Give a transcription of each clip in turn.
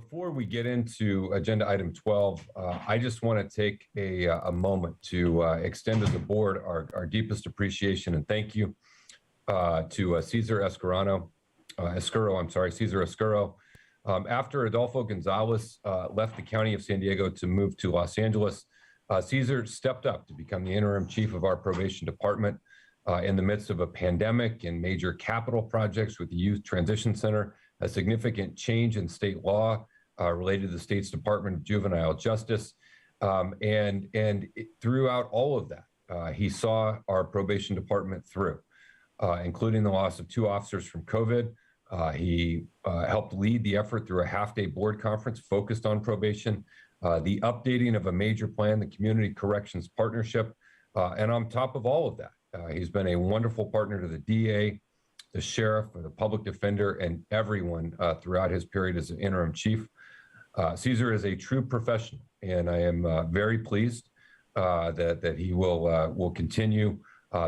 Before we get into agenda item 12, I just want to take a moment to extend to the board our deepest appreciation and thank you to Cesar Escuro. After Adolfo Gonzalez left the County of San Diego to move to Los Angeles, Cesar stepped up to become the interim chief of our probation department in the midst of a pandemic and major capital projects with the Youth Transition Center, a significant change in state law related to the state's Department of Juvenile Justice. And throughout all of that, he saw our probation department through, including the loss of 2 officers from COVID. He helped lead the effort through a half-day board conference focused on probation, the updating of a major plan, the Community Corrections Partnership. And on top of all of that, he's been a wonderful partner to the DA, the sheriff, the public defender, and everyone throughout his period as an interim chief. Cesar is a true professional, and I am very pleased that he will continue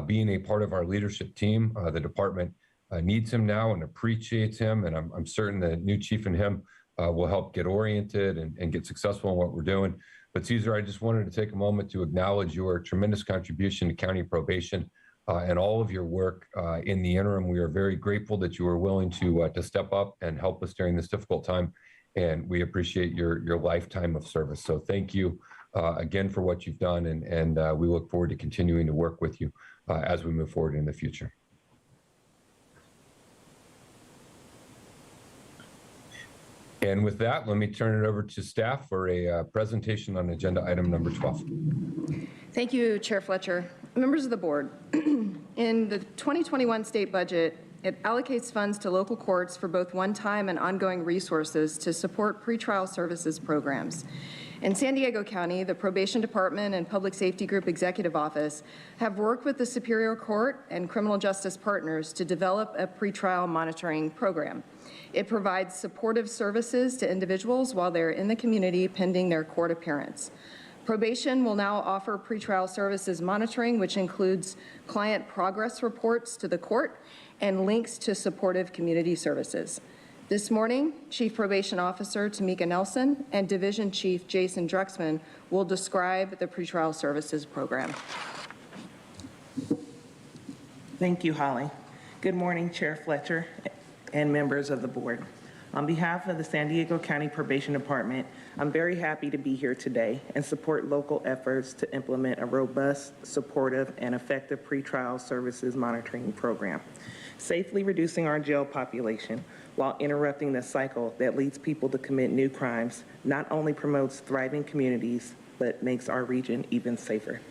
being a part of our leadership team. The department needs him now and appreciates him, and I'm certain the new chief and him will help get oriented and get successful in what we're doing. But Cesar, I just wanted to take a moment to acknowledge your tremendous contribution to county probation and all of your work in the interim. We are very grateful that you were willing to step up and help us during this difficult time, and we appreciate your lifetime of service. So thank you again for what you've done, and we look forward to continuing to work with you as we move forward in the future. And with that, let me turn it over to staff for a presentation on agenda item number 12. Thank you, Chair Fletcher. Members of the board, in the 2021 state budget, it allocates funds to local courts for both one-time and ongoing resources to support pretrial services programs. In San Diego County, the Probation Department and Public Safety Group Executive Office have worked with the Superior Court and criminal justice partners to develop a pretrial monitoring program. It provides supportive services to individuals while they're in the community pending their court appearance. Probation will now offer pretrial services monitoring, which includes client progress reports to the court and links to supportive community services. This morning, Chief Probation Officer Tamika Nelson and Division Chief Jason Drexman will describe the pretrial services program. Thank you, Holly. Good morning, Chair Fletcher and members of the board. On behalf of the San Diego County Probation Department, I'm very happy to be here today and support local efforts to implement a robust, supportive, and effective pretrial services monitoring program, safely reducing our jail population while interrupting the cycle that leads people to commit new crimes not only promotes thriving communities, but makes our region even safer.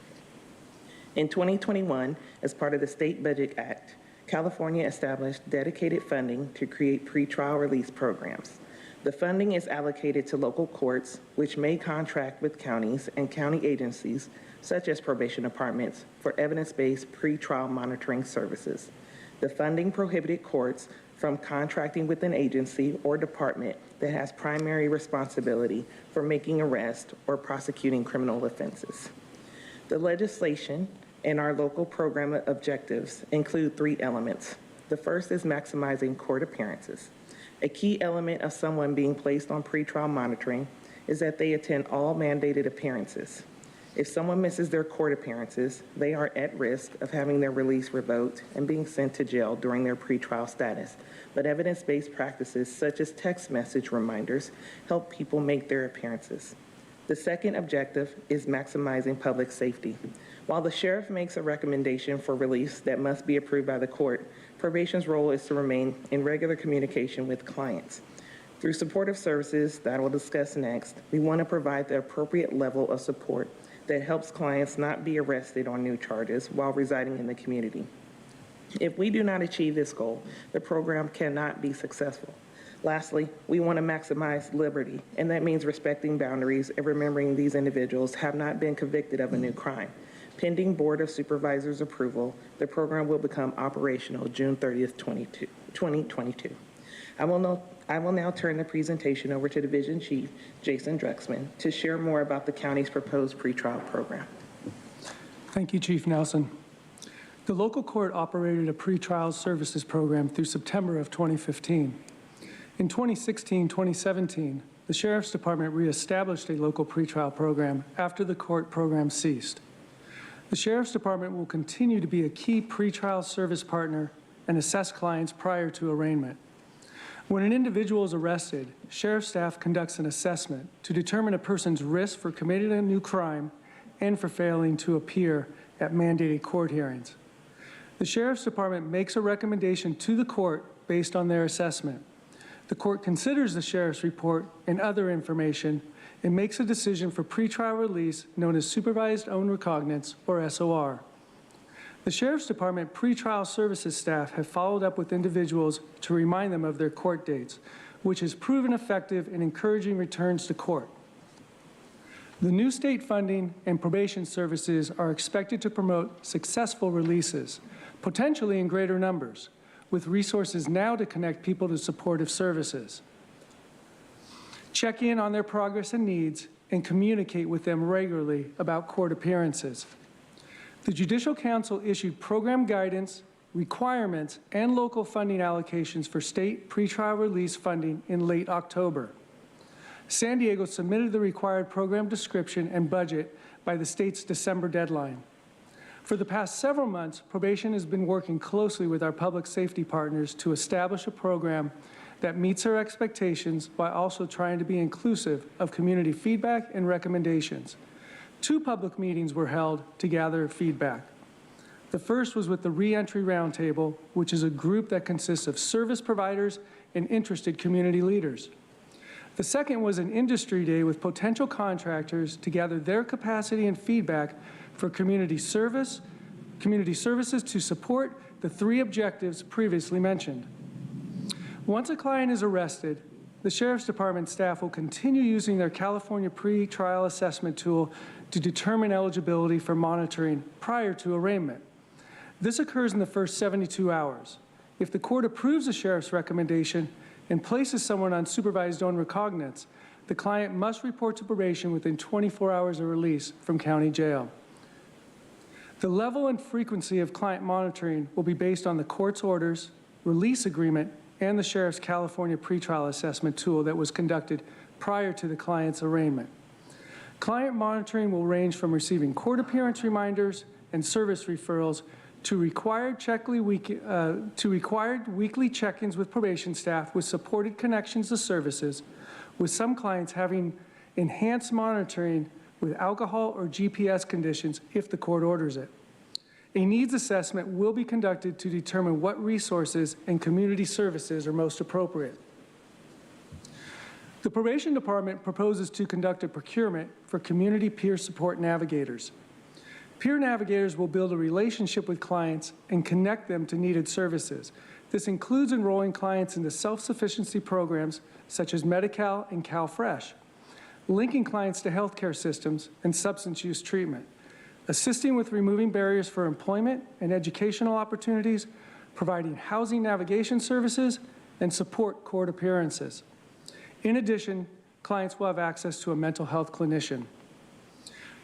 In 2021, as part of the State Budget Act, California established dedicated funding to create pretrial release programs. The funding is allocated to local courts, which may contract with counties and county agencies, such as probation departments, for evidence-based pretrial monitoring services. The funding prohibited courts from contracting with an agency or department that has primary responsibility for making arrests or prosecuting criminal offenses. The legislation and our local program objectives include 3 elements. The first is maximizing court appearances. A key element of someone being placed on pretrial monitoring is that they attend all mandated appearances. If someone misses their court appearances, they are at risk of having their release revoked and being sent to jail during their pretrial status. But evidence-based practices such as text message reminders help people make their appearances. The second objective is maximizing public safety. While the sheriff makes a recommendation for release that must be approved by the court, probation's role is to remain in regular communication with clients. Through supportive services that I will discuss next, we want to provide the appropriate level of support that helps clients not be arrested on new charges while residing in the community. If we do not achieve this goal, the program cannot be successful. Lastly, we want to maximize liberty, and that means respecting boundaries and remembering these individuals have not been convicted of a new crime. Pending Board of Supervisors approval, the program will become operational June 30th, 2022. I will now turn the presentation over to Division Chief Jason Drexman to share more about the county's proposed pretrial program. Thank you, Chief Nelson. The local court operated a pretrial services program through September of 2015. In 2016-2017, the Sheriff's Department reestablished a local pretrial program after the court program ceased. The Sheriff's Department will continue to be a key pretrial service partner and assess clients prior to arraignment. When an individual is arrested, Sheriff staff conducts an assessment to determine a person's risk for committing a new crime and for failing to appear at mandated court hearings. The Sheriff's Department makes a recommendation to the court based on their assessment. The court considers the Sheriff's report and other information and makes a decision for pretrial release known as Supervised Own Recognizance, or SOR. The Sheriff's Department pretrial services staff have followed up with individuals to remind them of their court dates, which has proven effective in encouraging returns to court. The new state funding and probation services are expected to promote successful releases, potentially in greater numbers, with resources now to connect people to supportive services. Check in on their progress and needs and communicate with them regularly about court appearances. The Judicial Council issued program guidance, requirements, and local funding allocations for state pretrial release funding in late October. San Diego submitted the required program description and budget by the state's December deadline. For the past several months, probation has been working closely with our public safety partners to establish a program that meets our expectations while also trying to be inclusive of community feedback and recommendations. 2 public meetings were held to gather feedback. The first was with the Reentry Roundtable, which is a group that consists of service providers and interested community leaders. The second was an industry day with potential contractors to gather their capacity and feedback for community services to support the 3 objectives previously mentioned. Once a client is arrested, the Sheriff's Department staff will continue using their California pre-trial assessment tool to determine eligibility for monitoring prior to arraignment. This occurs in the first 72 hours. If the court approves the sheriff's recommendation and places someone on supervised own recognizance, the client must report to probation within 24 hours of release from county jail. The level and frequency of client monitoring will be based on the court's orders, release agreement, and the sheriff's California pretrial assessment tool that was conducted prior to the client's arraignment. Client monitoring will range from receiving court appearance reminders and service referrals to required weekly check-ins with probation staff with supported connections to services, with some clients having enhanced monitoring with alcohol or GPS conditions if the court orders it. A needs assessment will be conducted to determine what resources and community services are most appropriate. The Probation Department proposes to conduct a procurement for community peer support navigators. Peer navigators will build a relationship with clients and connect them to needed services. This includes enrolling clients into self-sufficiency programs such as Medi-Cal and CalFresh, linking clients to healthcare systems and substance use treatment, assisting with removing barriers for employment and educational opportunities, providing housing navigation services, and support court appearances. In addition, clients will have access to a mental health clinician.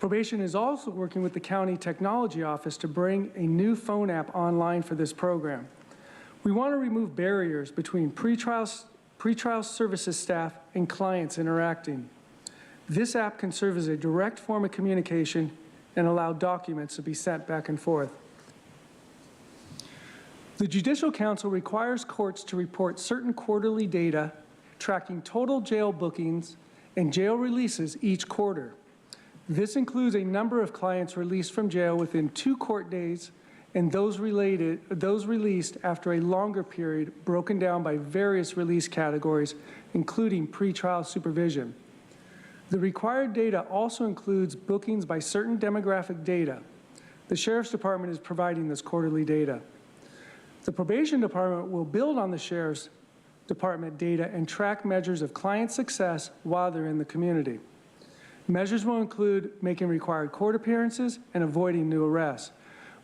Probation is also working with the county technology office to bring a new phone app online for this program. We want to remove barriers between pretrial services staff and clients interacting. This app can serve as a direct form of communication and allow documents to be sent back and forth. The Judicial Council requires courts to report certain quarterly data tracking total jail bookings and jail releases each quarter. This includes a number of clients released from jail within 2 court days and those released after a longer period broken down by various release categories, including pretrial supervision. The required data also includes bookings by certain demographic data. The Sheriff's Department is providing this quarterly data. The Probation Department will build on the Sheriff's Department data and track measures of client success while they're in the community. Measures will include making required court appearances and avoiding new arrests.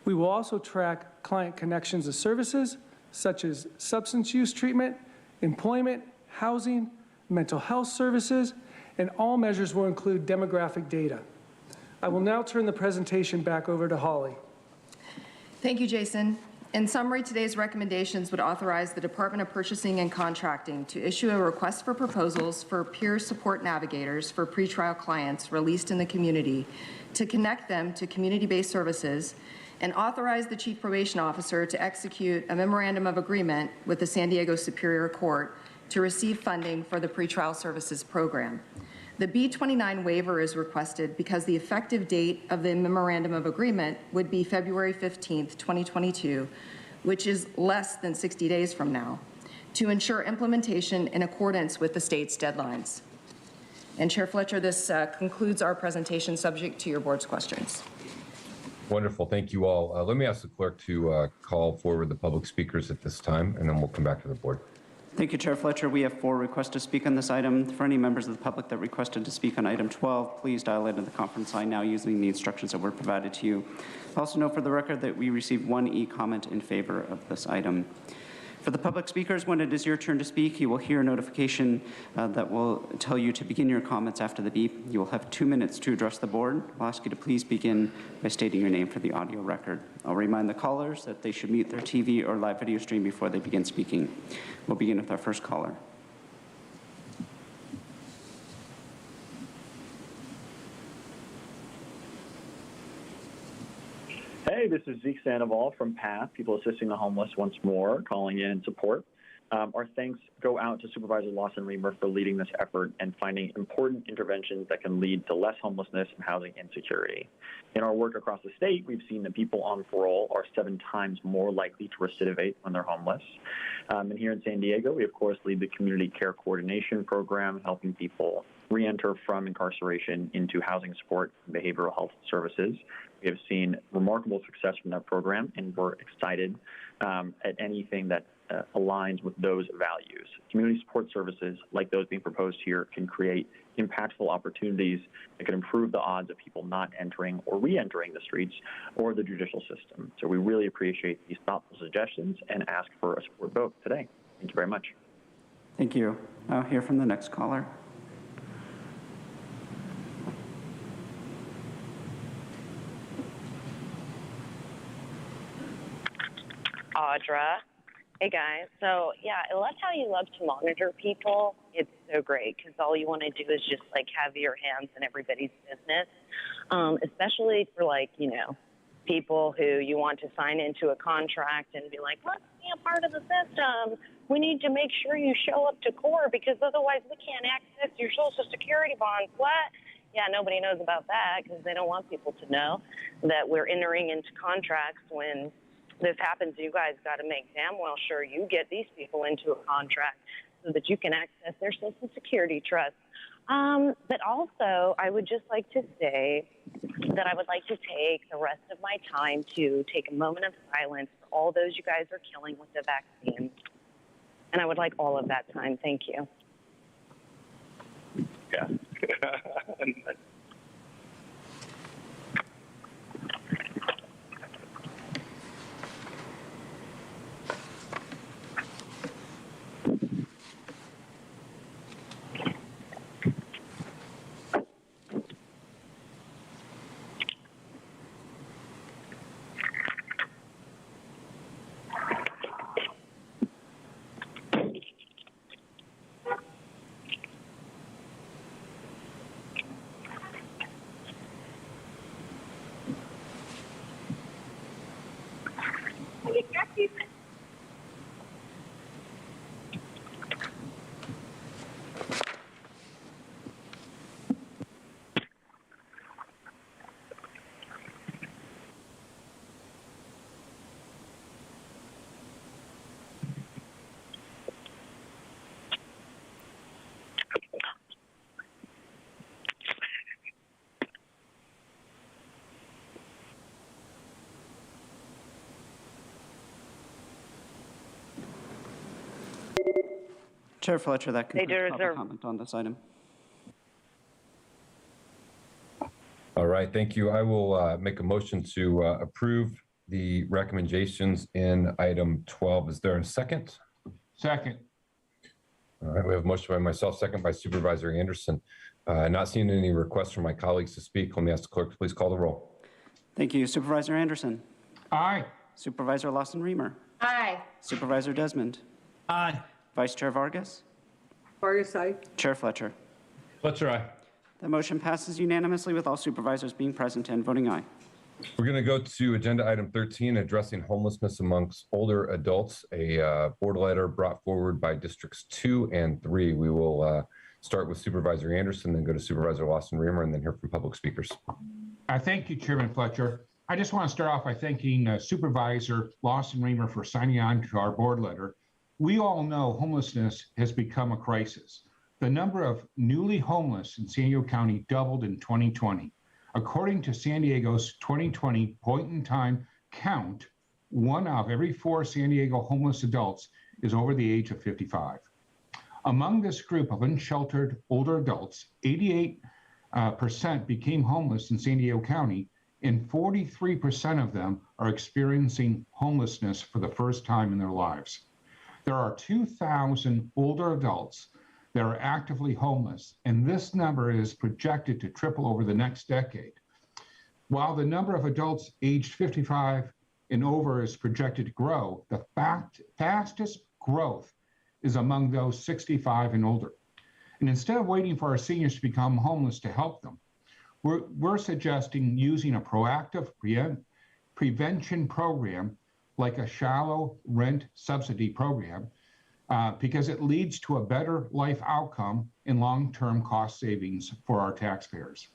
We will also track client connections to services such as substance use treatment, employment, housing, mental health services, and all measures will include demographic data. I will now turn the presentation back over to Holly. Thank you, Jason. In summary, today's recommendations would authorize the Department of Purchasing and Contracting to issue a request for proposals for peer support navigators for pretrial clients released in the community to connect them to community-based services, and authorize the Chief Probation Officer to execute a memorandum of agreement with the San Diego Superior Court to receive funding for the pretrial services program. The B-29 waiver is requested because the effective date of the memorandum of agreement would be February 15th, 2022, which is less than 60 days from now, to ensure implementation in accordance with the state's deadlines. And Chair Fletcher, this concludes our presentation, subject to your board's questions. Wonderful. Thank you all. Let me ask the clerk to call forward the public speakers at this time, and then we'll come back to the board. Thank you, Chair Fletcher. We have 4 requests to speak on this item. For any members of the public that requested to speak on item 12, please dial into the conference line now using the instructions that were provided to you. Also note for the record that we received 1 e-comment in favor of this item. For the public speakers, when it is your turn to speak, you will hear a notification that will tell you to begin your comments after the beep. You will have 2 minutes to address the board. I'll ask you to please begin by stating your name for the audio record. I'll remind the callers that they should mute their TV or live video stream before they begin speaking. We'll begin with our first caller. Hey, this is Zeke Sandoval from PATH, People Assisting the Homeless once more, calling in support. Our thanks go out to Supervisor Lawson Reamer for leading this effort and finding important interventions that can lead to less homelessness and housing insecurity. In our work across the state, we've seen that people on parole are 7 times more likely to recidivate when they're homeless. And here in San Diego, we of course lead the Community Care Coordination Program, helping people re-enter from incarceration into housing support and behavioral health services. We have seen remarkable success from that program, and we're excited at anything that aligns with those values. Community support services, like those being proposed here, can create impactful opportunities that can improve the odds of people not entering or re-entering the streets or the judicial system. So we really appreciate these thoughtful suggestions and ask for a support vote today. Thank you very much. Thank you. I'll hear from the next caller. Audra. Hey guys, so yeah, I love how you love to monitor people. It's so great because all you want to do is just like have your hands in everybody's business, especially for like, you know, people who you want to sign into a contract and be like, let's be a part of the system. We need to make sure you show up to court because otherwise we can't access your Social Security bonds. What? Yeah, nobody knows about that because they don't want people to know that we're entering into contracts when this happens. You guys got to make damn well sure you get these people into a contract so that you can access their Social Security trust. But also, I would just like to say that I would like to take the rest of my time to take a moment of silence for all those you guys are killing with the vaccine. And I would like all of that time. Thank you. Yeah. Chair Fletcher, that concludes public comment on this item. All right, thank you. I will make a motion to approve the recommendations in item 12. Is there a second? Second. All right, we have a motion by myself, second by Supervisor Anderson. Not seeing any requests from my colleagues to speak, let me ask the clerk to please call the roll. Thank you. Supervisor Anderson. Aye. Supervisor Lawson-Remer. Aye. Supervisor Desmond. Aye. Vice Chair Vargas. Vargas, aye. Chair Fletcher. Fletcher, aye. The motion passes unanimously with all supervisors being present and voting aye. We're going to go to agenda item 13, addressing homelessness amongst older adults, a board letter brought forward by districts 2 and 3. We will start with Supervisor Anderson, then go to Supervisor Lawson-Remer, and then hear from public speakers. Thank you, Chairman Fletcher. I just want to start off by thanking Supervisor Lawson-Remer for signing on to our board letter. We all know homelessness has become a crisis. The number of newly homeless in San Diego County doubled in 2020. According to San Diego's 2020 point-in-time count, 1 of every 4 San Diego homeless adults is over the age of 55. Among this group of unsheltered older adults, 88% became homeless in San Diego County, and 43% of them are experiencing homelessness for the first time in their lives. There are 2,000 older adults that are actively homeless, and this number is projected to triple over the next decade. While the number of adults aged 55 and over is projected to grow, the fastest growth is among those 65 and older. And instead of waiting for our seniors to become homeless to help them, we're suggesting using a proactive prevention program like a shallow rent subsidy program, because it leads to a better life outcome and long-term cost savings for our taxpayers.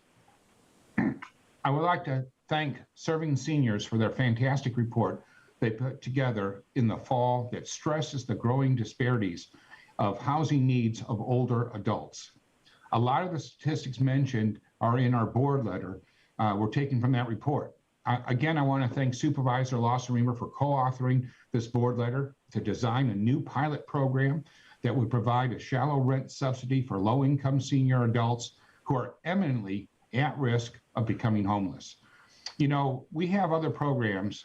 I would like to thank Serving Seniors for their fantastic report they put together in the fall that stresses the growing disparities of housing needs of older adults. A lot of the statistics mentioned are in our board letter. We're taken from that report. Again, I want to thank Supervisor Lawson-Remer for co-authoring this board letter to design a new pilot program that would provide a shallow rent subsidy for low-income senior adults who are eminently at risk of becoming homeless. You know, we have other programs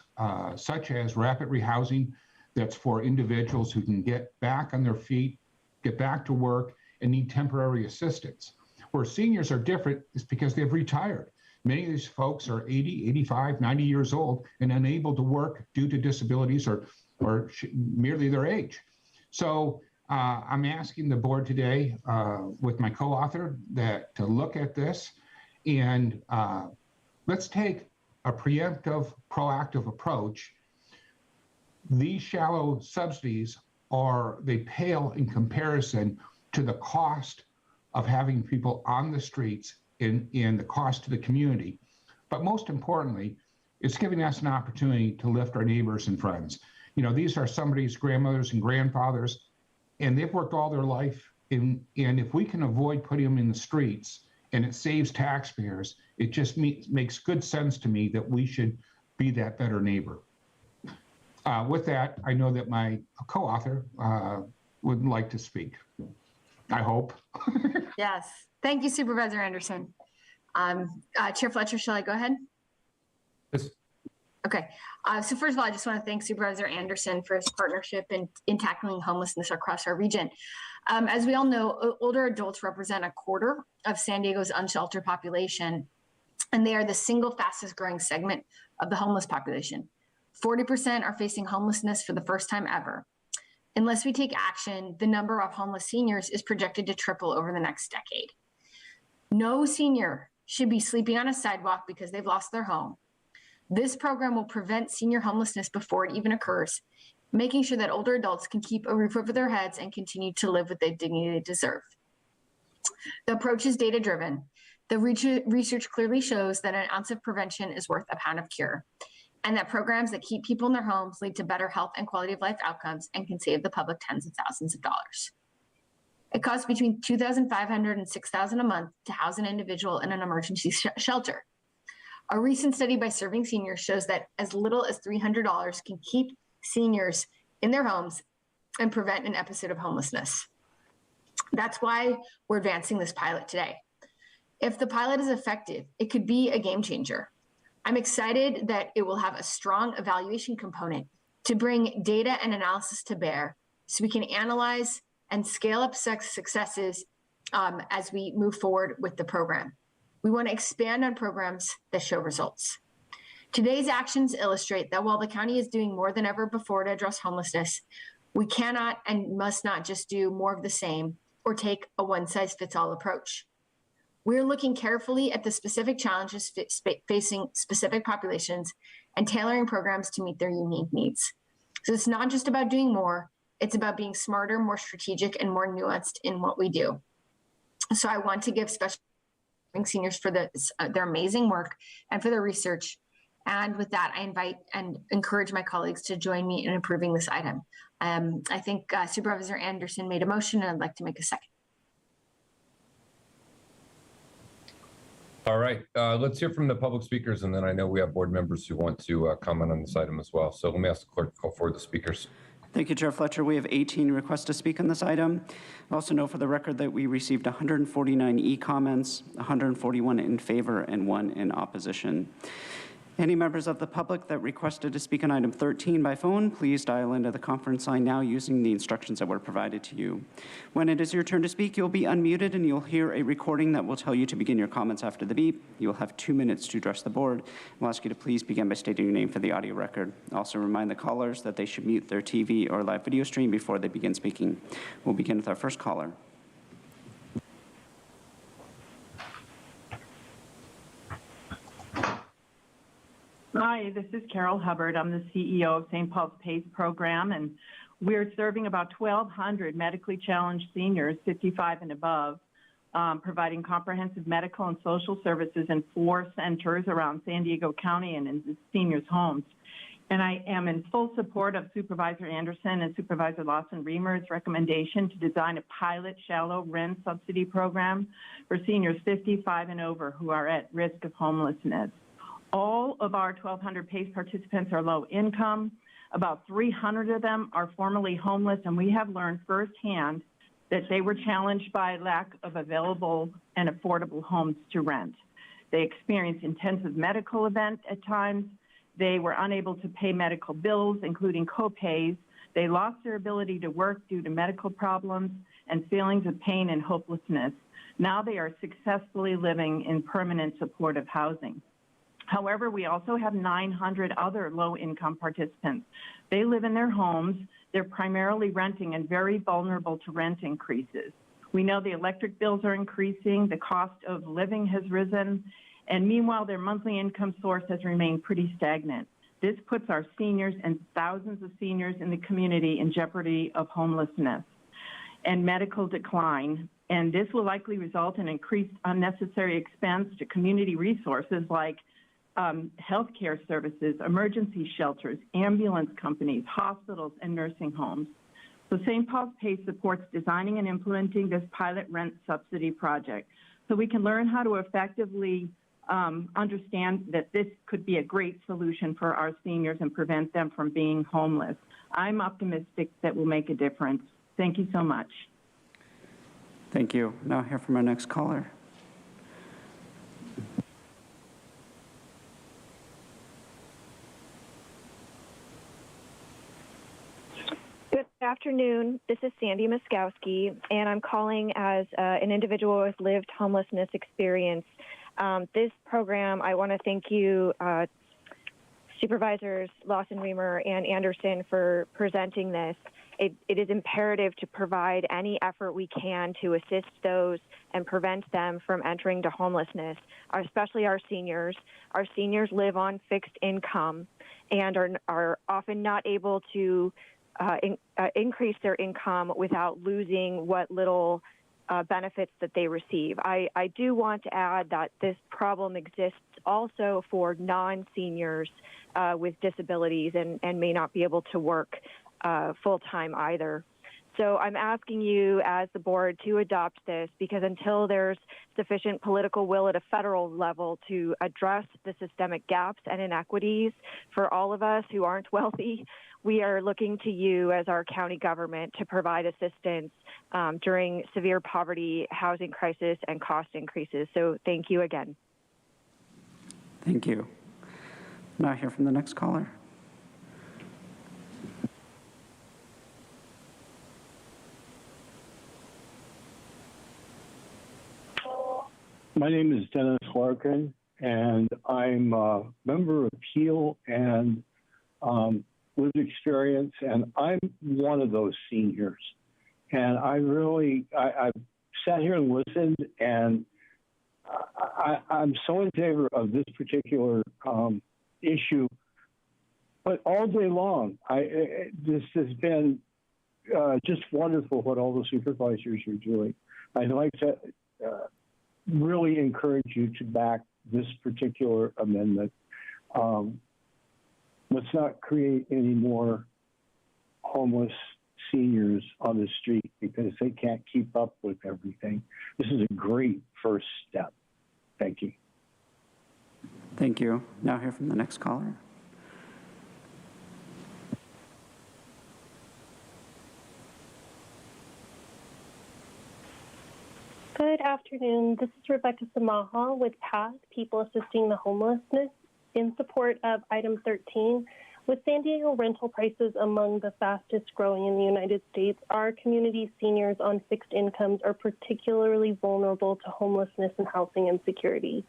such as rapid rehousing that's for individuals who can get back on their feet, get back to work, and need temporary assistance. Where seniors are different is because they've retired. Many of these folks are 80, 85, 90 years old and unable to work due to disabilities or merely their age. So I'm asking the board today with my co-author to look at this and let's take a preemptive, proactive approach. These shallow subsidies they pale in comparison to the cost of having people on the streets and the cost to the community. But most importantly, it's giving us an opportunity to lift our neighbors and friends. You know, these are somebody's grandmothers and grandfathers, and they've worked all their life. And if we can avoid putting them in the streets and it saves taxpayers, it just makes good sense to me that we should be that better neighbor. With that, I know that my co-author would like to speak. I hope. Yes. Thank you, Supervisor Anderson. Chair Fletcher, shall I go ahead? Yes. Okay. So first of all, I just want to thank Supervisor Anderson for his partnership in tackling homelessness across our region. As we all know, older adults represent 1/4 of San Diego's unsheltered population, and they are the single fastest growing segment of the homeless population. 40% are facing homelessness for the first time ever. Unless we take action, the number of homeless seniors is projected to triple over the next decade. No senior should be sleeping on a sidewalk because they've lost their home. This program will prevent senior homelessness before it even occurs, making sure that older adults can keep a roof over their heads and continue to live with the dignity they deserve. The approach is data-driven. The research clearly shows that an ounce of prevention is worth a pound of cure, and that programs that keep people in their homes lead to better health and quality of life outcomes and can save the public tens of thousands of dollars. It costs between $2,500 and $6,000 a month to house an individual in an emergency shelter. A recent study by Serving Seniors shows that as little as $300 can keep seniors in their homes and prevent an episode of homelessness. That's why we're advancing this pilot today. If the pilot is effective, it could be a game changer. I'm excited that it will have a strong evaluation component to bring data and analysis to bear so we can analyze and scale up successes as we move forward with the program. We want to expand on programs that show results. Today's actions illustrate that while the county is doing more than ever before to address homelessness, we cannot and must not just do more of the same or take a one-size-fits-all approach. We're looking carefully at the specific challenges facing specific populations and tailoring programs to meet their unique needs. So it's not just about doing more, it's about being smarter, more strategic, and more nuanced in what we do. So I want to give special seniors for their amazing work and for their research. And with that, I invite and encourage my colleagues to join me in approving this item. I think Supervisor Anderson made a motion, and I'd like to make a second. All right, let's hear from the public speakers, and then I know we have board members who want to comment on this item as well. So let me ask the clerk to call forward the speakers. Thank you, Chair Fletcher. We have 18 requests to speak on this item. I also know for the record that we received 149 e-comments, 141 in favor, and 1 in opposition. Any members of the public that requested to speak on item 13 by phone, please dial into the conference line now using the instructions that were provided to you. When it is your turn to speak, you'll be unmuted and you'll hear a recording that will tell you to begin your comments after the beep. You'll have 2 minutes to address the board. We'll ask you to please begin by stating your name for the audio record. Also remind the callers that they should mute their TV or live video stream before they begin speaking. We'll begin with our first caller. Hi, this is Carol Hubbard. I'm the CEO of St. Paul's PACE program, and we're serving about 1,200 medically challenged seniors, 55 and above, providing comprehensive medical and social services in 4 centers around San Diego County and in the seniors' homes. And I am in full support of Supervisor Anderson and Supervisor Lawson-Remer's recommendation to design a pilot shallow rent subsidy program for seniors 55 and over who are at risk of homelessness. All of our 1,200 PACE participants are low income. About 300 of them are formerly homeless, and we have learned firsthand that they were challenged by lack of available and affordable homes to rent. They experienced intensive medical events at times. They were unable to pay medical bills, including co-pays. They lost their ability to work due to medical problems and feelings of pain and hopelessness. Now they are successfully living in permanent supportive housing. However, we also have 900 other low-income participants. They live in their homes. They're primarily renting and very vulnerable to rent increases. We know the electric bills are increasing, the cost of living has risen, and meanwhile, their monthly income source has remained pretty stagnant. This puts our seniors and thousands of seniors in the community in jeopardy of homelessness and medical decline. And this will likely result in increased unnecessary expense to community resources like healthcare services, emergency shelters, ambulance companies, hospitals, and nursing homes. So St. Paul's PACE supports designing and implementing this pilot rent subsidy project so we can learn how to effectively understand that this could be a great solution for our seniors and prevent them from being homeless. I'm optimistic that will make a difference. Thank you so much. Thank you. Now hear from our next caller. Good afternoon. This is Sandy Muskowski, and I'm calling as an individual with lived homelessness experience. This program, I want to thank you, Supervisors Lawson-Remer and Anderson, for presenting this. It is imperative to provide any effort we can to assist those and prevent them from entering to homelessness, especially our seniors. Our seniors live on fixed income and are often not able to increase their income without losing what little benefits that they receive. I do want to add that this problem exists also for non-seniors with disabilities and may not be able to work full-time either. So I'm asking you as the board to adopt this because until there's sufficient political will at a federal level to address the systemic gaps and inequities for all of us who aren't wealthy, we are looking to you as our county government to provide assistance during severe poverty, housing crisis, and cost increases. So thank you again. Thank you. Now hear from the next caller. My name is Dennis Larkin, and I'm a member of HEAL and lived experience, and I'm one of those seniors. And I've sat here and listened, and I'm so in favor of this particular issue. But all day long, this has been just wonderful what all the supervisors are doing. I'd like to really encourage you to back this particular amendment. Let's not create any more homeless seniors on the street because they can't keep up with everything. This is a great first step. Thank you. Thank you. Now hear from the next caller. Good afternoon. This is Rebecca Samaha with PATH, People Assisting the Homelessness, in support of item 13. With San Diego rental prices among the fastest growing in the United States, our community seniors on fixed incomes are particularly vulnerable to homelessness and housing insecurity.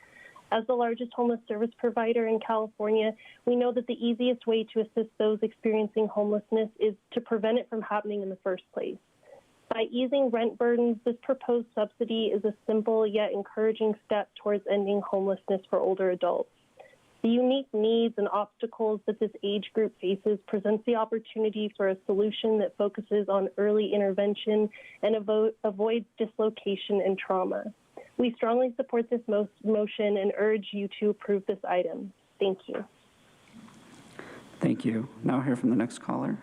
As the largest homeless service provider in California, we know that the easiest way to assist those experiencing homelessness is to prevent it from happening in the first place. By easing rent burdens, this proposed subsidy is a simple yet encouraging step towards ending homelessness for older adults. The unique needs and obstacles that this age group faces presents the opportunity for a solution that focuses on early intervention and avoids dislocation and trauma. We strongly support this motion and urge you to approve this item. Thank you. Thank you. Now hear from the next caller.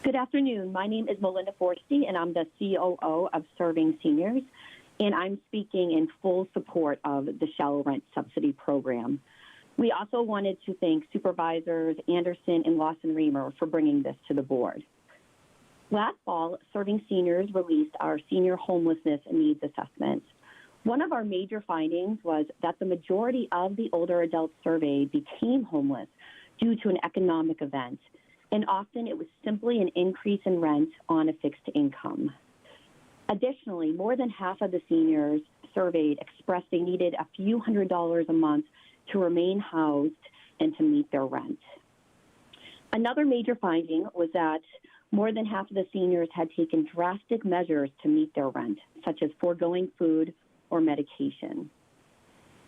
Good afternoon. My name is Melinda Forsty, and I'm the COO of Serving Seniors, and I'm speaking in full support of the shallow rent subsidy program. We also wanted to thank Supervisors Anderson and Lawson-Remer for bringing this to the board. Last fall, Serving Seniors released our Senior Homelessness Needs Assessment. One of our major findings was that the majority of the older adults surveyed became homeless due to an economic event, and often it was simply an increase in rent on a fixed income. Additionally, more than half of the seniors surveyed expressed they needed a few $100s a month to remain housed and to meet their rent. Another major finding was that more than half of the seniors had taken drastic measures to meet their rent, such as foregoing food or medication.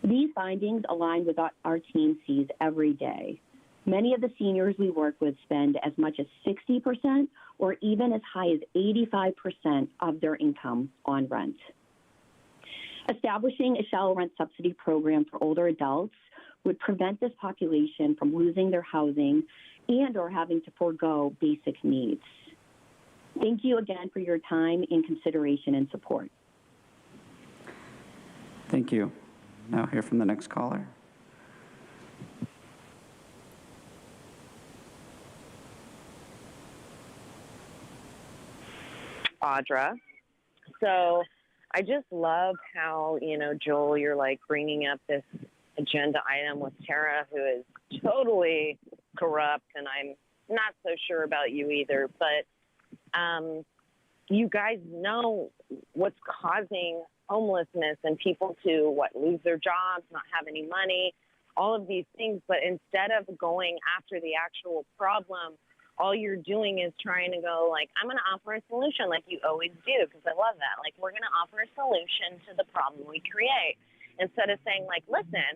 These findings align with what our team sees every day. Many of the seniors we work with spend as much as 60% or even as high as 85% of their income on rent. Establishing a shallow rent subsidy program for older adults would prevent this population from losing their housing and or having to forego basic needs. Thank you again for your time and consideration and support. Thank you. Now hear from the next caller. Audra. So I just love how, Joel, you're like bringing up this agenda item with Tara, who is totally corrupt, and I'm not so sure about you either, but you guys know what's causing homelessness and people to lose their jobs, not have any money, all of these things. But instead of going after the actual problem, all you're doing is trying to go I'm going to offer a solution like you always do, because I love that. We're going to offer a solution to the problem we create, instead of saying listen,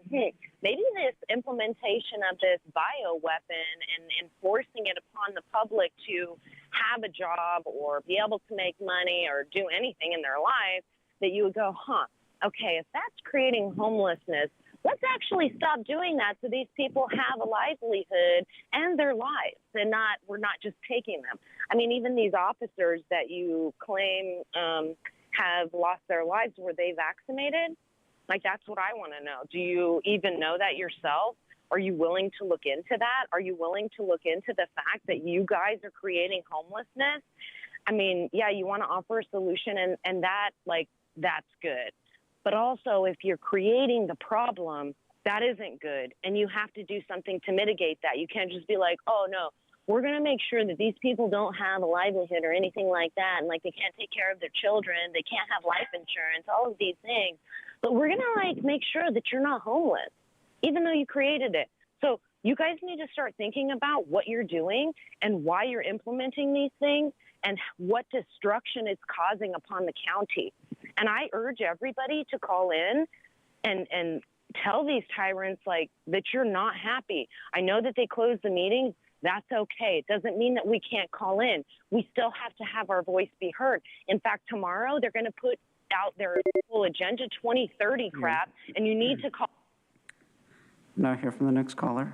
maybe this implementation of this bioweapon and enforcing it upon the public to have a job or be able to make money or do anything in their life, that you would go, okay, if that's creating homelessness, let's actually stop doing that so these people have a livelihood and their lives, and we're not just taking them. I mean, even these officers that you claim have lost their lives, were they vaccinated? That's what I want to know. Do you even know that yourself? Are you willing to look into that? Are you willing to look into the fact that you guys are creating homelessness? I mean, yeah, you want to offer a solution, and that's good. But also, if you're creating the problem, that isn't good, and you have to do something to mitigate that. You can't just be like, oh, no, we're going to make sure that these people don't have a livelihood or anything like that. And like they can't take care of their children. They can't have life insurance, all of these things. But we're going to like make sure that you're not homeless, even though you created it. So you guys need to start thinking about what you're doing and why you're implementing these things and what destruction it's causing upon the county. And I urge everybody to call in and tell these tyrants like that you're not happy. I know that they closed the meetings. That's okay. It doesn't mean that we can't call in. We still have to have our voice be heard. In fact, tomorrow they're going to put out their whole Agenda 2030 crap, and you need to call. Now hear from the next caller.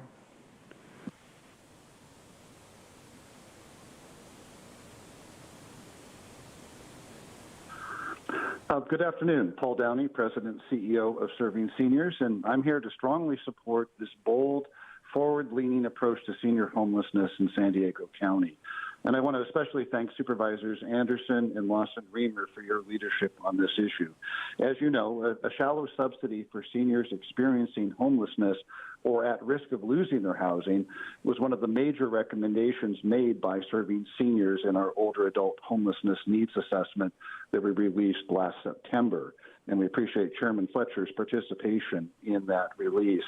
Good afternoon. Paul Downey, President and CEO of Serving Seniors, and I'm here to strongly support this bold, forward-leaning approach to senior homelessness in San Diego County. And I want to especially thank Supervisors Anderson and Lawson-Remer for your leadership on this issue. As you know, a shallow subsidy for seniors experiencing homelessness or at risk of losing their housing was one of the major recommendations made by Serving Seniors in our older adult homelessness needs assessment that we released last September. And we appreciate Chairman Fletcher's participation in that release.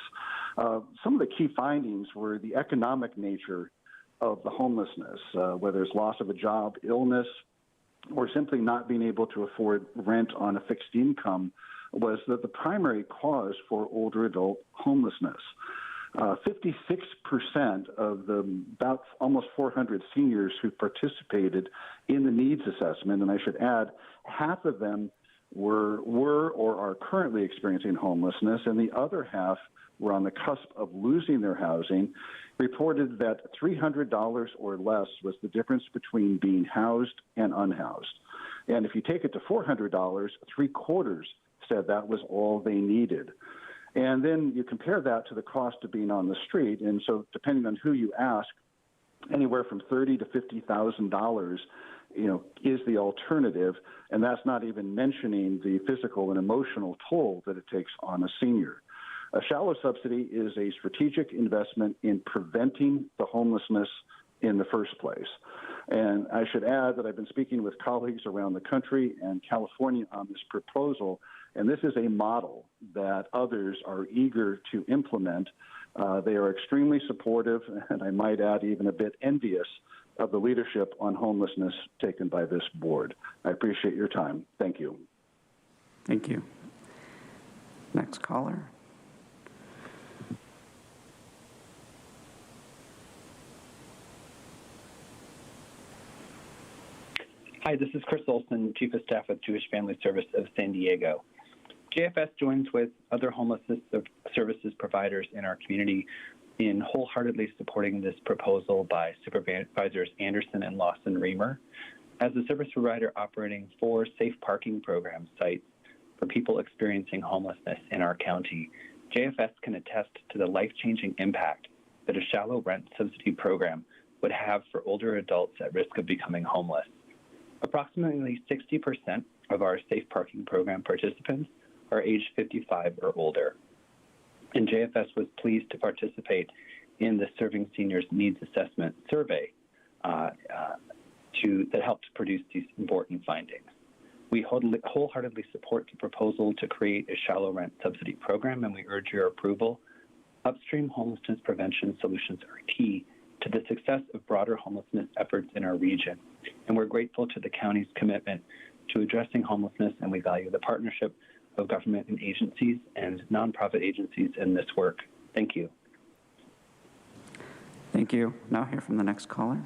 Some of the key findings were the economic nature of the homelessness, whether it's loss of a job, illness, or simply not being able to afford rent on a fixed income was the primary cause for older adult homelessness. 56% of the about almost 400 seniors who participated in the needs assessment, and I should add, half of them were or are currently experiencing homelessness, and the other half were on the cusp of losing their housing, reported that $300 or less was the difference between being housed and unhoused. And if you take it to $400, three-quarters said that was all they needed. And then you compare that to the cost of being on the street, and so depending on who you ask, anywhere from $30,000 to $50,000, is the alternative, and that's not even mentioning the physical and emotional toll that it takes on a senior. A shallow subsidy is a strategic investment in preventing the homelessness in the first place. And I should add that I've been speaking with colleagues around the country and California on this proposal, and this is a model that others are eager to implement. They are extremely supportive, and I might add even a bit envious of the leadership on homelessness taken by this board. I appreciate your time. Thank you. Thank you. Next caller. Hi, this is Chris Olson, Chief of Staff with Jewish Family Service of San Diego. JFS joins with other homelessness services providers in our community in wholeheartedly supporting this proposal by Supervisors Anderson and Lawson-Remer. As a service provider operating 4 safe parking program sites for people experiencing homelessness in our county, JFS can attest to the life-changing impact that a shallow rent subsidy program would have for older adults at risk of becoming homeless. Approximately 60% of our safe parking program participants are aged 55 or older. And JFS was pleased to participate in the Serving Seniors Needs Assessment survey that helped produce these important findings. We wholeheartedly support the proposal to create a shallow rent subsidy program, and we urge your approval. Upstream homelessness prevention solutions are key to the success of broader homelessness efforts in our region. And we're grateful to the county's commitment to addressing homelessness, and we value the partnership of government and agencies and nonprofit agencies in this work. Thank you. Thank you. Now hear from the next caller.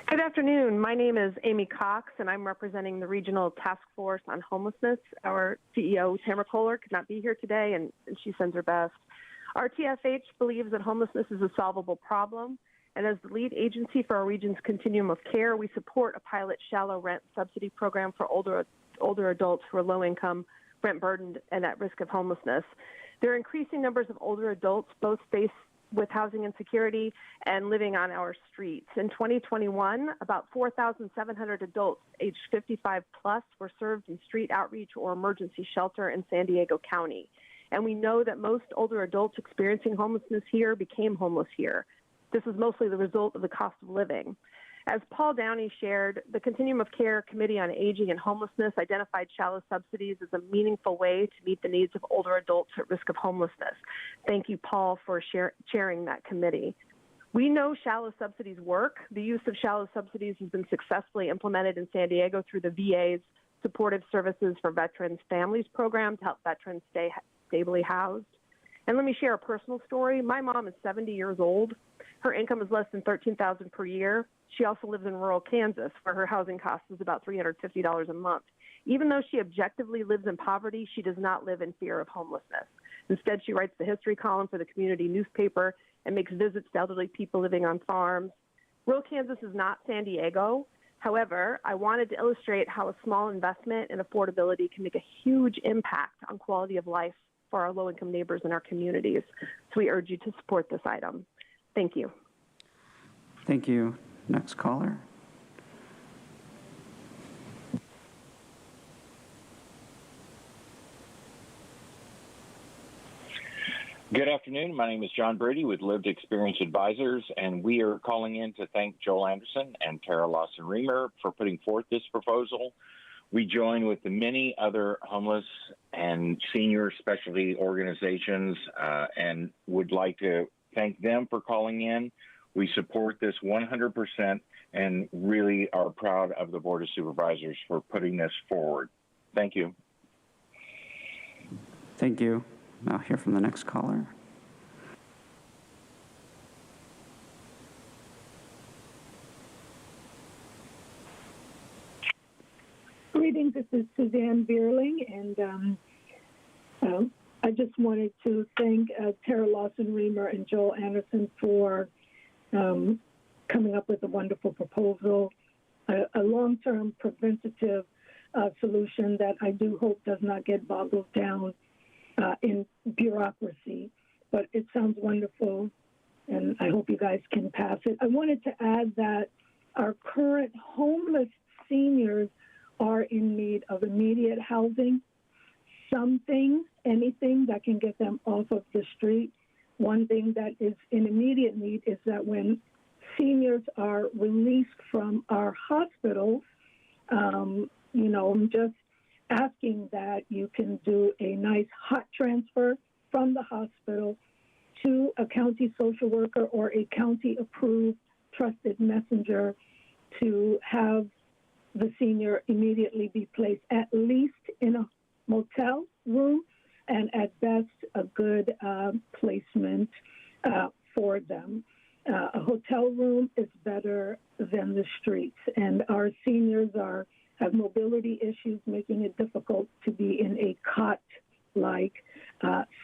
Good afternoon. My name is Amy Cox, and I'm representing the Regional Task Force on Homelessness. Our CEO, Tamara Kohler, could not be here today, and she sends her best. Our TFH believes that homelessness is a solvable problem, and as the lead agency for our region's continuum of care, we support a pilot shallow rent subsidy program for older adults who are low income, rent burdened, and at risk of homelessness. There are increasing numbers of older adults both face with housing insecurity and living on our streets. In 2021, about 4,700 adults aged 55 plus were served in street outreach or emergency shelter in San Diego County. And we know that most older adults experiencing homelessness here became homeless here. This is mostly the result of the cost of living. As Paul Downey shared, the Continuum of Care Committee on Aging and Homelessness identified shallow subsidies as a meaningful way to meet the needs of older adults at risk of homelessness. Thank you, Paul, for chairing that committee. We know shallow subsidies work. The use of shallow subsidies has been successfully implemented in San Diego through the VA's Supportive Services for Veterans Families program to help veterans stay stably housed. And let me share a personal story. My mom is 70 years old. Her income is less than $13,000 per year. She also lives in rural Kansas, where her housing cost is about $350 a month. Even though she objectively lives in poverty, she does not live in fear of homelessness. Instead, she writes the history column for the community newspaper and makes visits to elderly people living on farms. Rural Kansas is not San Diego. However, I wanted to illustrate how a small investment in affordability can make a huge impact on quality of life for our low-income neighbors in our communities. So we urge you to support this item. Thank you. Thank you. Next caller. Good afternoon. My name is John Brady with Lived Experience Advisors, and we are calling in to thank Joel Anderson and Tara Lawson-Remer for putting forth this proposal. We join with the many other homeless and senior specialty organizations and would like to thank them for calling in. We support this 100% and really are proud of the Board of Supervisors for putting this forward. Thank you. Thank you. I'll hear from the next caller. Greetings, this is Suzanne Bierling, and I just wanted to thank Tara Lawson-Remer and Joel Anderson for coming up with a wonderful proposal, a long-term preventative solution that I do hope does not get boggled down in bureaucracy. But it sounds wonderful, and I hope you guys can pass it. I wanted to add that our current homeless seniors are in need of immediate housing, anything that can get them off of the street. One thing that is in immediate need is that when seniors are released from our hospitals, I'm just asking that you can do a nice hot transfer from the hospital to a county social worker or a county-approved trusted messenger to have the senior immediately be placed at least in a motel room and at best a good placement for them. A hotel room is better than the streets, and our seniors have mobility issues, making it difficult to be in a cot-like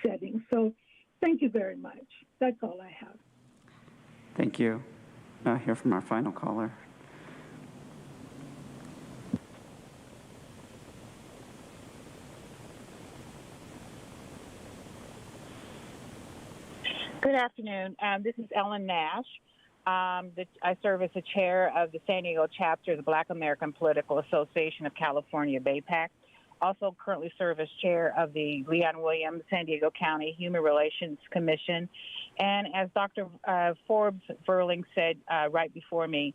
setting. So thank you very much. That's all I have. Thank you. I'll hear from our final caller. Good afternoon. This is Ellen Nash. I serve as the chair of the San Diego chapter of the Black American Political Association of California, BAPAC. Also currently serve as chair of the Leon Williams San Diego County Human Relations Commission. And as Dr. Forbes Verling said right before me,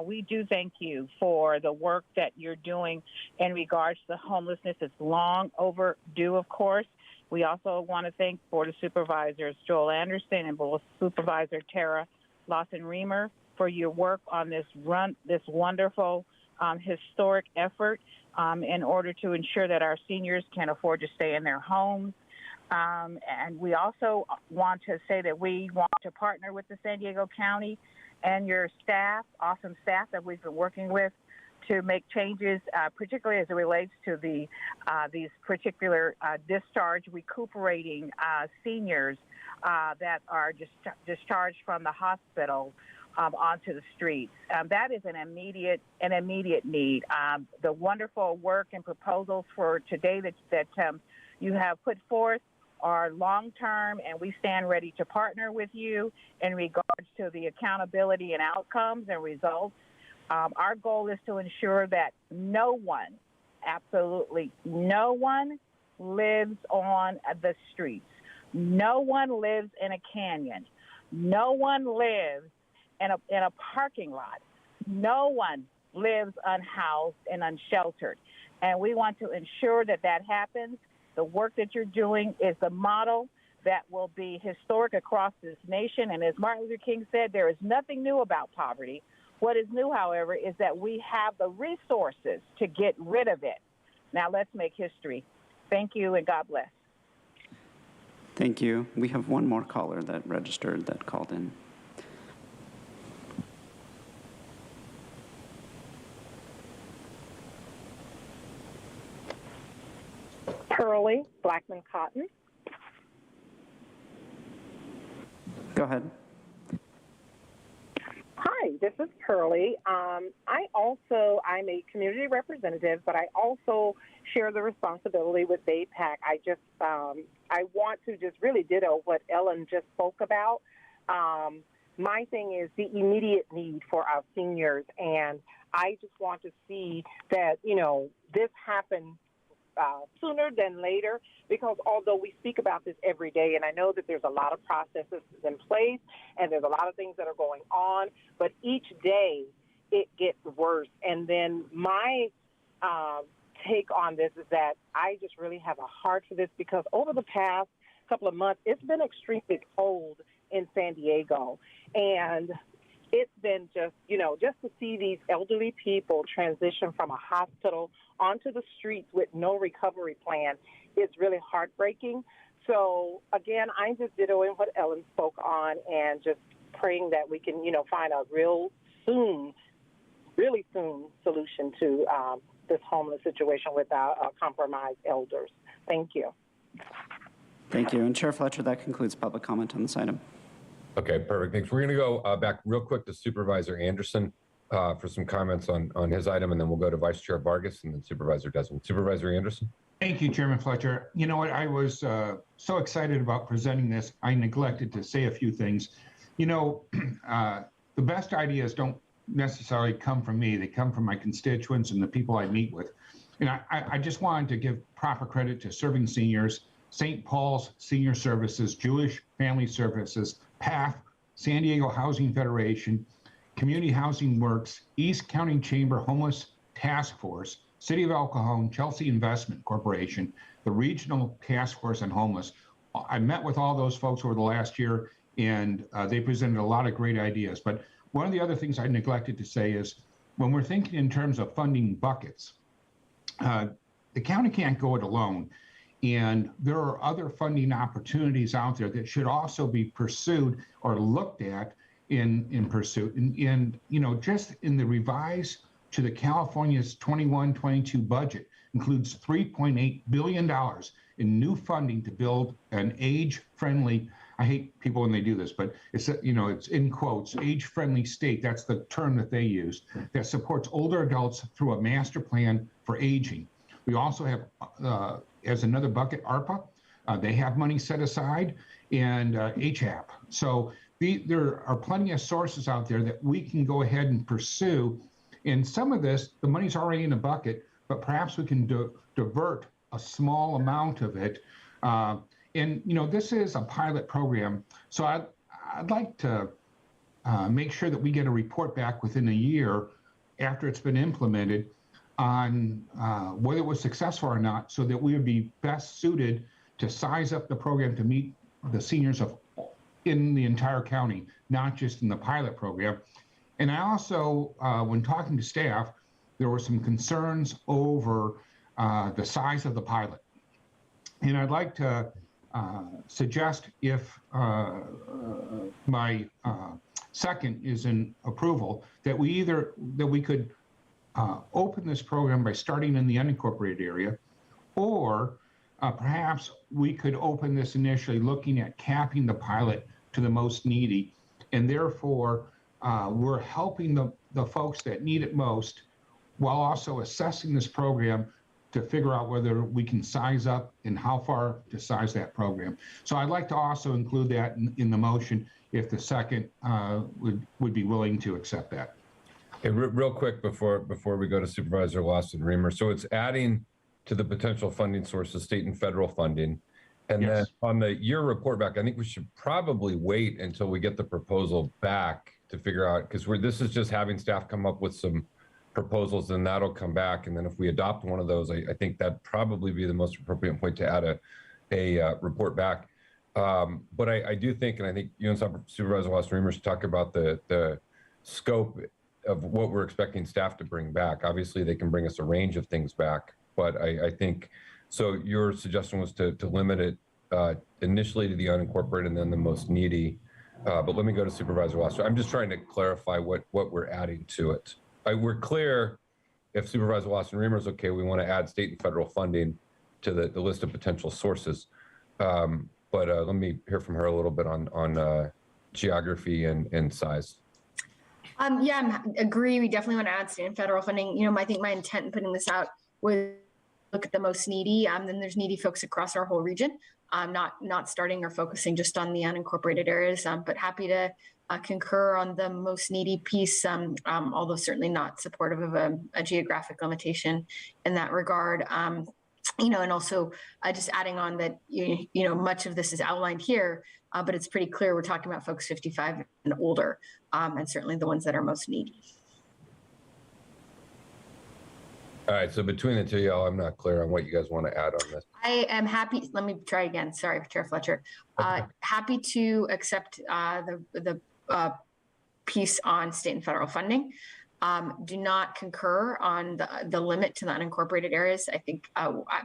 we do thank you for the work that you're doing in regards to homelessness. It's long overdue, of course. We also want to thank Board of Supervisors Joel Anderson and Board Supervisor Tara Lawson-Remer for your work on this wonderful historic effort in order to ensure that our seniors can afford to stay in their homes. And we also want to say that we want to partner with the San Diego County and your staff, awesome staff that we've been working with, to make changes, particularly as it relates to these particular discharge recuperating seniors that are discharged from the hospital onto the streets. That is an immediate need. The wonderful work and proposals for today that you have put forth are long-term, and we stand ready to partner with you in regards to the accountability and outcomes and results. Our goal is to ensure that no one, absolutely no one, lives on the streets. No one lives in a canyon. No one lives in a parking lot. No one lives unhoused and unsheltered. And we want to ensure that that happens. The work that you're doing is the model that will be historic across this nation. And as Martin Luther King said, there is nothing new about poverty. What is new, however, is that we have the resources to get rid of it. Now let's make history. Thank you, and God bless. Thank you. We have one more caller that registered, that called in. Pearlie Blackman Cotton. Go ahead. Hi, this is Pearlie. I'm a community representative, but I also share the responsibility with BAPAC. I want to just really ditto what Ellen just spoke about. My thing is the immediate need for our seniors, and I just want to see that, this happen sooner than later, because although we speak about this every day, and I know that there's a lot of processes in place and there's a lot of things that are going on, but each day it gets worse. And then my take on this is that I just really have a heart for this, because over the past couple of months, it's been extremely cold in San Diego. And it's been just to see these elderly people transition from a hospital onto the streets with no recovery plan is really heartbreaking. So, again, I'm just dittoing what Ellen spoke on and just praying that we can, find a really soon solution to this homeless situation with our compromised elders. Thank you. Thank you. And Chair Fletcher, that concludes public comment on this item. Okay, perfect. Thanks. We're going to go back real quick to Supervisor Anderson for some comments on his item, and then we'll go to Vice Chair Vargas and then Supervisor Desmond. Supervisor Anderson. Thank you, Chairman Fletcher. You know what? I was so excited about presenting this, I neglected to say a few things. The best ideas don't necessarily come from me. They come from my constituents and the people I meet with. And I just wanted to give proper credit to Serving Seniors, St. Paul's Senior Services, Jewish Family Services, PAF, San Diego Housing Federation, Community Housing Works, East County Chamber Homeless Task Force, City of El Cajon, Chelsea Investment Corporation, the Regional Task Force on Homeless. I met with all those folks over the last year, and they presented a lot of great ideas. But one of the other things I neglected to say is when we're thinking in terms of funding buckets, the county can't go it alone. And there are other funding opportunities out there that should also be pursued or looked at in pursuit. And just in the revise to the California's 21-22 budget includes $3.8 billion in new funding to build an age-friendly, I hate people when they do this, but it's in quotes, age-friendly state, that's the term that they use, that supports older adults through a master plan for aging. We also have, as another bucket, ARPA. They have money set aside, and HAP. So there are plenty of sources out there that we can go ahead and pursue. And some of this, the money's already in a bucket, but perhaps we can divert a small amount of it. This is a pilot program, so I'd like to make sure that we get a report back within a year after it's been implemented on whether it was successful or not, so that we would be best suited to size up the program to meet the seniors in the entire county, not just in the pilot program. And I also, when talking to staff, there were some concerns over the size of the pilot. And I'd like to suggest, if my second is in approval, that we could open this program by starting in the unincorporated area, or perhaps we could open this initially looking at capping the pilot to the most needy, and therefore we're helping the folks that need it most while also assessing this program to figure out whether we can size up and how far to size that program. So I'd like to also include that in the motion if the second would be willing to accept that. Okay, real quick before we go to Supervisor Lawson Reamer. So it's adding to the potential funding sources, state and federal funding. And then on the year report back, I think we should probably wait until we get the proposal back to figure out, because this is just having staff come up with some proposals, and that'll come back. And then if we adopt one of those, I think that'd probably be the most appropriate point to add a report back. But I do think, and I think you and Supervisor Lawson Reamer should talk about the scope of what we're expecting staff to bring back. Obviously, they can bring us a range of things back, but I think, so your suggestion was to limit it initially to the unincorporated and then the most needy. But let me go to Supervisor Lawson. I'm just trying to clarify what we're adding to it. We're clear, if Supervisor Lawson Reamer is okay, we want to add state and federal funding to the list of potential sources. But let me hear from her a little bit on geography and size. Yeah, I agree. We definitely want to add state and federal funding. I think my intent in putting this out was look at the most needy. Then there's needy folks across our whole region. Not starting or focusing just on the unincorporated areas, but happy to concur on the most needy piece, although certainly not supportive of a geographic limitation in that regard. And also just adding on that, much of this is outlined here, but it's pretty clear we're talking about folks 55 and older, and certainly the ones that are most needy. All right, so between the two of y'all, I'm not clear on what you guys want to add on this. I am happy, let me try again, sorry, Chair Fletcher. Happy to accept the piece on state and federal funding. Do not concur on the limit to the unincorporated areas. I think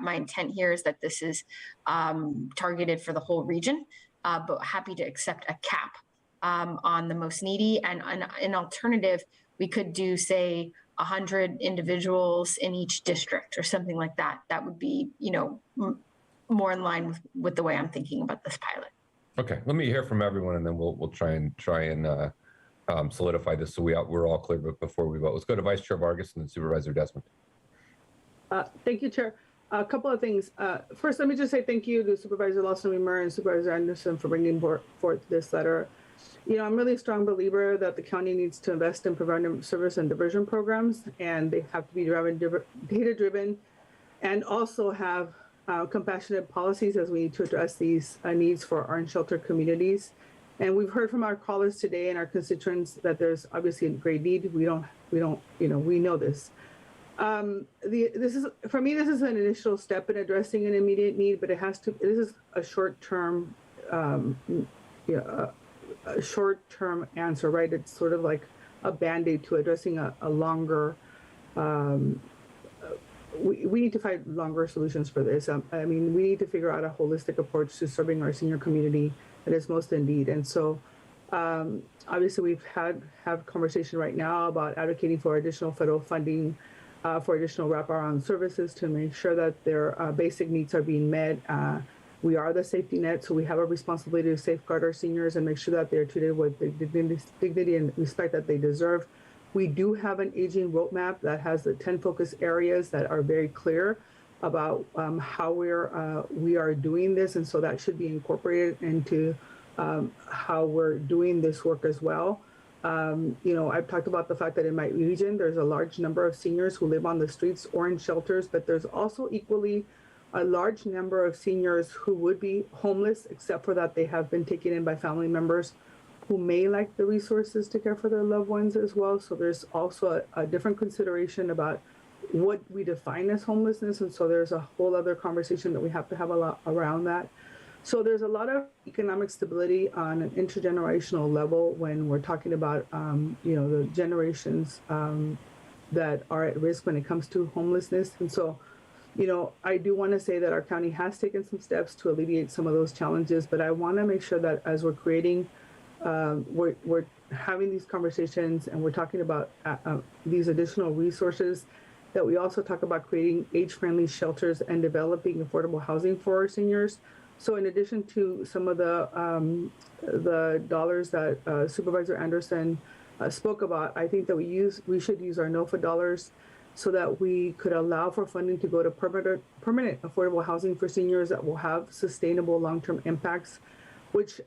my intent here is that this is targeted for the whole region, but happy to accept a cap on the most needy. And an alternative, we could do, say, 100 individuals in each district or something like that. That would be, more in line with the way I'm thinking about this pilot. Okay, let me hear from everyone, and then we'll try and solidify this so we're all clear before we vote. Let's go to Vice Chair Vargas and then Supervisor Desmond. Thank you, Chair. A couple of things. First, let me just say thank you to Supervisor Lawson Reamer and Supervisor Anderson for bringing forth this letter. I'm really a strong believer that the county needs to invest in preventive service and diversion programs, and they have to be data-driven and also have compassionate policies as we need to address these needs for our unsheltered communities. And we've heard from our callers today and our constituents that there's obviously a great need. We know this. This is, for me, this is an initial step in addressing an immediate need, but this is a short-term, a short-term answer, right? It's sort of like a Band-Aid to addressing a longer, we need to find longer solutions for this. We need to figure out a holistic approach to serving our senior community that is most in need. And so obviously we've have conversation right now about advocating for additional federal funding for additional wraparound services to make sure that their basic needs are being met. We are the safety net, so we have a responsibility to safeguard our seniors and make sure that they're treated with the dignity and respect that they deserve. We do have an aging roadmap that has the 10 focus areas that are very clear about how we are doing this, and so that should be incorporated into how we're doing this work as well. I've talked about the fact that in my region, there's a large number of seniors who live on the streets or in shelters, but there's also equally a large number of seniors who would be homeless, except for that they have been taken in by family members who may lack the resources to care for their loved ones as well. So there's also a different consideration about what we define as homelessness. And so there's a whole other conversation that we have to have a lot around that. So there's a lot of economic stability on an intergenerational level when we're talking about, the generations that are at risk when it comes to homelessness. And so, I do want to say that our county has taken some steps to alleviate some of those challenges, but I want to make sure that as we're creating, we're having these conversations and we're talking about these additional resources, that we also talk about creating age-friendly shelters and developing affordable housing for our seniors. So in addition to some of the dollars that Supervisor Anderson spoke about, I think that we should use our NOFA dollars so that we could allow for funding to go to permanent affordable housing for seniors that will have sustainable long-term impacts, which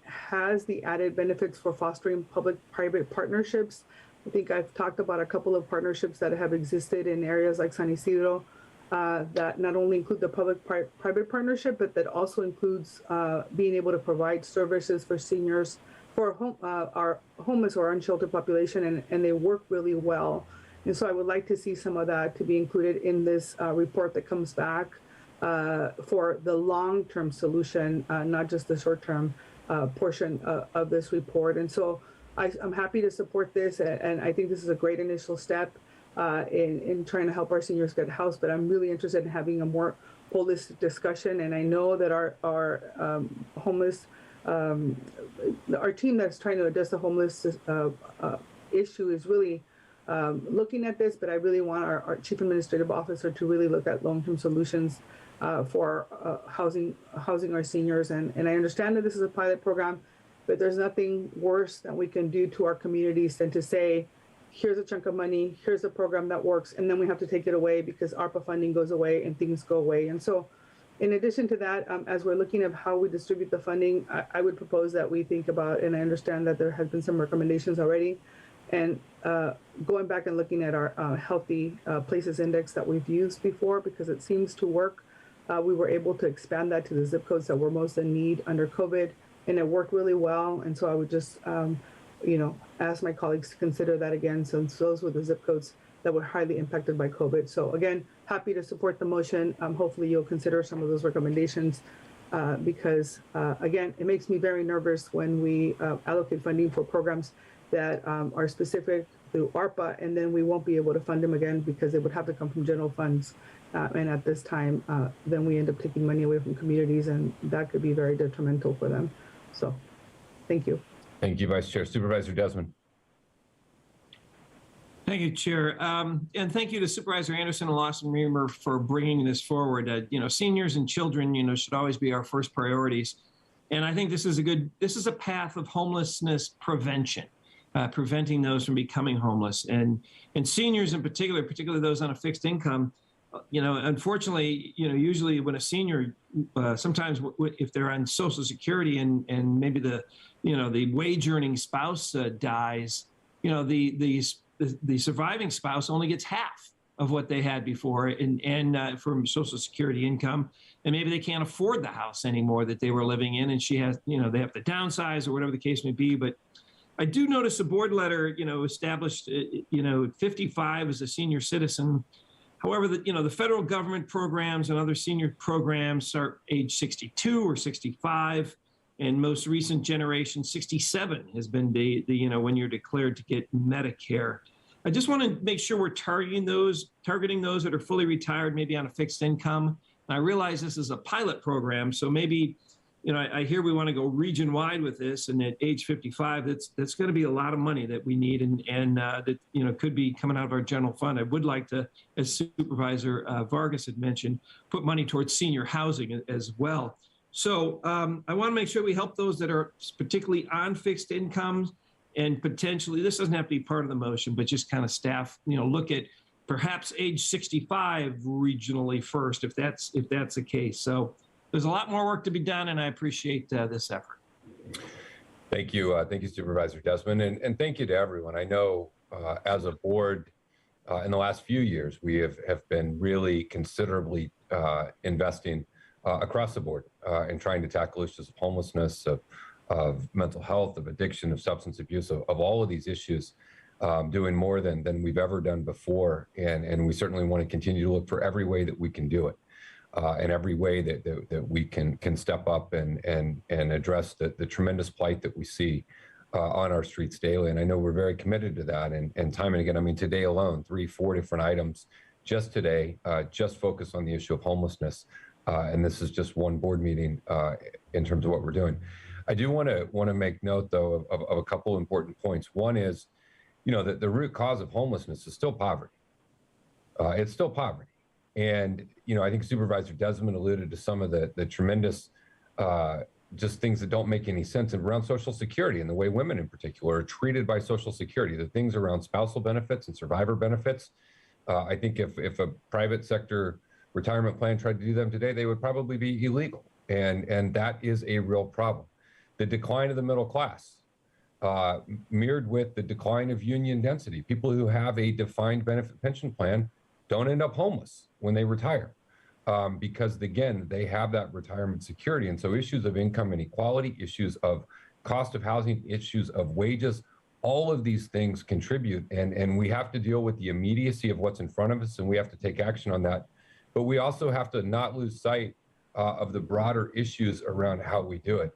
has the added benefits for fostering public-private partnerships. I think I've talked about a couple of partnerships that have existed in areas like San Isidro that not only include the public-private partnership, but that also includes being able to provide services for seniors, for our homeless or unsheltered population, and they work really well. And so I would like to see some of that to be included in this report that comes back for the long-term solution, not just the short-term portion of this report. And so I'm happy to support this, and I think this is a great initial step in trying to help our seniors get a house, but I'm really interested in having a more holistic discussion. And I know that our homeless, our team that's trying to address the homeless issue is really looking at this, but I really want our Chief Administrative Officer to really look at long-term solutions for housing our seniors. And I understand that this is a pilot program, but there's nothing worse that we can do to our communities than to say, here's a chunk of money, here's a program that works, and then we have to take it away because ARPA funding goes away and things go away. And so in addition to that, as we're looking at how we distribute the funding, I would propose that we think about, and I understand that there has been some recommendations already, and going back and looking at our Healthy Places Index that we've used before, because it seems to work. We were able to expand that to the zip codes that were most in need under COVID, and it worked really well. And so I would just, ask my colleagues to consider that again, since those were the zip codes that were highly impacted by COVID. So again, happy to support the motion. Hopefully you'll consider some of those recommendations because again, it makes me very nervous when we allocate funding for programs that are specific through ARPA, and then we won't be able to fund them again because they would have to come from general funds. And at this time, then we end up taking money away from communities, and that could be very detrimental for them. So thank you. Thank you, Vice Chair. Supervisor Desmond. Thank you, Chair. And thank you to Supervisor Anderson and Lawson Reamer for bringing this forward. Seniors and children, should always be our first priorities. And I think this is a path of homelessness prevention, preventing those from becoming homeless. And seniors in particular, particularly those on a fixed income, unfortunately, usually when a senior, sometimes if they're on Social Security and maybe the wage earning spouse dies, the surviving spouse only gets half of what they had before and from Social Security income. And maybe they can't afford the house anymore that they were living in. And she has, they have to downsize or whatever the case may be. But I do notice a board letter, established, 55 as a senior citizen. However, the federal government programs and other senior programs start age 62 or 65. And most recent generation, 67 has been when you're declared to get Medicare. I just want to make sure we're targeting those that are fully retired, maybe on a fixed income. And I realize this is a pilot program, so maybe, I hear we want to go region-wide with this, and at age 55, that's going to be a lot of money that we need, and that could be coming out of our general fund. I would like to, as Supervisor Vargas had mentioned, put money towards senior housing as well. So I want to make sure we help those that are particularly on fixed incomes, and potentially, this doesn't have to be part of the motion, but just kind of staff, look at perhaps age 65 regionally first, if that's the case. So there's a lot more work to be done, and I appreciate this effort. Thank you. Thank you, Supervisor Desmond. And thank you to everyone. I know as a board in the last few years, we have been really considerably investing across the board in trying to tackle issues of homelessness, of mental health, of addiction, of substance abuse, of all of these issues, doing more than we've ever done before. And we certainly want to continue to look for every way that we can do it, and every way that we can step up and address the tremendous plight that we see on our streets daily. And I know we're very committed to that. And time and again, today alone, 3-4 different items just today, just focus on the issue of homelessness. And this is just one board meeting in terms of what we're doing. I do want to make note, though, of a couple of important points. One is, that the root cause of homelessness is still poverty. It's still poverty. And, I think Supervisor Desmond alluded to some of the tremendous just things that don't make any sense around Social Security and the way women in particular are treated by Social Security, the things around spousal benefits and survivor benefits. I think if a private sector retirement plan tried to do them today, they would probably be illegal. And that is a real problem. The decline of the middle class, mirrored with the decline of union density. People who have a defined benefit pension plan don't end up homeless when they retire because, again, they have that retirement security. And so issues of income inequality, issues of cost of housing, issues of wages, all of these things contribute. And we have to deal with the immediacy of what's in front of us, and we have to take action on that. But we also have to not lose sight of the broader issues around how we do it.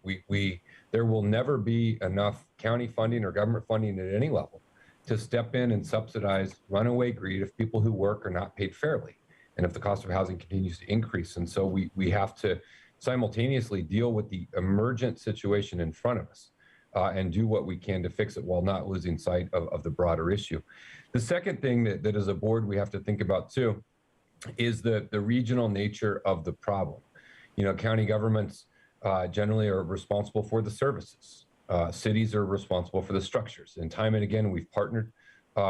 There will never be enough county funding or government funding at any level to step in and subsidize runaway greed if people who work are not paid fairly, and if the cost of housing continues to increase. And so we have to simultaneously deal with the emergent situation in front of us and do what we can to fix it while not losing sight of the broader issue. The second thing that as a board we have to think about too is the regional nature of the problem. You know, county governments generally are responsible for the services. Cities are responsible for the structures. And time and again, we've partnered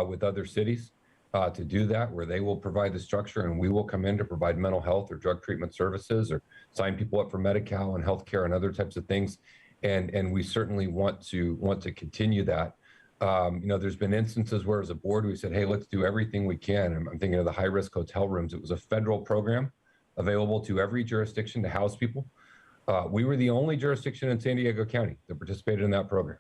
with other cities to do that, where they will provide the structure and we will come in to provide mental health or drug treatment services or sign people up for Medi-Cal and healthcare and other types of things. And we certainly want to continue that. You know, there's been instances where as a board, we said, hey, let's do everything we can. I'm thinking of the high-risk hotel rooms. It was a federal program available to every jurisdiction to house people. We were the only jurisdiction in San Diego County that participated in that program.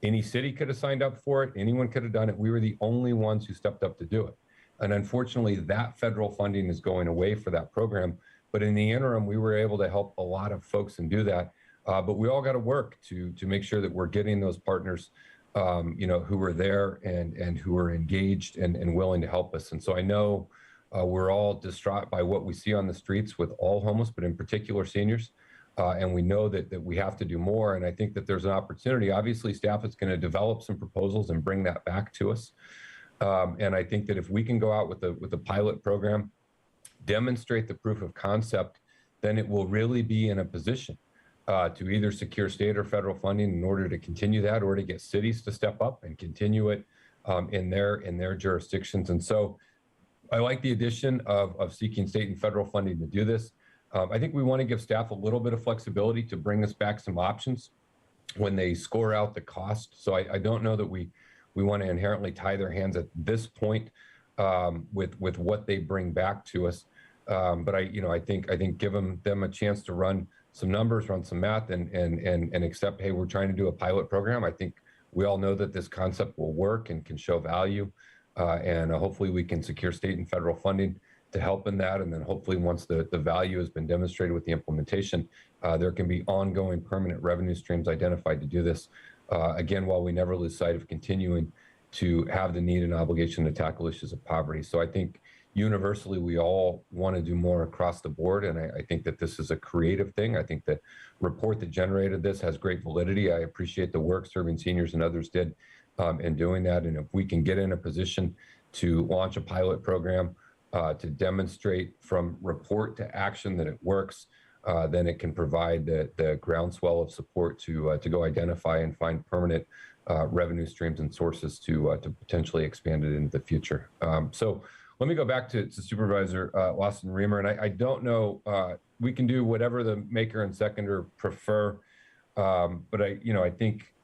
Any city could have signed up for it. Anyone could have done it. We were the only ones who stepped up to do it. And unfortunately, that federal funding is going away for that program. But in the interim, we were able to help a lot of folks and do that. But we all got to work to make sure that we're getting those partners, you know, who are there and who are engaged and willing to help us. And so I know we're all distraught by what we see on the streets with all homeless, but in particular seniors. And we know that we have to do more. And I think that there's an opportunity. Obviously, staff is going to develop some proposals and bring that back to us. And I think that if we can go out with a pilot program, demonstrate the proof of concept, then it will really be in a position to either secure state or federal funding in order to continue that, or to get cities to step up and continue it in their jurisdictions. And so I like the addition of seeking state and federal funding to do this. I think we want to give staff a little bit of flexibility to bring us back some options when they score out the cost. So I don't know that we want to inherently tie their hands at this point with what they bring back to us. But I think give them a chance to run some numbers, run some math, and accept, hey, we're trying to do a pilot program. I think we all know that this concept will work and can show value, and hopefully we can secure state and federal funding to help in that. And then hopefully once the value has been demonstrated with the implementation, there can be ongoing permanent revenue streams identified to do this. Again, while we never lose sight of continuing to have the need and obligation to tackle issues of poverty. So I think universally, we all want to do more across the board. And I think that this is a creative thing. I think the report that generated this has great validity. I appreciate the work Serving Seniors and others did in doing that. And if we can get in a position to launch a pilot program to demonstrate from report to action that it works, then it can provide the groundswell of support to go identify and find permanent revenue streams and sources to potentially expand it into the future. So let me go back to Supervisor Lawson-Remer, and I don't know, we can do whatever the maker and seconder prefer, but I think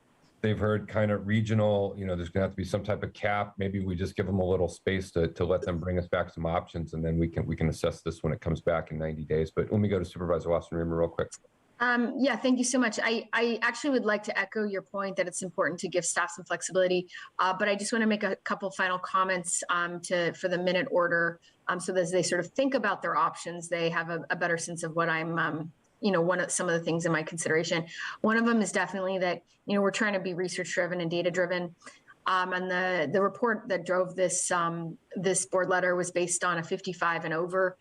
they've heard kind of regional, there's gonna have to be some type of cap. Maybe we just give them a little space to let them bring us back some options, and then we can assess this when it comes back in 90 days. But let me go to Supervisor Lawson-Remer real quick. Yeah, thank you so much. I actually would like to echo your point that it's important to give staff some flexibility, but I just want to make a couple final comments for the minute order, so that as they sort of think about their options, they have a better sense of what I'm, some of the things in my consideration. One of them is definitely that, we're trying to be research driven and data driven. And the report that drove this board letter was based on a 55 and over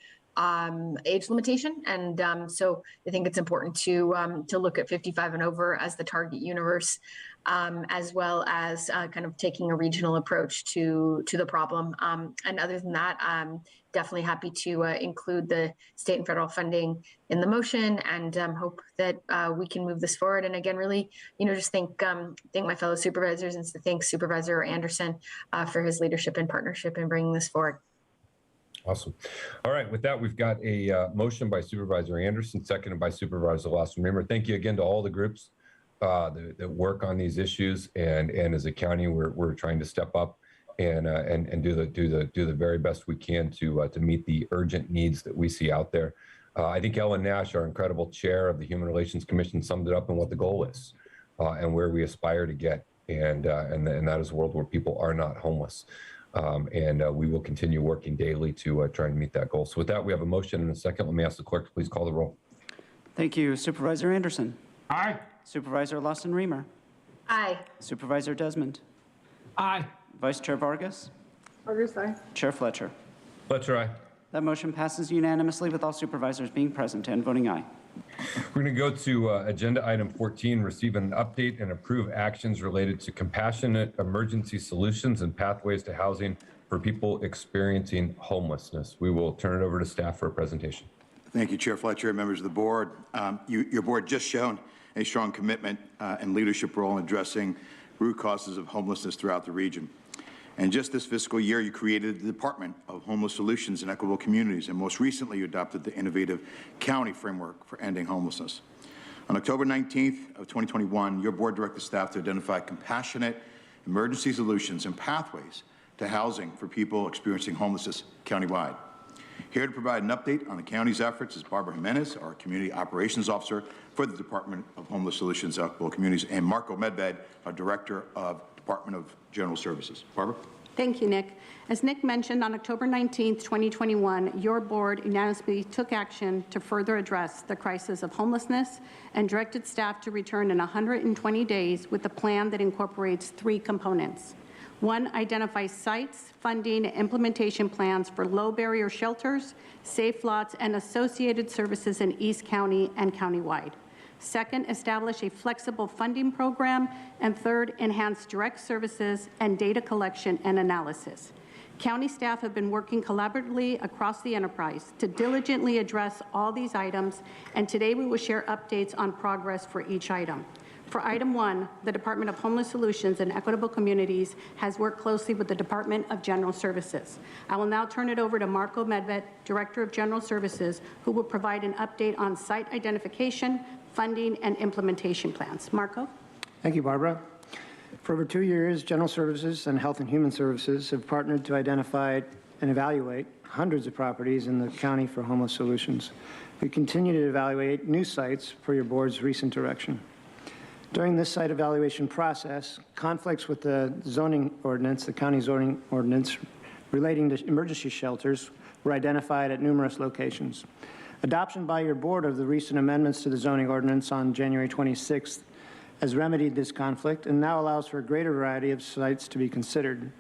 age limitation. And so I think it's important to look at 55 and over as the target universe, as well as kind of taking a regional approach to the problem. And other than that, I'm definitely happy to include the state and federal funding in the motion, and hope that we can move this forward. And again, really, just thank my fellow supervisors, and to thank Supervisor Anderson for his leadership and partnership in bringing this forward. Awesome. All right. With that, we've got a motion by Supervisor Anderson, seconded by Supervisor Lawson-Remer. Thank you again to all the groups that work on these issues, and as a county, we're trying to step up and do the very best we can to meet the urgent needs that we see out there. I think Ellen Nash, our incredible chair of the Human Relations Commission, summed it up in what the goal is and where we aspire to get, and that is a world where people are not homeless. We will continue working daily to try and meet that goal. So with that, we have a motion and a second. Let me ask the clerk to please call the roll. Thank you. Supervisor Anderson. Aye. Supervisor Lawson-Remer. Aye. Supervisor Desmond. Aye. Vice Chair Vargas. Vargas, aye. Chair Fletcher. Fletcher, aye. That motion passes unanimously with all supervisors being present and voting aye. We're going to go to agenda item 14, receive an update and approve actions related to compassionate emergency solutions and pathways to housing for people experiencing homelessness. We will turn it over to staff for a presentation. Thank you, Chair Fletcher and members of the board. Your board just shown a strong commitment and leadership role in addressing root causes of homelessness throughout the region. And just this fiscal year, you created the Department of Homeless Solutions and Equitable Communities, and most recently, you adopted the innovative county framework for ending homelessness. On October 19th of 2021, your board directed staff to identify compassionate emergency solutions and pathways to housing for people experiencing homelessness countywide. Here to provide an update on the county's efforts is Barbara Jimenez, our Community Operations Officer for the Department of Homeless Solutions and Equitable Communities, and Marco Medved, our Director of Department of General Services. Barbara? Thank you, Nick. As Nick mentioned, on October 19, 2021, your board unanimously took action to further address the crisis of homelessness and directed staff to return in 120 days with a plan that incorporates 3 components. 1, identify sites, funding, and implementation plans for low-barrier shelters, safe lots, and associated services in East County and countywide. 2nd, establish a flexible funding program. And 3rd, enhance direct services and data collection and analysis. County staff have been working collaboratively across the enterprise to diligently address all these items, and today we will share updates on progress for each item. For item 1, the Department of Homeless Solutions and Equitable Communities has worked closely with the Department of General Services. I will now turn it over to Marco Medved, Director of General Services, who will provide an update on site identification, funding, and implementation plans. Marco? Thank you, Barbara. For over 2 years, General Services and Health and Human Services have partnered to identify and evaluate hundreds of properties in the county for homeless solutions. We continue to evaluate new sites per your board's recent direction. During this site evaluation process, conflicts with the zoning ordinance, the county zoning ordinance relating to emergency shelters, were identified at numerous locations. Adoption by your board of the recent amendments to the zoning ordinance on January 26th has remedied this conflict and now allows for a greater variety of sites to be considered.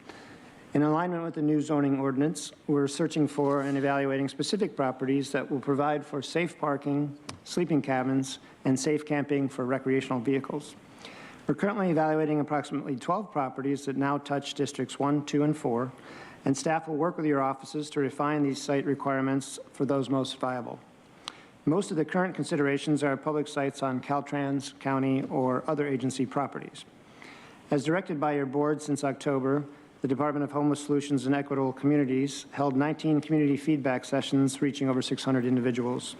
In alignment with the new zoning ordinance, we're searching for and evaluating specific properties that will provide for safe parking, sleeping cabins, and safe camping for recreational vehicles. We're currently evaluating approximately 12 properties that now touch districts 1, 2, and 4, and staff will work with your offices to refine these site requirements for those most viable. Most of the current considerations are public sites on Caltrans, county, or other agency properties. As directed by your board since October, the Department of Homeless Solutions and Equitable Communities held 19 community feedback sessions reaching over 600 individuals.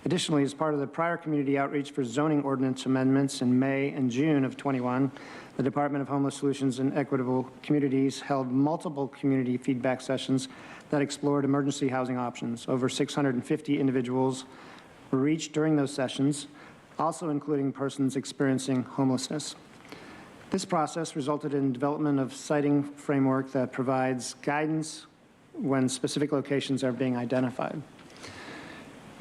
Additionally, as part of the prior community outreach for zoning ordinance amendments in May and June of 21, the Department of Homeless Solutions and Equitable Communities held multiple community feedback sessions that explored emergency housing options. Over 650 individuals were reached during those sessions, also including persons experiencing homelessness. This process resulted in development of siting framework that provides guidance when specific locations are being identified.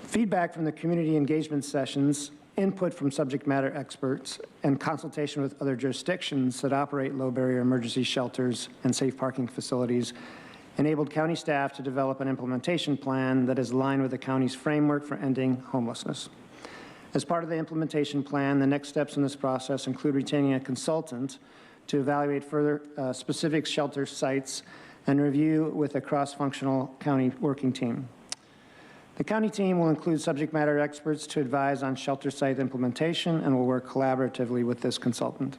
Feedback from the community engagement sessions, input from subject matter experts, and consultation with other jurisdictions that operate low-barrier emergency shelters and safe parking facilities enabled county staff to develop an implementation plan that is aligned with the county's framework for ending homelessness. As part of the implementation plan, the next steps in this process include retaining a consultant to evaluate further specific shelter sites and review with a cross-functional county working team. The county team will include subject matter experts to advise on shelter site implementation and will work collaboratively with this consultant.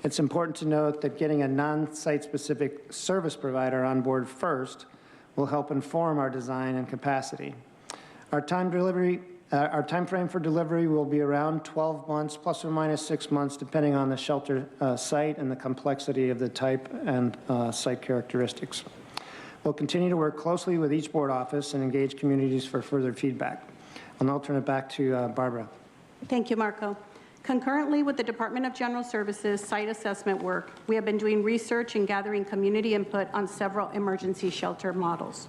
It's important to note that getting a non-site specific service provider on board first will help inform our design and capacity. Our time frame for delivery will be around 12 months, plus or minus 6 months, depending on the shelter site and the complexity of the type and site characteristics. We'll continue to work closely with each board office and engage communities for further feedback. I'll now turn it back to Barbara. Thank you, Marco. Concurrently with the Department of General Services site assessment work, we have been doing research and gathering community input on several emergency shelter models.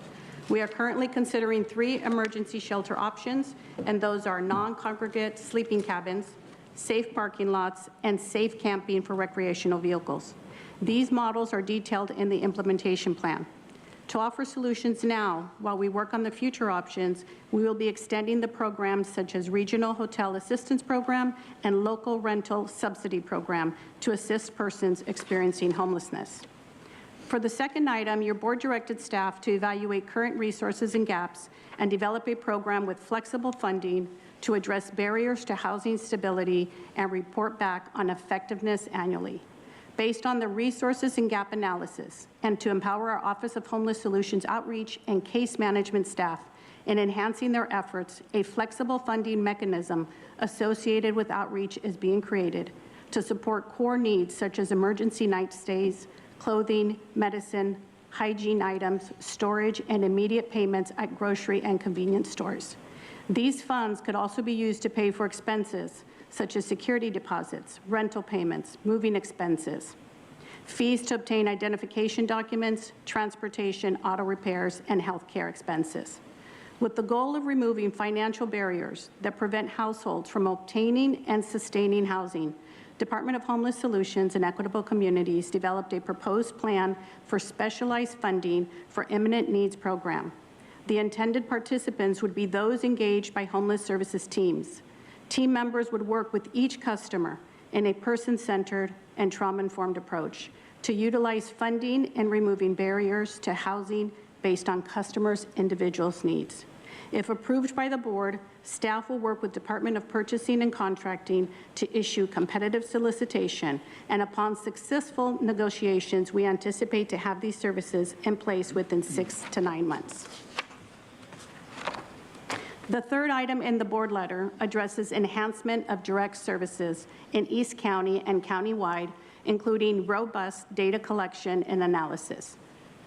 We are currently considering 3 emergency shelter options, and those are non-congregate sleeping cabins, safe parking lots, and safe camping for recreational vehicles. These models are detailed in the implementation plan. To offer solutions now, while we work on the future options, we will be extending the programs such as Regional Hotel Assistance Program and Local Rental Subsidy Program to assist persons experiencing homelessness. For the second item, your board directed staff to evaluate current resources and gaps and develop a program with flexible funding to address barriers to housing stability and report back on effectiveness annually. Based on the resources and gap analysis, and to empower our Office of Homeless Solutions outreach and case management staff in enhancing their efforts, a flexible funding mechanism associated with outreach is being created to support core needs such as emergency night stays, clothing, medicine, hygiene items, storage, and immediate payments at grocery and convenience stores. These funds could also be used to pay for expenses such as security deposits, rental payments, moving expenses, fees to obtain identification documents, transportation, auto repairs, and health care expenses. With the goal of removing financial barriers that prevent households from obtaining and sustaining housing, Department of Homeless Solutions and Equitable Communities developed a proposed plan for specialized funding for imminent needs program. The intended participants would be those engaged by homeless services teams. Team members would work with each customer in a person-centered and trauma-informed approach to utilize funding and removing barriers to housing based on customers' individual needs. If approved by the board, staff will work with Department of Purchasing and Contracting to issue competitive solicitation, and upon successful negotiations, we anticipate to have these services in place within 6 to 9 months. The third item in the board letter addresses enhancement of direct services in East County and countywide, including robust data collection and analysis.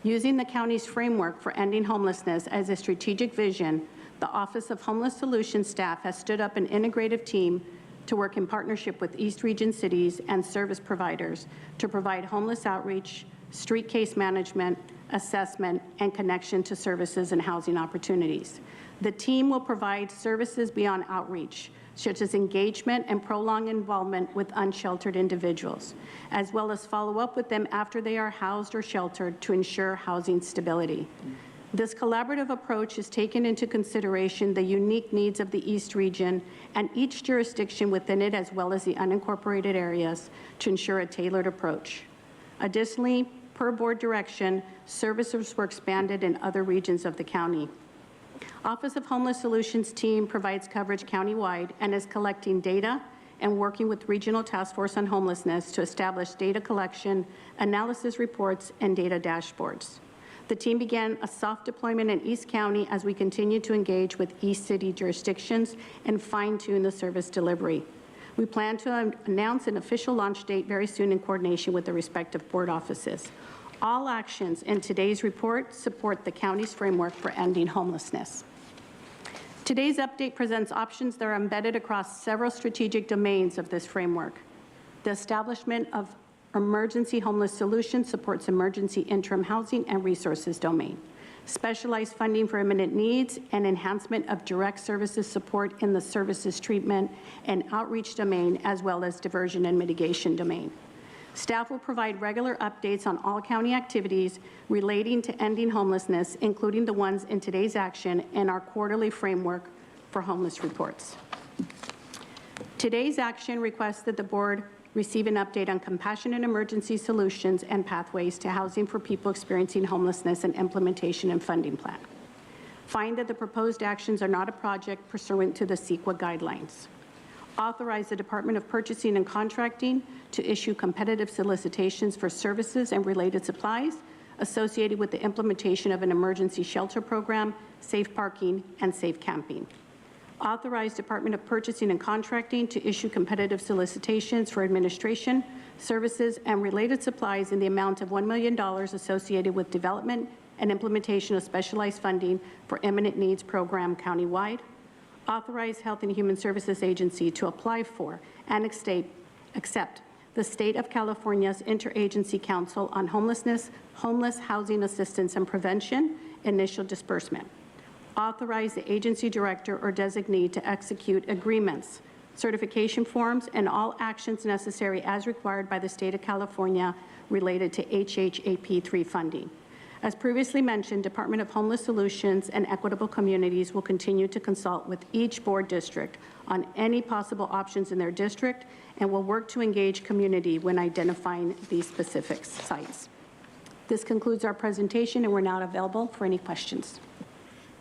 Using the county's framework for ending homelessness as a strategic vision, the Office of Homeless Solutions staff has stood up an integrative team to work in partnership with East Region cities and service providers to provide homeless outreach, street case management, assessment, and connection to services and housing opportunities. The team will provide services beyond outreach, such as engagement and prolonged involvement with unsheltered individuals, as well as follow up with them after they are housed or sheltered to ensure housing stability. This collaborative approach is taken into consideration the unique needs of the East Region and each jurisdiction within it, as well as the unincorporated areas, to ensure a tailored approach. Additionally, per board direction, services were expanded in other regions of the county. Office of Homeless Solutions team provides coverage countywide and is collecting data and working with Regional Task Force on Homelessness to establish data collection, analysis reports, and data dashboards. The team began a soft deployment in East County as we continue to engage with East City jurisdictions and fine-tune the service delivery. We plan to announce an official launch date very soon in coordination with the respective board offices. All actions in today's report support the county's framework for ending homelessness. Today's update presents options that are embedded across several strategic domains of this framework. The establishment of emergency homeless solutions supports emergency interim housing and resources domain. Specialized funding for imminent needs and enhancement of direct services support in the services treatment and outreach domain, as well as diversion and mitigation domain. Staff will provide regular updates on all county activities relating to ending homelessness, including the ones in today's action and our quarterly framework for homeless reports. Today's action requests that the board receive an update on compassionate emergency solutions and pathways to housing for people experiencing homelessness and implementation and funding plan. Find that the proposed actions are not a project pursuant to the CEQA guidelines. Authorize the Department of Purchasing and Contracting to issue competitive solicitations for services and related supplies associated with the implementation of an emergency shelter program, safe parking, and safe camping. Authorize Department of Purchasing and Contracting to issue competitive solicitations for administration, services, and related supplies in the amount of $1 million associated with development and implementation of specialized funding for imminent needs program countywide. Authorize Health and Human Services Agency to apply for and accept the State of California's Interagency Council on Homelessness, Homeless Housing Assistance and Prevention initial disbursement. Authorize the agency director or designee to execute agreements, certification forms, and all actions necessary as required by the State of California related to HHAP3 funding. As previously mentioned, Department of Homeless Solutions and Equitable Communities will continue to consult with each board district on any possible options in their district and will work to engage community when identifying these specific sites. This concludes our presentation, and we're now available for any questions.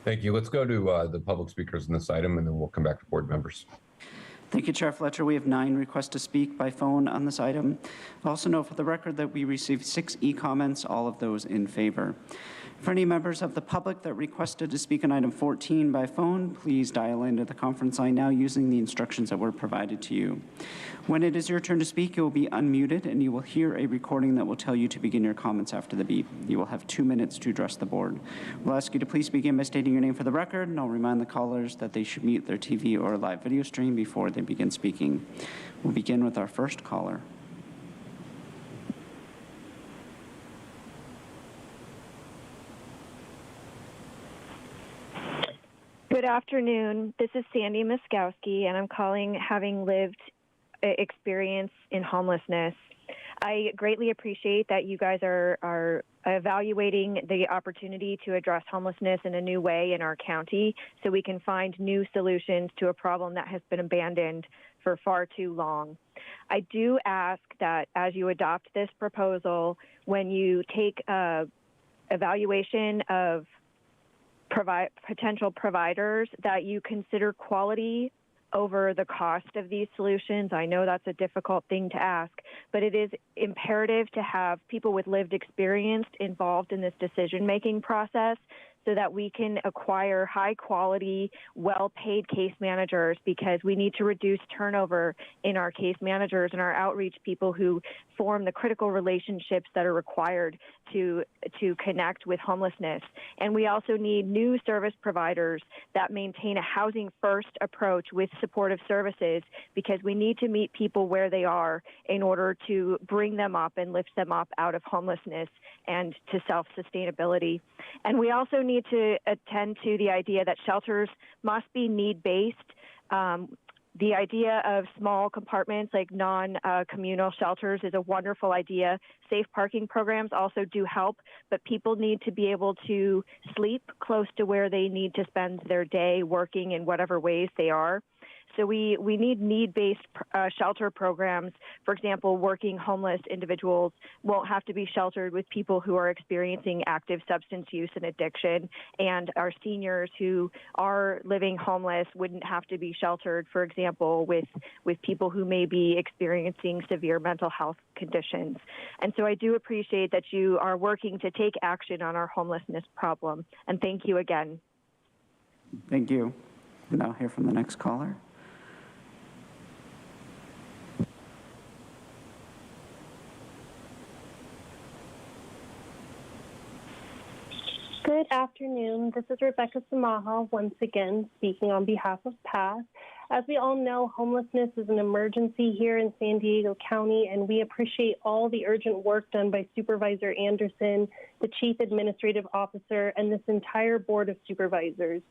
Thank you. Let's go to the public speakers in this item, and then we'll come back to board members. Thank you, Chair Fletcher. We have 9 requests to speak by phone on this item. Also note for the record that we received 6 e-comments, all of those in favor. For any members of the public that requested to speak on item 14 by phone, please dial into the conference line now using the instructions that were provided to you. When it is your turn to speak, you will be unmuted and you will hear a recording that will tell you to begin your comments after the beep. You will have 2 minutes to address the board. We'll ask you to please begin by stating your name for the record, and I'll remind the callers that they should mute their TV or live video stream before they begin speaking. We'll begin with our first caller. Good afternoon. This is Sandy Muskowski, and I'm calling having lived experience in homelessness. I greatly appreciate that you guys are evaluating the opportunity to address homelessness in a new way in our county so we can find new solutions to a problem that has been abandoned for far too long. I do ask that as you adopt this proposal, when you take evaluation of potential providers, that you consider quality over the cost of these solutions. I know that's a difficult thing to ask, but it is imperative to have people with lived experience involved in this decision-making process so that we can acquire high-quality, well-paid case managers, because we need to reduce turnover in our case managers and our outreach people who form the critical relationships that are required to connect with homelessness. And we also need new service providers that maintain a housing-first approach with supportive services, because we need to meet people where they are in order to bring them up and lift them up out of homelessness and to self-sustainability. And we also need to attend to the idea that shelters must be need-based. The idea of small compartments like non-communal shelters is a wonderful idea. Safe parking programs also do help, but people need to be able to sleep close to where they need to spend their day working in whatever ways they are. So we need need-based shelter programs. For example, working homeless individuals won't have to be sheltered with people who are experiencing active substance use and addiction, and our seniors who are living homeless wouldn't have to be sheltered, for example, with people who may be experiencing severe mental health conditions. And so I do appreciate that you are working to take action on our homelessness problem, and thank you again. Thank you. We'll now hear from the next caller. Good afternoon. This is Rebecca Samaha, once again speaking on behalf of PATH. As we all know, homelessness is an emergency here in San Diego County, and we appreciate all the urgent work done by Supervisor Anderson, the Chief Administrative Officer, and this entire Board of Supervisors.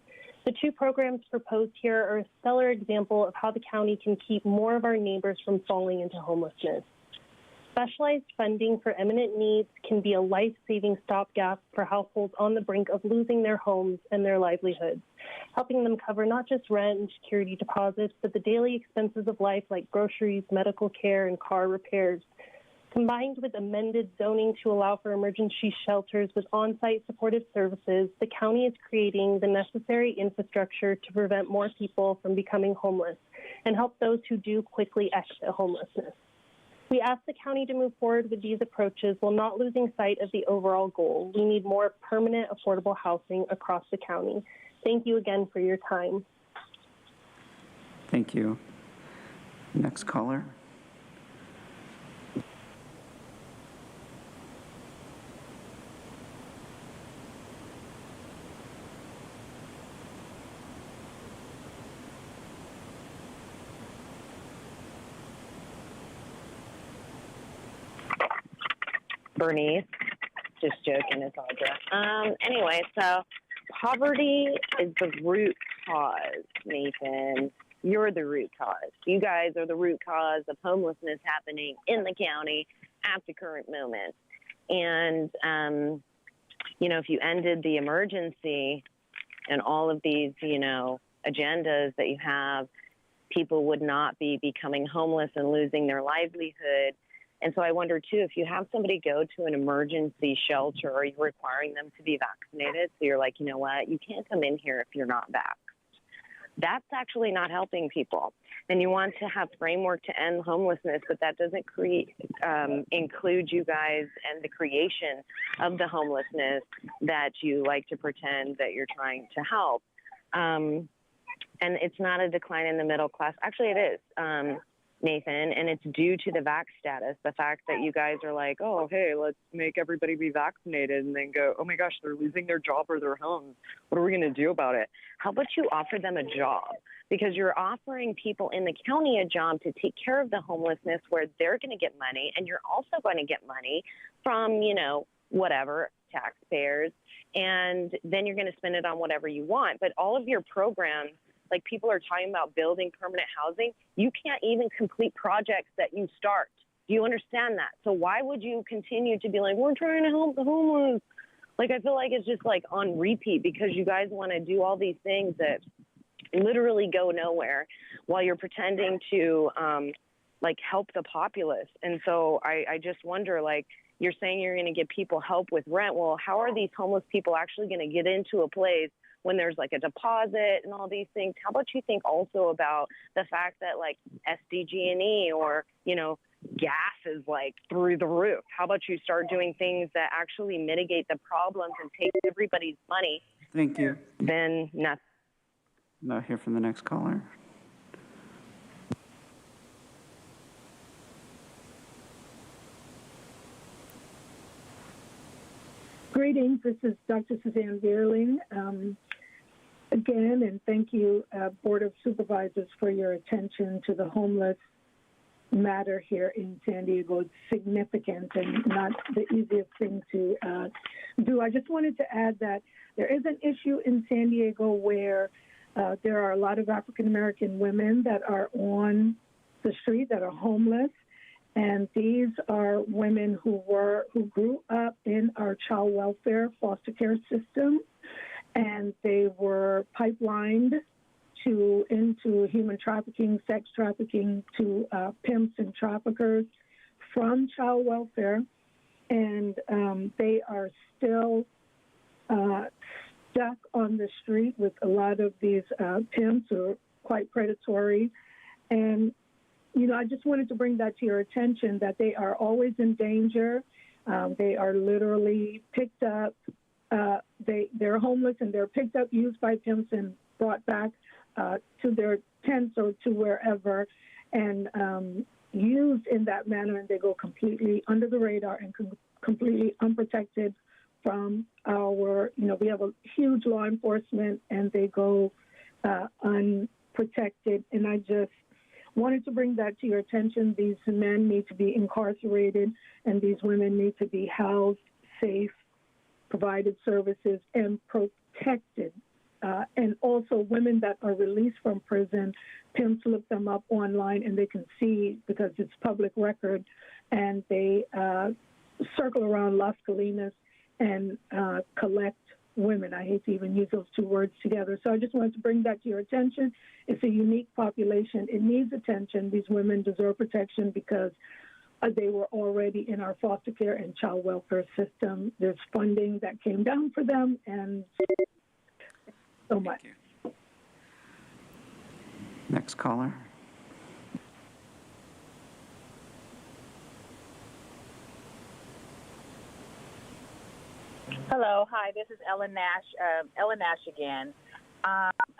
The 2 programs proposed here are a stellar example of how the county can keep more of our neighbors from falling into homelessness. Specialized funding for imminent needs can be a life-saving stopgap for households on the brink of losing their homes and their livelihoods, helping them cover not just rent and security deposits, but the daily expenses of life like groceries, medical care, and car repairs. Combined with amended zoning to allow for emergency shelters with on-site supportive services, the county is creating the necessary infrastructure to prevent more people from becoming homeless and help those who do quickly exit homelessness. We ask the county to move forward with these approaches while not losing sight of the overall goal. We need more permanent, affordable housing across the county. Thank you again for your time. Thank you. Next caller. Bernice. Just joking, it's Audra. Anyway, so poverty is the root cause, Nathan. You're the root cause. You guys are the root cause of homelessness happening in the county at the current moment. And, you know, if you ended the emergency and all of these, you know, agendas that you have, people would not be becoming homeless and losing their livelihood. And so I wonder, too, if you have somebody go to an emergency shelter, are you requiring them to be vaccinated? So you're like, you know what, you can't come in here if you're not vaxxed. That's actually not helping people. And you want to have framework to end homelessness, but that doesn't include you guys and the creation of the homelessness that you like to pretend that you're trying to help. And it's not a decline in the middle class. Actually, it is. Nathan, and it's due to the vax status, the fact that you guys are like, oh, hey, let's make everybody be vaccinated, and then go, oh my gosh, they're losing their job or their homes. What are we going to do about it? How about you offer them a job? Because you're offering people in the county a job to take care of the homelessness where they're going to get money, and you're also going to get money from, you know, whatever, taxpayers, and then you're going to spend it on whatever you want. But all of your programs, like people are talking about building permanent housing, you can't even complete projects that you start. Do you understand that? So why would you continue to be like, we're trying to help the homeless? Like, I feel like it's just like on repeat because you guys want to do all these things that literally go nowhere while you're pretending to like help the populace. And so I just wonder, like, you're saying you're going to give people help with rent. Well, how are these homeless people actually going to get into a place when there's like a deposit and all these things? How about you think also about the fact that like SDG&E or, you know, gas is like through the roof? How about you start doing things that actually mitigate the problems and take everybody's money? Thank you. Then nothing. Now hear from the next caller. Greetings, this is Dr. Suzanne Veerling. Again, and thank you, Board of Supervisors, for your attention to the homeless matter here in San Diego. It's significant and not the easiest thing to do. I just wanted to add that there is an issue in San Diego where there are a lot of African-American women that are on the street that are homeless. And these are women who grew up in our child welfare foster care system, and they were pipelined into human trafficking, sex trafficking, to pimps and traffickers from child welfare, and they are still stuck on the street with a lot of these pimps who are quite predatory. And you know, I just wanted to bring that to your attention, that they are always in danger. They are literally picked up. They're homeless and they're picked up, used by pimps, and brought back to their tents or to wherever, and used in that manner. And they go completely under the radar and completely unprotected from our, you know, we have a huge law enforcement, and they go unprotected. And I just wanted to bring that to your attention. These men need to be incarcerated, and these women need to be housed, safe, provided services, and protected. And also women that are released from prison, pimps look them up online and they can see, because it's public record, and they circle around Las Colinas and collect women. I hate to even use those two words together. So I just wanted to bring that to your attention. It's a unique population. It needs attention. These women deserve protection because they were already in our foster care and child welfare system. There's funding that came down for them, and so much. Next caller. Hello, hi, this is Ellen Nash. Ellen Nash again.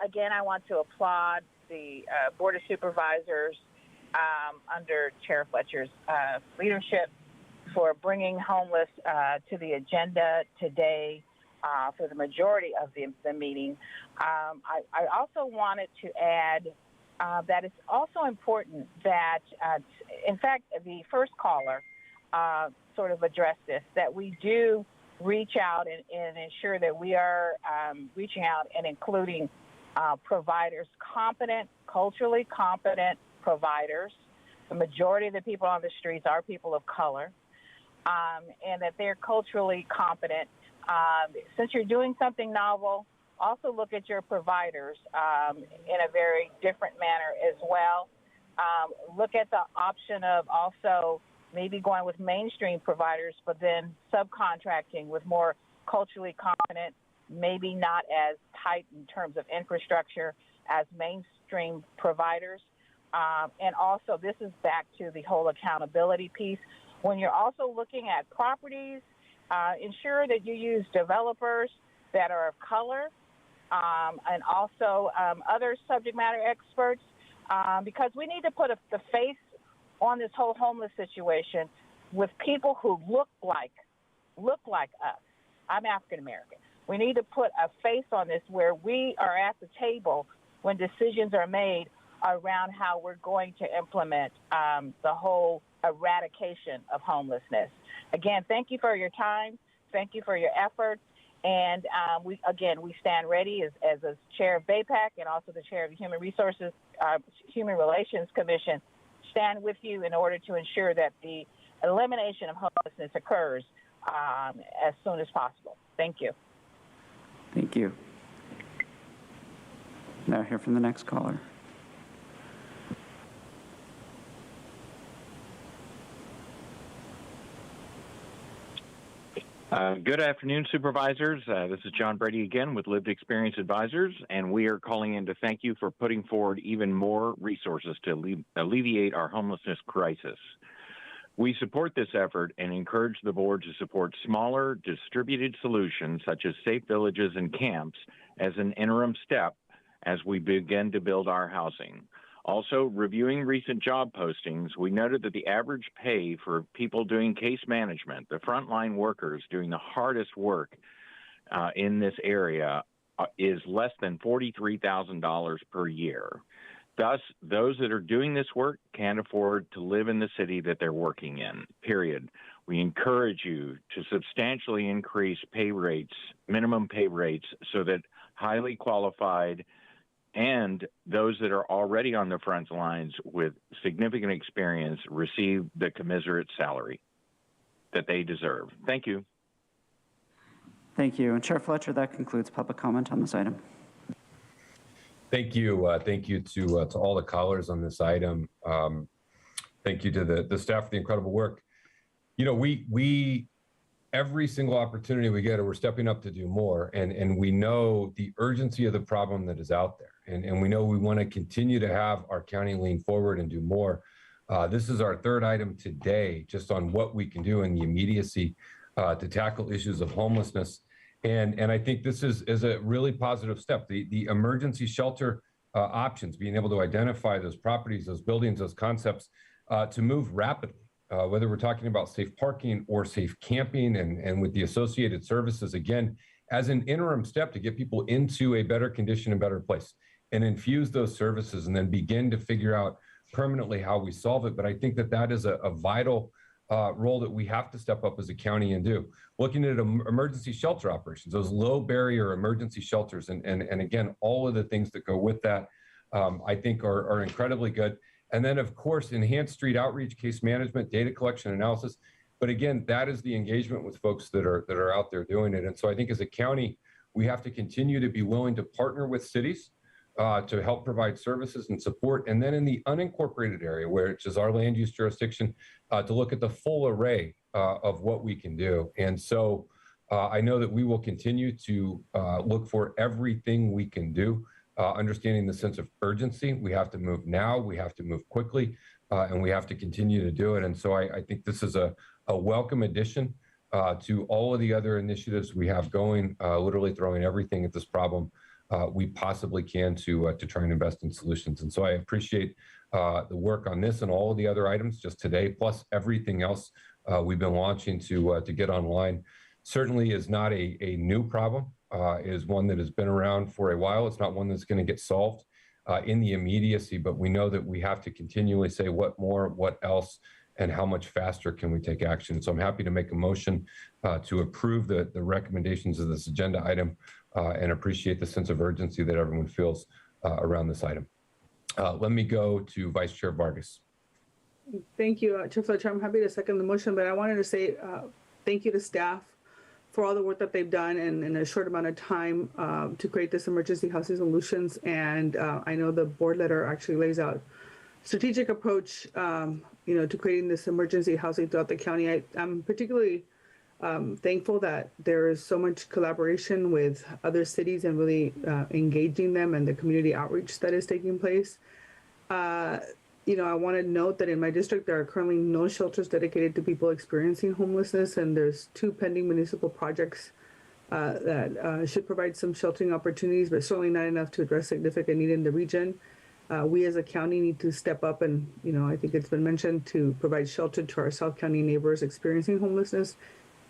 Again, I want to applaud the Board of Supervisors under Chair Fletcher's leadership for bringing homeless to the agenda today for the majority of the meeting. I also wanted to add that it's also important that, in fact, the first caller sort of addressed this, that we do reach out and ensure that we are reaching out and including providers, culturally competent providers. The majority of the people on the streets are people of color, and that they're culturally competent. Since you're doing something novel, also look at your providers in a very different manner as well. Look at the option of also maybe going with mainstream providers, but then subcontracting with more culturally competent, maybe not as tight in terms of infrastructure as mainstream providers. And also, this is back to the whole accountability piece. When you're also looking at properties, ensure that you use developers that are of color and also other subject matter experts, because we need to put the face on this whole homeless situation with people who look like us. I'm African American. We need to put a face on this where we are at the table when decisions are made around how we're going to implement the whole eradication of homelessness. Again, thank you for your time. Thank you for your efforts. And we stand ready as a chair of BAPAC and also the chair of the Human Relations Commission, stand with you in order to ensure that the elimination of homelessness occurs as soon as possible. Thank you. Thank you. Now hear from the next caller. Good afternoon, Supervisors. This is John Brady again with Lived Experience Advisors, and we are calling in to thank you for putting forward even more resources to alleviate our homelessness crisis. We support this effort and encourage the board to support smaller, distributed solutions such as safe villages and camps as an interim step as we begin to build our housing. Also, reviewing recent job postings, we noted that the average pay for people doing case management, the frontline workers doing the hardest work in this area, is less than $43,000 per year. Thus, those that are doing this work can't afford to live in the city that they're working in, period. We encourage you to substantially increase pay rates, minimum pay rates, so that highly qualified and those that are already on the front lines with significant experience receive the commensurate salary that they deserve. Thank you. Thank you. And Chair Fletcher, that concludes public comment on this item. Thank you. Thank you to all the callers on this item. Thank you to the staff for the incredible work. You know, we every single opportunity we get, we're stepping up to do more. And we know the urgency of the problem that is out there. And we know we want to continue to have our county lean forward and do more. This is our third item today, just on what we can do in the immediacy to tackle issues of homelessness. And I think this is a really positive step. The emergency shelter options, being able to identify those properties, those buildings, those concepts to move rapidly, whether we're talking about safe parking or safe camping and with the associated services, again, as an interim step to get people into a better condition, a better place, and infuse those services and then begin to figure out permanently how we solve it. But I think that is a vital role that we have to step up as a county and do. Looking at emergency shelter operations, those low barrier emergency shelters, and again, all of the things that go with that, I think are incredibly good. And then, of course, enhanced street outreach, case management, data collection, analysis. But again, that is the engagement with folks that are out there doing it. And so I think as a county, we have to continue to be willing to partner with cities to help provide services and support. And then in the unincorporated area, which is our land use jurisdiction, to look at the full array of what we can do. And so I know that we will continue to look for everything we can do, understanding the sense of urgency. We have to move now, we have to move quickly, and we have to continue to do it. And so I think this is a welcome addition to all of the other initiatives we have going, literally throwing everything at this problem we possibly can to try and invest in solutions. And so I appreciate the work on this and all of the other items just today, plus everything else we've been launching to get online. Certainly is not a new problem. It is one that has been around for a while. It's not one that's going to get solved in the immediacy, but we know that we have to continually say what more, what else, and how much faster can we take action. So I'm happy to make a motion to approve the recommendations of this agenda item and appreciate the sense of urgency that everyone feels around this item. Let me go to Vice Chair Vargas. Thank you, Chair Fletcher. I'm happy to second the motion, but I wanted to say thank you to staff for all the work that they've done in a short amount of time to create this emergency housing solutions. And I know the board letter actually lays out strategic approach, to creating this emergency housing throughout the county. I'm particularly thankful that there is so much collaboration with other cities and really engaging them and the community outreach that is taking place. I want to note that in my district, there are currently no shelters dedicated to people experiencing homelessness, and there's 2 pending municipal projects that should provide some sheltering opportunities, but certainly not enough to address significant need in the region. We as a county need to step up and, I think it's been mentioned, to provide shelter to our South County neighbors experiencing homelessness.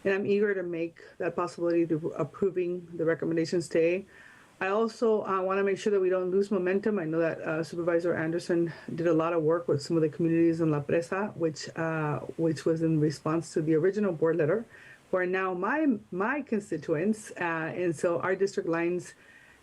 And I'm eager to make that possibility to approving the recommendations today. I also want to make sure that we don't lose momentum. I know that Supervisor Anderson did a lot of work with some of the communities in La Presa, which was in response to the original board letter, who are now my constituents. And so our district lines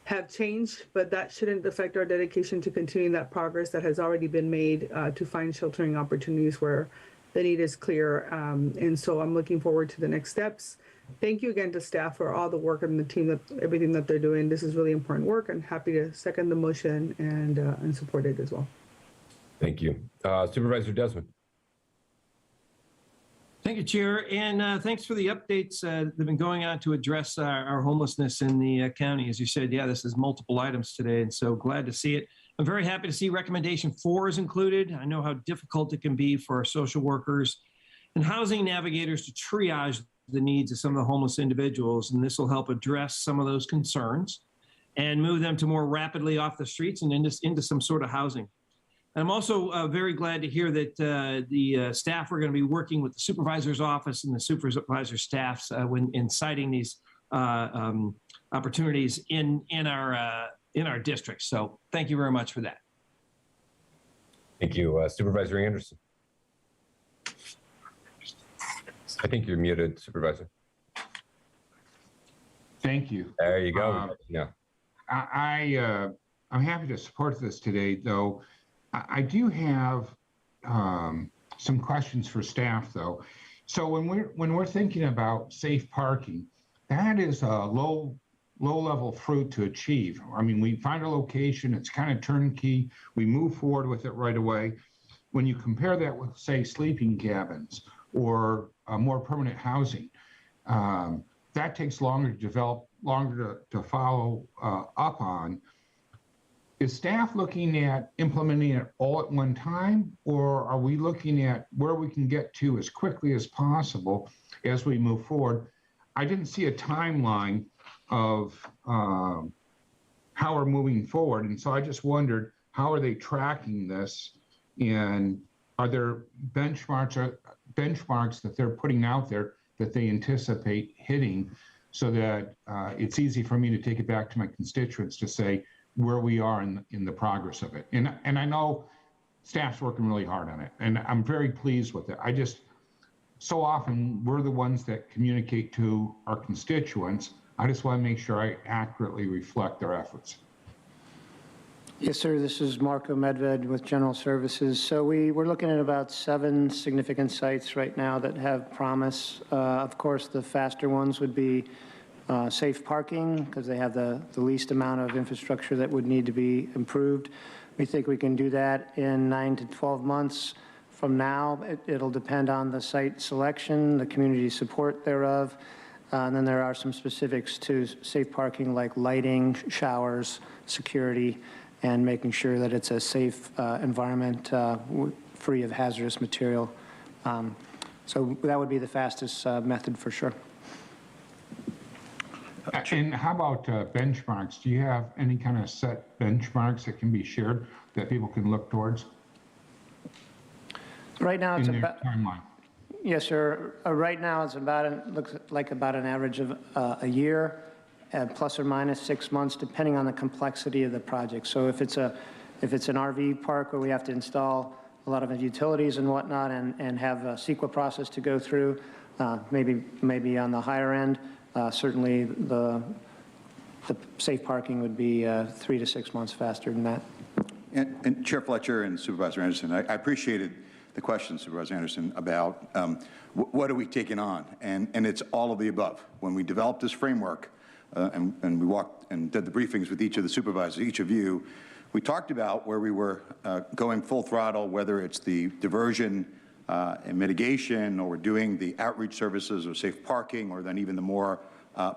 have changed, but that shouldn't affect our dedication to continuing that progress that has already been made to find sheltering opportunities where the need is clear. And so I'm looking forward to the next steps. Thank you again to staff for all the work and the team, everything that they're doing. This is really important work, and happy to second the motion and support it as well. Thank you. Supervisor Desmond. Thank you, Chair, and thanks for the updates that have been going on to address our homelessness in the county. As you said, this is multiple items today, and so glad to see it. I'm very happy to see recommendation 4 is included. I know how difficult it can be for our social workers and housing navigators to triage the needs of some of the homeless individuals, and this will help address some of those concerns and move them to more rapidly off the streets and into some sort of housing. I'm also very glad to hear that the staff are going to be working with the supervisor's office and the supervisor staffs when inciting these opportunities in our district. So thank you very much for that. Thank you, Supervisor Anderson. I think you're muted, Supervisor. Thank you. There you go. I'm happy to support this today, though. I do have some questions for staff, though. So when we're thinking about safe parking, that is a low-level fruit to achieve. I mean, we find a location, it's kind of turnkey, we move forward with it right away. When you compare that with, say, sleeping cabins or more permanent housing, that takes longer to develop, longer to follow up on. Is staff looking at implementing it all at one time, or are we looking at where we can get to as quickly as possible as we move forward? I didn't see a timeline of how we're moving forward, and so I just wondered, how are they tracking this, and are there benchmarks that they're putting out there that they anticipate hitting, so that it's easy for me to take it back to my constituents to say where we are in the progress of it. And I know staff's working really hard on it, and I'm very pleased with it. I just, so often we're the ones that communicate to our constituents. I just want to make sure I accurately reflect their efforts. Yes, sir. This is Marco Medved with General Services. So we're looking at about 7 significant sites right now that have promise. Of course, the faster ones would be safe parking, because they have the least amount of infrastructure that would need to be improved. We think we can do that in 9 to 12 months from now. It'll depend on the site selection, the community support thereof. And then there are some specifics to safe parking, like lighting, showers, security, and making sure that it's a safe environment free of hazardous material. So that would be the fastest method for sure. And how about benchmarks? Do you have any kind of set benchmarks that can be shared that people can look towards? Right now, it's in their about timeline. Yes, sir. Right now, it's looks like about an average of a year, plus or minus 6 months, depending on the complexity of the project. So if it's an RV park where we have to install a lot of utilities and whatnot, and have a CEQA process to go through, maybe on the higher end, certainly the safe parking would be 3 to 6 months faster than that. And Chair Fletcher and Supervisor Anderson, I appreciated the question, Supervisor Anderson, about what are we taking on? And it's all of the above. When we developed this framework and we walked and did the briefings with each of the supervisors, each of you, we talked about where we were going full throttle, whether it's the diversion and mitigation, or we're doing the outreach services or safe parking, or then even the more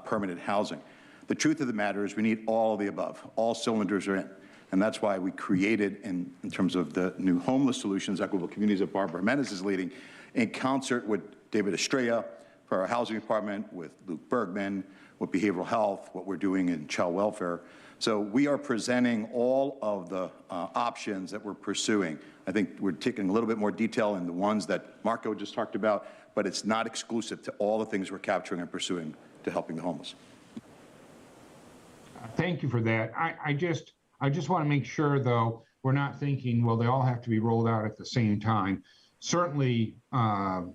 permanent housing. The truth of the matter is we need all of the above. All cylinders are in. And that's why we created, in terms of the new homeless solutions, equitable communities that Barbara Jimenez is leading, in concert with David Estrella for our housing department, with Luke Bergman, with behavioral health, what we're doing in child welfare. So we are presenting all of the options that we're pursuing. I think we're taking a little bit more detail in the ones that Marco just talked about, but it's not exclusive to all the things we're capturing and pursuing to helping the homeless. Thank you for that. I just want to make sure, though, we're not thinking, well, they all have to be rolled out at the same time. Certainly, the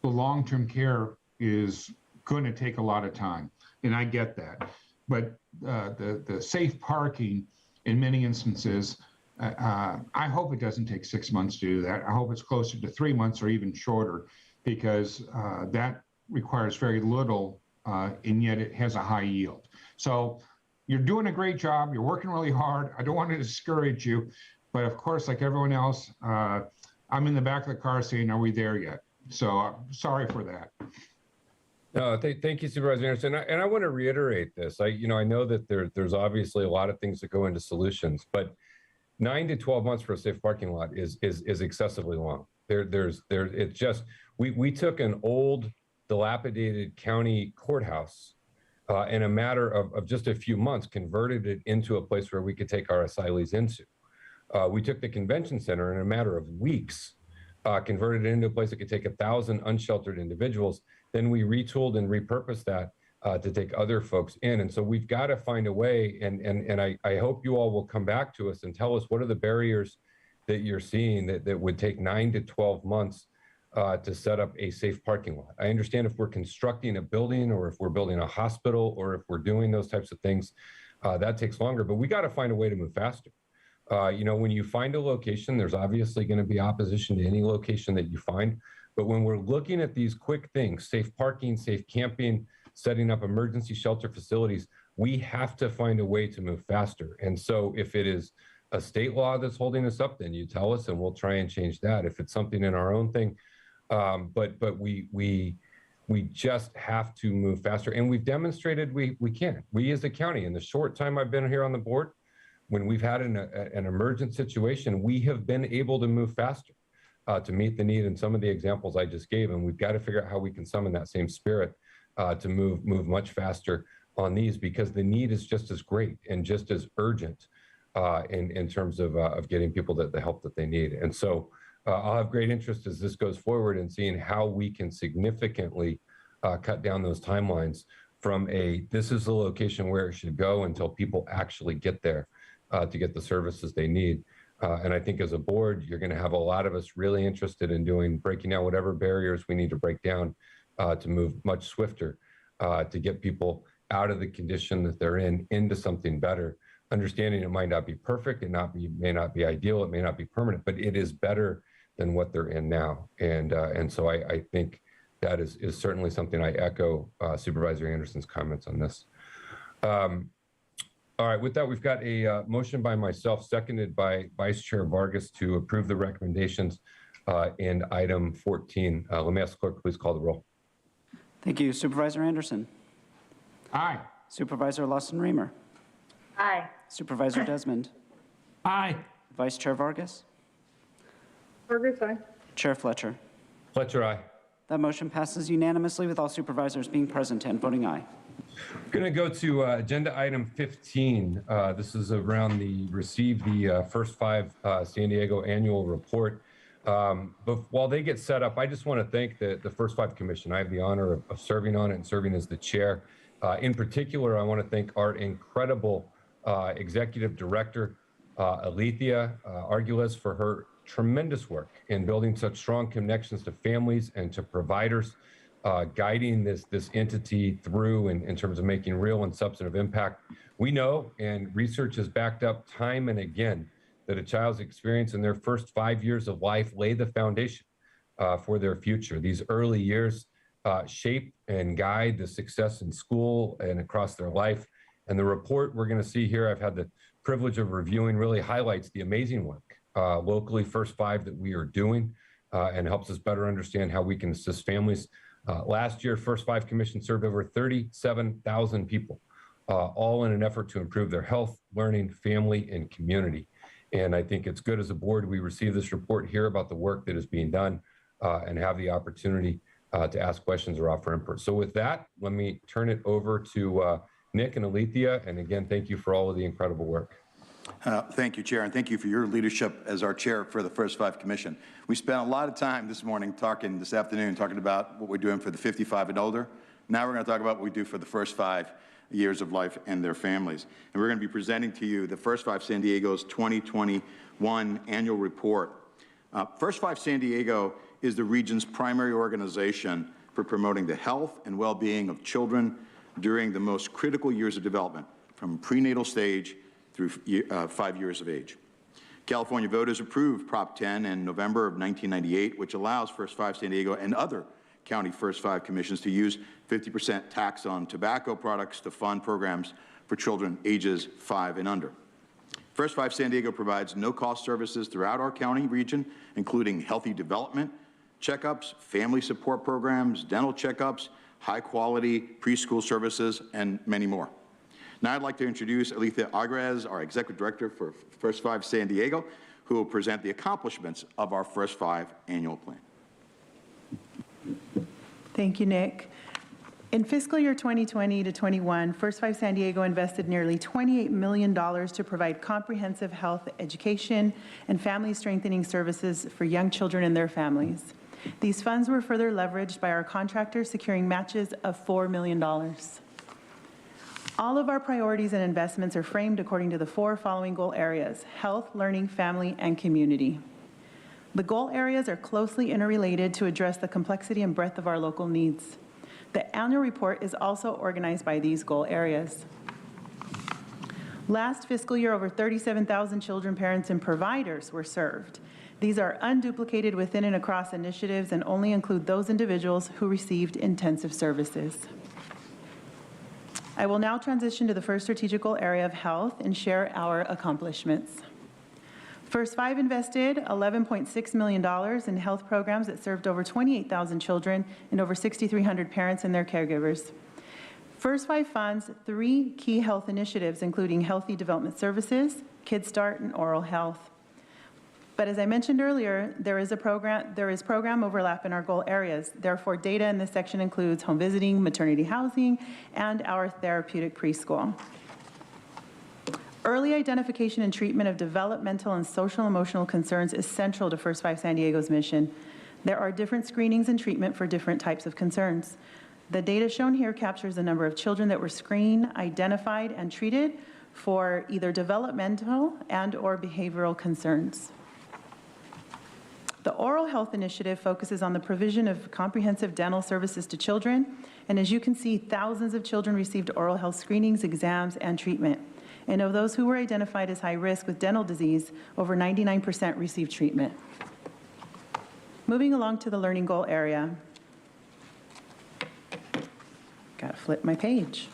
long-term care is going to take a lot of time, and I get that. But the safe parking, in many instances, I hope it doesn't take 6 months to do that. I hope it's closer to 3 months or even shorter, because that requires very little, and yet it has a high yield. So you're doing a great job. You're working really hard. I don't want to discourage you, but of course, like everyone else, I'm in the back of the car saying, are we there yet? So sorry for that. No, thank you, Supervisor Anderson. And I want to reiterate this. I know that there's obviously a lot of things that go into solutions, but 9 to 12 months for a safe parking lot is excessively long. It's just, we took an old, dilapidated county courthouse in a matter of just a few months, converted it into a place where we could take our asylees into. We took the convention center in a matter of weeks, converted it into a place that could take 1,000 unsheltered individuals. Then we retooled and repurposed that to take other folks in. And so we've got to find a way, and I hope you all will come back to us and tell us what are the barriers that you're seeing that would take 9 to 12 months to set up a safe parking lot. I understand if we're constructing a building, or if we're building a hospital, or if we're doing those types of things, that takes longer, but we got to find a way to move faster. When you find a location, there's obviously going to be opposition to any location that you find. But when we're looking at these quick things, safe parking, safe camping, setting up emergency shelter facilities, we have to find a way to move faster. And so if it is a state law that's holding us up, then you tell us and we'll try and change that. If it's something in our own thing, but we just have to move faster. And we've demonstrated we can. We as a county, in the short time I've been here on the board, when we've had an emergent situation, we have been able to move faster to meet the need in some of the examples I just gave. And we've got to figure out how we can summon that same spirit to move much faster on these, because the need is just as great and just as urgent in terms of getting people the help that they need. And so I'll have great interest as this goes forward in seeing how we can significantly cut down those timelines from this is the location where it should go until people actually get there to get the services they need. And I think as a board, you're going to have a lot of us really interested in breaking down whatever barriers we need to break down to move much swifter, to get people out of the condition that they're in into something better. Understanding it might not be perfect, may not be ideal, it may not be permanent, but it is better than what they're in now. And so I think that is certainly something I echo Supervisor Anderson's comments on this. All right, with that, we've got a motion by myself, seconded by Vice Chair Vargas, to approve the recommendations in item 14. Let me ask the clerk, please call the roll. Thank you. Supervisor Anderson. Aye. Supervisor Lawson-Remer. Aye. Supervisor Desmond. Aye. Vice Chair Vargas. Vargas, aye. Chair Fletcher. Fletcher, aye. That motion passes unanimously with all supervisors being present and voting aye. We're going to go to agenda item 15. This is around receive the first five San Diego annual report. But while they get set up, I just want to thank the first five commission. I have the honor of serving on it and serving as the chair. In particular, I want to thank our incredible executive director, Alethea Argules, for her tremendous work in building such strong connections to families and to providers, guiding this entity through in terms of making real and substantive impact. We know, and research has backed up time and again, that a child's experience in their first 5 years of life lay the foundation for their future. These early years shape and guide the success in school and across their life. And the report we're going to see here, I've had the privilege of reviewing, really highlights the amazing work locally, first five, that we are doing and helps us better understand how we can assist families. Last year, First Five Commission served over 37,000 people, all in an effort to improve their health, learning, family, and community. And I think it's good as a board, we receive this report, hear about the work that is being done, and have the opportunity to ask questions or offer input. So with that, let me turn it over to Nick and Alethea. And again, thank you for all of the incredible work. Thank you, Chair, and thank you for your leadership as our chair for the First Five Commission. We spent a lot of time this afternoon talking about what we're doing for the 55 and older. Now we're going to talk about what we do for the first 5 years of life and their families. And we're going to be presenting to you the First Five San Diego's 2021 annual report. First Five San Diego is the region's primary organization for promoting the health and well-being of children during the most critical years of development, from prenatal stage through 5 years of age. California voters approved Prop 10 in November of 1998, which allows First Five San Diego and other county First Five commissions to use 50% tax on tobacco products to fund programs for children ages 5 and under. First Five San Diego provides no-cost services throughout our county region, including healthy development, checkups, family support programs, dental checkups, high-quality preschool services, and many more. Now I'd like to introduce Alethea Argules, our Executive Director for First Five San Diego, who will present the accomplishments of our First Five annual plan. Thank you, Nick. In fiscal year 2020 to 21, First Five San Diego invested nearly $28 million to provide comprehensive health, education, and family strengthening services for young children and their families. These funds were further leveraged by our contractors, securing matches of $4 million. All of our priorities and investments are framed according to the 4 following goal areas: health, learning, family, and community. The goal areas are closely interrelated to address the complexity and breadth of our local needs. The annual report is also organized by these goal areas. Last fiscal year, over 37,000 children, parents, and providers were served. These are unduplicated within and across initiatives and only include those individuals who received intensive services. I will now transition to the first strategic goal area of health and share our accomplishments. First Five invested $11.6 million in health programs that served over 28,000 children and over 6,300 parents and their caregivers. First Five funds 3 key health initiatives, including healthy development services, Kids Start, and oral health. But as I mentioned earlier, there is program overlap in our goal areas. Therefore, data in this section includes home visiting, maternity housing, and our therapeutic preschool. Early identification and treatment of developmental and social emotional concerns is central to First Five San Diego's mission. There are different screenings and treatment for different types of concerns. The data shown here captures the number of children that were screened, identified, and treated for either developmental and/or behavioral concerns. The Oral Health Initiative focuses on the provision of comprehensive dental services to children, and as you can see, thousands of children received oral health screenings, exams, and treatment. And of those who were identified as high risk with dental disease, over 99% received treatment. Moving along to the learning goal area. Gotta flip my page.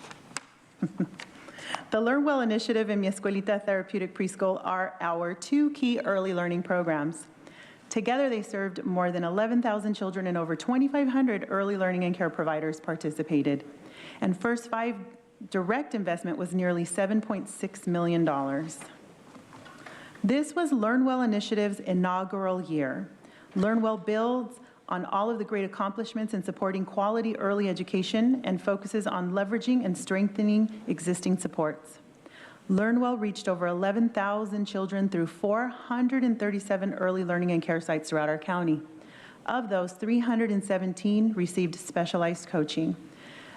The Learn Well Initiative and Mi Escuelita Therapeutic Preschool are our 2 key early learning programs. Together, they served more than 11,000 children and over 2,500 early learning and care providers participated. And First Five direct investment was nearly $7.6 million. This was Learn Well Initiative's inaugural year. Learn Well builds on all of the great accomplishments in supporting quality early education and focuses on leveraging and strengthening existing supports. LearnWell reached over 11,000 children through 437 early learning and care sites throughout our county. Of those, 317 received specialized coaching.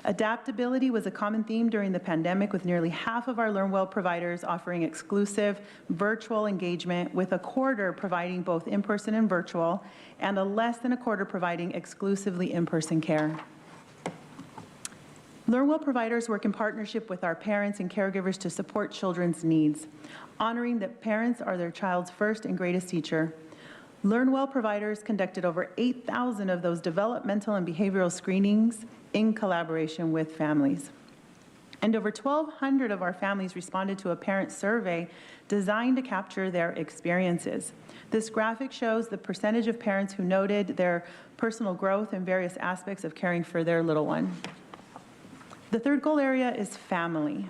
Adaptability was a common theme during the pandemic, with nearly half of our LearnWell providers offering exclusive virtual engagement, with a quarter providing both in-person and virtual, and a less than a quarter providing exclusively in-person care. LearnWell providers work in partnership with our parents and caregivers to support children's needs, honoring that parents are their child's first and greatest teacher. LearnWell providers conducted over 8,000 of those developmental and behavioral screenings in collaboration with families. And over 1,200 of our families responded to a parent survey designed to capture their experiences. This graphic shows the percentage of parents who noted their personal growth in various aspects of caring for their little one. The third goal area is family.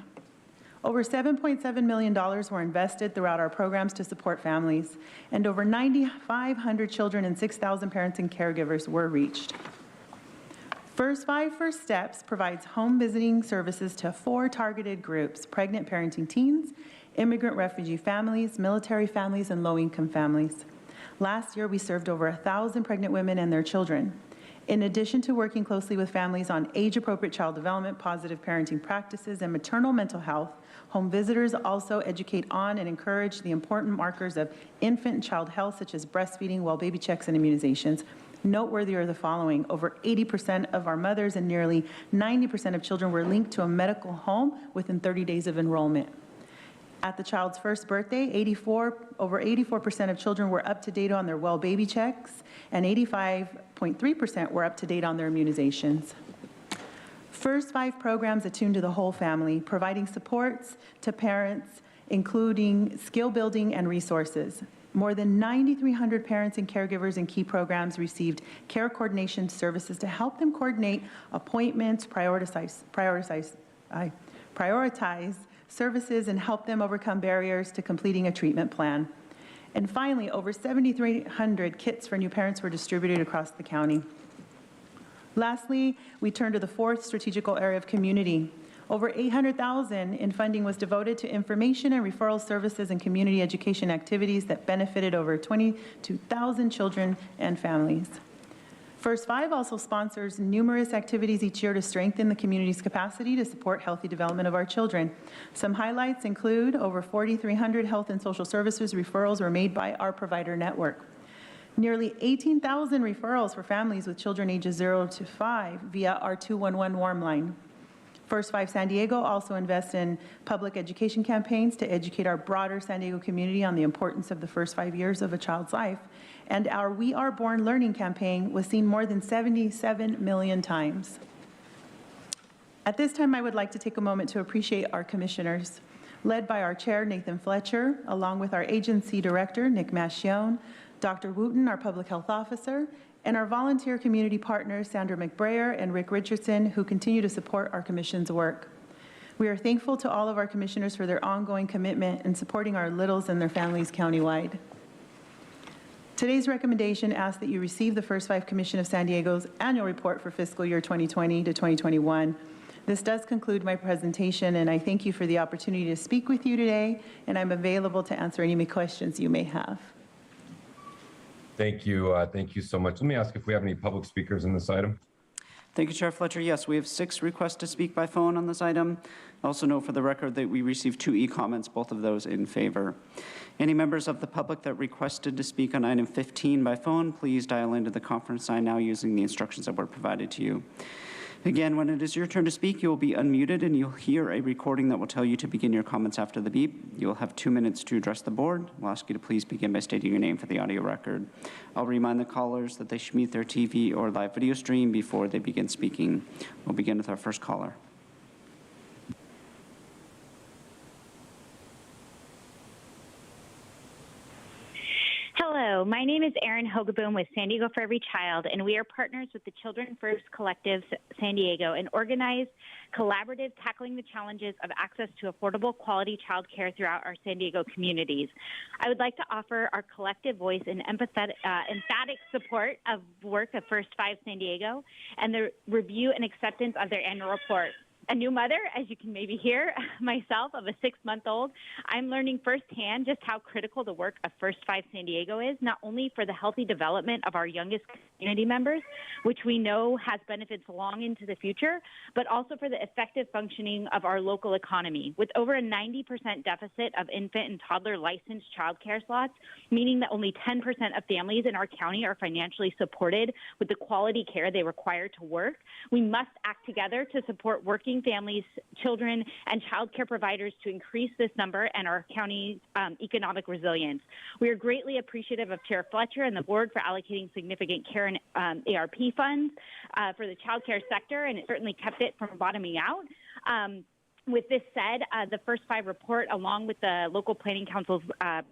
Over $7.7 million were invested throughout our programs to support families, and over 9,500 children and 6,000 parents and caregivers were reached. First 5 First Steps provides home visiting services to 4 targeted groups: pregnant parenting teens, immigrant refugee families, military families, and low-income families. Last year, we served over 1,000 pregnant women and their children. In addition to working closely with families on age-appropriate child development, positive parenting practices, and maternal mental health, home visitors also educate on and encourage the important markers of infant and child health, such as breastfeeding, well baby checks, and immunizations. Noteworthy are the following: over 80% of our mothers and nearly 90% of children were linked to a medical home within 30 days of enrollment. At the child's first birthday, over 84% of children were up to date on their well baby checks, and 85.3% were up to date on their immunizations. First 5 programs attuned to the whole family, providing supports to parents, including skill building and resources. More than 9,300 parents and caregivers in key programs received care coordination services to help them coordinate appointments, prioritize services, and help them overcome barriers to completing a treatment plan. And finally, over 7,300 kits for new parents were distributed across the county. Lastly, we turn to the 4th strategical area of community. Over $800,000 in funding was devoted to information and referral services and community education activities that benefited over 22,000 children and families. First 5 also sponsors numerous activities each year to strengthen the community's capacity to support healthy development of our children. Some highlights include over 4,300 health and social services referrals were made by our provider network. Nearly 18,000 referrals for families with children ages 0 to 5 via our 211 warm line. First 5 San Diego also invests in public education campaigns to educate our broader San Diego community on the importance of the first 5 years of a child's life. And our We Are Born Learning campaign was seen more than 77 million times. At this time, I would like to take a moment to appreciate our commissioners, led by our chair, Nathan Fletcher, along with our agency director, Nick Mascione, Dr. Wooten, our public health officer, and our volunteer community partners, Sandra McBrayer and Rick Richardson, who continue to support our commission's work. We are thankful to all of our commissioners for their ongoing commitment in supporting our littles and their families countywide. Today's recommendation asks that you receive the First 5 Commission of San Diego's annual report for fiscal year 2020 to 2021. This does conclude my presentation, and I thank you for the opportunity to speak with you today, and I'm available to answer any questions you may have. Thank you. Thank you so much. Let me ask if we have any public speakers in this item. Thank you, Chair Fletcher. Yes, we have 6 requests to speak by phone on this item. Also note for the record that we received 2 e-comments, both of those in favor. Any members of the public that requested to speak on item 15 by phone, please dial into the conference line now using the instructions that were provided to you. Again, when it is your turn to speak, you will be unmuted and you'll hear a recording that will tell you to begin your comments after the beep. You will have 2 minutes to address the board. We'll ask you to please begin by stating your name for the audio record. I'll remind the callers that they should mute their TV or live video stream before they begin speaking. We'll begin with our first caller. Hello, Hello, my name is Erin Hogeboom with San Diego for Every Child, and we are partners with the Children First Collective San Diego and organize collaborative tackling the challenges of access to affordable quality childcare throughout our San Diego communities. I would like to offer our collective voice and emphatic support of work of First 5 San Diego and the review and acceptance of their annual report. A new mother, as you can maybe hear, myself, of a 6-month-old, I'm learning firsthand just how critical the work of First 5 San Diego is, not only for the healthy development of our youngest community members, which we know has benefits long into the future, but also for the effective functioning of our local economy. With over a 90% deficit of infant and toddler licensed child care slots, meaning that only 10% of families in our county are financially supported with the quality care they require to work, we must act together to support working families, children, and child care providers to increase this number and our county's economic resilience. We are greatly appreciative of Chair Fletcher and the board for allocating significant care and ARP funds for the child care sector, and it certainly kept it from bottoming out. With this said, the First 5 report, along with the local planning council's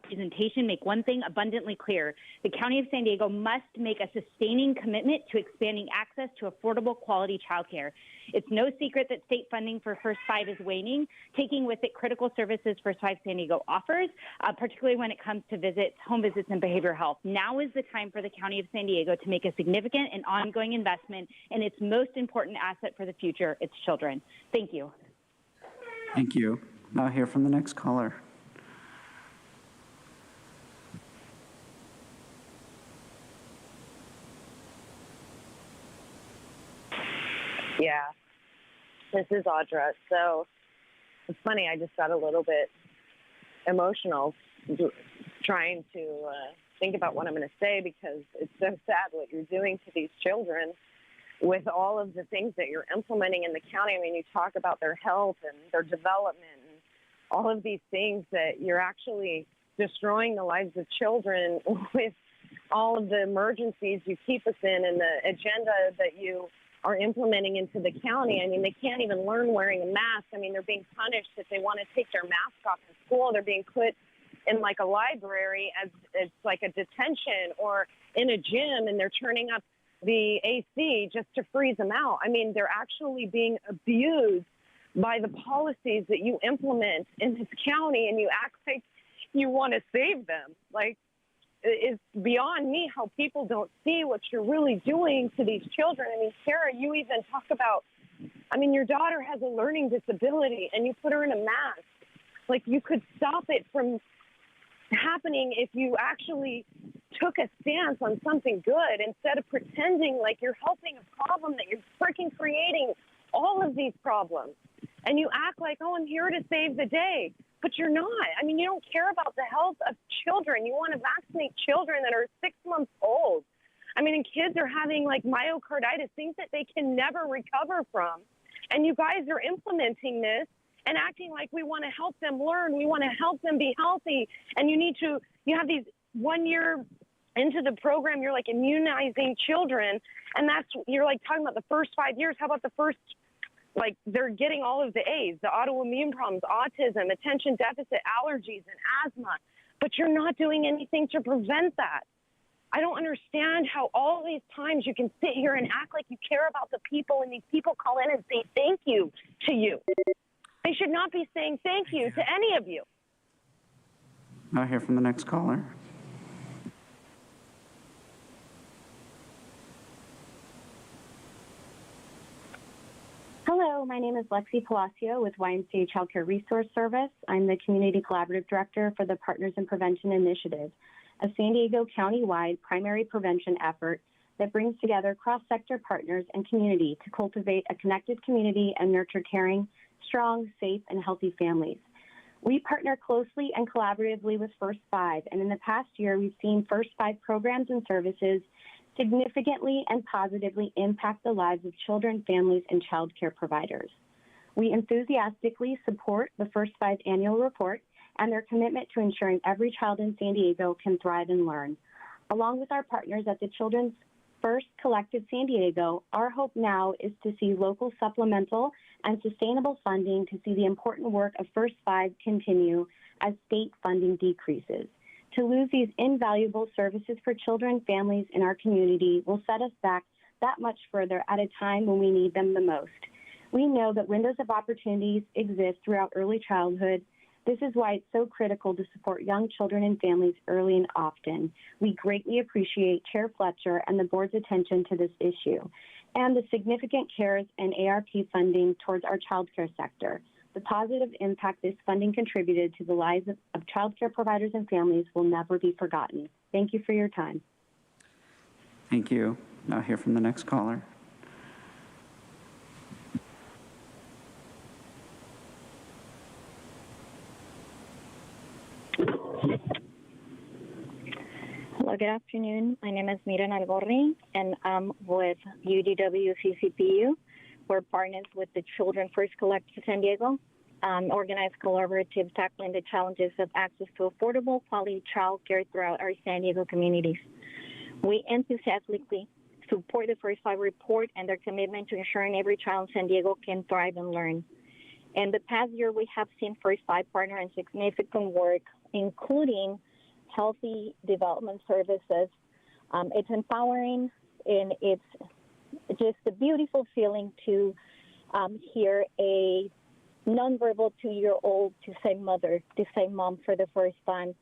presentation, make one thing abundantly clear. The County of San Diego must make a sustaining commitment to expanding access to affordable quality childcare. It's no secret that state funding for First 5 is waning, taking with it critical services First 5 San Diego offers, particularly when it comes to visits, home visits, and behavioral health. Now is the time for the County of San Diego to make a significant and ongoing investment in its most important asset for the future, its children. Thank you. Thank you. Now hear from the next caller. Yeah, this is Audra. So it's funny, I just got a little bit emotional trying to think about what I'm going to say, because it's so sad what you're doing to these children with all of the things that you're implementing in the county. I mean, you talk about their health and their development and all of these things, that you're actually destroying the lives of children with all of the emergencies you keep us in and the agenda that you are implementing into the county. I mean, they can't even learn wearing a mask. I mean, they're being punished if they want to take their mask off in school. They're being put in like a library as it's like a detention, or in a gym, and they're turning up the AC just to freeze them out. I mean, they're actually being abused by the policies that you implement in this county, and you act like you want to save them. Like, it's beyond me how people don't see what you're really doing to these children. I mean, Sarah, you even talk about, I mean, your daughter has a learning disability and you put her in a mask. Like, you could stop it from happening if you actually took a stance on something good, instead of pretending like you're helping a problem that you're freaking creating all of these problems. And you act like, oh, I'm here to save the day, but you're not. I mean, you don't care about the health of children. You want to vaccinate children that are 6 months old. I mean, and kids are having like myocarditis, things that they can never recover from. And you guys are implementing this and acting like we want to help them learn. We want to help them be healthy. And you have these 1 year into the program, you're like immunizing children. And you're like talking about the first 5 years. How about the first, like, they're getting all of the A's, the autoimmune problems, autism, attention deficit, allergies, and asthma. But you're not doing anything to prevent that. I don't understand how all these times you can sit here and act like you care about the people, and these people call in and say thank you to you. They should not be saying thank you to any of you. Now hear from the next caller. Hello, my name is Lexi Palacio with YMCA Child Care Resource Service. I'm the Community Collaborative Director for the Partners in Prevention Initiative, a San Diego county-wide primary prevention effort that brings together cross-sector partners and community to cultivate a connected community and nurture caring, strong, safe, and healthy families. We partner closely and collaboratively with First 5, and in the past year, we've seen First 5 programs and services significantly and positively impact the lives of children, families, and child care providers. We enthusiastically support the First 5 annual report and their commitment to ensuring every child in San Diego can thrive and learn. Along with our partners at the Children's First Collective San Diego, our hope now is to see local supplemental and sustainable funding to see the important work of First 5 continue as state funding decreases. To lose these invaluable services for children, families, and our community will set us back that much further at a time when we need them the most. We know that windows of opportunities exist throughout early childhood. This is why it's so critical to support young children and families early and often. We greatly appreciate Chair Fletcher and the board's attention to this issue and the significant CARES and ARP funding towards our child care sector. The positive impact this funding contributed to the lives of child care providers and families will never be forgotten. Thank you for your time. Thank you. Now hear from the next caller. Hello, good afternoon. My name is Miran Algorri, and I'm with UDW-CCPU. We're partners with the Children First Collective San Diego, organized collaborative tackling the challenges of access to affordable, quality child care throughout our San Diego communities. We enthusiastically support the First Five report and their commitment to ensuring every child in San Diego can thrive and learn. In the past year, we have seen First Five partner in significant work, including healthy development services. It's empowering, and it's just a beautiful feeling to hear a nonverbal 2-year-old to say mother, to say mom for the first time.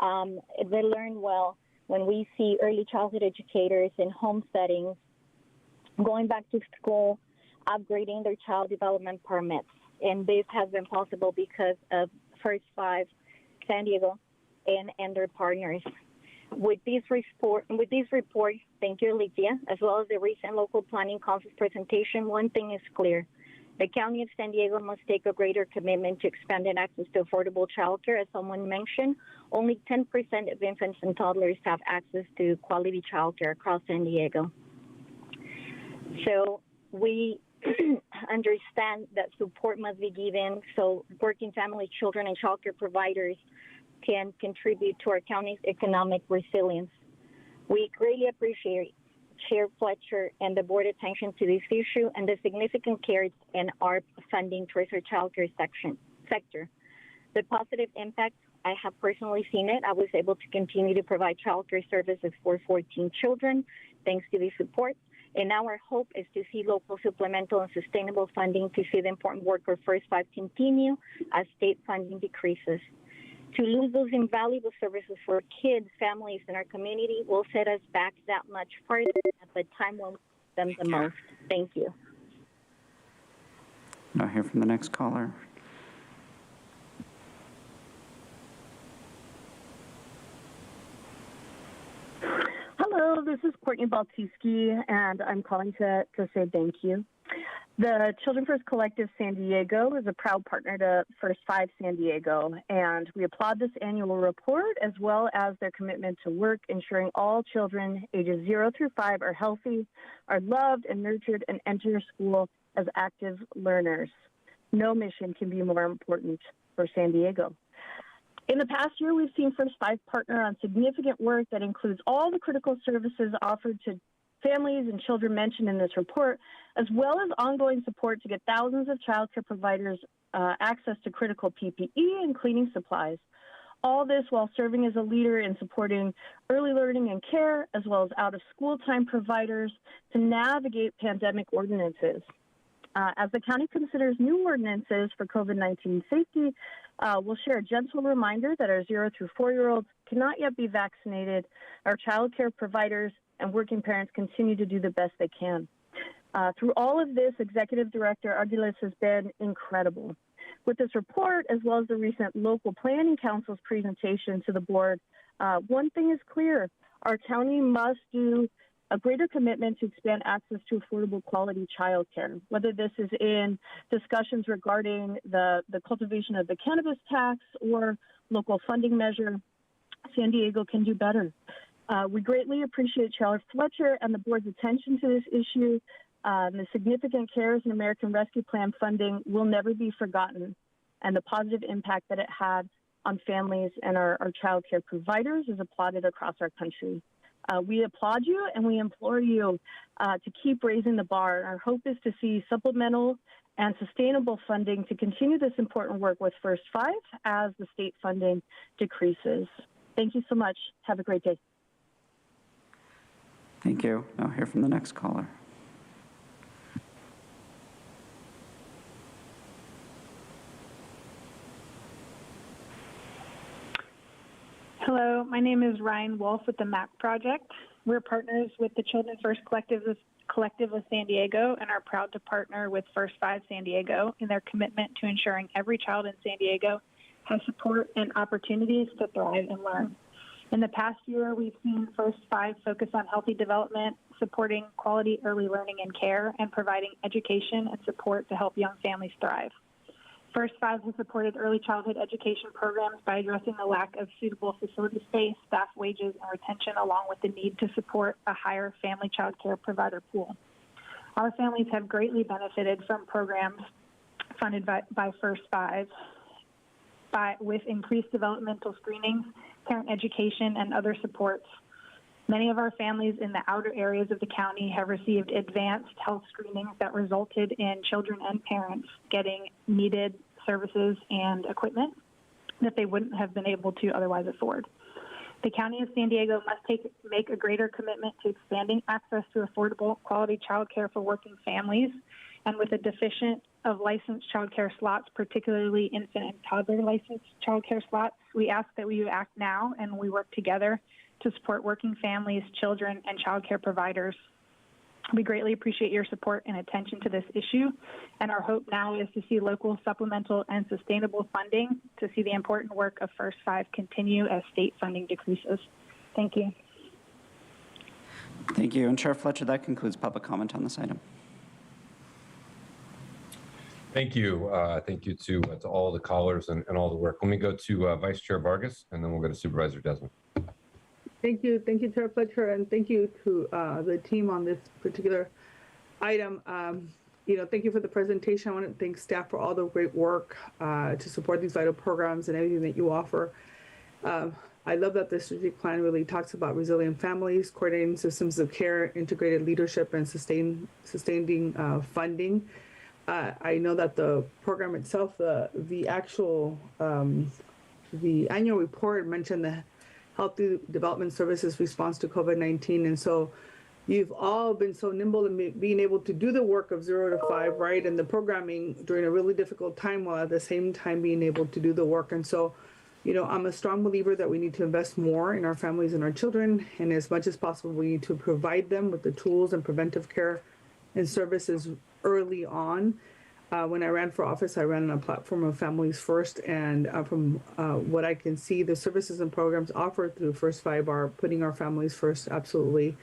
They learn well when we see early childhood educators in home settings going back to school, upgrading their child development permits. And this has been possible because of First Five San Diego and their partners. With this report, thank you, Alicia, as well as the recent local planning council's presentation, one thing is clear. The County of San Diego must take a greater commitment to expanding access to affordable childcare. As someone mentioned, only 10% of infants and toddlers have access to quality childcare across San Diego. So we understand that support must be given so working family, children, and childcare providers can contribute to our county's economic resilience. We greatly appreciate Chair Fletcher and the board attention to this issue and the significant CARES and ARP funding towards our child care sector. The positive impact, I have personally seen it. I was able to continue to provide child care services for 14 children thanks to this support. And now our hope is to see local supplemental and sustainable funding to see the important work of First Five continue as state funding decreases. To lose those invaluable services for kids, families, and our community will set us back that much further at the time when we need them the most. Thank you. Now hear from the next caller. Hello, this is Courtney Baltiski, and I'm calling to say thank you. The Children First Collective San Diego is a proud partner to First Five San Diego, and we applaud this annual report as well as their commitment to work ensuring all children ages 0 through 5 are healthy, are loved and nurtured, and enter school as active learners. No mission can be more important for San Diego. In the past year, we've seen First Five partner on significant work that includes all the critical services offered to families and children mentioned in this report, as well as ongoing support to get thousands of child care providers access to critical PPE and cleaning supplies. All this while serving as a leader in supporting early learning and care, as well as out-of-school time providers to navigate pandemic ordinances. As the county considers new ordinances for COVID-19 safety, we'll share a gentle reminder that our 0 through 4-year-olds cannot yet be vaccinated. Our child care providers and working parents continue to do the best they can. Through all of this, Executive Director Aguilas has been incredible. With this report, as well as the recent local planning council's presentation to the board, one thing is clear. Our county must do a greater commitment to expand access to affordable quality child care, whether this is in discussions regarding the cultivation of the cannabis tax or local funding measure. San Diego can do better. We greatly appreciate Chair Fletcher and the board's attention to this issue. The significant CARES and American Rescue Plan funding will never be forgotten, and the positive impact that it had on families and our child care providers is applauded across our country. We applaud you and we implore you to keep raising the bar. Our hope is to see supplemental and sustainable funding to continue this important work with First Five as the state funding decreases. Thank you so much. Have a great day. Thank you. I'll hear from the next caller. Hello, my name is Ryan Wolf with the MAC Project. We're partners with the Children First Collective of San Diego and are proud to partner with First 5 San Diego in their commitment to ensuring every child in San Diego has support and opportunities to thrive and learn. In the past year, we've seen First 5 focus on healthy development, supporting quality early learning and care, and providing education and support to help young families thrive. First 5 has supported early childhood education programs by addressing the lack of suitable facility space, staff wages, and retention, along with the need to support a higher family child care provider pool. Our families have greatly benefited from programs funded by First 5 with increased developmental screenings, parent education, and other supports. Many of our families in the outer areas of the county have received advanced health screenings that resulted in children and parents getting needed services and equipment that they wouldn't have been able to otherwise afford. The County of San Diego must make a greater commitment to expanding access to affordable quality child care for working families, and with a deficient of licensed child care slots, particularly infant and toddler licensed child care slots, we ask that we act now and we work together to support working families, children, and child care providers. We greatly appreciate your support and attention to this issue, and our hope now is to see local supplemental and sustainable funding to see the important work of First 5 continue as state funding decreases. Thank you. Thank you. And Chair Fletcher, that concludes public comment on this item. Thank you. Thank you to all the callers and all the work. Let me go to Vice Chair Vargas, and then we'll go to Supervisor Desmond. Thank you, Chair Fletcher, and thank you to the team on this particular item. Thank you for the presentation. I want to thank staff for all the great work to support these vital programs and everything that you offer. I love that the strategic plan really talks about resilient families, coordinating systems of care, integrated leadership, and sustaining funding. I know that the program itself, the annual report mentioned the Healthy Development Services response to COVID-19. And so you've all been so nimble in being able to do the work of 0 to 5, right? And the programming during a really difficult time, while at the same time being able to do the work. And so, I'm a strong believer that we need to invest more in our families and our children. And as much as possible, we need to provide them with the tools and preventive care and services early on. When I ran for office, I ran on a platform of Families First, and from what I can see, the services and programs offered through First 5 are putting our families first, absolutely,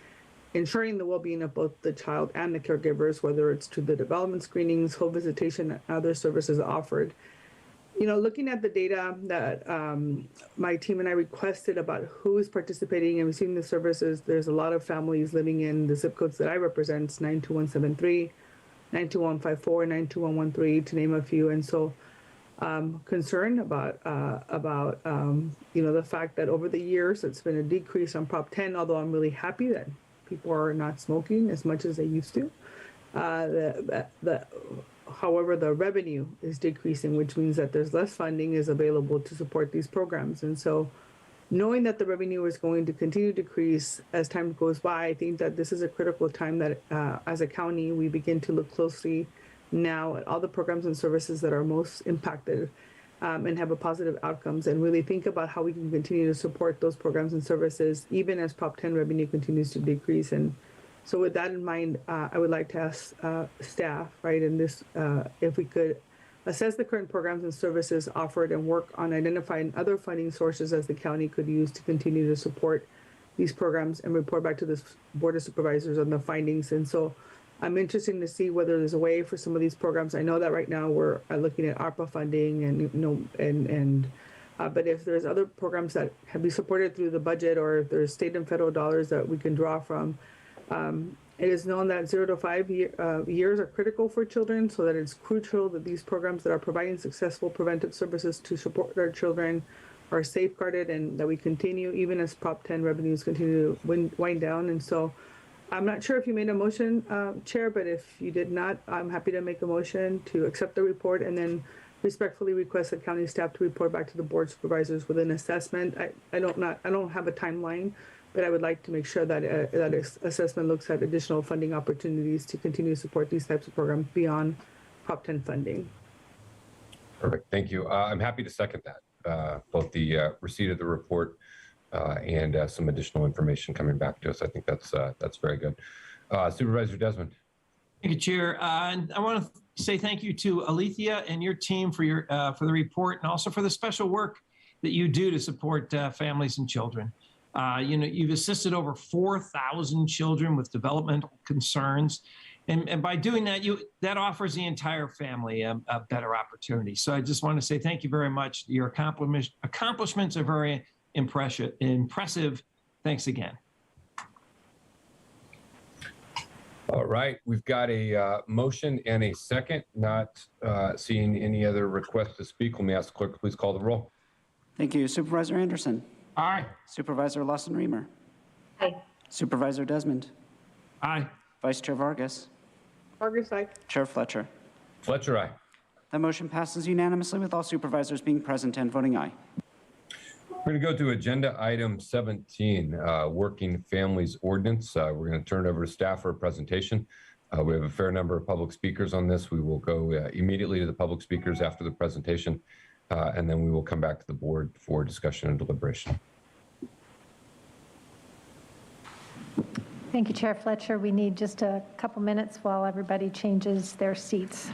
ensuring the well-being of both the child and the caregivers, whether it's to the development screenings, home visitation, and other services offered. Looking at the data that my team and I requested about who is participating and receiving the services, there's a lot of families living in the zip codes that I represent, 92173, 92154, 92113, to name a few. And so I'm concerned about the fact that over the years, it's been a decrease on Prop 10, although I'm really happy that people are not smoking as much as they used to. However, the revenue is decreasing, which means that there's less funding is available to support these programs. And so knowing that the revenue is going to continue to decrease as time goes by, I think that this is a critical time that as a county, we begin to look closely now at all the programs and services that are most impacted and have a positive outcomes, and really think about how we can continue to support those programs and services, even as Prop 10 revenue continues to decrease. And so with that in mind, I would like to ask staff, right, in this, if we could assess the current programs and services offered and work on identifying other funding sources as the county could use to continue to support these programs, and report back to the Board of Supervisors on the findings. And so I'm interested to see whether there's a way for some of these programs. I know that right now we're looking at ARPA funding and but if there's other programs that can be supported through the budget, or if there's state and federal dollars that we can draw from, it is known that 0 to 5 years are critical for children, so that it's crucial that these programs that are providing successful preventive services to support our children are safeguarded, and that we continue even as Prop 10 revenues continue to wind down. And so I'm not sure if you made a motion, Chair, but if you did not, I'm happy to make a motion to accept the report and then respectfully request that county staff to report back to the board supervisors with an assessment. I don't have a timeline, but I would like to make sure that that assessment looks at additional funding opportunities to continue to support these types of programs beyond Prop 10 funding. Perfect. Thank you. I'm happy to second that, both the receipt of the report and some additional information coming back to us. I think that's very good. Supervisor Desmond. Thank you, Chair. And I want to say thank you to Alethea and your team for the report, and also for the special work that you do to support families and children. You've assisted over 4,000 children with developmental concerns. And by doing that, that offers the entire family a better opportunity. So I just want to say thank you very much. Your accomplishments are very impressive. Thanks again. All right, we've got a motion and a second. Not seeing any other requests to speak. Let me ask the clerk, please call the roll. Thank you. Supervisor Anderson. Aye. Supervisor Lawson-Remer. Aye. Supervisor Desmond. Aye. Vice Chair Vargas. Vargas, aye. Chair Fletcher. Fletcher, aye. The motion passes unanimously with all supervisors being present and voting aye. We're going to go to agenda item 17, Working Families Ordinance. We're going to turn it over to staff for a presentation. We have a fair number of public speakers on this. We will go immediately to the public speakers after the presentation, and then we will come back to the board for discussion and deliberation. Thank you, Chair Fletcher. We need just a couple minutes while everybody changes their seats.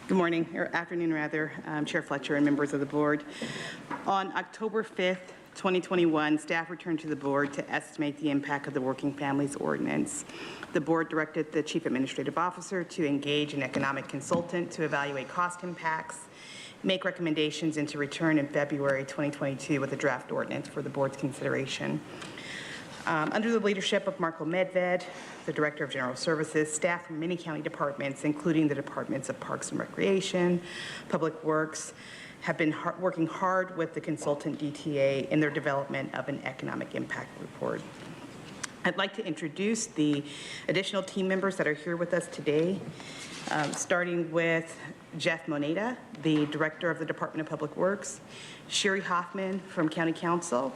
Good morning, or afternoon rather, Chair Fletcher and members of the board. On October 5th, 2021, staff returned to the board to estimate the impact of the Working Families Ordinance. The board directed the Chief Administrative Officer to engage an economic consultant to evaluate cost impacts, make recommendations, and to return in February 2022 with a draft ordinance for the board's consideration. Under the leadership of Marco Medved, the Director of General Services, staff from many county departments, including the Departments of Parks and Recreation, Public Works, have been working hard with the consultant DTA in their development of an economic impact report. I'd like to introduce the additional team members that are here with us today, starting with Jeff Moneta, the Director of the Department of Public Works, Sherry Hoffman from County Council,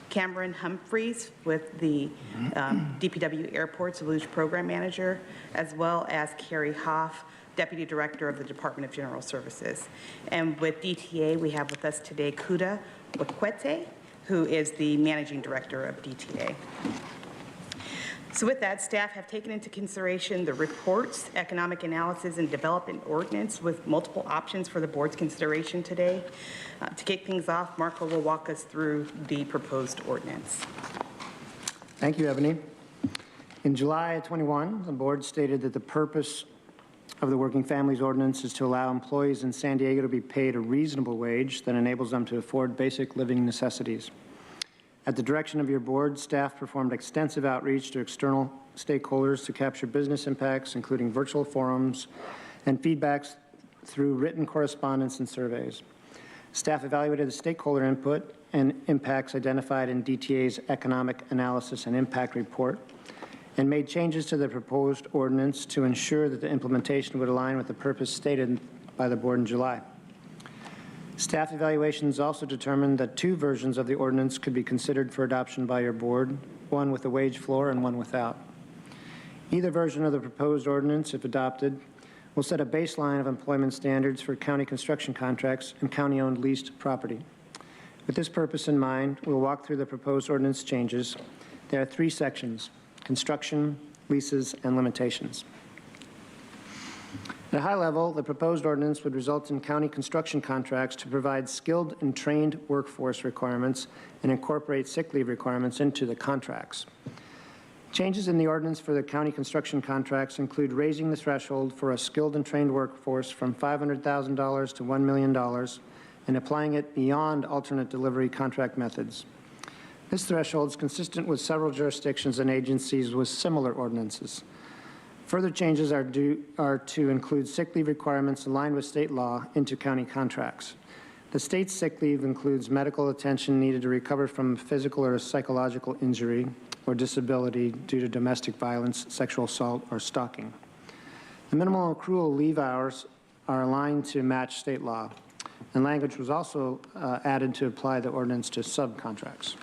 Cameron Humphreys with the DPW Airport Solution Program Manager, as well as Carrie Hoff, Deputy Director of the Department of General Services. And with DTA, we have with us today Kuda Wakwete, who is the Managing Director of DTA. So with that, staff have taken into consideration the reports, economic analysis, and development ordinance with multiple options for the board's consideration today. To kick things off, Marco will walk us through the proposed ordinance. Thank you, Ebony. In July 21, the board stated that the purpose of the Working Families Ordinance is to allow employees in San Diego to be paid a reasonable wage that enables them to afford basic living necessities. At the direction of your board, staff performed extensive outreach to external stakeholders to capture business impacts, including virtual forums and feedbacks through written correspondence and surveys. Staff evaluated the stakeholder input and impacts identified in DTA's Economic Analysis and Impact Report and made changes to the proposed ordinance to ensure that the implementation would align with the purpose stated by the board in July. Staff evaluations also determined that two versions of the ordinance could be considered for adoption by your board, one with a wage floor and one without. Either version of the proposed ordinance, if adopted, will set a baseline of employment standards for county construction contracts and county-owned leased property. With this purpose in mind, we'll walk through the proposed ordinance changes. There are three sections: construction, leases, and limitations. At a high level, the proposed ordinance would result in county construction contracts to provide skilled and trained workforce requirements and incorporate sick leave requirements into the contracts. Changes in the ordinance for the county construction contracts include raising the threshold for a skilled and trained workforce from $500,000 to $1 million and applying it beyond alternate delivery contract methods. This threshold is consistent with several jurisdictions and agencies with similar ordinances. Further changes are to include sick leave requirements aligned with state law into county contracts. The state's sick leave includes medical attention needed to recover from physical or psychological injury or disability due to domestic violence, sexual assault, or stalking. The minimal accrual leave hours are aligned to match state law, and language was also added to apply the ordinance to subcontracts.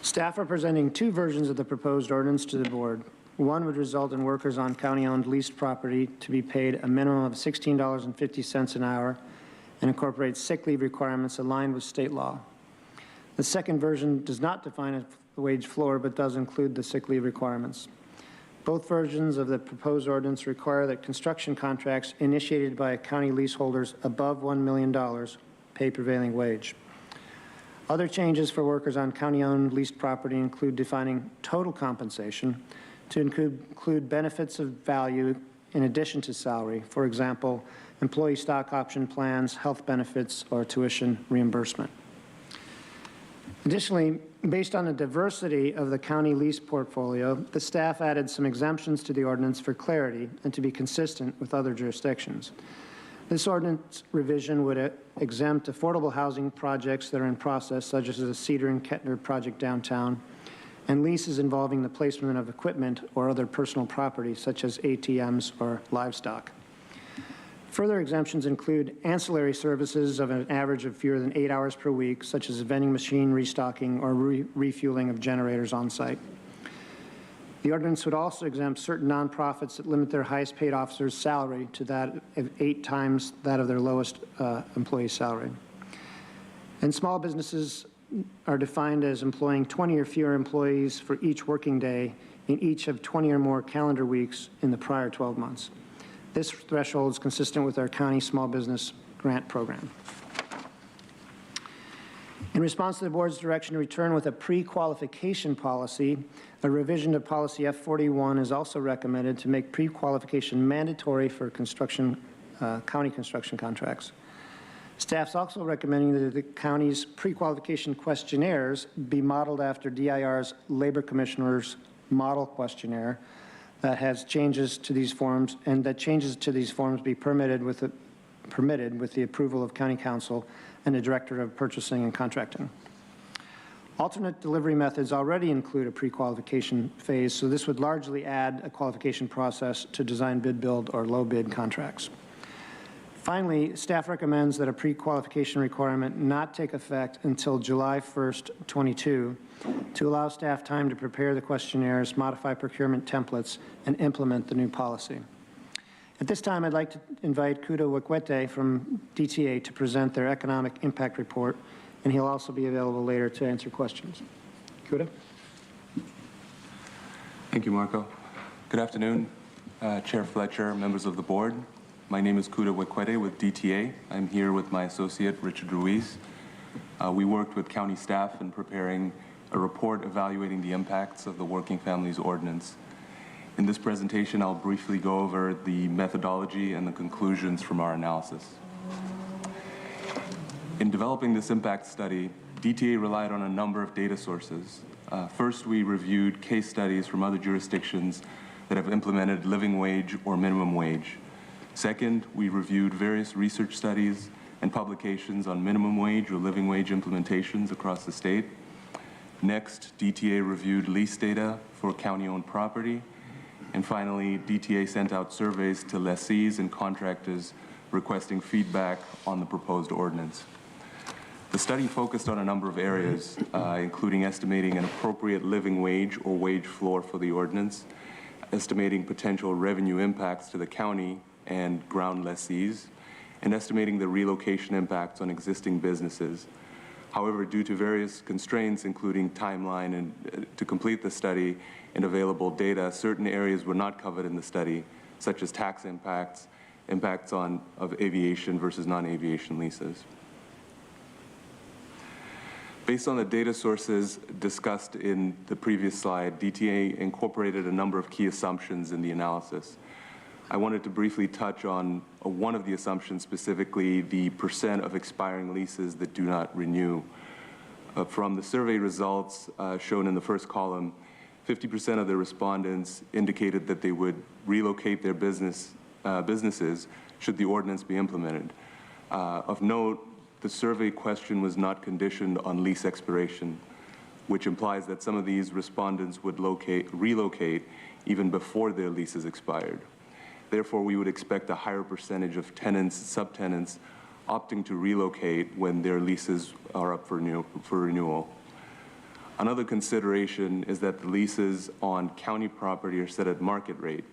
Staff are presenting two versions of the proposed ordinance to the board. One would result in workers on county-owned leased property to be paid a minimum of $16.50 an hour and incorporates sick leave requirements aligned with state law. The second version does not define a wage floor, but does include the sick leave requirements. Both versions of the proposed ordinance require that construction contracts initiated by county leaseholders above $1 million pay prevailing wage. Other changes for workers on county-owned leased property include defining total compensation to include benefits of value in addition to salary, for example, employee stock option plans, health benefits, or tuition reimbursement. Additionally, based on the diversity of the county lease portfolio, the staff added some exemptions to the ordinance for clarity and to be consistent with other jurisdictions. This ordinance revision would exempt affordable housing projects that are in process, such as the Cedar and Kettner project downtown, and leases involving the placement of equipment or other personal property, such as ATMs or livestock. Further exemptions include ancillary services of an average of fewer than 8 hours per week, such as vending machine restocking or refueling of generators on site. The ordinance would also exempt certain nonprofits that limit their highest paid officers' salary to that of 8 times that of their lowest employee salary. And small businesses are defined as employing 20 or fewer employees for each working day in each of 20 or more calendar weeks in the prior 12 months. This threshold is consistent with our county small business grant program. In response to the board's direction to return with a pre-qualification policy, a revision to policy F41 is also recommended to make pre-qualification mandatory for county construction contracts. Staff's also recommending that the county's pre-qualification questionnaires be modeled after DIR's Labor Commissioner's model questionnaire that has changes to these forms, and that changes to these forms be permitted with the approval of County Council and the Director of Purchasing and Contracting. Alternate delivery methods already include a pre-qualification phase, so this would largely add a qualification process to design bid build or low bid contracts. Finally, staff recommends that a pre-qualification requirement not take effect until July 1st, 22, to allow staff time to prepare the questionnaires, modify procurement templates, and implement the new policy. At this time, I'd like to invite Kuda Wakwete from DTA to present their economic impact report, and he'll also be available later to answer questions. Kuda? Thank you, Marco. Good afternoon, Chair Fletcher, members of the board. My name is Kuda Wakwete with DTA. I'm here with my associate, Richard Ruiz. We worked with county staff in preparing a report evaluating the impacts of the Working Families Ordinance. In this presentation, I'll briefly go over the methodology and the conclusions from our analysis. In developing this impact study, DTA relied on a number of data sources. First, we reviewed case studies from other jurisdictions that have implemented living wage or minimum wage. Second, we reviewed various research studies and publications on minimum wage or living wage implementations across the state. Next, DTA reviewed lease data for county-owned property. And finally, DTA sent out surveys to lessees and contractors requesting feedback on the proposed ordinance. The study focused on a number of areas, including estimating an appropriate living wage or wage floor for the ordinance, estimating potential revenue impacts to the county and ground lessees, and estimating the relocation impacts on existing businesses. However, due to various constraints, including timeline and to complete the study and available data, certain areas were not covered in the study, such as tax impacts, impacts of aviation versus non-aviation leases. Based on the data sources discussed in the previous slide, DTA incorporated a number of key assumptions in the analysis. I wanted to briefly touch on one of the assumptions, specifically the percent of expiring leases that do not renew. From the survey results shown in the first column, 50% of the respondents indicated that they would relocate their businesses should the ordinance be implemented. Of note, the survey question was not conditioned on lease expiration, which implies that some of these respondents would relocate even before their leases expired. Therefore, we would expect a higher percentage of tenants, subtenants, opting to relocate when their leases are up for renewal. Another consideration is that the leases on county property are set at market rate.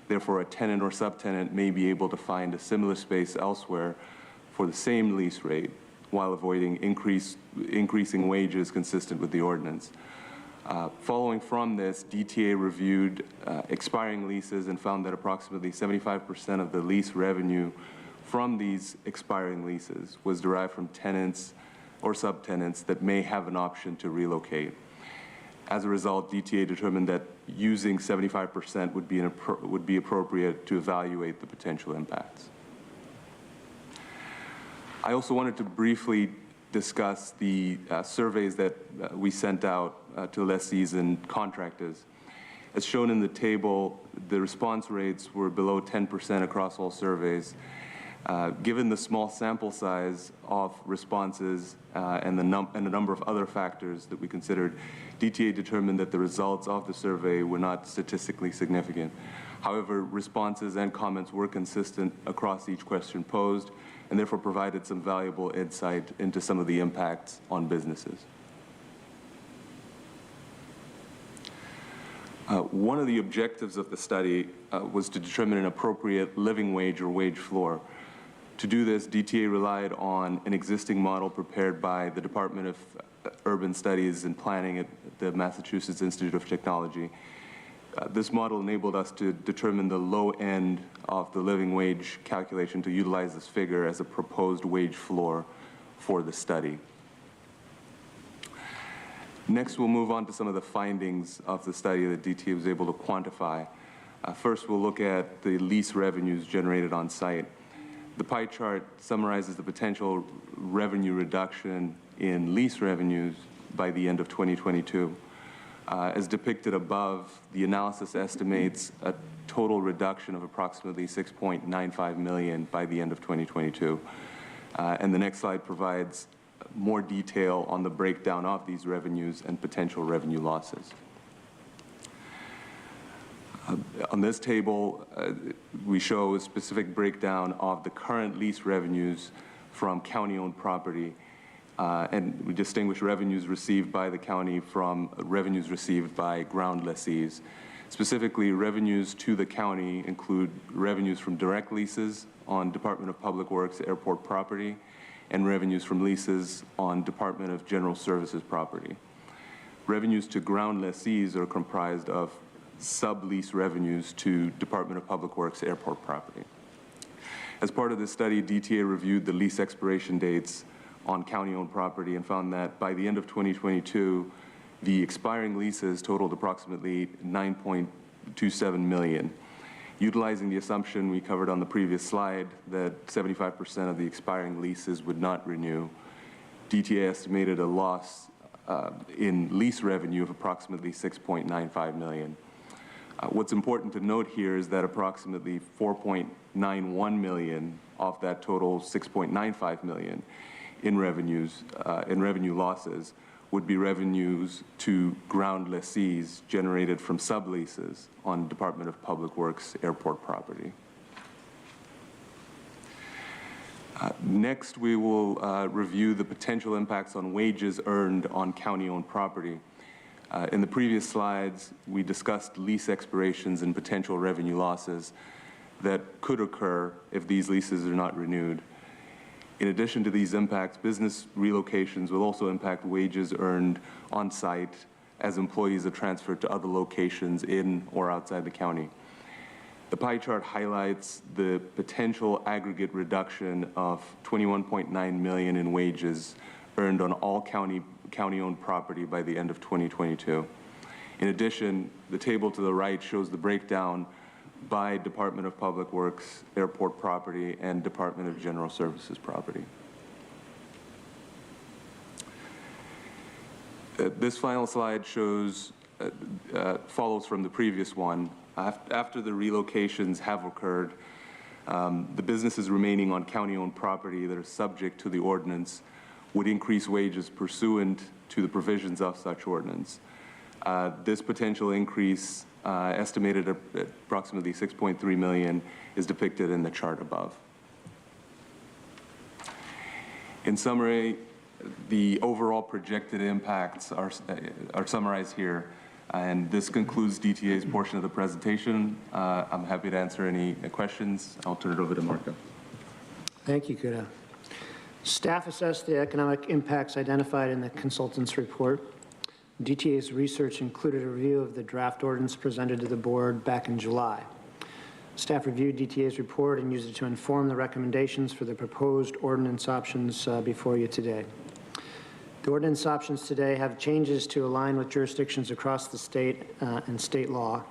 Therefore, a tenant or subtenant may be able to find a similar space elsewhere for the same lease rate while avoiding increasing wages consistent with the ordinance. Following from this, DTA reviewed expiring leases and found that approximately 75% of the lease revenue from these expiring leases was derived from tenants or subtenants that may have an option to relocate. As a result, DTA determined that using 75% would be appropriate to evaluate the potential impacts. I also wanted to briefly discuss the surveys that we sent out to lessees and contractors. As shown in the table, the response rates were below 10% across all surveys. Given the small sample size of responses and a number of other factors that we considered, DTA determined that the results of the survey were not statistically significant. However, responses and comments were consistent across each question posed, and therefore provided some valuable insight into some of the impacts on businesses. One of the objectives of the study was to determine an appropriate living wage or wage floor. To do this, DTA relied on an existing model prepared by the Department of Urban Studies and Planning at the Massachusetts Institute of Technology. This model enabled us to determine the low end of the living wage calculation to utilize this figure as a proposed wage floor for the study. Next, we'll move on to some of the findings of the study that DTA was able to quantify. First, we'll look at the lease revenues generated on site. The pie chart summarizes the potential revenue reduction in lease revenues by the end of 2022. As depicted above, the analysis estimates a total reduction of approximately $6.95 million by the end of 2022. And the next slide provides more detail on the breakdown of these revenues and potential revenue losses. On this table, we show a specific breakdown of the current lease revenues from county-owned property. And we distinguish revenues received by the county from revenues received by ground lessees. Specifically, revenues to the county include revenues from direct leases on Department of Public Works airport property and revenues from leases on Department of General Services property. Revenues to ground lessees are comprised of sublease revenues to Department of Public Works airport property. As part of this study, DTA reviewed the lease expiration dates on county-owned property and found that by the end of 2022, the expiring leases totaled approximately $9.27 million. Utilizing the assumption we covered on the previous slide that 75% of the expiring leases would not renew, DTA estimated a loss in lease revenue of approximately $6.95 million. What's important to note here is that approximately $4.91 million of that total $6.95 million in revenue losses would be revenues to ground lessees generated from subleases on Department of Public Works airport property. Next, we will review the potential impacts on wages earned on county-owned property. In the previous slides, we discussed lease expirations and potential revenue losses that could occur if these leases are not renewed. In addition to these impacts, business relocations will also impact wages earned on site as employees are transferred to other locations in or outside the county. The pie chart highlights the potential aggregate reduction of $21.9 million in wages earned on all county county-owned property by the end of 2022. In addition, the table to the right shows the breakdown by Department of Public Works, airport property, and Department of General Services property. This final slide shows, follows from the previous one. After the relocations have occurred, the businesses remaining on county-owned property that are subject to the ordinance would increase wages pursuant to the provisions of such ordinance. This potential increase, estimated at approximately $6.3 million, is depicted in the chart above. In summary, the overall projected impacts are summarized here, and this concludes DTA's portion of the presentation. I'm happy to answer any questions. I'll turn it over to Marco. Thank you, Kuda. Staff assessed the economic impacts identified in the consultant's report. DTA's research included a review of the draft ordinance presented to the board back in July. Staff reviewed DTA's report and used it to inform the recommendations for the proposed ordinance options before you today. The ordinance options today have changes to align with jurisdictions across the state and state law,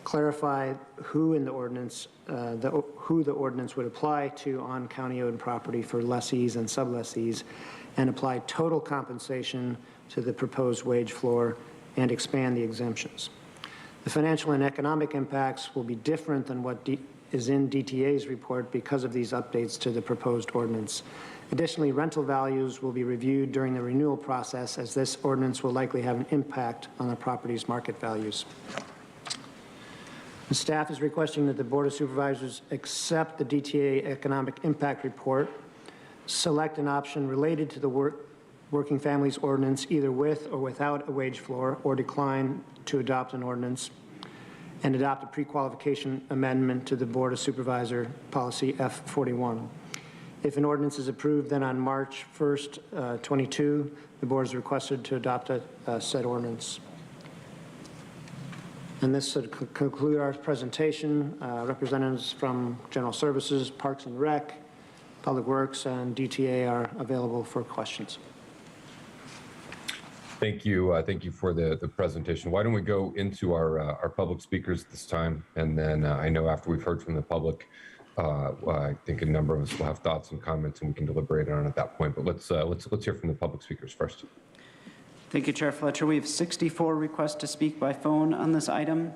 clarify who in the ordinance, who the ordinance would apply to on county-owned property for lessees and sublessees, and apply total compensation to the proposed wage floor and expand the exemptions. The financial and economic impacts will be different than what is in DTA's report because of these updates to the proposed ordinance. Additionally, rental values will be reviewed during the renewal process, as this ordinance will likely have an impact on the property's market values. The staff is requesting that the Board of Supervisors accept the DTA economic impact report, select an option related to the Working Families Ordinance either with or without a wage floor, or decline to adopt an ordinance, and adopt a pre-qualification amendment to the Board of Supervisor Policy F41. If an ordinance is approved, then on March 1st, 22, the board is requested to adopt a said ordinance. And this should conclude our presentation. Representatives from General Services, Parks and Rec, Public Works, and DTA are available for questions. Thank you. Thank you for the presentation. Why don't we go into our public speakers this time, and then I know after we've heard from the public, I think a number of us will have thoughts and comments, and we can deliberate on it at that point. But let's hear from the public speakers first. Thank you, Chair Fletcher. We have 64 requests to speak by phone on this item.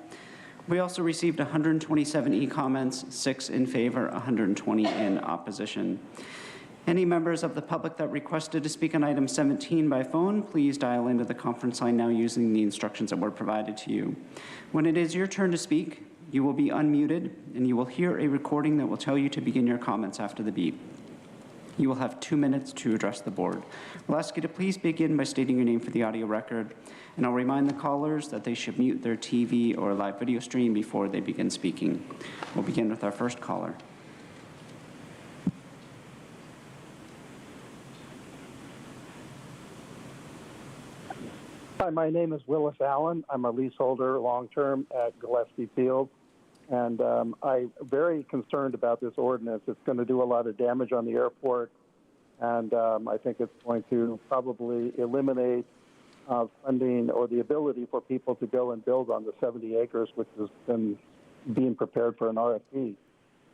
We also received 127 e-comments, 6 in favor, 120 in opposition. Any members of the public that requested to speak on item 17 by phone, please dial into the conference line now using the instructions that were provided to you. When it is your turn to speak, you will be unmuted, and you will hear a recording that will tell you to begin your comments after the beep. You will have 2 minutes to address the board. We'll ask you to please begin by stating your name for the audio record, and I'll remind the callers that they should mute their TV or live video stream before they begin speaking. We'll begin with our first caller. Hi, my name is Willis Allen. I'm a leaseholder long-term at Gillespie Field, and I'm very concerned about this ordinance. It's going to do a lot of damage on the airport, and I think it's going to probably eliminate funding or the ability for people to go and build on the 70 acres, which has been being prepared for an RFP.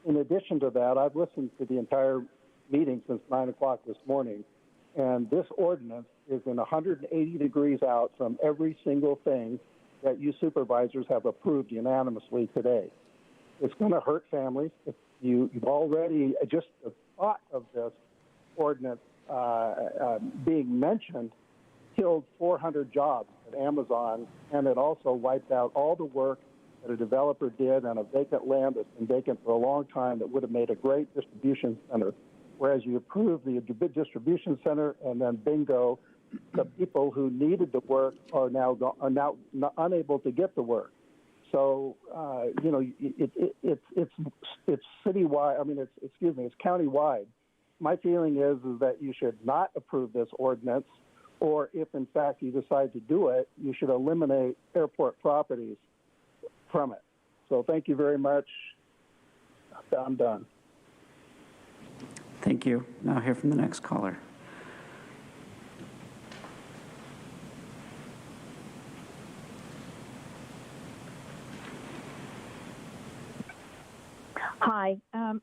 In addition to that, I've listened to the entire meeting since 9 o'clock this morning, and this ordinance is in 180 degrees out from every single thing that you supervisors have approved unanimously today. It's going to hurt families. You've already, just the thought of this ordinance being mentioned killed 400 jobs at Amazon, and it also wiped out all the work that a developer did on a vacant land that's been vacant for a long time that would have made a great distribution center. Whereas you approved the distribution center, and then bingo, the people who needed the work are now unable to get the work. So you know, it's citywide. I mean, it's countywide. My feeling is that you should not approve this ordinance, or if in fact you decide to do it, you should eliminate airport properties from it. So thank you very much. I'm done. Thank you. Now hear from the next caller.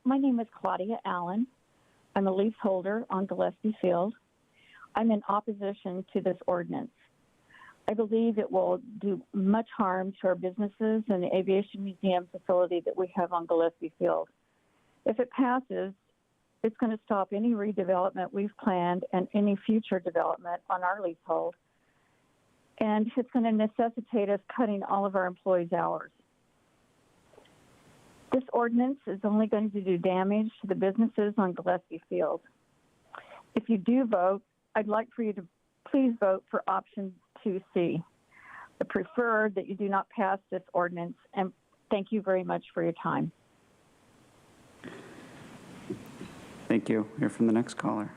My name is Claudia Allen. I'm a leaseholder on Gillespie Field. I'm in opposition to this ordinance. I believe it will do much harm to our businesses and the aviation museum facility that we have on Gillespie Field. If it passes, it's going to stop any redevelopment we've planned and any future development on our leasehold. And it's going to necessitate us cutting all of our employees' hours. This ordinance is only going to do damage to the businesses on Gillespie Field. If you do vote, I'd like for you to please vote for option 2C. I prefer that you do not pass this ordinance, and thank you very much for your time. Thank you. Hear from the next caller.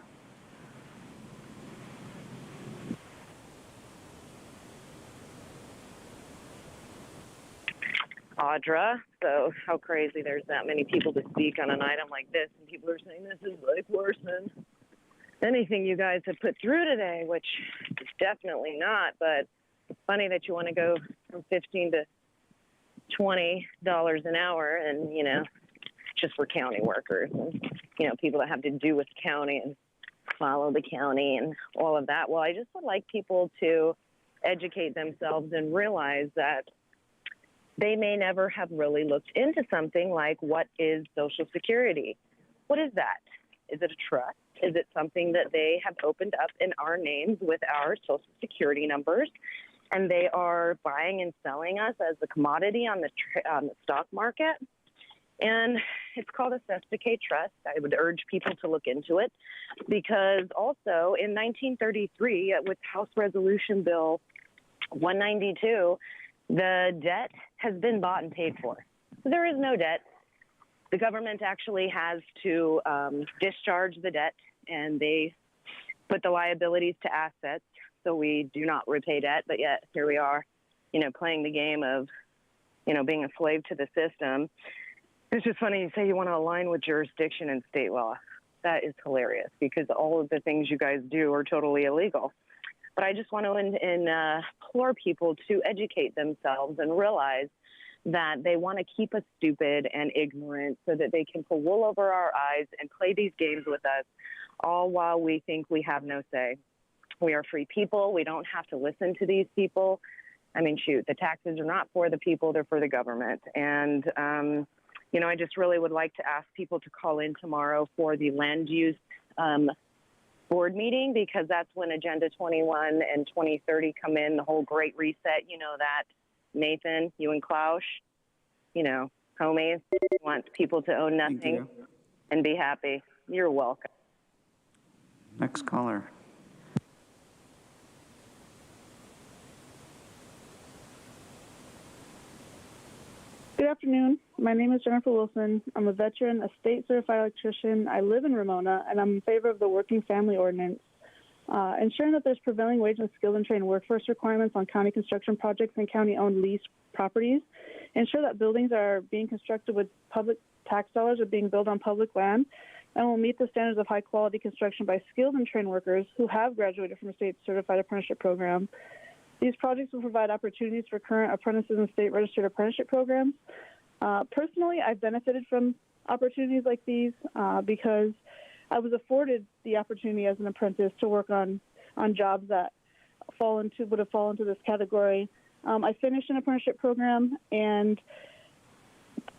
Audra. So how crazy there's that many people to speak on an item like this, and people are saying this is like worse than anything you guys have put through today, which is definitely not. But it's funny that you want to go from $15 to $20 an hour, and just for county workers and people that have to do with county and follow the county and all of that. Well, I just would like people to educate themselves and realize that they may never have really looked into something like, what is Social Security? What is that? Is it a trust? Is it something that they have opened up in our names with our Social Security numbers, and they are buying and selling us as a commodity on the stock market? And it's called a cesticate trust. I would urge people to look into it, because also in 1933, with House Resolution Bill 192, the debt has been bought and paid for. So there is no debt. The government actually has to discharge the debt, and they put the liabilities to assets, so we do not repay debt. But yet here we are, playing the game of, being a slave to the system. It's just funny you say you want to align with jurisdiction and state law. That is hilarious, because all of the things you guys do are totally illegal. But I just want to implore people to educate themselves and realize that they want to keep us stupid and ignorant so that they can pull wool over our eyes and play these games with us, all while we think we have no say. We are free people. We don't have to listen to these people. I mean, shoot, the taxes are not for the people, they're for the government. And, I just really would like to ask people to call in tomorrow for the land use board meeting, because that's when Agenda 21 and 2030 come in, the whole great reset. That, Nathan, you and Klaus, homies, wants people to own nothing and be happy. You're welcome. Next caller. Good afternoon. My name is Jennifer Wilson. I'm a veteran, a state-certified electrician. I live in Ramona, and I'm in favor of the Working Family Ordinance, ensuring that there's prevailing wage and skilled and trained workforce requirements on county construction projects and county-owned leased properties, ensure that buildings are being constructed with public tax dollars are being built on public land, and will meet the standards of high-quality construction by skilled and trained workers who have graduated from a state-certified apprenticeship program. These projects will provide opportunities for current apprentices and state-registered apprenticeship programs. Personally, I've benefited from opportunities like these because I was afforded the opportunity as an apprentice to work on jobs that would have fallen into this category. I finished an apprenticeship program, and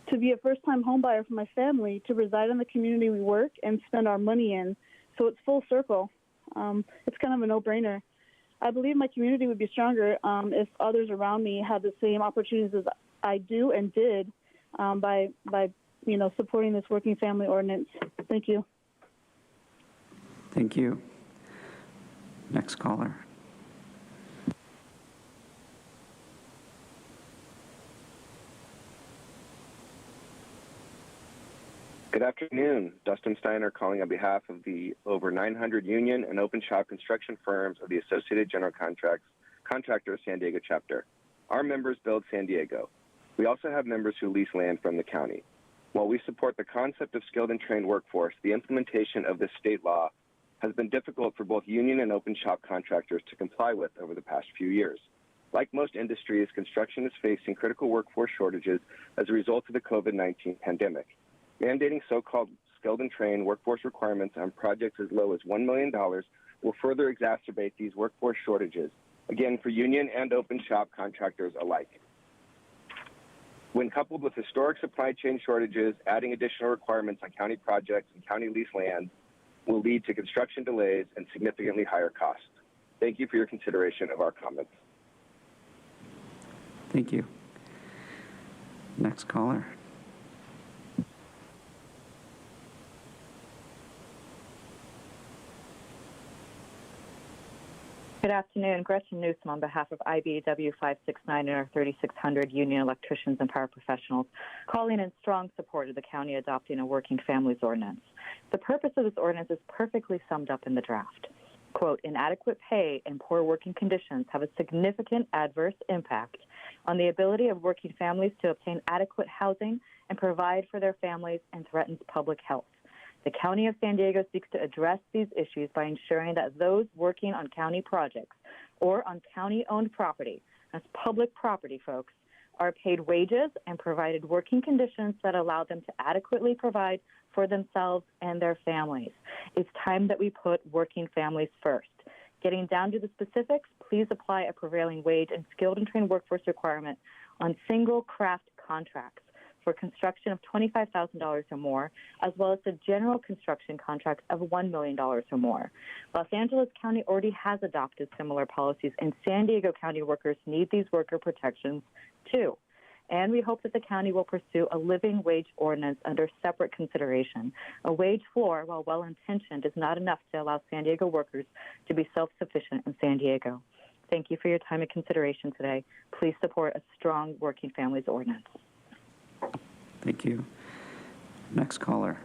to be a first-time homebuyer for my family, to reside in the community we work and spend our money in, so it's full circle. It's kind of a no-brainer. I believe my community would be stronger if others around me had the same opportunities as I do and did by supporting this Working Family Ordinance. Thank you. Thank you. Next caller. Good afternoon. Dustin Steiner calling on behalf of the over 900 union and open shop construction firms of the Associated General Contractors San Diego chapter. Our members build San Diego. We also have members who lease land from the county. While we support the concept of skilled and trained workforce, the implementation of this state law has been difficult for both union and open shop contractors to comply with over the past few years. Like most industries, construction is facing critical workforce shortages as a result of the COVID-19 pandemic. Mandating so-called skilled and trained workforce requirements on projects as low as $1 million will further exacerbate these workforce shortages, again, for union and open shop contractors alike. When coupled with historic supply chain shortages, adding additional requirements on county projects and county lease land will lead to construction delays and significantly higher costs. Thank you for your consideration of our comments. Thank you. Next caller. Good afternoon. Gretchen Newsom on behalf of IBEW 569 and our 3600 union electricians and paraprofessionals, calling in strong support of the county adopting a working families ordinance. The purpose of this ordinance is perfectly summed up in the draft. Quote, inadequate pay and poor working conditions have a significant adverse impact on the ability of working families to obtain adequate housing and provide for their families and threatens public health. The County of San Diego seeks to address these issues by ensuring that those working on county projects or on county-owned property, that's public property, folks, are paid wages and provided working conditions that allow them to adequately provide for themselves and their families. It's time that we put working families first. Getting down to the specifics, please apply a prevailing wage and skilled and trained workforce requirement on single craft contracts for construction of $25,000 or more, as well as the general construction contracts of $1 million or more. Los Angeles County already has adopted similar policies, and San Diego County workers need these worker protections too. And we hope that the county will pursue a living wage ordinance under separate consideration. A wage floor, while well-intentioned, is not enough to allow San Diego workers to be self-sufficient in San Diego. Thank you for your time and consideration today. Please support a strong working families ordinance. Thank you. Next caller.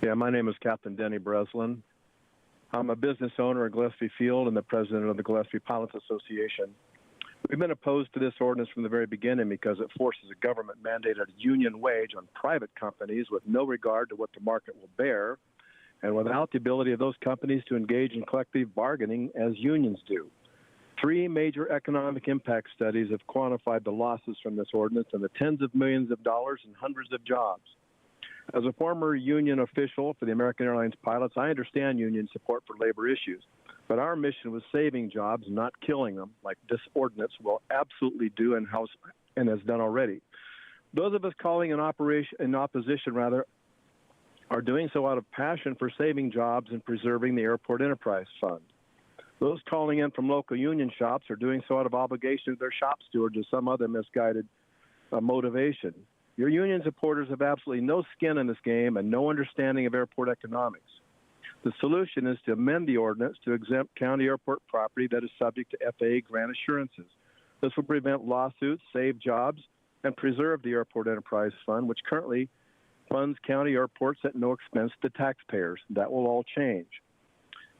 Yeah, my name is Captain Denny Breslin. I'm a business owner at Gillespie Field and the president of the Gillespie Pilots Association. We've been opposed to this ordinance from the very beginning because it forces a government-mandated union wage on private companies with no regard to what the market will bear, and without the ability of those companies to engage in collective bargaining as unions do. 3 major economic impact studies have quantified the losses from this ordinance in the tens of millions of dollars and hundreds of jobs. As a former union official for the American Airlines pilots, I understand union support for labor issues, but our mission was saving jobs, not killing them, like this ordinance will absolutely do in-house and has done already. Those of us calling in opposition are doing so out of passion for saving jobs and preserving the Airport Enterprise Fund. Those calling in from local union shops are doing so out of obligation to their shop steward or some other misguided motivation. Your union supporters have absolutely no skin in this game and no understanding of airport economics. The solution is to amend the ordinance to exempt county airport property that is subject to FAA grant assurances. This will prevent lawsuits, save jobs, and preserve the Airport Enterprise Fund, which currently funds county airports at no expense to taxpayers. That will all change.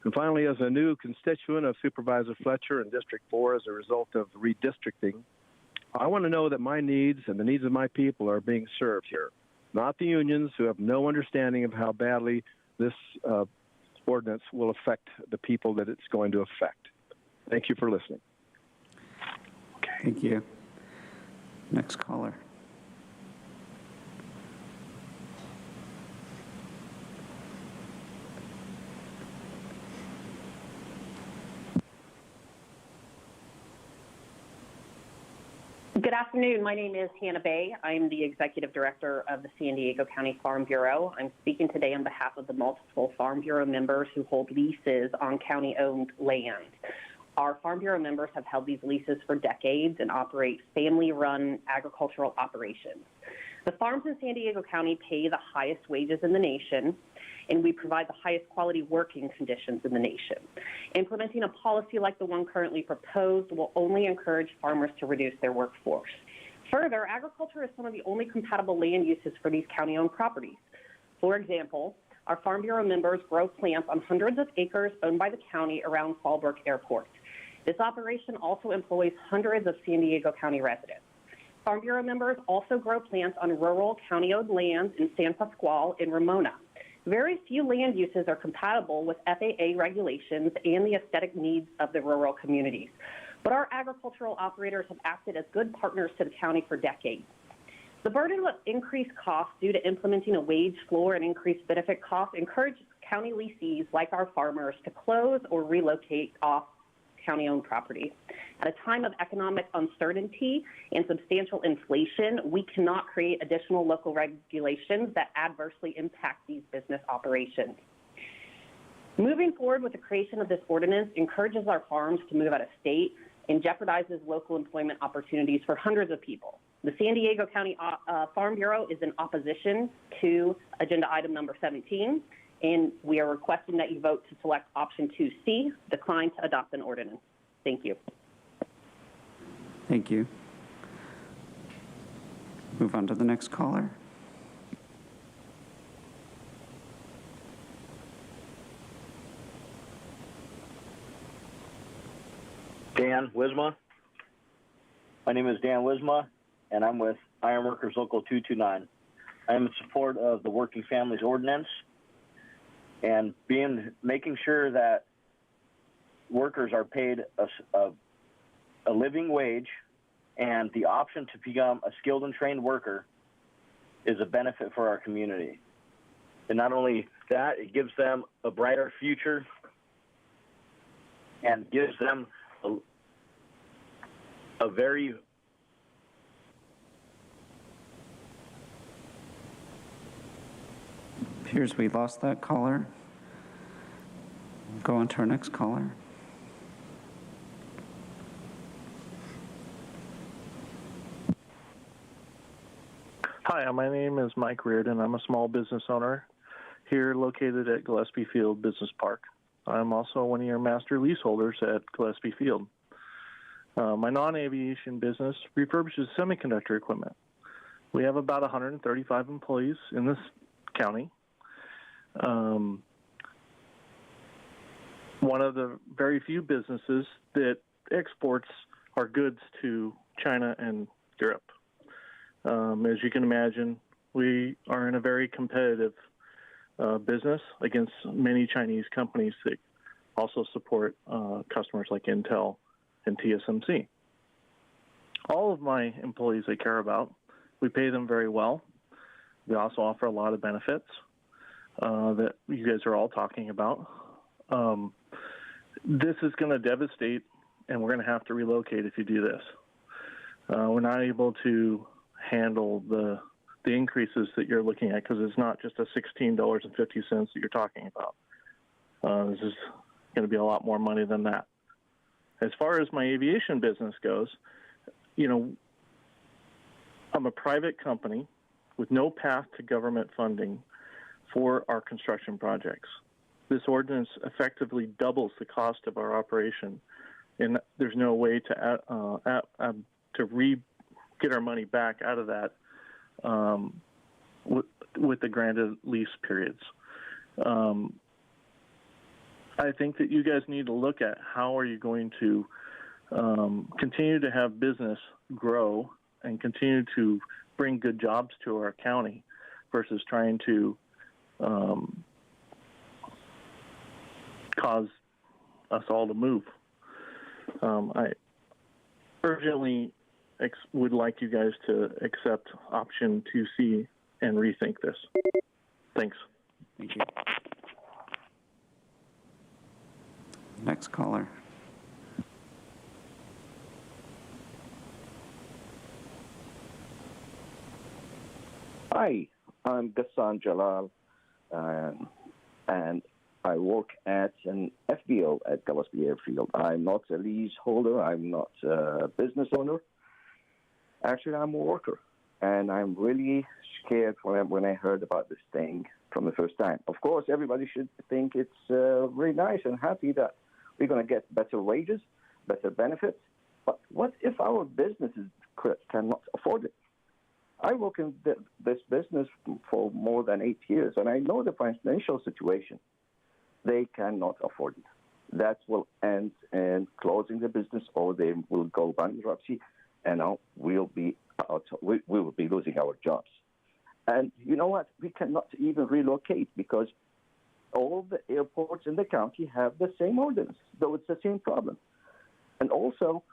And finally, as a new constituent of Supervisor Fletcher in District 4 as a result of redistricting, I want to know that my needs and the needs of my people are being served here, not the unions who have no understanding of how badly this ordinance will affect the people that it's going to affect. Thank you for listening. Okay. Thank you. Next caller. Good afternoon. My name is Hannah Bay. I'm the Executive Director of the San Diego County Farm Bureau. I'm speaking today on behalf of the multiple Farm Bureau members who hold leases on county-owned land. Our Farm Bureau members have held these leases for decades and operate family-run agricultural operations. The farms in San Diego County pay the highest wages in the nation, and we provide the highest quality working conditions in the nation. Implementing a policy like the one currently proposed will only encourage farmers to reduce their workforce. Further, agriculture is one of the only compatible land uses for these county-owned properties. For example, our Farm Bureau members grow plants on hundreds of acres owned by the county around Fallbrook Airport. This operation also employs hundreds of San Diego County residents. Farm Bureau members also grow plants on rural county-owned lands in San Pasqual and Ramona. Very few land uses are compatible with FAA regulations and the aesthetic needs of the rural communities. but our agricultural operators have acted as good partners to the county for decades. The burden of increased costs due to implementing a wage floor and increased benefit costs encourages county lessees like our farmers to close or relocate off county-owned property. At a time of economic uncertainty and substantial inflation, we cannot create additional local regulations that adversely impact these business operations. Moving forward with the creation of this ordinance encourages our farms to move out of state and jeopardizes local employment opportunities for hundreds of people. The San Diego County Farm Bureau is in opposition to agenda item number 17, and we are requesting that you vote to select option 2C, decline to adopt an ordinance. Thank you. Thank you. Move on to the next caller. Dan Wisma. My name is Dan Wisma, and I'm with Ironworkers Local 229. I am in support of the Working Families Ordinance and making sure that workers are paid a living wage, and the option to become a skilled and trained worker is a benefit for our community. And not only that, it gives them a brighter future and gives them a very Appears we lost that caller. Go on to our next caller. Hi, my name is Mike Reardon. I'm a small business owner here located at Gillespie Field Business Park. I'm also one of your master leaseholders at Gillespie Field. My non-aviation business refurbishes semiconductor equipment. We have about 135 employees in this county. One of the very few businesses that exports our goods to China and Europe. As you can imagine, we are in a very competitive business against many Chinese companies that also support customers like Intel and TSMC. All of my employees I care about. We pay them very well. We also offer a lot of benefits that you guys are all talking about. This is going to devastate, and we're going to have to relocate if you do this. We're not able to handle the increases that you're looking at because it's not just a $16.50 that you're talking about. This is going to be a lot more money than that. As far as my aviation business goes, you know, I'm a private company with no path to government funding for our construction projects. This ordinance effectively doubles the cost of our operation, and there's no way to get our money back out of that with the granted lease periods. I think that you guys need to look at how are you going to continue to have business grow and continue to bring good jobs to our county versus trying to cause us all to move. I urgently would like you guys to accept option 2C and rethink this. Thanks. Thank you. Next caller. Hi, I'm Ghassan Jalal, and I work at an FBO at Gillespie Airfield. I'm not a leaseholder. I'm not a business owner. Actually, I'm a worker, and I'm really scared when I heard about this thing from the first time. Of course, everybody should think it's really nice and happy that we're going to get better wages, better benefits. But what if our businesses cannot afford it? I work in this business for more than 8 years, and I know the financial situation. They cannot afford it. That will end in closing the business, or they will go bankruptcy, and we'll be out. We will be losing our jobs. And you know what? We cannot even relocate because all the airports in the county have the same ordinance, though it's the same problem. And also,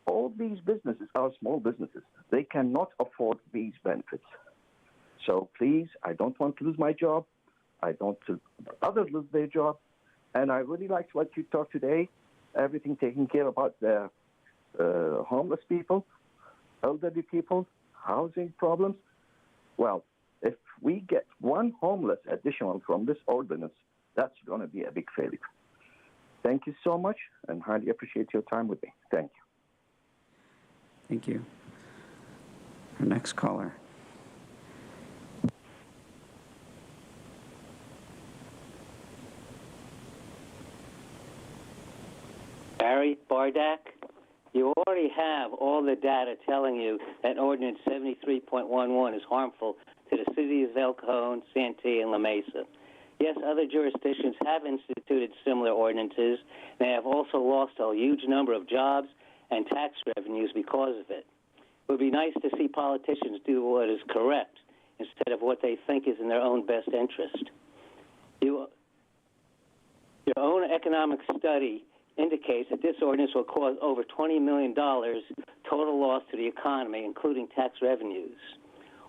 all these businesses are small businesses. They cannot afford these benefits. So please, I don't want to lose my job. I don't want others lose their job. And I really liked what you talked today, everything taken care about the homeless people, elderly people, housing problems. Well, if we get one homeless additional from this ordinance, that's going to be a big failure. Thank you so much, and highly appreciate your time with me. Thank you. Thank you. Our next caller. Barry Bardak, you already have all the data telling you that Ordinance 73.11 is harmful to the cities of El Cajon, Santee, and La Mesa. Yes, other jurisdictions have instituted similar ordinances. They have also lost a huge number of jobs and tax revenues because of it. It would be nice to see politicians do what is correct instead of what they think is in their own best interest. Your own economic study indicates that this ordinance will cause over $20 million total loss to the economy, including tax revenues.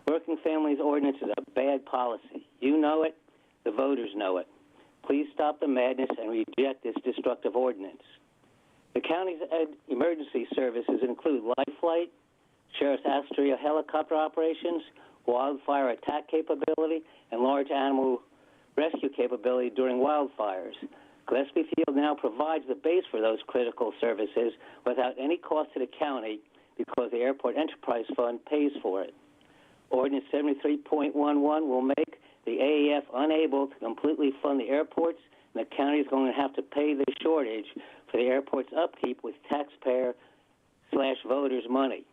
Working Families Ordinance is a bad policy. You know it. The voters know it. Please stop the madness and reject this destructive ordinance. The county's emergency services include life flight, Sheriff's Astoria helicopter operations, wildfire attack capability, and large animal rescue capability during wildfires. Gillespie Field now provides the base for those critical services without any cost to the county because the Airport Enterprise Fund pays for it. Ordinance 73.11 will make the AEF unable to completely fund the airports, and the county is going to have to pay the shortage for the airport's upkeep with taxpayer/voters money.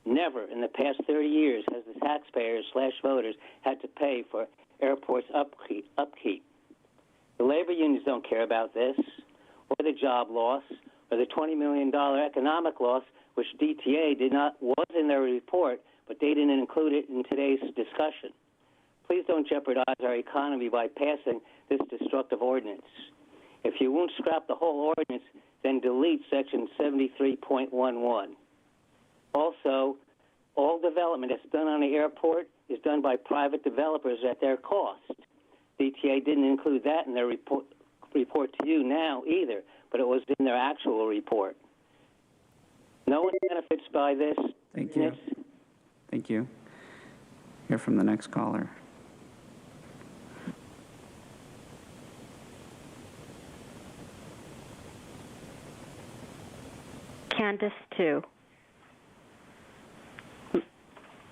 Never in the past 30 years has the taxpayers/voters had to pay for airports' upkeep. The labor unions don't care about this, or the job loss, or the $20 million economic loss, which DTA was in their report, but they didn't include it in today's discussion. Please don't jeopardize our economy by passing this destructive ordinance. If you won't scrap the whole ordinance, then delete section 73.11. Also, all development that's done on the airport is done by private developers at their cost. DTA didn't include that in their report to you now either, but it was in their actual report. No one benefits by this. Thank you. Thank you. Hear from the next caller. Candace 2.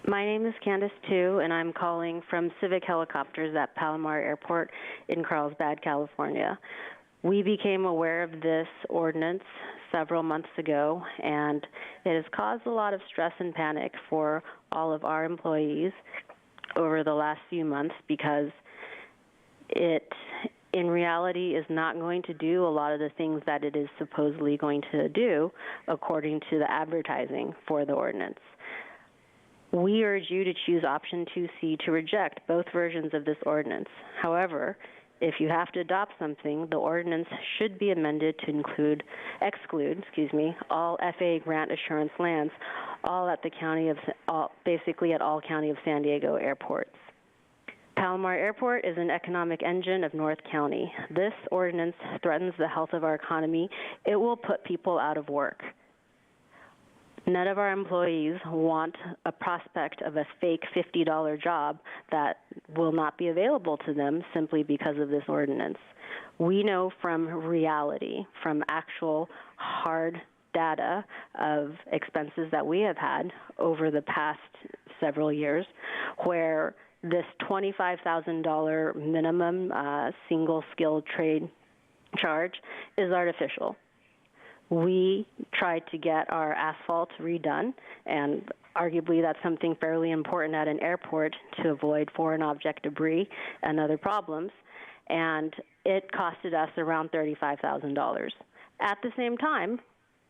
My name is Candace 2, and I'm calling from Civic Helicopters at Palomar Airport in Carlsbad, California. We became aware of this ordinance several months ago, and it has caused a lot of stress and panic for all of our employees over the last few months because it, in reality, is not going to do a lot of the things that it is supposedly going to do according to the advertising for the ordinance. We urge you to choose option 2C to reject both versions of this ordinance. However, if you have to adopt something, the ordinance should be amended to exclude all FAA grant assurance lands, basically at all County of San Diego airports. Palomar Airport is an economic engine of North County. This ordinance threatens the health of our economy. It will put people out of work. None of our employees want a prospect of a fake $50 job that will not be available to them simply because of this ordinance. We know from reality, from actual hard data of expenses that we have had over the past several years, where this $25,000 minimum single-skilled trade charge is artificial. We tried to get our asphalt redone, and arguably that's something fairly important at an airport to avoid foreign object debris and other problems, and it costed us around $35,000. At the same time,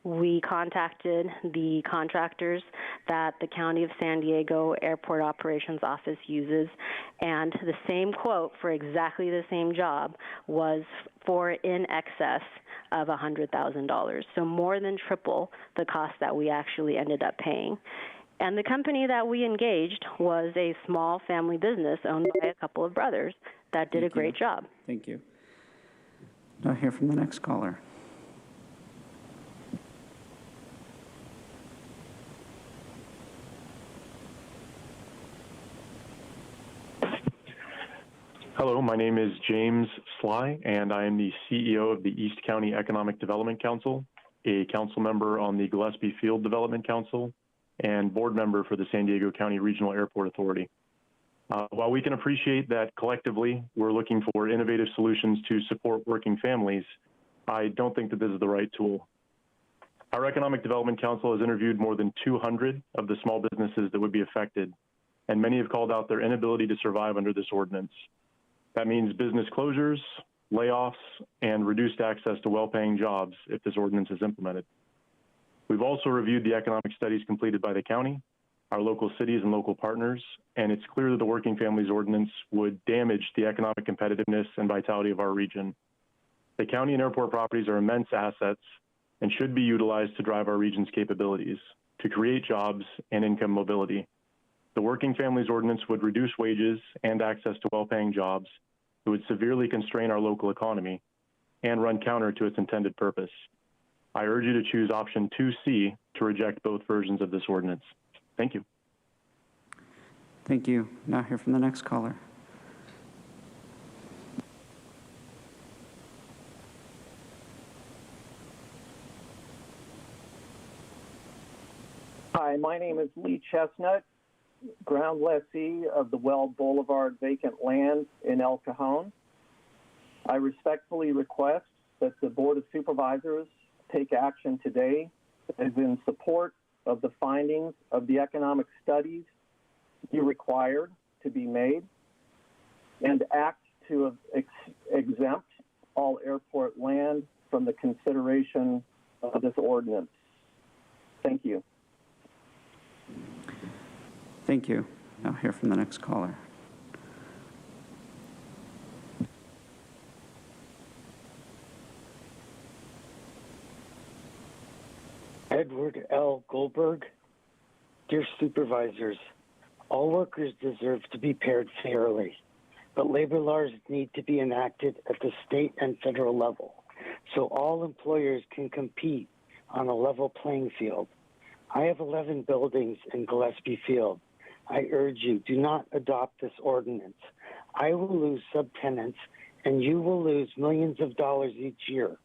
we contacted the contractors that the County of San Diego Airport Operations Office uses, And the same quote for exactly the same job was for in excess of $100,000, so more than triple the cost that we actually ended up paying. And the company that we engaged was a small family business owned by a couple of brothers that did a great job. Thank you. Now hear from the next caller. Hello, my name is James Sly, and I am the CEO of the East County Economic Development Council, a council member on the Gillespie Field Development Council, and board member for the San Diego County Regional Airport Authority. While we can appreciate that collectively we're looking for innovative solutions to support working families, I don't think that this is the right tool. Our Economic Development Council has interviewed more than 200 of the small businesses that would be affected, and many have called out their inability to survive under this ordinance. That means business closures, layoffs, and reduced access to well-paying jobs if this ordinance is implemented. We've also reviewed the economic studies completed by the county, our local cities and local partners, and it's clear that the Working Families Ordinance would damage the economic competitiveness and vitality of our region. The county and airport properties are immense assets and should be utilized to drive our region's capabilities, to create jobs and income mobility. The Working Families Ordinance would reduce wages and access to well-paying jobs. It would severely constrain our local economy and run counter to its intended purpose. I urge you to choose option 2C to reject both versions of this ordinance. Thank you. Thank you. Now hear from the next caller. Hi, my name is Lee Chestnut, ground lessee of the Well Boulevard vacant land in El Cajon. I respectfully request that the Board of Supervisors take action today that is in support of the findings of the economic studies be required to be made and act to exempt all airport land from the consideration of this ordinance. Thank you. Thank you. Now hear from the next caller. Edward L. Goldberg. Dear Supervisors, all workers deserve to be paid fairly, but labor laws need to be enacted at the state and federal level so all employers can compete on a level playing field. I have 11 buildings in Gillespie Field. I urge you, do not adopt this ordinance. I will lose subtenants, and you will lose millions of dollars each year.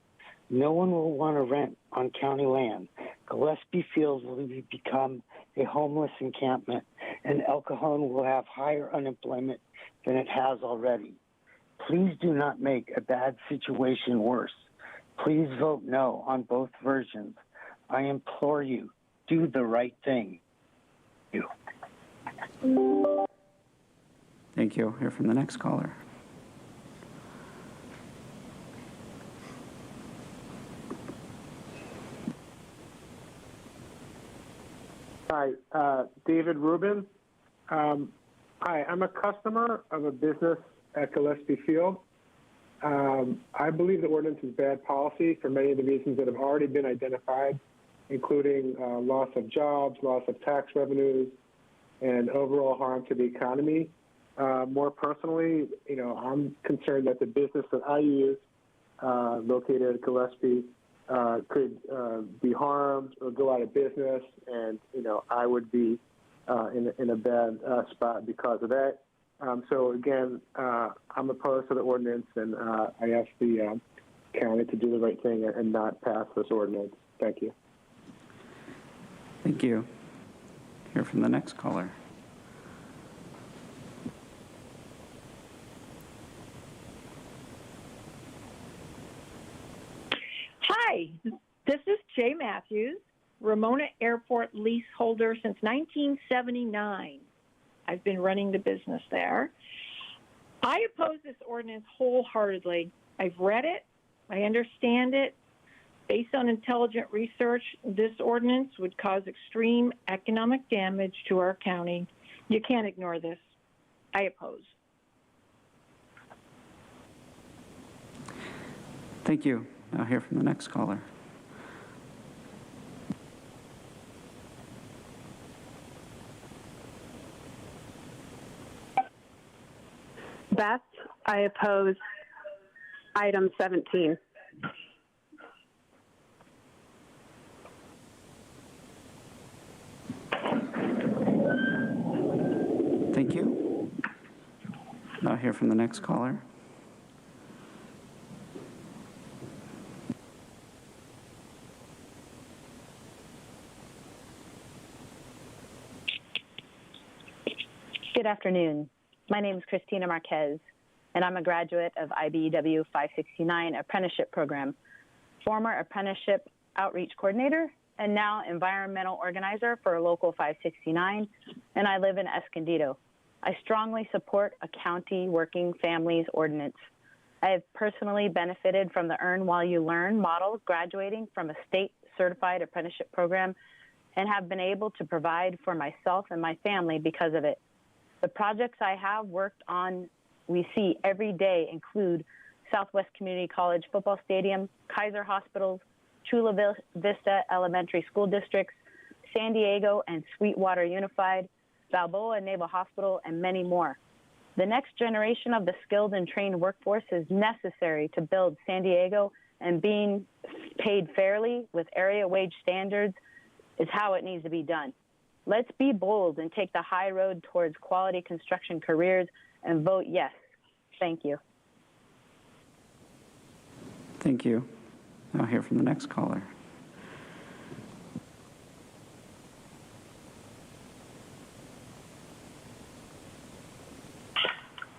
No one will want to rent on county land. Gillespie Field will become a homeless encampment, and El Cajon will have higher unemployment than it has already. Please do not make a bad situation worse. Please vote no on both versions. I implore you, do the right thing. Thank you. Thank you. Hear from the next caller. Hi, David Rubin. Hi, I'm a customer of a business at Gillespie Field. I believe the ordinance is bad policy for many of the reasons that have already been identified, including loss of jobs, loss of tax revenues, and overall harm to the economy. More personally, I'm concerned that the business that I use, located at Gillespie, could be harmed or go out of business, and I would be in a bad spot because of that. So again, I'm opposed to the ordinance, and I ask the county to do the right thing and not pass this ordinance. Thank you. Thank you. Hear from the next caller. Hi, this is Jay Matthews, Ramona Airport leaseholder since 1979. I've been running the business there. I oppose this ordinance wholeheartedly. I've read it. I understand it. Based on intelligent research, this ordinance would cause extreme economic damage to our county. You can't ignore this. I oppose. Thank you. I'll hear from the next caller. Beth, I oppose item 17. Thank you. I'll hear from the next caller. Good afternoon. My name is Christina Marquez, and I'm a graduate of IBEW 569 apprenticeship program, former apprenticeship outreach coordinator, and now environmental organizer for Local 569, and I live in Escondido. I strongly support a county working families ordinance. I have personally benefited from the Earn While You Learn model graduating from a state certified apprenticeship program and have been able to provide for myself and my family because of it. The projects I have worked on we see every day include Southwest Community College Football Stadium, Kaiser Hospitals, Chula Vista Elementary School Districts, San Diego and Sweetwater Unified, Balboa Naval Hospital, and many more. The next generation of the skilled and trained workforce is necessary to build San Diego, and being paid fairly with area wage standards is how it needs to be done. Let's be bold and take the high road towards quality construction careers and vote yes. Thank you. Thank you. I'll hear from the next caller.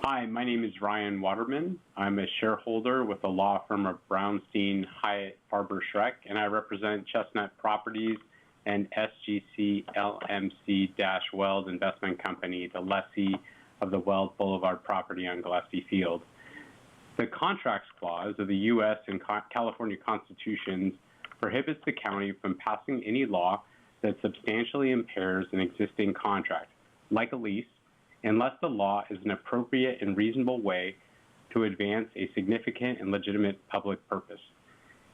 Hi, my name is Ryan Waterman. I'm a shareholder with the law firm of Brownstein Hyatt Farber Schreck, and I represent Chestnut Properties and SGC LMC-Weld Investment Company, the lessee of the Weld Boulevard property on Gillespie Field. The Contracts Clause of the U.S. and California Constitutions prohibits the county from passing any law that substantially impairs an existing contract, like a lease, unless the law is an appropriate and reasonable way to advance a significant and legitimate public purpose.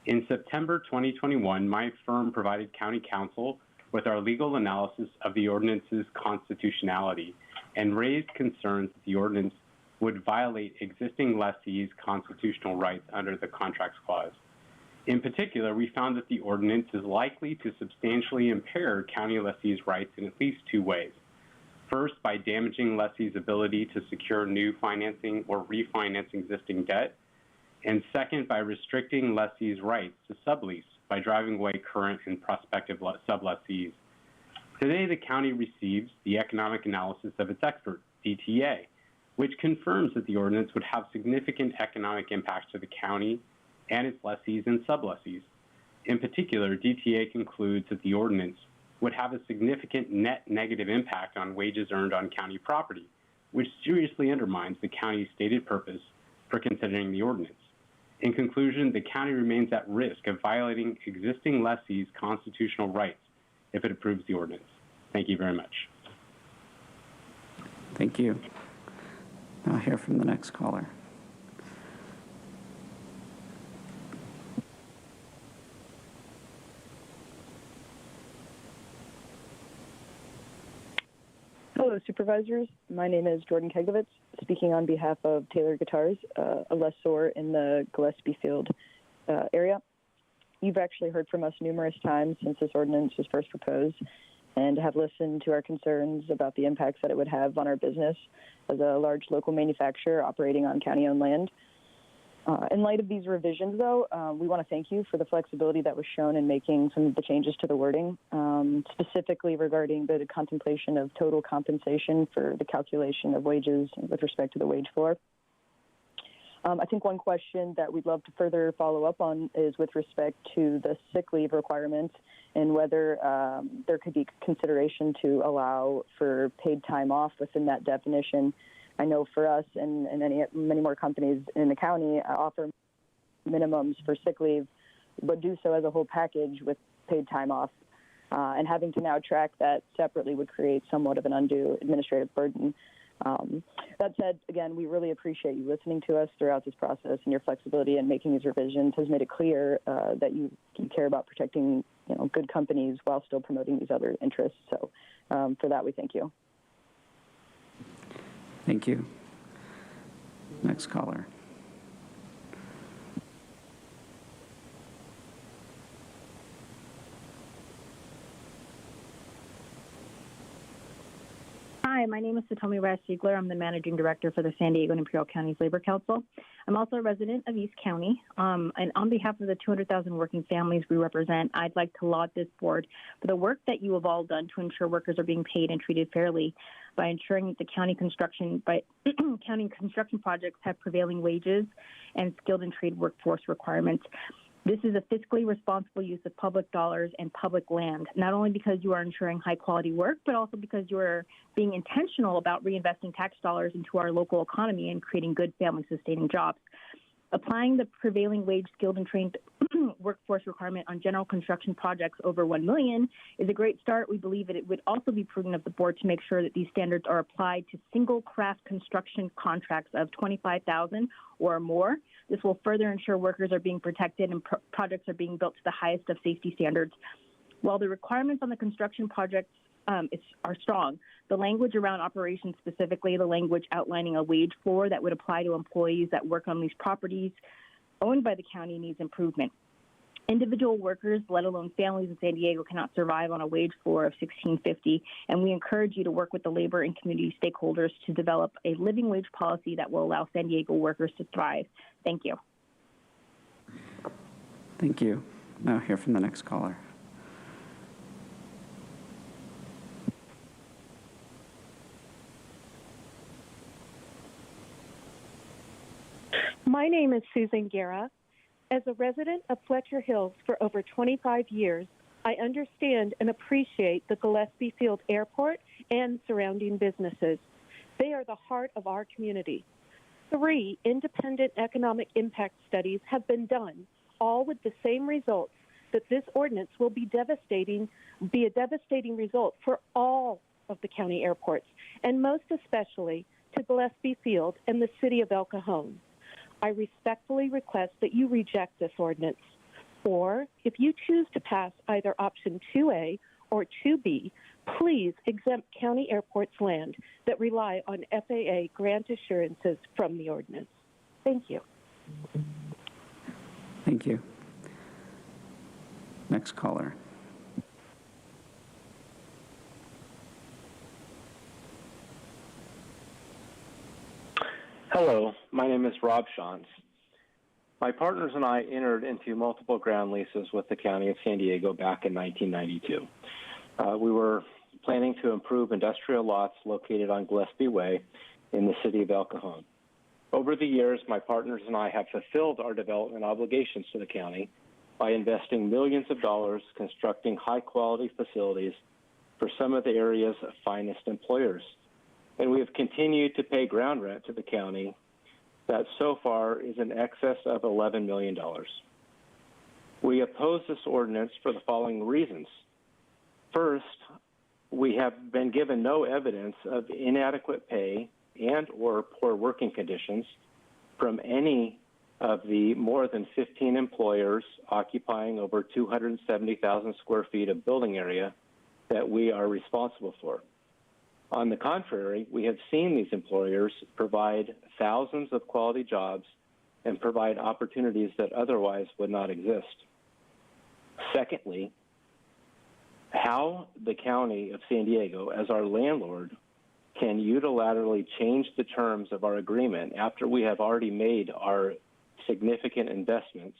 In September 2021, my firm provided County Counsel with our legal analysis of the ordinance's constitutionality and raised concerns that the ordinance would violate existing lessees' constitutional rights under the Contracts Clause. In particular, we found that the ordinance is likely to substantially impair county lessees' rights in at least two ways. First, by damaging lessees' ability to secure new financing or refinance existing debt, and second, by restricting lessees' rights to sublease by driving away current and prospective sublessees. Today, the county receives the economic analysis of its expert, DTA, which confirms that the ordinance would have significant economic impacts to the county and its lessees and sublessees. In particular, DTA concludes that the ordinance would have a significant net negative impact on wages earned on county property, which seriously undermines the county's stated purpose for considering the ordinance. In conclusion, the county remains at risk of violating existing lessees' constitutional rights if it approves the ordinance. Thank you very much. Thank you. I'll hear from the next caller. Hello, Supervisors. My name is Jordan Kegovitz, speaking on behalf of Taylor Guitars, a lessor in the Gillespie Field area. You've actually heard from us numerous times since this ordinance was first proposed and have listened to our concerns about the impacts that it would have on our business as a large local manufacturer operating on county-owned land. In light of these revisions, though, we want to thank you for the flexibility that was shown in making some of the changes to the wording, specifically regarding the contemplation of total compensation for the calculation of wages with respect to the wage floor. I think one question that we'd love to further follow up on is with respect to the sick leave requirements and whether there could be consideration to allow for paid time off within that definition. I know for us and many more companies in the county offer minimums for sick leave, but do so as a whole package with paid time off. And having to now track that separately would create somewhat of an undue administrative burden. That said, again, we really appreciate you listening to us throughout this process, and your flexibility in making these revisions has made it clear that you care about protecting good companies while still promoting these other interests. So for that, we thank you. Thank you. Next caller. Hi, my name is Satomi Rash-Siegler. I'm the Managing Director for the San Diego and Imperial Counties Labor Council. I'm also a resident of East County, and on behalf of the 200,000 working families we represent, I'd like to laud this board for the work that you have all done to ensure workers are being paid and treated fairly by ensuring that the county construction projects have prevailing wages and skilled and trained workforce requirements. This is a fiscally responsible use of public dollars and public land, not only because you are ensuring high quality work, but also because you are being intentional about reinvesting tax dollars into our local economy and creating good family sustaining jobs. Applying the prevailing wage, skilled and trained workforce requirement on general construction projects over $1 million is a great start. We believe that it would also be prudent of the board to make sure that these standards are applied to single craft construction contracts of $25,000 or more. This will further ensure workers are being protected and projects are being built to the highest of safety standards. While the requirements on the construction projects are strong, the language around operations, specifically the language outlining a wage floor that would apply to employees that work on these properties owned by the county, needs improvement. Individual workers, let alone families in San Diego, cannot survive on a wage floor of $16.50, and we encourage you to work with the labor and community stakeholders to develop a living wage policy that will allow San Diego workers to thrive. Thank you. Thank you. Now hear from the next caller. My name is Susan Guerra. As a resident of Fletcher Hills for over 25 years, I understand and appreciate the Gillespie Field Airport and surrounding businesses. They are the heart of our community. 3 independent economic impact studies have been done, all with the same results, that this ordinance will be a devastating result for all of the county airports, and most especially to Gillespie Field and the city of El Cajon. I respectfully request that you reject this ordinance, or if you choose to pass either option 2A or 2B, please exempt county airports land that rely on FAA grant assurances from the ordinance. Thank you. Thank you. Next caller. Hello, my name is Rob Shantz. My partners and I entered into multiple ground leases with the County of San Diego back in 1992. We were planning to improve industrial lots located on Gillespie Way in the city of El Cajon. Over the years, my partners and I have fulfilled our development obligations to the county by investing millions of dollars constructing high-quality facilities for some of the area's finest employers. And we have continued to pay ground rent to the county that so far is in excess of $11 million. We oppose this ordinance for the following reasons. First, we have been given no evidence of inadequate pay and or poor working conditions from any of the more than 15 employers occupying over 270,000 square feet of building area that we are responsible for. On the contrary, we have seen these employers provide thousands of quality jobs and provide opportunities that otherwise would not exist. Secondly, how the County of San Diego, as our landlord, can unilaterally change the terms of our agreement after we have already made our significant investments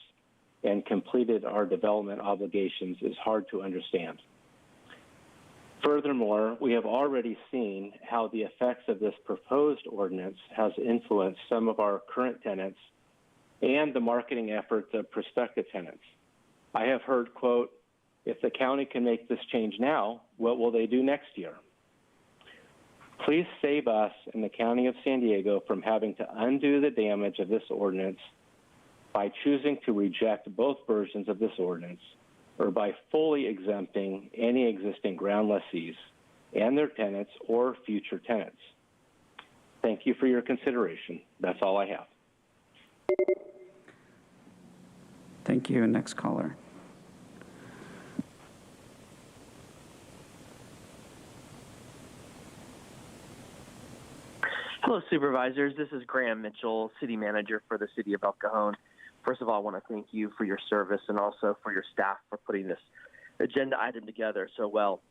and completed our development obligations is hard to understand. Furthermore, we have already seen how the effects of this proposed ordinance has influenced some of our current tenants and the marketing efforts of prospective tenants. I have heard, quote, if the county can make this change now, what will they do next year? Please save us in the County of San Diego from having to undo the damage of this ordinance by choosing to reject both versions of this ordinance, or by fully exempting any existing ground lessees and their tenants or future tenants. Thank you for your consideration. That's all I have. Thank you. Next caller. Hello, Supervisors. This is Graham Mitchell, City Manager for the City of El Cajon. First of all, I want to thank you for your service and also for your staff for putting this agenda item together so well.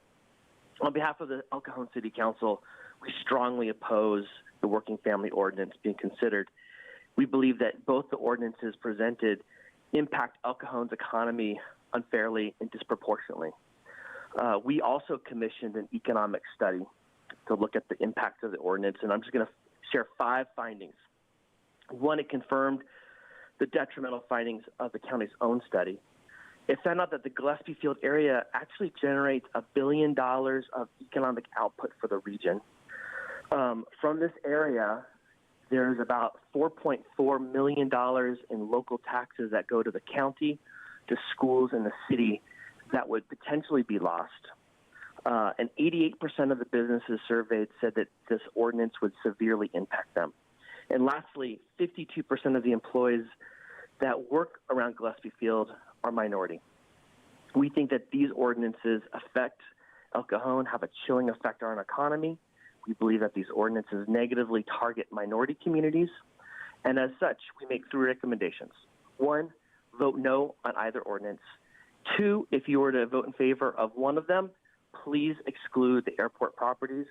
On behalf of the El Cajon City Council, we strongly oppose the Working Family Ordinance being considered. We believe that both the ordinances presented impact El Cajon's economy unfairly and disproportionately. We also commissioned an economic study to look at the impact of the ordinance, and I'm just going to share 5 findings. One, it confirmed the detrimental findings of the county's own study. It found out that the Gillespie Field area actually generates $1 billion of economic output for the region. From this area, there's about $4.4 million in local taxes that go to the county, to schools, and the city that would potentially be lost. And 88% of the businesses surveyed said that this ordinance would severely impact them. And lastly, 52% of the employees that work around Gillespie Field are minority. We think that these ordinances affect El Cajon, have a chilling effect on our economy. We believe that these ordinances negatively target minority communities. And as such, we make 3 recommendations. 1, vote no on either ordinance. 2, if you were to vote in favor of one of them, please exclude the airport properties.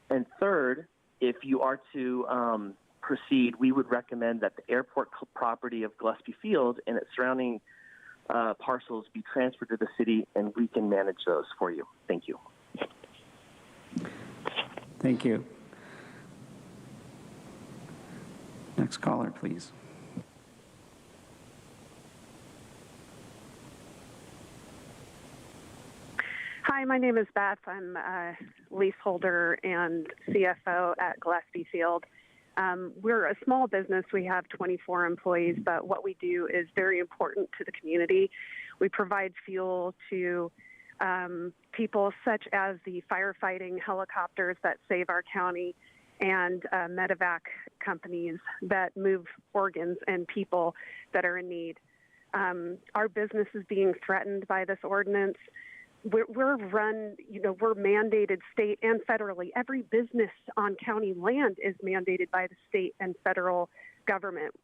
And 3rd, if you are to proceed, we would recommend that the airport property of Gillespie Field and its surrounding parcels be transferred to the city, and we can manage those for you. Thank you. Thank you. Next caller, please. Hi, my name is Beth. I'm a leaseholder and CFO at Gillespie Field. We're a small business. We have 24 employees, but what we do is very important to the community. We provide fuel to people such as the firefighting helicopters that save our county and medevac companies that move organs and people that are in need. Our business is being threatened by this ordinance. We're run, we're mandated state and federally. Every business on county land is mandated by the state and federal government.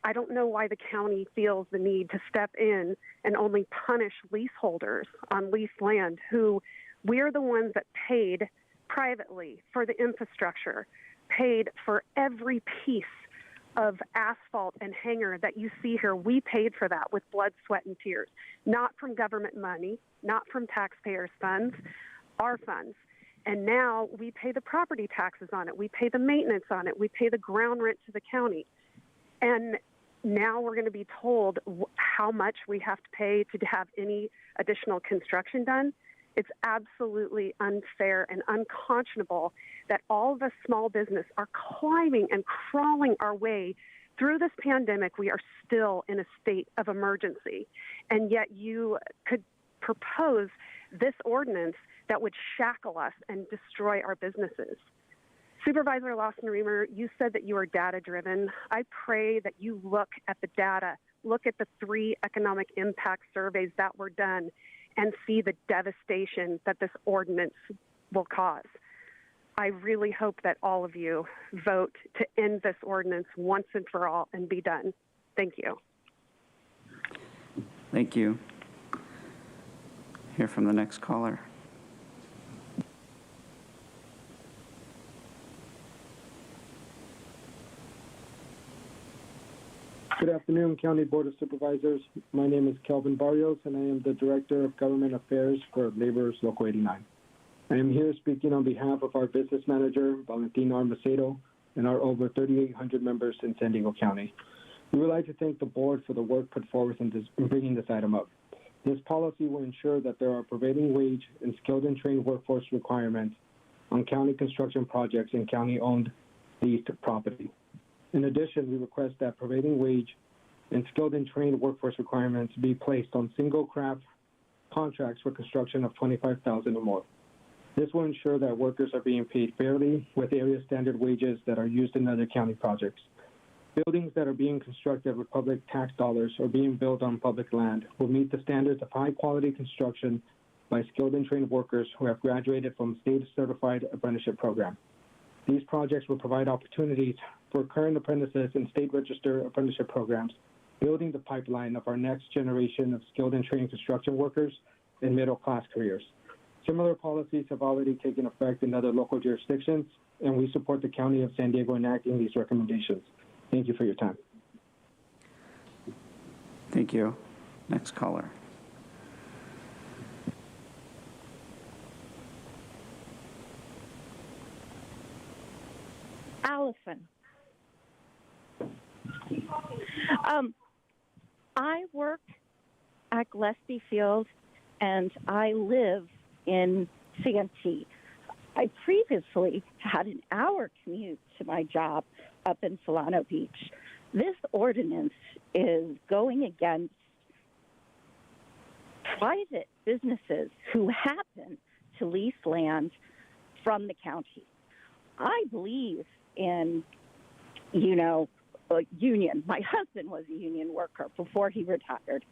I don't know why the county feels the need to step in and only punish leaseholders on leased land who we're the ones that paid privately for the infrastructure, paid for every piece of asphalt and hangar that you see here. We paid for that with blood, sweat, and tears, not from government money, not from taxpayers' funds, our funds. And now we pay the property taxes on it. We pay the maintenance on it. We pay the ground rent to the county. And now we're going to be told how much we have to pay to have any additional construction done. It's absolutely unfair and unconscionable that all of us small business are climbing and crawling our way through this pandemic. We are still in a state of emergency. And yet you could propose this ordinance that would shackle us and destroy our businesses. Supervisor Lawson-Reamer, you said that you are data-driven. I pray that you look at the data, look at the 3 economic impact surveys that were done, and see the devastation that this ordinance will cause. I really hope that all of you vote to end this ordinance once and for all and be done. Thank you. Thank you. Hear from the next caller. Good afternoon, County Board of Supervisors. My name is Kelvin Barrios, and I am the Director of Government Affairs for Laborers Local 89. I am here speaking on behalf of our business manager, Valentina Armacedo, and our over 3,800 members in San Diego County. We would like to thank the board for the work put forward in bringing this item up. This policy will ensure that there are prevailing wage and skilled and trained workforce requirements on county construction projects and county-owned leased property. In addition, we request that prevailing wage and skilled and trained workforce requirements be placed on single craft contracts for construction of $25,000 or more. This will ensure that workers are being paid fairly with area standard wages that are used in other county projects. Buildings that are being constructed with public tax dollars or being built on public land will meet the standards of high-quality construction by skilled and trained workers who have graduated from state-certified apprenticeship program. These projects will provide opportunities for current apprentices in state-registered apprenticeship programs, building the pipeline of our next generation of skilled and trained construction workers in middle-class careers. Similar policies have already taken effect in other local jurisdictions, and we support the County of San Diego enacting these recommendations. Thank you for your time. Thank you. Next caller. Allison. I work at Gillespie Field and I live in Santee. I previously had an hour commute to my job up in Solano Beach. This ordinance is going against private businesses who happen to lease land from the county. I believe in, a union. My husband was a union worker before he retired,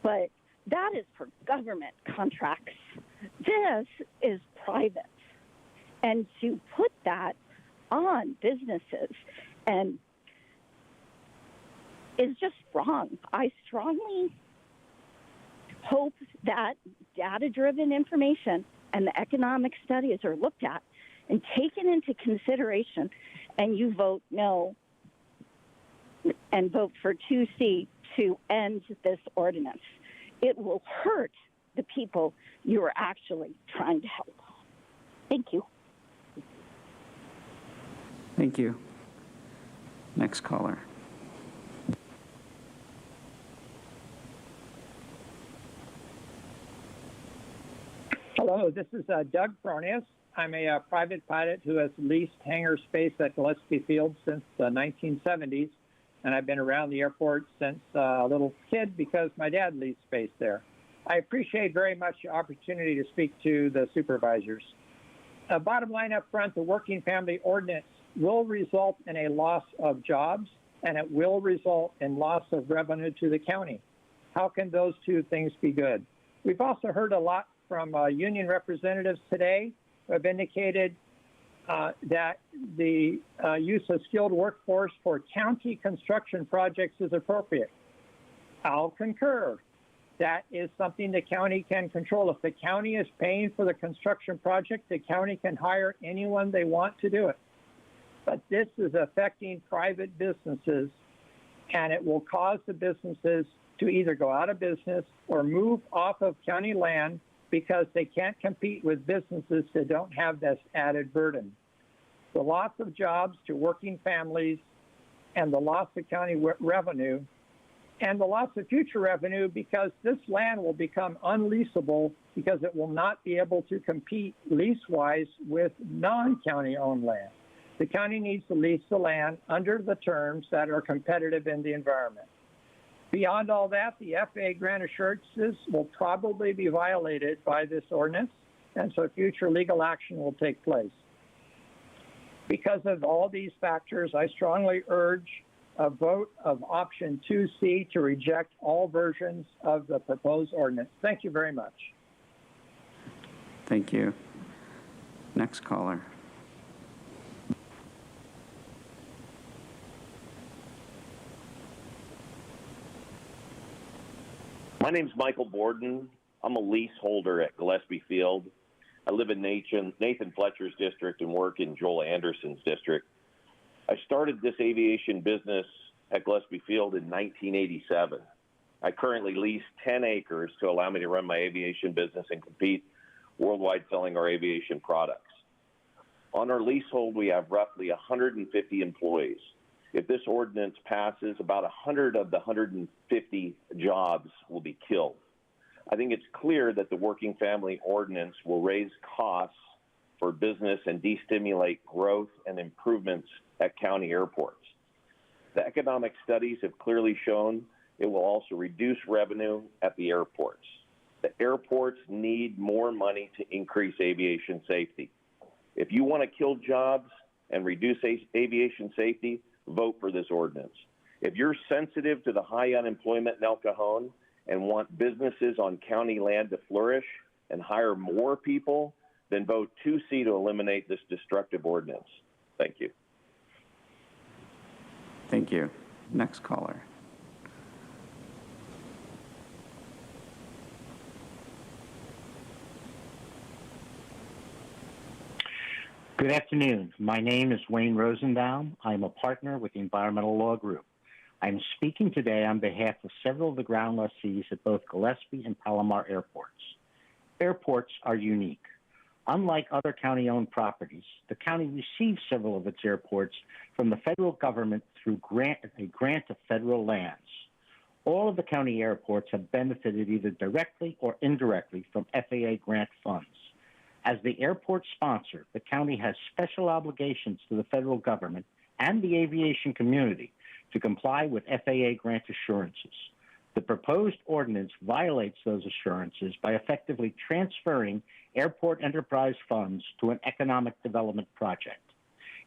but that is for government contracts. This is private. And to put that on businesses and is just wrong. I strongly hope that data-driven information and the economic studies are looked at and taken into consideration, and you vote no and vote for 2C to end this ordinance. It will hurt the people you are actually trying to help. Thank you. Thank you. Next caller. Hello, this is Doug Fronius. I'm a private pilot who has leased hangar space at Gillespie Field since the 1970s, and I've been around the airport since a little kid because my dad leased space there. I appreciate very much the opportunity to speak to the supervisors. Bottom line up front, the Working Family Ordinance will result in a loss of jobs, and it will result in loss of revenue to the county. How can those two things be good? We've also heard a lot from union representatives today who have indicated that the use of skilled workforce for county construction projects is appropriate. I'll concur. That is something the county can control. If the county is paying for the construction project, the county can hire anyone they want to do it. But this is affecting private businesses, and it will cause the businesses to either go out of business or move off of county land because they can't compete with businesses that don't have this added burden. The loss of jobs to working families and the loss of county revenue and the loss of future revenue because this land will become unleasable because it will not be able to compete lease-wise with non-county owned land. The county needs to lease the land under the terms that are competitive in the environment. Beyond all that, the FAA grant assurances will probably be violated by this ordinance, and so future legal action will take place. Because of all these factors, I strongly urge a vote of option 2C to reject all versions of the proposed ordinance. Thank you very much. Thank you. Next caller. My name's Michael Borden. I'm a leaseholder at Gillespie Field. I live in Nathan Fletcher's district and work in Joel Anderson's district. I started this aviation business at Gillespie Field in 1987. I currently lease 10 acres to allow me to run my aviation business and compete worldwide selling our aviation products. On our leasehold, we have roughly 150 employees. If this ordinance passes, about 100 of the 150 jobs will be killed. I think it's clear that the Working Family Ordinance will raise costs for business and destimulate growth and improvements at county airports. The economic studies have clearly shown it will also reduce revenue at the airports. The airports need more money to increase aviation safety. If you want to kill jobs and reduce aviation safety, vote for this ordinance. If you're sensitive to the high unemployment in El Cajon and want businesses on county land to flourish and hire more people, then vote 2C to eliminate this destructive ordinance. Thank you. Thank you. Next caller. Good afternoon. My name is Wayne Rosenbaum. I'm a partner with the Environmental Law Group. I'm speaking today on behalf of several of the ground lessees at both Gillespie and Palomar airports. Airports are unique. Unlike other county-owned properties, the county receives several of its airports from the federal government through a grant of federal lands. All of the county airports have benefited either directly or indirectly from FAA grant funds. As the airport sponsor, the county has special obligations to the federal government and the aviation community to comply with FAA grant assurances. The proposed ordinance violates those assurances by effectively transferring airport enterprise funds to an economic development project.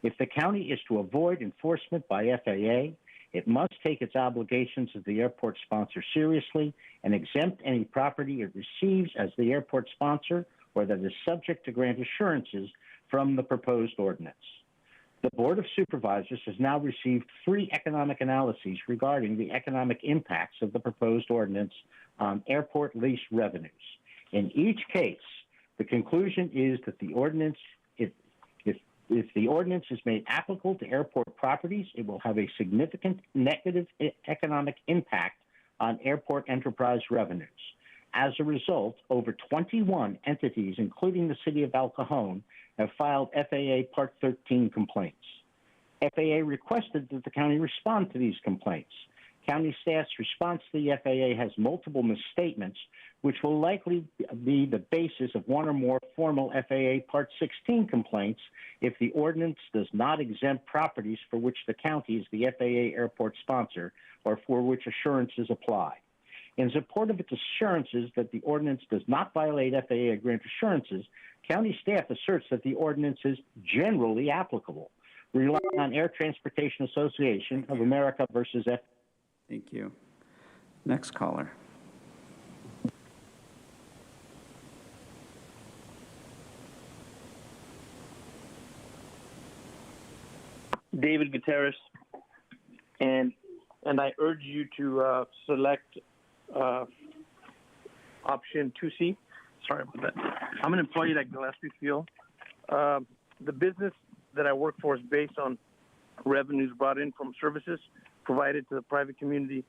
If the county is to avoid enforcement by FAA, it must take its obligations as the airport sponsor seriously and exempt any property it receives as the airport sponsor or that is subject to grant assurances from the proposed ordinance. The Board of Supervisors has now received 3 economic analyses regarding the economic impacts of the proposed ordinance on airport lease revenues. In each case, the conclusion is that the ordinance, if the ordinance is made applicable to airport properties, it will have a significant negative economic impact on airport enterprise revenues. As a result, over 21 entities, including the city of El Cajon, have filed FAA Part 13 complaints. FAA requested that the county respond to these complaints. County staff's response to the FAA has multiple misstatements, which will likely be the basis of one or more formal FAA Part 16 complaints if the ordinance does not exempt properties for which the county is the FAA airport sponsor or for which assurances apply. In support of its assurances that the ordinance does not violate FAA grant assurances, county staff asserts that the ordinance is generally applicable, relying on Air Transportation Association of America versus FAA. Thank you. Next caller. David Gutierrez, and I urge you to select option 2C. Sorry about that. I'm an employee at Gillespie Field. The business that I work for is based on revenues brought in from services provided to the private community.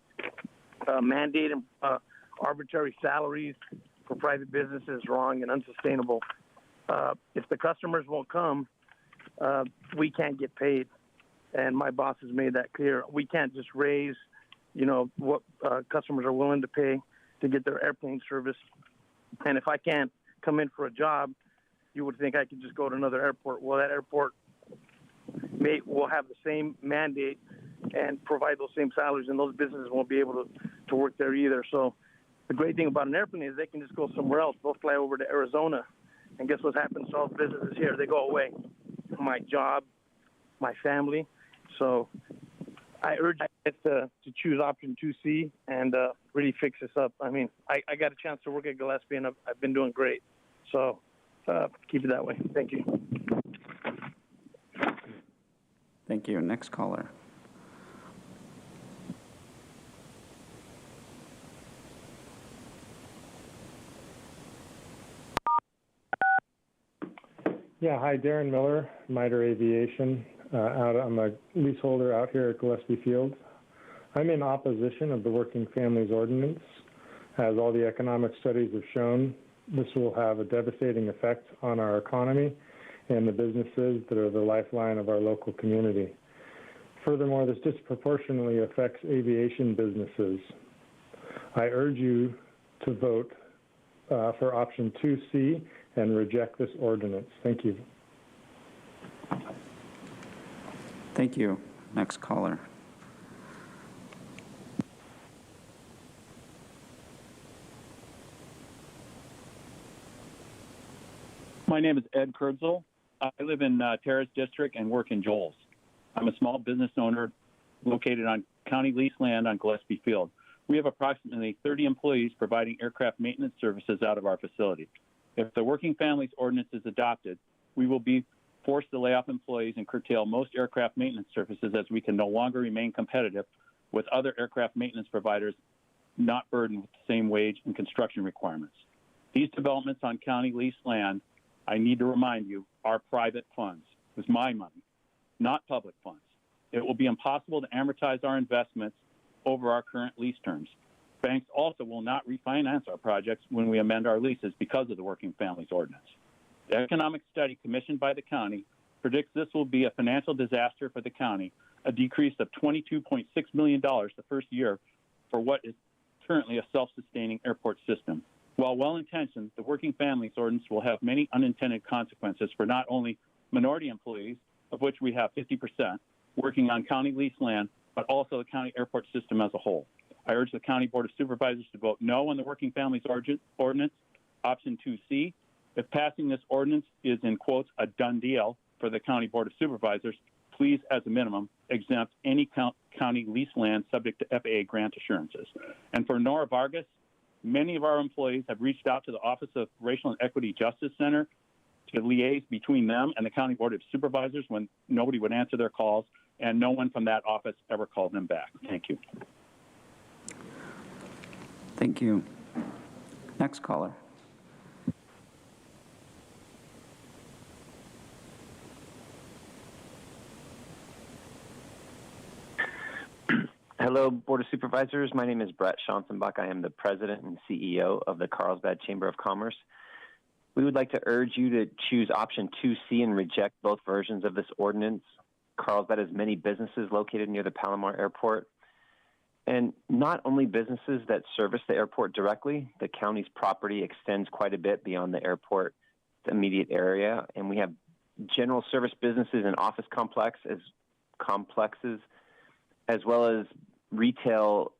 Mandate and arbitrary salaries for private businesses is wrong and unsustainable. If the customers won't come, we can't get paid. And my boss has made that clear. We can't just raise, what customers are willing to pay to get their airplane service. And if I can't come in for a job, you would think I could just go to another airport. Well, that airport will have the same mandate and provide those same salaries, and those businesses won't be able to work there either. So the great thing about an airplane is they can just go somewhere else. They'll fly over to Arizona, and guess what happens to all the businesses here? They go away. My job, my family. So I urge you to choose option 2C and really fix this up. I mean, I got a chance to work at Gillespie, and I've been doing great. So keep it that way. Thank you. Thank you. Next caller. Yeah, hi, Darren Miller, MITRE Aviation. I'm a leaseholder out here at Gillespie Field. I'm in opposition of the Working Families Ordinance. As all the economic studies have shown, this will have a devastating effect on our economy and the businesses that are the lifeline of our local community. Furthermore, this disproportionately affects aviation businesses. I urge you to vote for option 2C and reject this ordinance. Thank you. Thank you. Next caller. My name is Ed Kurtzel. I live in Terrace District and work in Joel's. I'm a small business owner located on county lease land on Gillespie Field. We have approximately 30 employees providing aircraft maintenance services out of our facility. If the Working Families Ordinance is adopted, we will be forced to lay off employees and curtail most aircraft maintenance services as we can no longer remain competitive with other aircraft maintenance providers not burdened with the same wage and construction requirements. These developments on county leased land, I need to remind you, are private funds. It was my money, not public funds. It will be impossible to amortize our investments over our current lease terms. Banks also will not refinance our projects when we amend our leases because of the Working Families Ordinance. The economic study commissioned by the county predicts this will be a financial disaster for the county, a decrease of $22.6 million the first year for what is currently a self-sustaining airport system. While well-intentioned, the Working Families Ordinance will have many unintended consequences for not only minority employees, of which we have 50%, working on county leased land, but also the county airport system as a whole. I urge the County Board of Supervisors to vote no on the Working Families Ordinance, option 2C. If passing this ordinance is, in quotes, a done deal for the County Board of Supervisors, please, as a minimum, exempt any county leased land subject to FAA grant assurances. And for Nora Vargas, many of our employees have reached out to the Office of Racial and Equity Justice Center to liaise between them and the County Board of Supervisors when nobody would answer their calls, and no one from that office ever called them back. Thank you. Thank you. Next caller. Hello, Board of Supervisors. My name is Brett Schanzenbach. I am the President and CEO of the Carlsbad Chamber of Commerce. We would like to urge you to choose option 2C and reject both versions of this ordinance. Carlsbad has many businesses located near the Palomar Airport, and not only businesses that service the airport directly, the county's property extends quite a bit beyond the airport, the immediate area, and we have general service businesses and office complexes, as well as retail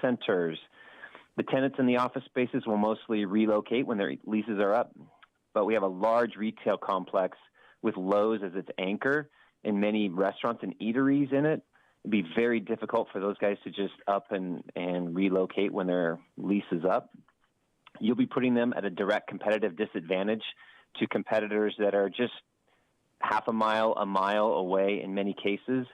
centers. The tenants in the office spaces will mostly relocate when their leases are up, but we have a large retail complex with Lowe's as its anchor and many restaurants and eateries in it. It'd be very difficult for those guys to just up and relocate when their lease is up. You'll be putting them at a direct competitive disadvantage to competitors that are just half a mile away in many cases.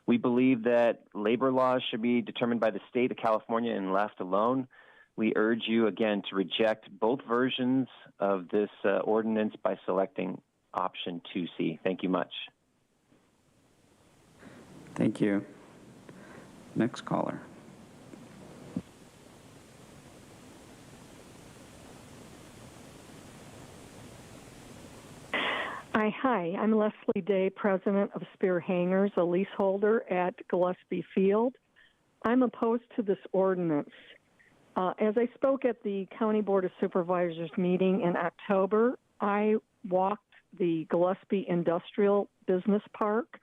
We believe that labor laws should be determined by the state of California and left alone. We urge you, again, to reject both versions of this ordinance by selecting option 2C. Thank you much. Thank you. Next caller. Hi, I'm Leslie Day, President of Spear Hangers, a leaseholder at Gillespie Field. I'm opposed to this ordinance. As I spoke at the County Board of Supervisors meeting in October, I walked the Gillespie Industrial Business Park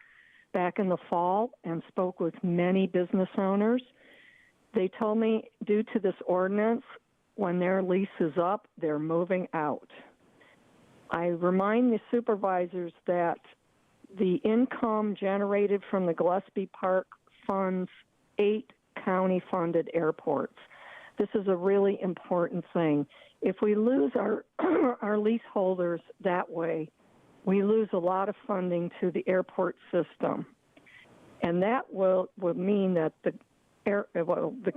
back in the fall and spoke with many business owners. They told me due to this ordinance, when their lease is up, they're moving out. I remind the supervisors that the income generated from the Gillespie Park funds 8 county-funded airports. This is a really important thing. If we lose our leaseholders that way, we lose a lot of funding to the airport system. And that will mean that the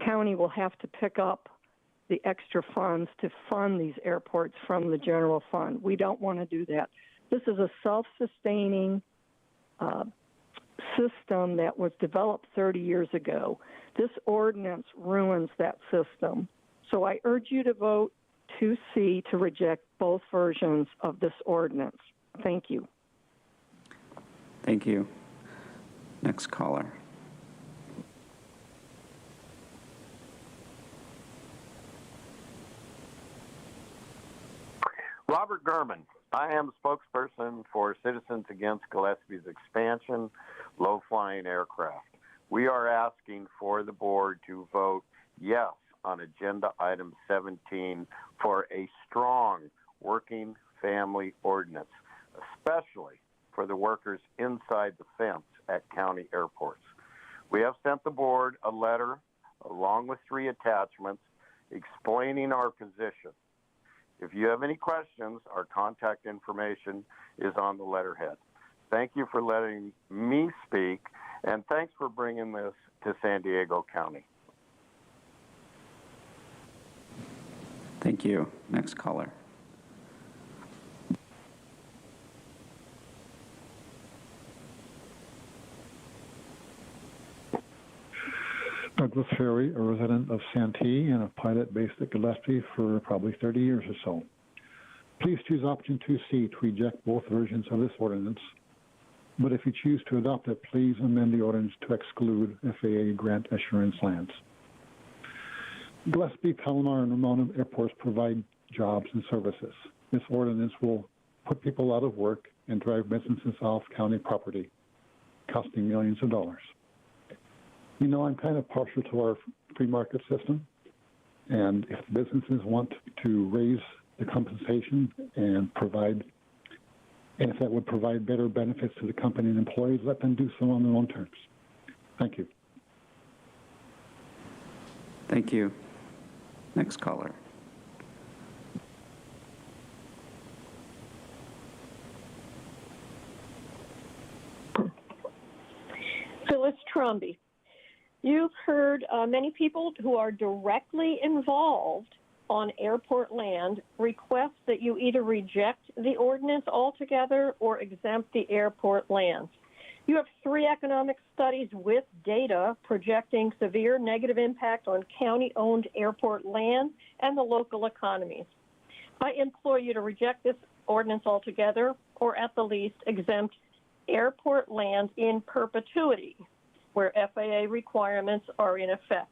county will have to pick up the extra funds to fund these airports from the general fund. We don't want to do that. This is a self-sustaining system that was developed 30 years ago. This ordinance ruins that system. So I urge you to vote 2C to reject both versions of this ordinance. Thank you. Thank you. Next caller. Robert Gurman. I am spokesperson for Citizens Against Gillespie's expansion, low-flying aircraft. We are asking for the board to vote yes on agenda item 17 for a strong Working family ordinance, especially for the workers inside the fence at county airports. We have sent the board a letter along with 3 attachments explaining our position. If you have any questions, our contact information is on the letterhead. Thank you for letting me speak, and thanks for bringing this to San Diego County. Thank you. Next caller. Douglas Ferry, a resident of Santee and a pilot based at Gillespie for probably 30 years or so. Please choose option 2C to reject both versions of this ordinance. But if you choose to adopt it, please amend the ordinance to exclude FAA grant assurance lands. Gillespie, Palomar, and Ramona airports provide jobs and services. This ordinance will put people out of work and drive businesses off county property, costing millions of dollars. You know, I'm kind of partial to our free market system, and if businesses want to raise the compensation and if that would provide better benefits to the company and employees, let them do so on their own terms. Thank you. Thank you. Next caller. Phyllis Tromby. You've heard many people who are directly involved on airport land request that you either reject the ordinance altogether or exempt the airport lands. You have 3 economic studies with data projecting severe negative impact on county-owned airport land and the local economies. I implore you to reject this ordinance altogether or at the least exempt airport land in perpetuity, where FAA requirements are in effect.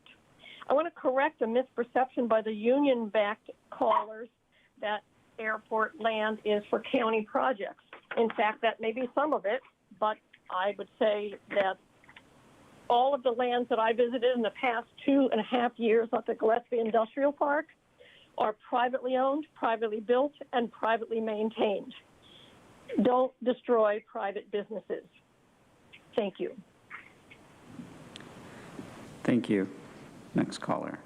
I want to correct a misperception by the union-backed callers that airport land is for county projects. In fact, that may be some of it, but I would say that all of the lands that I visited in the past 2.5 years at the Gillespie Industrial Park are privately owned, privately built, and privately maintained. Don't destroy private businesses. Thank you. Thank you. Next caller.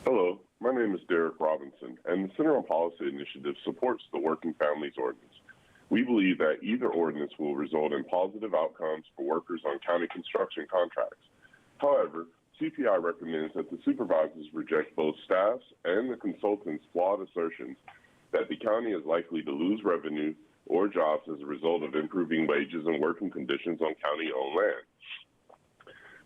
Hello, my name is Derek Robinson, and the Center on Policy Initiative supports the Working Families Ordinance. We believe that either ordinance will result in positive outcomes for workers on county construction contracts. However, CPI recommends that the supervisors reject both staff's and the consultant's flawed assertions that the county is likely to lose revenue or jobs as a result of improving wages and working conditions on county-owned land.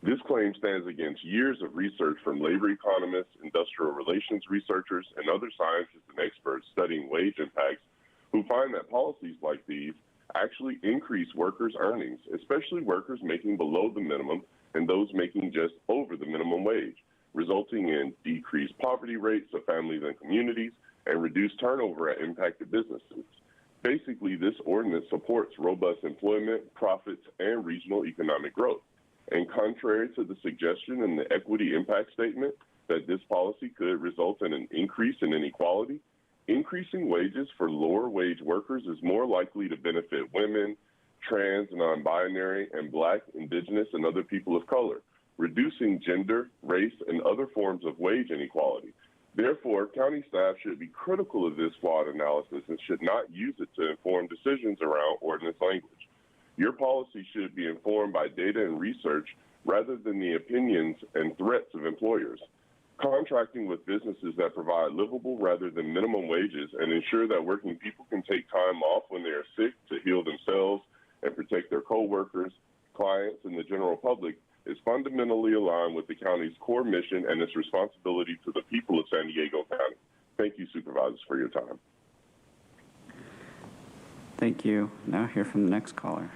This claim stands against years of research from labor economists, industrial relations researchers, and other scientists and experts studying wage impacts who find that policies like these actually increase workers' earnings, especially workers making below the minimum and those making just over the minimum wage, resulting in decreased poverty rates of families and communities and reduced turnover at impacted businesses. Basically, this ordinance supports robust employment, profits, and regional economic growth. And contrary to the suggestion in the equity impact statement that this policy could result in an increase in inequality, increasing wages for lower wage workers is more likely to benefit women, trans, non-binary, and Black, Indigenous, and other people of color, reducing gender, race, and other forms of wage inequality. Therefore, county staff should be critical of this flawed analysis and should not use it to inform decisions around ordinance language. Your policy should be informed by data and research rather than the opinions and threats of employers. Contracting with businesses that provide livable rather than minimum wages and ensure that working people can take time off when they are sick to heal themselves and protect their coworkers, clients, and the general public is fundamentally aligned with the county's core mission and its responsibility to the people of San Diego County. Thank you, Supervisors, for your time. Thank you. Now hear from the next caller.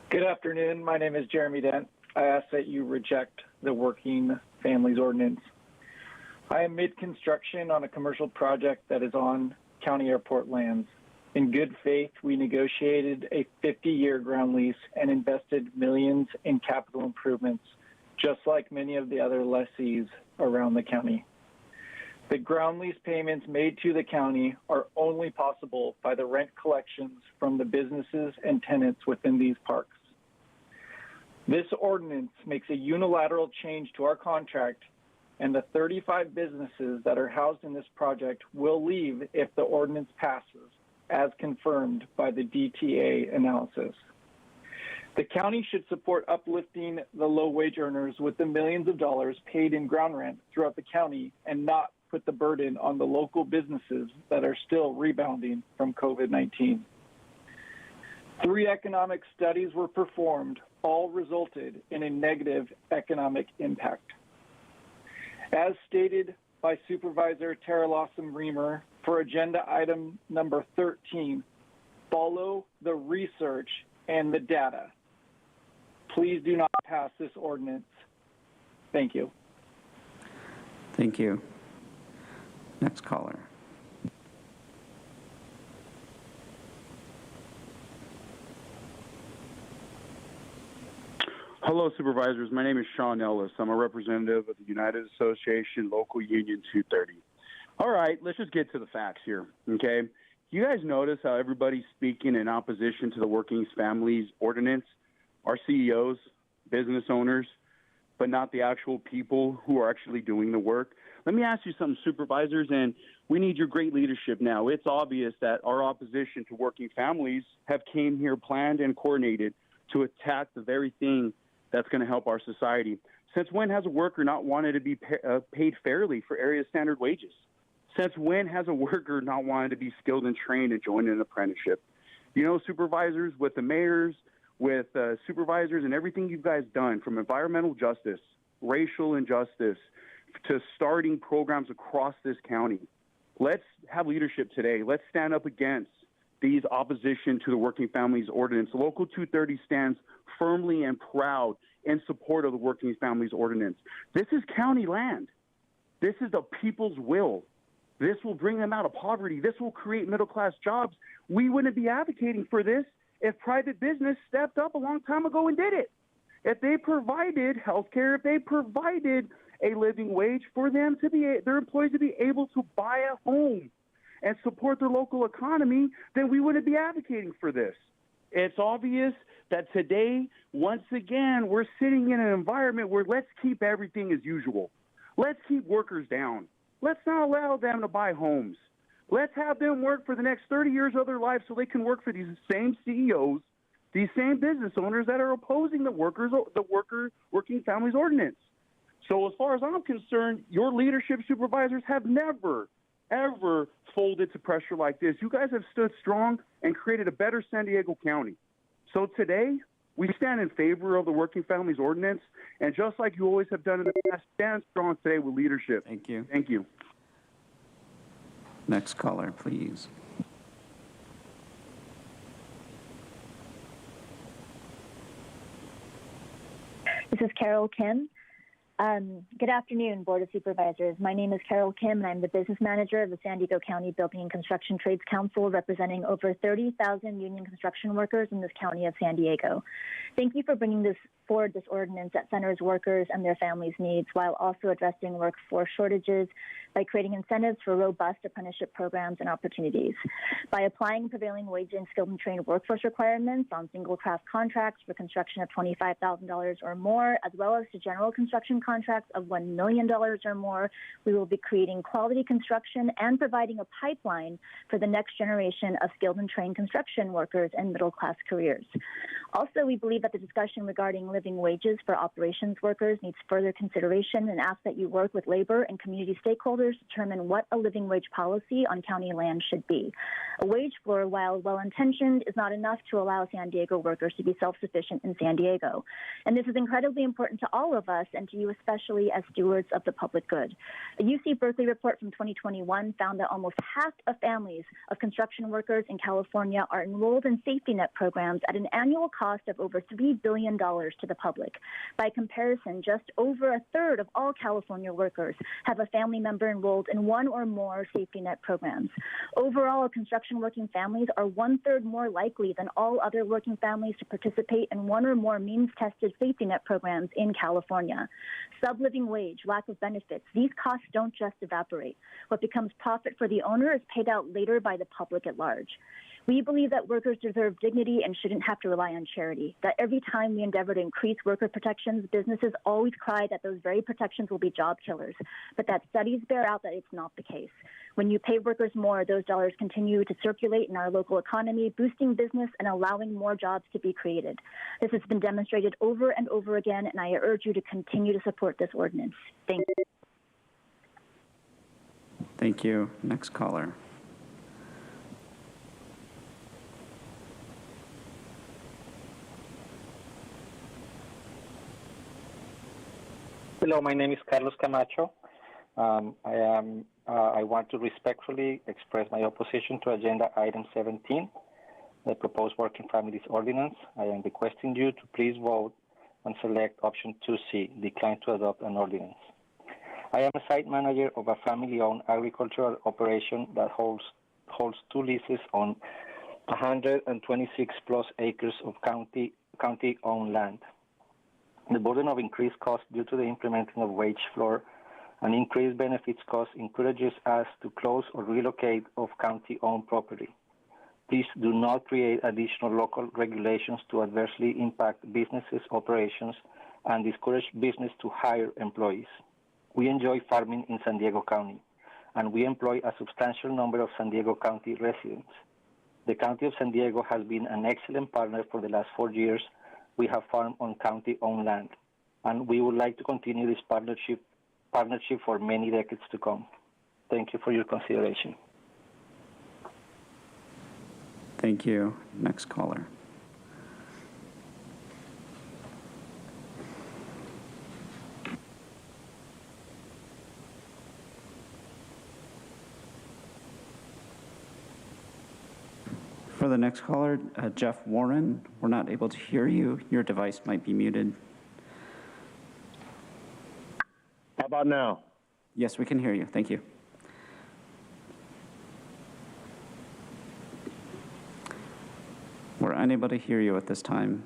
Good afternoon. My name is Jeremy Dent. I ask that you reject the Working Families Ordinance. I am mid-construction on a commercial project that is on county airport lands. In good faith, we negotiated a 50-year ground lease and invested millions in capital improvements, just like many of the other lessees around the county. The ground lease payments made to the county are only possible by the rent collections from the businesses and tenants within these parks. This ordinance makes a unilateral change to our contract, and the 35 businesses that are housed in this project will leave if the ordinance passes, as confirmed by the DTA analysis. The county should support uplifting the low-wage earners with the millions of dollars paid in ground rent throughout the county and not put the burden on the local businesses that are still rebounding from COVID-19. 3 economic studies were performed, all resulted in a negative economic impact. As stated by Supervisor Tara Lawson-Reamer for agenda item number 13, follow the research and the data. Please do not pass this ordinance. Thank you. Thank you. Next caller. Hello, Supervisors. My name is Sean Ellis. I'm a representative of the United Association Local Union 230. All right, let's just get to the facts here, okay? You guys notice how everybody's speaking in opposition to the Working Families Ordinance? Our CEOs, business owners, but not the actual people who are actually doing the work. Let me ask you something, Supervisors, and we need your great leadership now. It's obvious that our opposition to working families have came here planned and coordinated to attack the very thing that's going to help our society. Since when has a worker not wanted to be paid fairly for area standard wages? Since when has a worker not wanted to be skilled and trained and join an apprenticeship? You know, Supervisors, with the mayors, with supervisors and everything you guys done, from environmental justice, racial injustice, to starting programs across this county, let's have leadership today. Let's stand up against these opposition to the Working Families Ordinance. Local 230 stands firmly and proud in support of the Working Families Ordinance. This is county land. This is the people's will. This will bring them out of poverty. This will create middle-class jobs. We wouldn't be advocating for this if private business stepped up a long time ago and did it. If they provided health care, if they provided a living wage for them to be, their employees to be able to buy a home and support their local economy, then we wouldn't be advocating for this. It's obvious that today, once again, we're sitting in an environment where let's keep everything as usual. Let's keep workers down. Let's not allow them to buy homes. Let's have them work for the next 30 years of their life so they can work for these same CEOs, these same business owners that are opposing the Working Families Ordinance. So as far as I'm concerned, your leadership, Supervisors, have never, ever folded to pressure like this. You guys have stood strong and created a better San Diego County. So today, we stand in favor of the Working Families Ordinance, and just like you always have done in the past, stand strong today with leadership. Thank you. Thank you. Next caller, please. This is Carol Kim. Good afternoon, Board of Supervisors. My name is Carol Kim, and I'm the business manager of the San Diego County Building and Construction Trades Council, representing over 30,000 union construction workers in this county of San Diego. Thank you for bringing this ordinance that centers workers and their families' needs while also addressing workforce shortages by creating incentives for robust apprenticeship programs and opportunities. By applying prevailing wage and skilled and trained workforce requirements on single craft contracts for construction of $25,000 or more, as well as to general construction contracts of $1 million or more, we will be creating quality construction and providing a pipeline for the next generation of skilled and trained construction workers and middle-class careers. Also, we believe that the discussion regarding living wages for operations workers needs further consideration and ask that you work with labor and community stakeholders to determine what a living wage policy on county land should be. A wage floor, while well-intentioned, is not enough to allow San Diego workers to be self-sufficient in San Diego. And this is incredibly important to all of us and to you especially as stewards of the public good. A UC Berkeley report from 2021 found that almost half of families of construction workers in California are enrolled in safety net programs at an annual cost of over $3 billion to the public. By comparison, just over a third of all California workers have a family member enrolled in one or more safety net programs. Overall, construction working families are 1/3 more likely than all other working families to participate in one or more means-tested safety net programs in California. Sub-living wage, lack of benefits, these costs don't just evaporate. What becomes profit for the owner is paid out later by the public at large. We believe that workers deserve dignity and shouldn't have to rely on charity, that every time we endeavor to increase worker protections, businesses always cry that those very protections will be job killers, but that studies bear out that it's not the case. When you pay workers more, those dollars continue to circulate in our local economy, boosting business and allowing more jobs to be created. This has been demonstrated over and over again, and I urge you to continue to support this ordinance. Thank you. Thank you. Next caller. Hello, my name is Carlos Camacho. I want to respectfully express my opposition to Agenda Item 17, the proposed Working Families Ordinance. I am requesting you to please vote and select option 2C, decline to adopt an ordinance. I am a site manager of a family-owned agricultural operation that holds 2 leases on 126 plus acres of county-owned land. The burden of increased costs due to the implementing of wage floor and increased benefits costs encourages us to close or relocate of county-owned property. Please do not create additional local regulations to adversely impact businesses' operations and discourage business to hire employees. We enjoy farming in San Diego County, and we employ a substantial number of San Diego County residents. The County of San Diego has been an excellent partner for the last 4 years. We have farmed on county-owned land, and we would like to continue this partnership for many decades to come. Thank you for your consideration. Thank you. Next caller. For the next caller, Jeff Warren, we're not able to hear you. Your device might be muted. How about now? Yes, we can hear you. Thank you. We're unable to hear you at this time.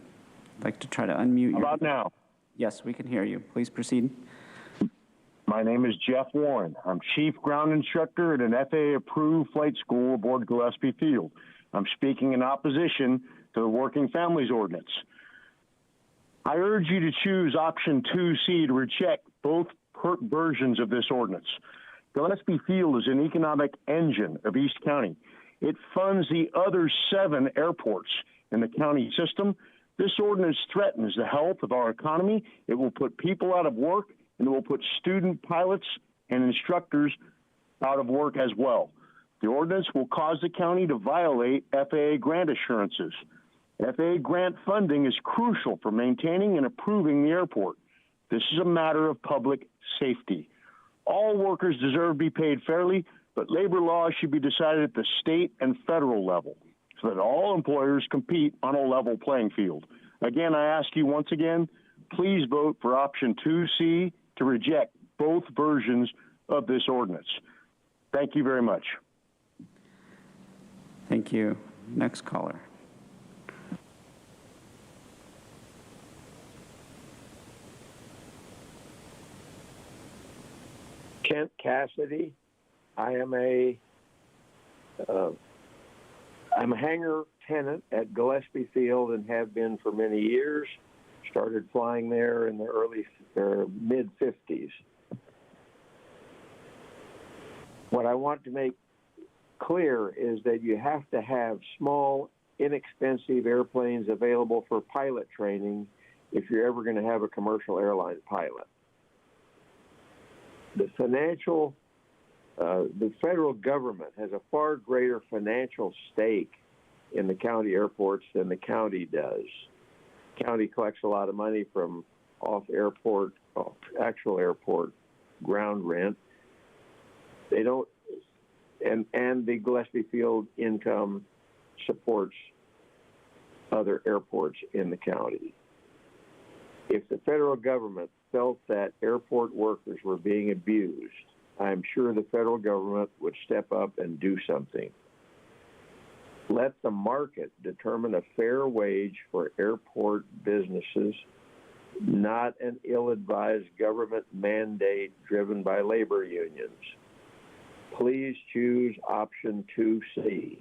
I'd like to try to unmute you. How about now? Yes, we can hear you. Please proceed. My name is Jeff Warren. I'm Chief Ground Instructor at an FAA-approved flight school aboard Gillespie Field. I'm speaking in opposition to the Working Families Ordinance. I urge you to choose option 2C to reject both versions of this ordinance. Gillespie Field is an economic engine of East County. It funds the other 7 airports in the county system. This ordinance threatens the health of our economy. It will put people out of work, and it will put student pilots and instructors out of work as well. The ordinance will cause the county to violate FAA grant assurances. FAA grant funding is crucial for maintaining and improving the airport. This is a matter of public safety. All workers deserve to be paid fairly, but labor laws should be decided at the state and federal level so that all employers compete on a level playing field. Again, I ask you once again, please vote for option 2C to reject both versions of this ordinance. Thank you very much. Thank you. Next caller. Kent Cassidy. I'm a hangar tenant at Gillespie Field and have been for many years. Started flying there in the early mid-50s. What I want to make clear is that you have to have small, inexpensive airplanes available for pilot training if you're ever going to have a commercial airline pilot. The federal government has a far greater financial stake in the county airports than the county does. The county collects a lot of money from actual airport ground rent. They don't, and the Gillespie Field income supports other airports in the county. If the federal government felt that airport workers were being abused, I'm sure the federal government would step up and do something. Let the market determine a fair wage for airport businesses, not an ill-advised government mandate driven by labor unions. Please choose option 2C.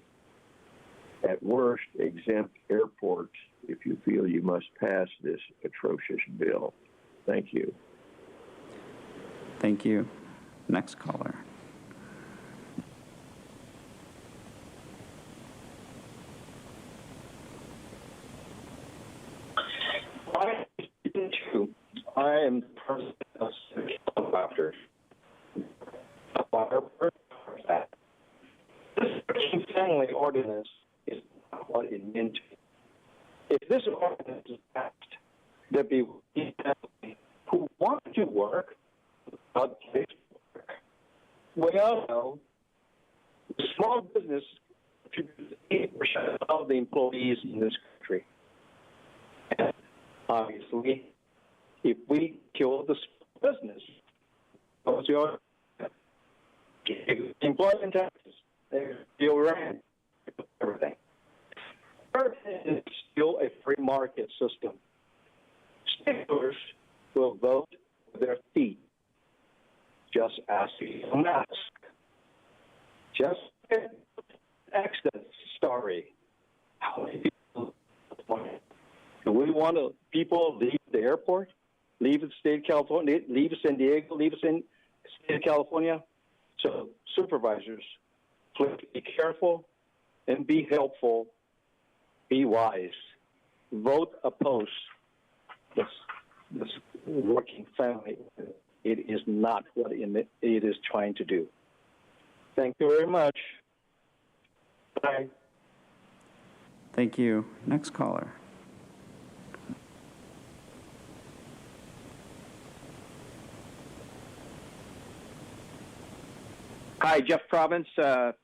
At worst, exempt airports if you feel you must pass this atrocious bill. Thank you. Thank you. Next caller. I am the president of Untitled Chapter. This family ordinance is not what it meant to be. If this ordinance is passed, there'll be family who want to work without place to work. We all know the small business contributes 8% of the employees in this country. And obviously, if we kill the business, what's your employment taxes? They still ran everything. Everything is still a free market system. Stakeholders will vote with their feet. Just ask a mask. Just an accident story. How many people? Do we want to people leave the airport? Leave the state of California, leave San Diego, leave us in the state of California. So supervisors, please be careful and be helpful, be wise. Vote opposed this working family. It is not what it is trying to do. Thank you very much. Bye. Thank you. Next caller. Hi, Jeff Province,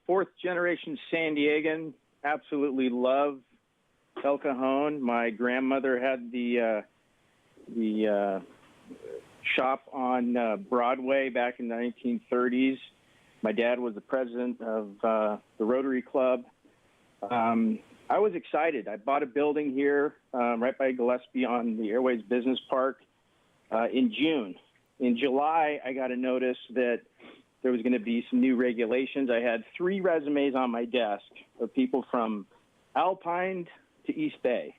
fourth generation San Diegan. Absolutely love El Cajon. My grandmother had the shop on Broadway back in the 1930s. My dad was the president of the Rotary Club. I was excited. I bought a building here right by Gillespie on the Airways Business Park in June. In July, I got a notice that there was going to be some new regulations. I had 3 resumes on my desk of people from Alpine to East Bay.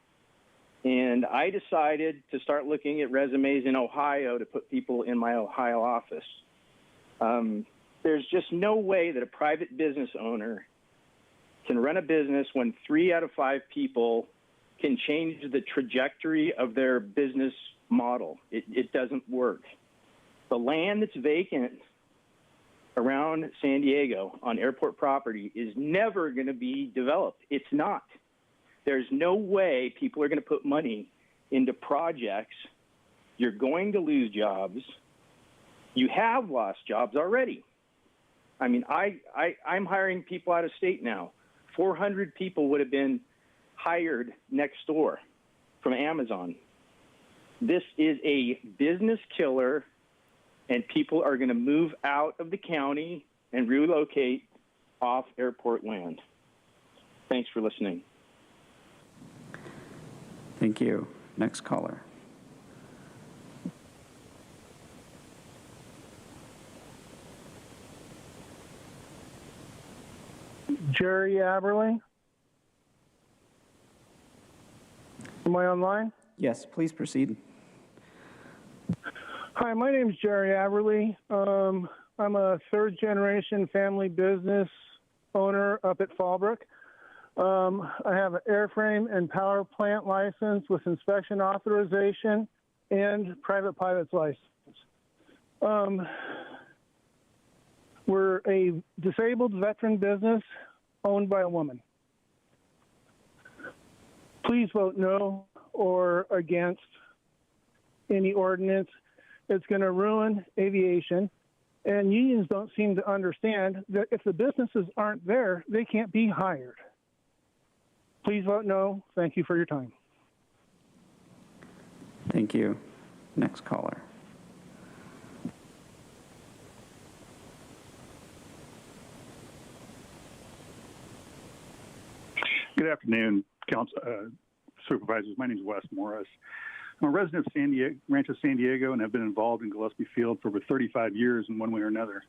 And I decided to start looking at resumes in Ohio to put people in my Ohio office. There's just no way that a private business owner can run a business when 3 out of 5 people can change the trajectory of their business model. It doesn't work. The land that's vacant around San Diego on airport property is never going to be developed. It's not. There's no way people are going to put money into projects. You're going to lose jobs. You have lost jobs already. I mean, I'm hiring people out of state now. 400 people would have been hired next door from Amazon. This is a business killer, and people are going to move out of the county and relocate off airport land. Thanks for listening. Thank you. Next caller. Jerry Aberley. Am I online? Yes, please proceed. Hi, my name is Jerry Aberley. I'm a third-generation family business owner up at Fallbrook. I have an airframe and power plant license with inspection authorization and private pilot's license. We're a disabled veteran business owned by a woman. Please vote no or against any ordinance. It's going to ruin aviation, and unions don't seem to understand that if the businesses aren't there, they can't be hired. Please vote no. Thank you for your time. Thank you. Next caller. Good afternoon, Council, Supervisors. My name is Wes Morris. I'm a resident of Rancho San Diego, and have been involved in Gillespie Field for over 35 years in one way or another.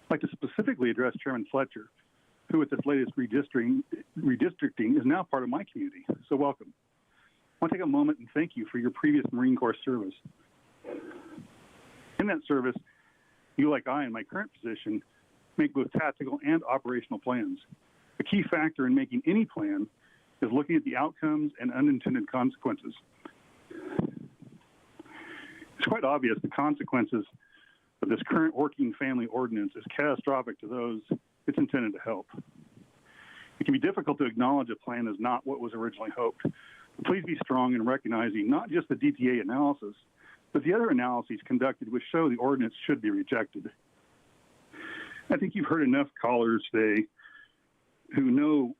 I'd like to specifically address Chairman Fletcher, who at this latest redistricting is now part of my community. So welcome. I want to take a moment and thank you for your previous Marine Corps service. In that service, you, like I in my current position, make both tactical and operational plans. A key factor in making any plan is looking at the outcomes and unintended consequences. It's quite obvious the consequences of this current working family ordinance is catastrophic to those it's intended to help. It can be difficult to acknowledge a plan is not what was originally hoped. But please be strong in recognizing not just the DTA analysis, but the other analyses conducted which show the ordinance should be rejected. I think you've heard enough callers today who know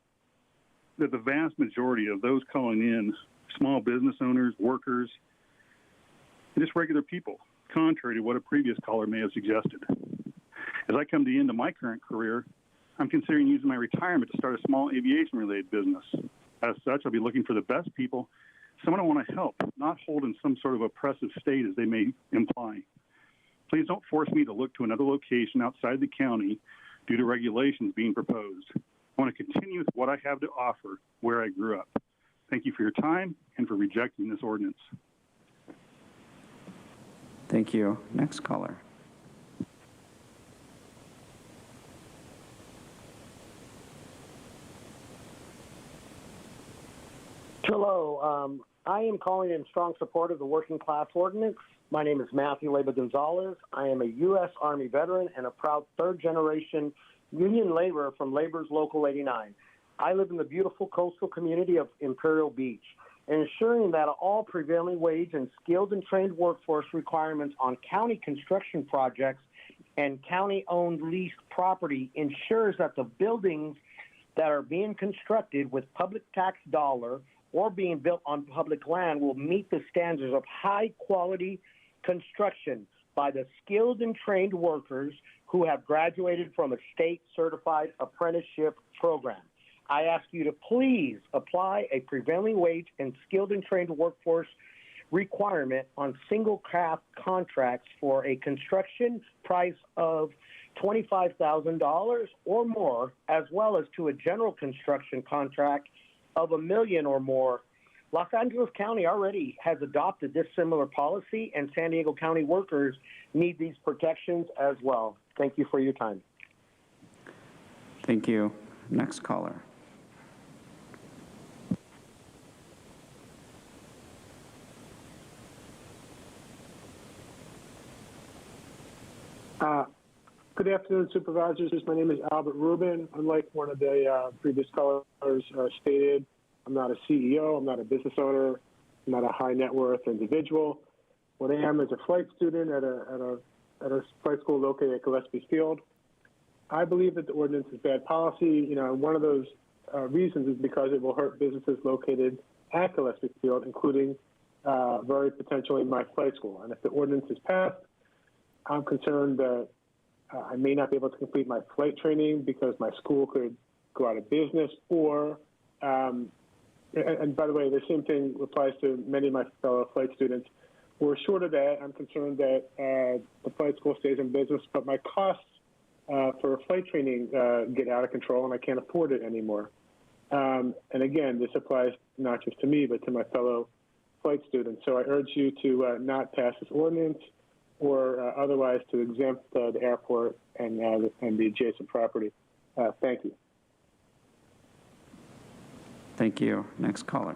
that the vast majority of those calling in, small business owners, workers, and just regular people, contrary to what a previous caller may have suggested. As I come to the end of my current career, I'm considering using my retirement to start a small aviation-related business. As such, I'll be looking for the best people, someone I want to help, not hold in some sort of oppressive state as they may imply. Please don't force me to look to another location outside the county due to regulations being proposed. I want to continue with what I have to offer where I grew up. Thank you for your time and for rejecting this ordinance. Thank you. Next caller. Hello. I am calling in strong support of the working class ordinance. My name is Matthew Leyba Gonzalez. I am a U.S. Army veteran and a proud third-generation union laborer from Labor's Local 89. I live in the beautiful coastal community of Imperial Beach, ensuring that all prevailing wage and skilled and trained workforce requirements on county construction projects and county-owned leased property ensures that the buildings that are being constructed with public tax dollar or being built on public land will meet the standards of high-quality construction by the skilled and trained workers who have graduated from a state-certified apprenticeship program. I ask you to please apply a prevailing wage and skilled and trained workforce requirement on single craft contracts for a construction price of $25,000 or more, as well as to a general construction contract of $1 million or more. Los Angeles County already has adopted this similar policy, and San Diego County workers need these protections as well. Thank you for your time. Thank you. Next caller. Good afternoon, Supervisors. My name is Albert Rubin. Unlike one of the previous callers stated, I'm not a CEO, I'm not a business owner, I'm not a high net worth individual. What I am is a flight student at a flight school located at Gillespie Field. I believe that the ordinance is bad policy. You know, one of those reasons is because it will hurt businesses located at Gillespie Field, including very potentially my flight school. And if the ordinance is passed, I'm concerned that I may not be able to complete my flight training because my school could go out of business, or, and by the way, the same thing applies to many of my fellow flight students. Or short of that, I'm concerned that the flight school stays in business, but my costs for flight training get out of control and I can't afford it anymore. And again, this applies not just to me, but to my fellow flight students. So I urge you to not pass this ordinance, or otherwise to exempt the airport and the adjacent property. Thank you. Thank you. Next caller.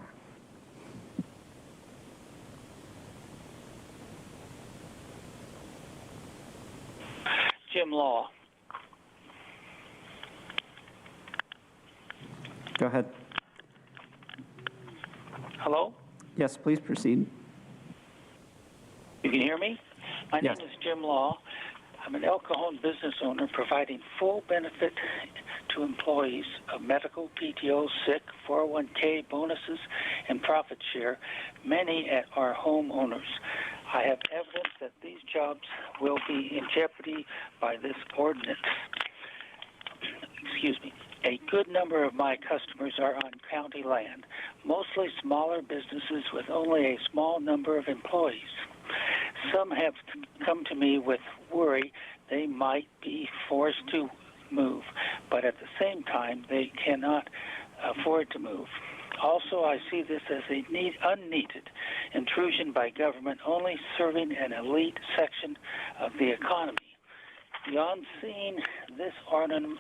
Jim Law. Go ahead. Hello? Yes, please proceed. You can hear me? My Yes. name is Jim Law. I'm an El Cajon business owner providing full benefit to employees of medical, PTO, sick, 401k, bonuses, and profit share, many are homeowners. I have evidence that these jobs will be in jeopardy by this ordinance. Excuse me. A good number of my customers are on county land, mostly smaller businesses with only a small number of employees. Some have come to me with worry they might be forced to move, but at the same time, they cannot afford to move. Also, I see this as a unneeded intrusion by government only serving an elite section of the economy. Beyond seeing this ordinance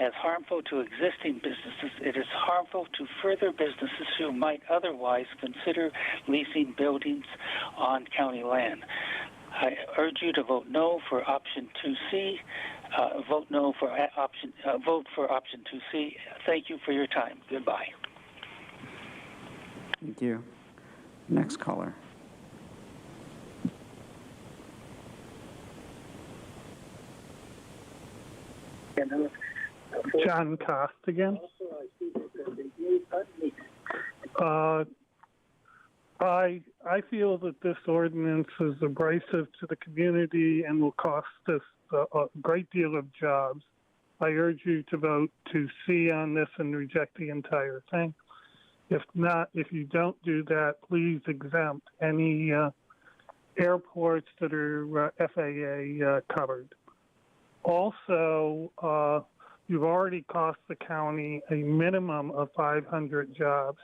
as harmful to existing businesses, it is harmful to further businesses who might otherwise consider leasing buildings on county land. I urge you to vote no for option 2C. Vote for option 2C. Thank you for your time. Goodbye. Thank you. Next caller. John Cost again. I feel that this ordinance is abrasive to the community and will cost us a great deal of jobs. I urge you to vote to C on this and reject the entire thing. If not, if you don't do that, please exempt any airports that are FAA covered. Also, you've already cost the county a minimum of 500 jobs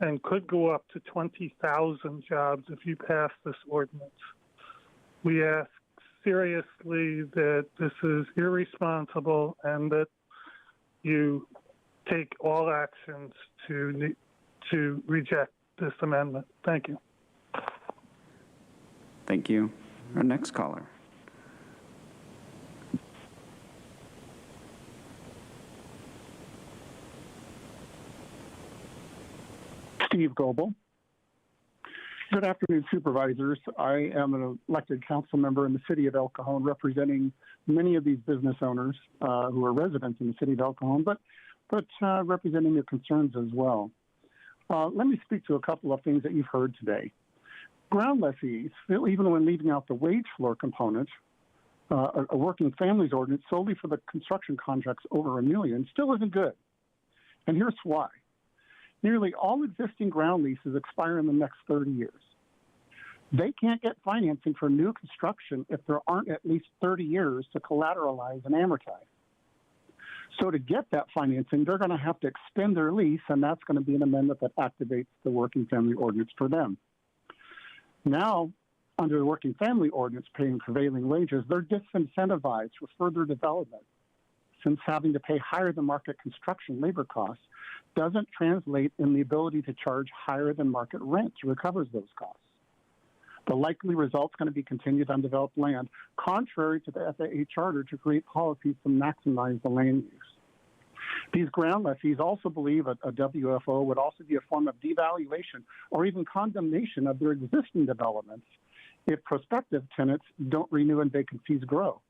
and could go up to 20,000 jobs if you pass this ordinance. We ask seriously that this is irresponsible and that you take all actions to reject this amendment. Thank you. Thank you. Our next caller. Steve Goebel. Good afternoon, Supervisors. I am an elected council member in the city of El Cajon, representing many of these business owners who are residents in the city of El Cajon, but representing their concerns as well. Let me speak to a couple of things that you've heard today. Ground lessees, even when leaving out the wage floor component, a working families ordinance solely for the construction contracts over $1 million still isn't good. And here's why. Nearly all existing ground leases expire in the next 30 years. They can't get financing for new construction if there aren't at least 30 years to collateralize and amortize. So to get that financing, they're going to have to extend their lease, and that's going to be an amendment that activates the working family ordinance for them. Now, under the working family ordinance paying prevailing wages, they're disincentivized for further development, since having to pay higher than market construction labor costs doesn't translate in the ability to charge higher than market rent to recover those costs. The likely result is going to be continued undeveloped land, contrary to the FAA charter to create policies to maximize the land use. These ground lessees also believe a WFO would also be a form of devaluation or even condemnation of their existing developments if prospective tenants don't renew and vacancies grow.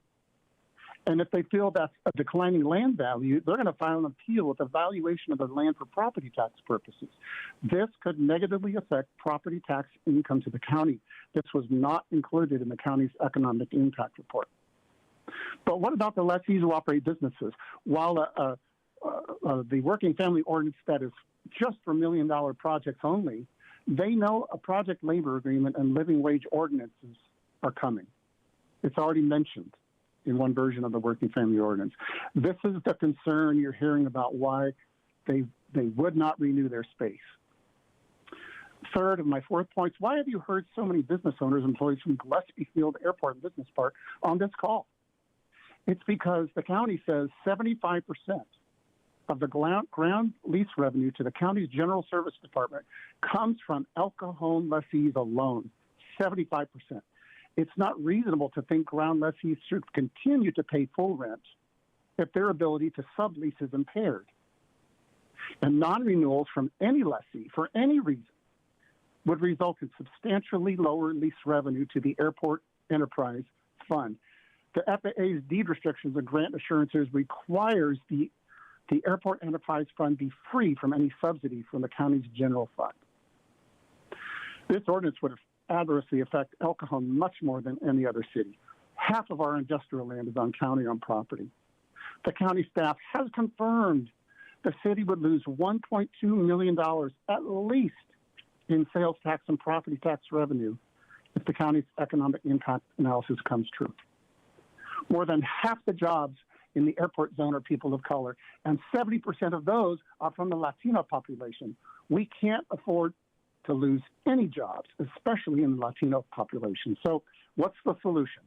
And if they feel that's a declining land value, they're going to file an appeal with the valuation of their land for property tax purposes. This could negatively affect property tax income to the county. This was not included in the county's economic impact report. But what about the lessees who operate businesses? While the working family ordinance that is just for $1 million projects only, they know a project labor agreement and living wage ordinances are coming. It's already mentioned in one version of the working family ordinance. This is the concern you're hearing about why they would not renew their space. Third, of my fourth points, why have you heard so many business owners, employees from Gillespie Field Airport and Business Park on this call? It's because the county says 75% of the ground lease revenue to the county's general service department comes from El Cajon lessees alone, 75%. It's not reasonable to think ground lessees should continue to pay full rent if their ability to sublease is impaired. And non-renewals from any lessee for any reason would result in substantially lower lease revenue to the airport enterprise fund. The FAA's deed restrictions and grant assurances requires the Airport Enterprise Fund be free from any subsidy from the county's general fund. This ordinance would adversely affect El Cajon much more than any other city. Half of our industrial land is on county-owned property. The county staff has confirmed the city would lose $1.2 million at least in sales tax and property tax revenue if the county's economic impact analysis comes true. More than half the jobs in the airport zone are people of color, and 70% of those are from the Latino population. We can't afford to lose any jobs, especially in the Latino population. So what's the solution?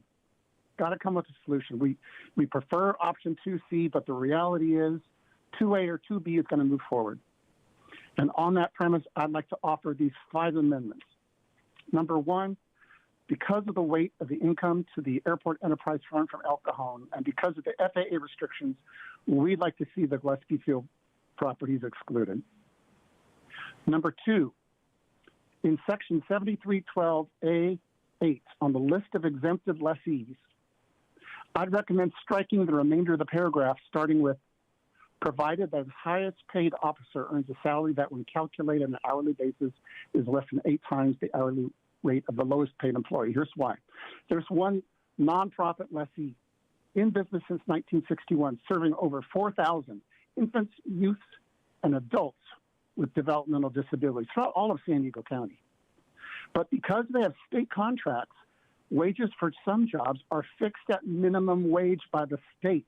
Got to come with a solution. We prefer option 2C, but the reality is 2A or 2B is going to move forward. And on that premise, I'd like to offer these 5 amendments. Number 1, because of the weight of the income to the Airport Enterprise Fund from El Cajon, and because of the FAA restrictions, we'd like to see the Gillespie Field properties excluded. Number 2, in section 7312A8 on the list of exempted lessees, I'd recommend striking the remainder of the paragraph, starting with, provided that the highest paid officer earns a salary that when calculated on an hourly basis is less than 8 times the hourly rate of the lowest paid employee. Here's why. There's one nonprofit lessee in business since 1961, serving over 4,000 infants, youth, and adults with developmental disabilities throughout all of San Diego County. But because they have state contracts, wages for some jobs are fixed at minimum wage by the state.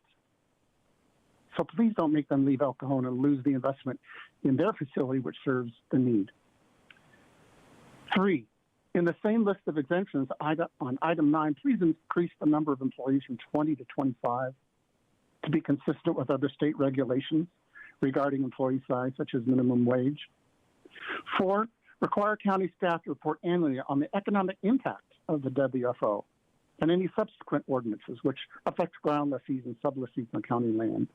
So please don't make them leave El Cajon and lose the investment in their facility, which serves the need. 3, in the same list of exemptions, on item 9, please increase the number of employees from 20 to 25 to be consistent with other state regulations regarding employee size, such as minimum wage. 4, require county staff to report annually on the economic impact of the WFO and any subsequent ordinances which affect ground lessees and sublessees on county land.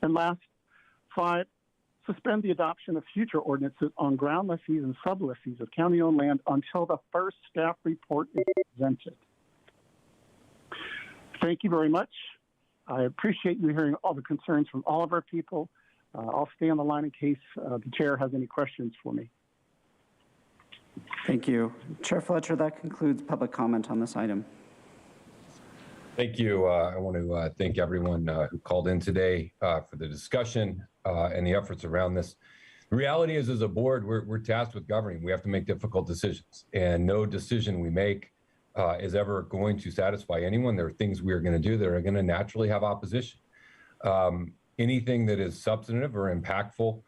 And last, 5, suspend the adoption of future ordinances on ground lessees and sublessees of county-owned land until the first staff report is presented. Thank you very much. I appreciate you hearing all the concerns from all of our people. I'll stay on the line in case the chair has any questions for me. Thank you. Chair Fletcher, that concludes public comment on this item. Thank you. I want to thank everyone who called in today for the discussion and the efforts around this. The reality is, as a board, we're tasked with governing. We have to make difficult decisions, and no decision we make is ever going to satisfy anyone. There are things we are going to do that are going to naturally have opposition. Anything that is substantive or impactful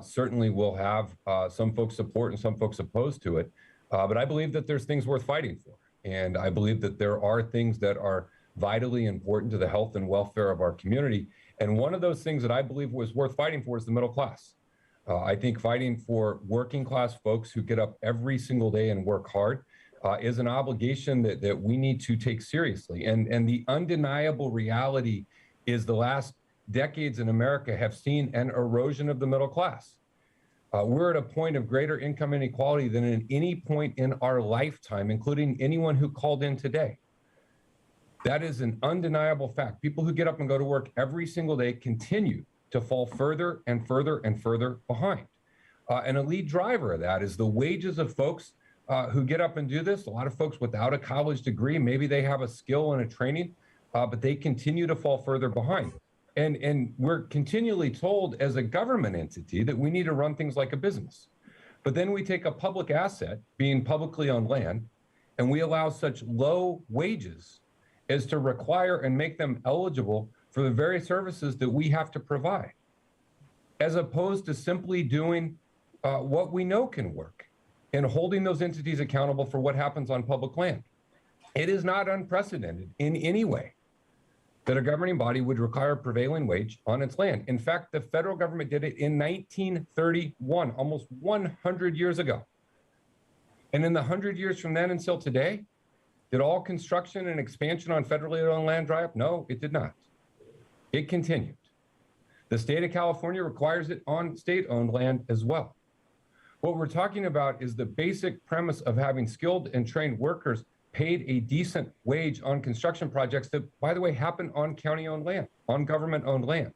certainly will have some folks support and some folks opposed to it. But I believe that there's things worth fighting for. And I believe that there are things that are vitally important to the health and welfare of our community. And one of those things that I believe was worth fighting for is the middle class. I think fighting for working class folks who get up every single day and work hard is an obligation that we need to take seriously. And the undeniable reality is the last decades in America have seen an erosion of the middle class. We're at a point of greater income inequality than at any point in our lifetime, including anyone who called in today. That is an undeniable fact. People who get up and go to work every single day continue to fall further and further and further behind. And a lead driver of that is the wages of folks who get up and do this. A lot of folks without a college degree, maybe they have a skill and a training, but they continue to fall further behind. And we're continually told as a government entity that we need to run things like a business. But then we take a public asset, being publicly owned land, and we allow such low wages as to require and make them eligible for the very services that we have to provide, as opposed to simply doing what we know can work and holding those entities accountable for what happens on public land. It is not unprecedented in any way that a governing body would require a prevailing wage on its land. In fact, the federal government did it in 1931, almost 100 years ago. And in the 100 years from then until today, did all construction and expansion on federally owned land dry up? No, it did not. It continued. The state of California requires it on state-owned land as well. What we're talking about is the basic premise of having skilled and trained workers paid a decent wage on construction projects that, by the way, happen on county-owned land, on government-owned land.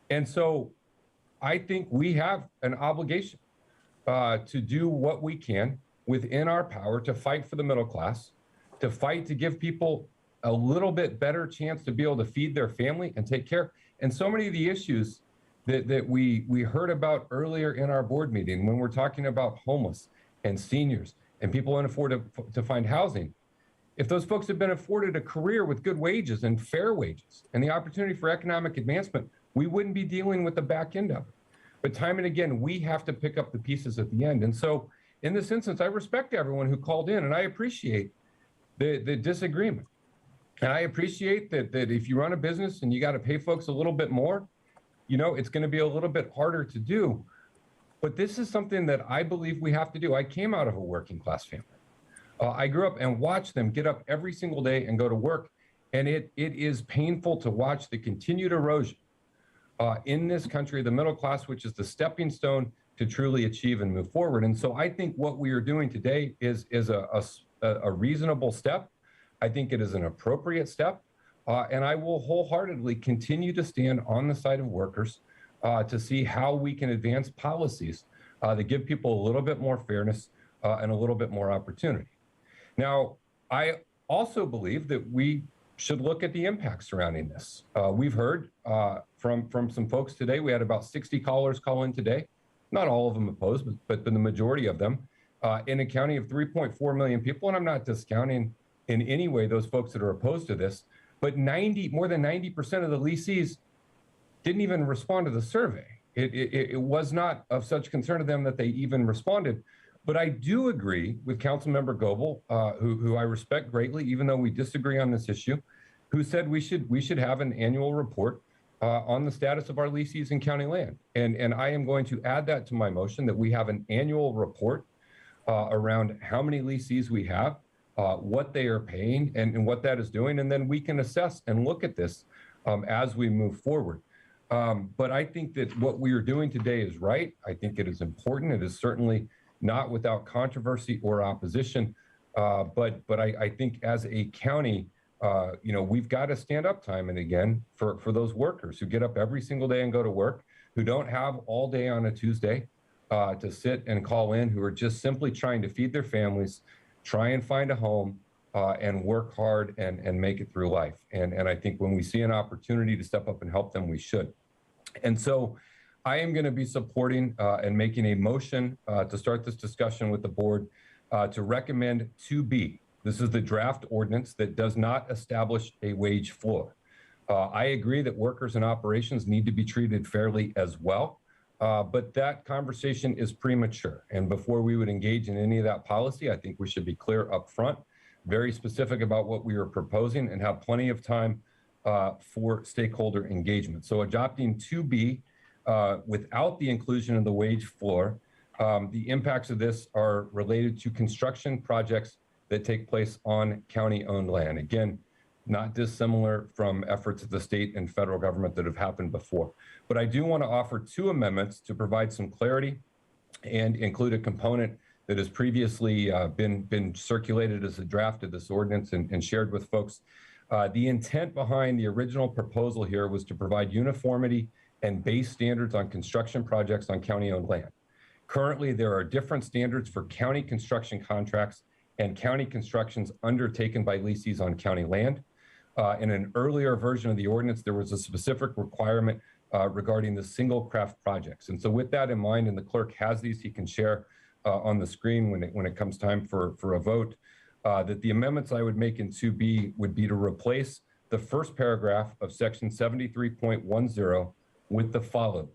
And so I think we have an obligation to do what we can within our power to fight for the middle class, to fight to give people a little bit better chance to be able to feed their family and take care. And so many of the issues that we heard about earlier in our board meeting when we're talking about homeless and seniors and people can't afford to find housing, if those folks had been afforded a career with good wages and fair wages and the opportunity for economic advancement, we wouldn't be dealing with the back end of it. But time and again, we have to pick up the pieces at the end. And so in this instance, I respect everyone who called in, and I appreciate the disagreement. And I appreciate that if you run a business and you got to pay folks a little bit more, you know, it's going to be a little bit harder to do. But this is something that I believe we have to do. I came out of a working class family. I grew up and watched them get up every single day and go to work. And it is painful to watch the continued erosion in this country, the middle class, which is the stepping stone to truly achieve and move forward. And so I think what we are doing today is a reasonable step. I think it is an appropriate step. And I will wholeheartedly continue to stand on the side of workers to see how we can advance policies that give people a little bit more fairness and a little bit more opportunity. Now, I also believe that we should look at the impact surrounding this. We've heard from some folks today. We had about 60 callers call in today. Not all of them opposed, but the majority of them in a county of 3.4 million people. And I'm not discounting in any way those folks that are opposed to this, but more than 90% of the lessees didn't even respond to the survey. It was not of such concern to them that they even responded. But I do agree with Councilmember Goebel, who I respect greatly, even though we disagree on this issue, who said we should have an annual report on the status of our lessees in county land. And I am going to add that to my motion, that we have an annual report around how many lessees we have, what they are paying, and what that is doing. And then we can assess and look at this as we move forward. But I think that what we are doing today is right. I think it is important. It is certainly not without controversy or opposition. But I think as a county, we've got to stand up time and again for those workers who get up every single day and go to work, who don't have all day on a Tuesday to sit and call in, who are just simply trying to feed their families, try and find a home, and work hard and make it through life. And I think when we see an opportunity to step up and help them, we should. And so I am going to be supporting and making a motion to start this discussion with the board to recommend 2B. This is the draft ordinance that does not establish a wage floor. I agree that workers and operations need to be treated fairly as well, but that conversation is premature. And before we would engage in any of that policy, I think we should be clear up front, very specific about what we are proposing, and have plenty of time for stakeholder engagement. So adopting 2B without the inclusion of the wage floor, the impacts of this are related to construction projects that take place on county-owned land. Again, not dissimilar from efforts of the state and federal government that have happened before. But I do want to offer 2 amendments to provide some clarity and include a component that has previously been circulated as a draft of this ordinance and shared with folks. The intent behind the original proposal here was to provide uniformity and base standards on construction projects on county-owned land. Currently, there are different standards for county construction contracts and county constructions undertaken by lessees on county land. In an earlier version of the ordinance, there was a specific requirement regarding the single craft projects. And so with that in mind, and the clerk has these, he can share on the screen when it comes time for a vote, that the amendments I would make in 2B would be to replace the first paragraph of section 73.10 with the following: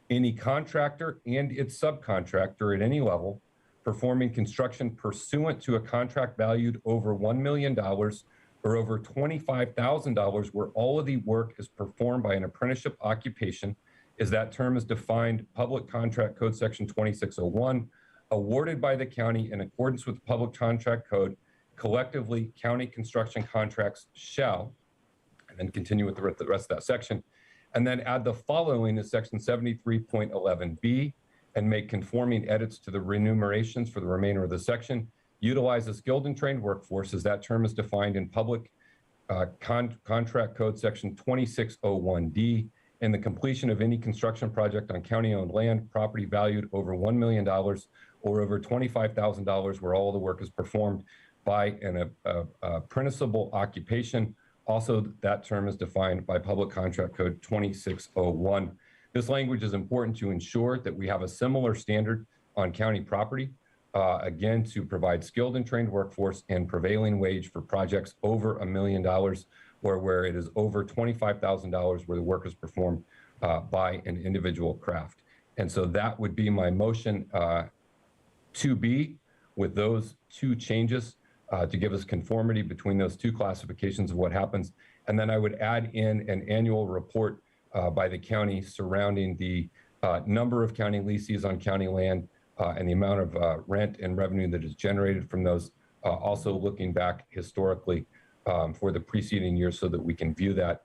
any contractor and its subcontractor at any level performing construction pursuant to a contract valued over $1 million or over $25,000 where all of the work is performed by an apprenticeship occupation, as that term is defined Public Contract Code section 2601, awarded by the county in accordance with the Public Contract Code, collectively county construction contracts shall, and then continue with the rest of that section, and then add the following to section 73.11B and make conforming edits to the remunerations for the remainder of the section. utilize a skilled and trained workforce, as that term is defined in public contract code section 2601D, in the completion of any construction project on county-owned land, property valued over $1 million or over $25,000 where all the work is performed by an principal occupation. Also, that term is defined by Public Contract Code 2601. This language is important to ensure that we have a similar standard on county property, again, to provide skilled and trained workforce and prevailing wage for projects over $1 million or where it is over $25,000 where the work is performed by an individual craft. And so that would be my motion 2B with those two changes to give us conformity between those two classifications of what happens. And then I would add in an annual report by the county surrounding the number of county leases on county land and the amount of rent and revenue that is generated from those, also looking back historically for the preceding year so that we can view that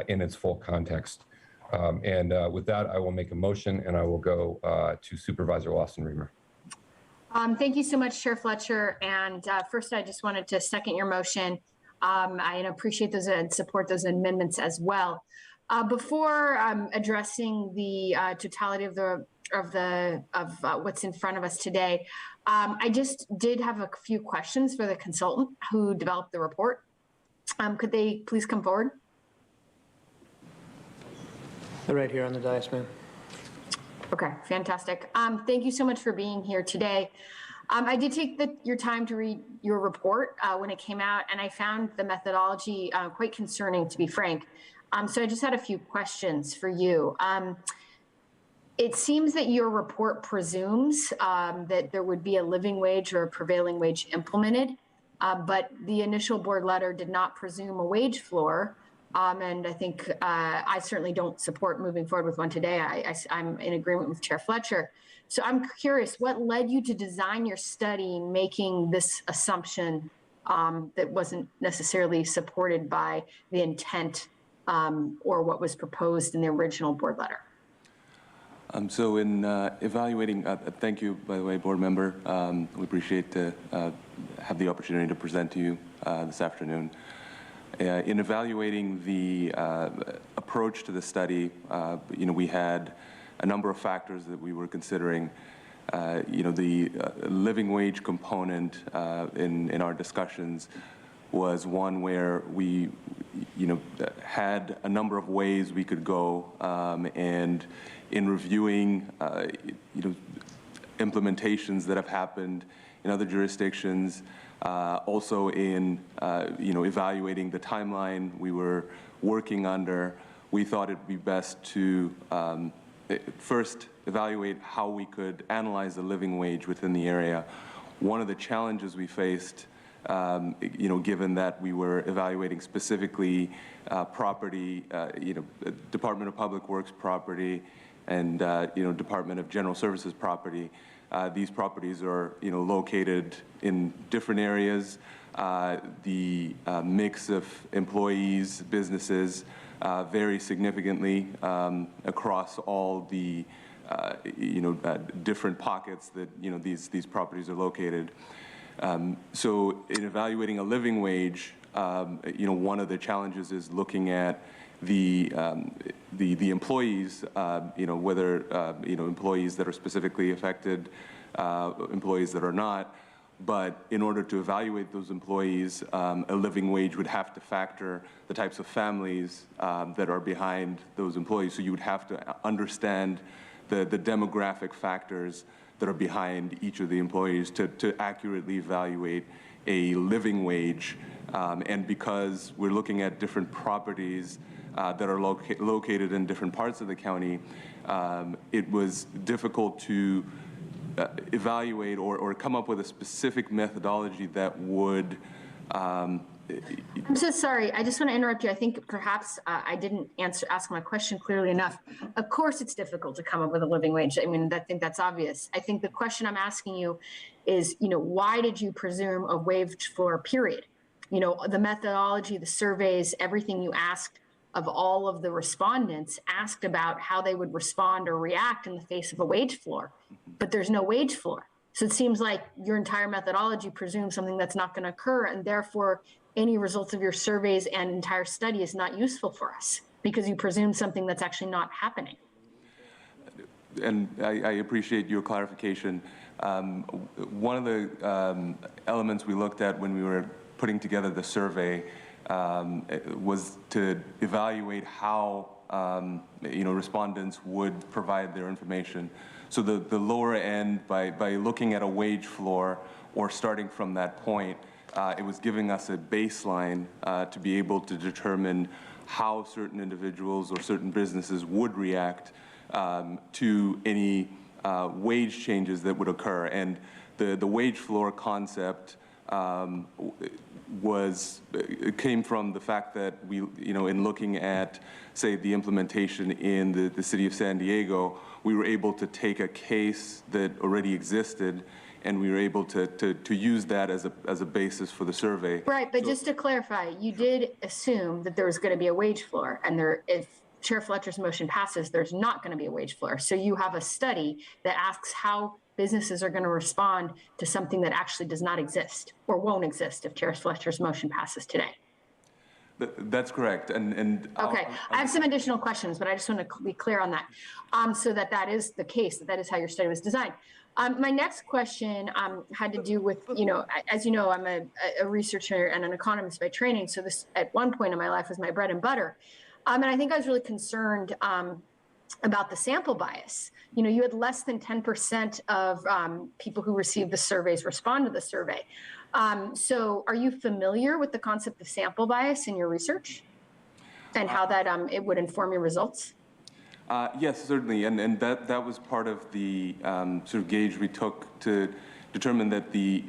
in its full context. With that, I will make a motion and I will go to Supervisor Lawson-Remer. Thank you so much, Chair Fletcher. And first, I just wanted to second your motion. I appreciate those and support those amendments as well. Before addressing the totality of what's in front of us today, I just did have a few questions for the consultant who developed the report. Could they please come forward? They're right here on the dais, ma'am. Okay, fantastic. Thank you so much for being here today. I did take your time to read your report when it came out, and I found the methodology quite concerning, to be frank. So I just had a few questions for you. It seems that your report presumes that there would be a living wage or a prevailing wage implemented, but the initial board letter did not presume a wage floor. And I think I certainly don't support moving forward with one today. I'm in agreement with Chair Fletcher. So I'm curious, what led you to design your study making this assumption that wasn't necessarily supported by the intent or what was proposed in the original board letter? So in evaluating, thank you, by the way, board member. We appreciate to have the opportunity to present to you this afternoon. In evaluating the approach to the study, we had a number of factors that we were considering. The living wage component in our discussions was one where we, had a number of ways we could go, and in reviewing, implementations that have happened in other jurisdictions, also in, evaluating the timeline we were working under, we thought it'd be best to first evaluate how we could analyze the living wage within the area. One of the challenges we faced, given that we were evaluating specifically property, Department of Public Works property and, Department of General Services property. These properties are, located in different areas. The mix of employees, businesses vary significantly across all the, different pockets that, these properties are located. So in evaluating a living wage, one of the challenges is looking at the employees, whether, employees that are specifically affected, employees that are not. But in order to evaluate those employees, a living wage would have to factor the types of families that are behind those employees. So you would have to understand the demographic factors that are behind each of the employees to accurately evaluate a living wage. And because we're looking at different properties that are located in different parts of the county, it was difficult to evaluate or come up with a specific methodology that would I'm so sorry. I just want to interrupt you. I think perhaps I didn't ask my question clearly enough. Of course, it's difficult to come up with a living wage. I mean, I think that's obvious. I think the question I'm asking you is, why did you presume a wage floor period? The methodology, the surveys, everything you asked of all of the respondents asked about how they would respond or react in the face of a wage floor, but there's no wage floor. So it seems like your entire methodology presumes something that's not going to occur, and therefore any results of your surveys and entire study is not useful for us because you presume something that's actually not happening. And I appreciate your clarification. One of the elements we looked at when we were putting together the survey was to evaluate how respondents would provide their information. So the lower end, by looking at a wage floor or starting from that point, it was giving us a baseline to be able to determine how certain individuals or certain businesses would react to any wage changes that would occur. And the wage floor concept came from the fact that we, in looking at, say, the implementation in the city of San Diego, we were able to take a case that already existed, and we were able to use that as a basis for the survey. Right, but just to clarify, you did assume that there was going to be a wage floor, and if Chair Fletcher's motion passes, there's not going to be a wage floor. So you have a study that asks how businesses are going to respond to something that actually does not exist or won't exist if Chair Fletcher's motion passes today. That's correct. And okay, I have some additional questions, but I just want to be clear on that, so that is the case, that is how your study was designed. My next question had to do with, as you know, I'm a researcher and an economist by training, so this at one point in my life was my bread and butter. And I think I was really concerned about the sample bias. You had less than 10% of people who received the surveys respond to the survey. So are you familiar with the concept of sample bias in your research and how that it would inform your results? Yes, certainly. And that was part of the sort of gauge we took to determine that the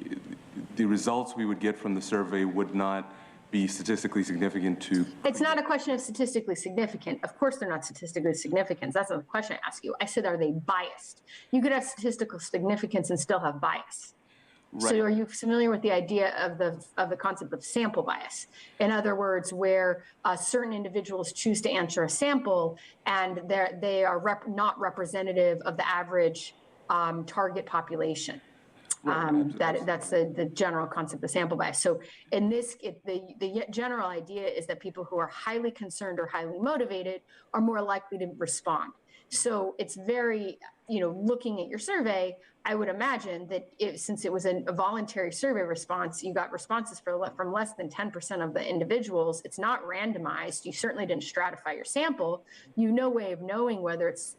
results we would get from the survey would not be statistically significant to... It's not a question of statistically significant. Of course they're not statistically significant. That's not the question I ask you. I said, are they biased? You could have statistical significance and still have bias. Right. So are you familiar with the idea of the concept of sample bias? In other words, where certain individuals choose to answer a sample and they are not representative of the average target population. That's the general concept of sample bias. So in this, the general idea is that people who are highly concerned or highly motivated are more likely to respond. So it's very, looking at your survey, I would imagine that since it was a voluntary survey response, you got responses from less than 10% of the individuals. It's not randomized. You certainly didn't stratify your sample. No way of knowing whether it's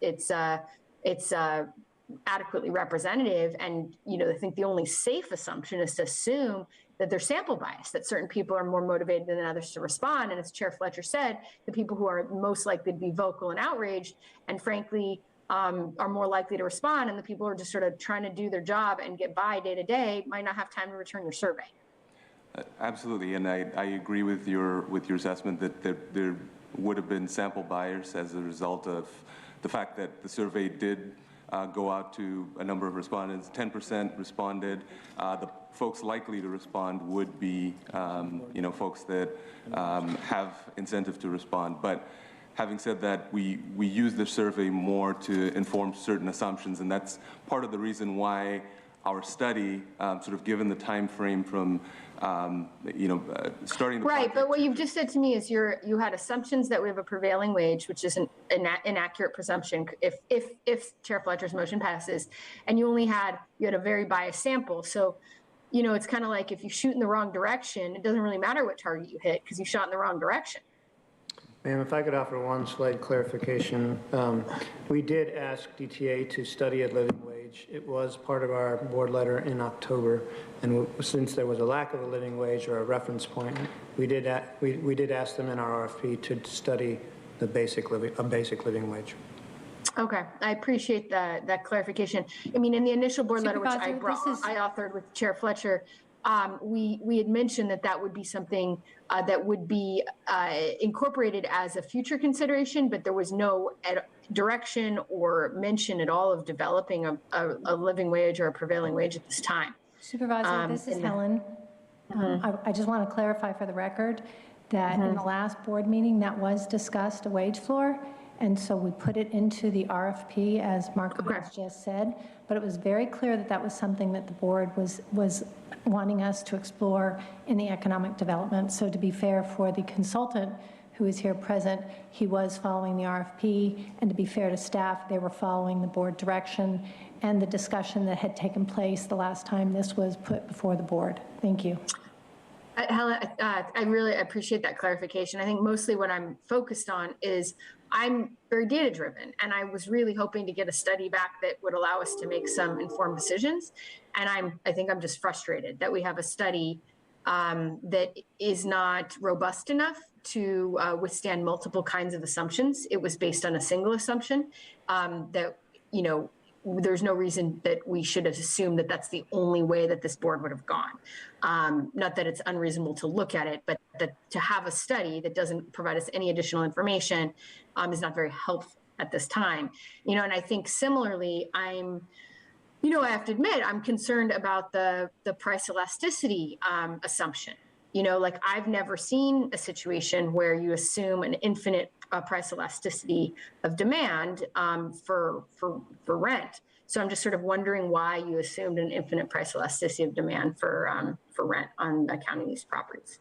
adequately representative. And, I think the only safe assumption is to assume that there's sample bias, that certain people are more motivated than others to respond. And as Chair Fletcher said, the people who are most likely to be vocal and outraged and frankly are more likely to respond, and the people who are just sort of trying to do their job and get by day to day might not have time to return your survey. Absolutely, and I agree with your assessment that there would have been sample bias as a result of the fact that the survey did go out to a number of respondents. 10% responded. The folks likely to respond would be, folks that have incentive to respond. But having said that, we use the survey more to inform certain assumptions, and that's part of the reason why our study, sort of given the time frame from, starting the right. project. But what you've just said to me is you had assumptions that we have a prevailing wage, which is an inaccurate presumption if Chair Fletcher's motion passes, and you had a very biased sample. So, it's kind of like if you shoot in the wrong direction, it doesn't really matter what target you hit because you shot in the wrong direction. Ma'am, if I could offer one slight clarification. We did ask DTA to study a living wage. It was part of our board letter in October, and since there was a lack of a living wage or a reference point, we did ask them in our RFP to study a basic living wage. Okay, I appreciate that clarification. I mean, in the initial board letter, which I authored with Chair Fletcher, we had mentioned that would be something that would be incorporated as a future consideration, but there was no direction or mention at all of developing a living wage or a prevailing wage at this time. Supervisor, this is Helen. I just want to clarify for the record that in the last board meeting that was discussed, a wage floor, And so we put it into the RFP, as Mark has just said, but it was very clear that that was something that the board was wanting us to explore in the economic development. So to be fair for the consultant who is here present, he was following the RFP, and to be fair to staff, they were following the board direction and the discussion that had taken place the last time this was put before the board. Thank you. Helen, I really appreciate that clarification. I think mostly what I'm focused on is I'm very data driven, and I was really hoping to get a study back that would allow us to make some informed decisions. And I think I'm just frustrated that we have a study that is not robust enough to withstand multiple kinds of assumptions. It was based on a single assumption that, you know, there's no reason that we should have assumed that that's the only way that this board would have gone. Not that it's unreasonable to look at it, but that to have a study that doesn't provide us any additional information is not very helpful at this time. You know, and I think similarly, you know, I have to admit, I'm concerned about the price elasticity assumption. You know, like I've never seen a situation where you assume an infinite price elasticity of demand for rent. So I'm just sort of wondering why you assumed an infinite price elasticity of demand for rent on county leased properties.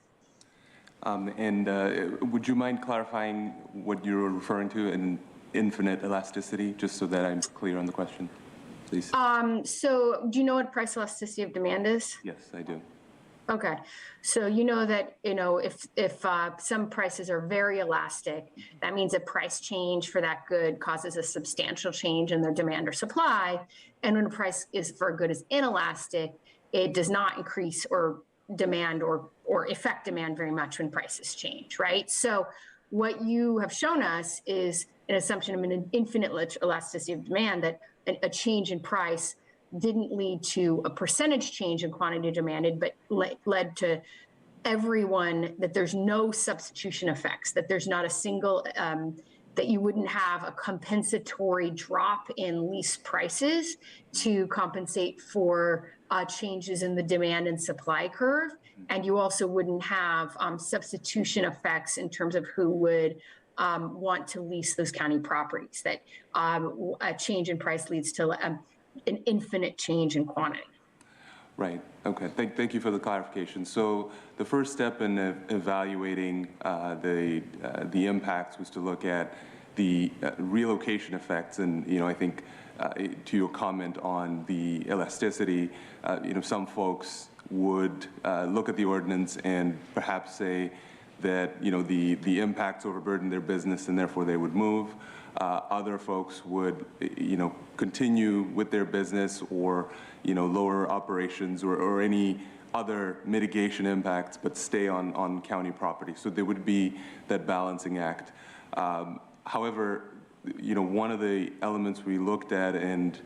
Would you mind clarifying what you're referring to, an infinite elasticity, just so that I'm clear on the question, please? So do you know what price elasticity of demand is? Yes, I do. Okay, so you know that, you know, if some prices are very elastic, that means a price change for that good causes a substantial change in their demand or supply. And when a price is for a good is inelastic, it does not increase or demand or affect demand very much when prices change, right? So what you have shown us is an assumption of an infinite elasticity of demand, that a change in price didn't lead to a percentage change in quantity demanded, but led to everyone, that there's no substitution effects, that there's not a single, that you wouldn't have a compensatory drop in lease prices to compensate for changes in the demand and supply curve. And you also wouldn't have substitution effects in terms of who would want to lease those county properties, that a change in price leads to an infinite change in quantity. Right. Okay. Thank you for the clarification. So the first step in evaluating the impacts was to look at the relocation effects, and I think to your comment on the elasticity, some folks would look at the ordinance and perhaps say that the impacts overburden their business and therefore they would move. Other folks would, continue with their business, or, lower operations or any other mitigation impacts, but stay on county property. So there would be that balancing act. However, one of the elements we looked at and,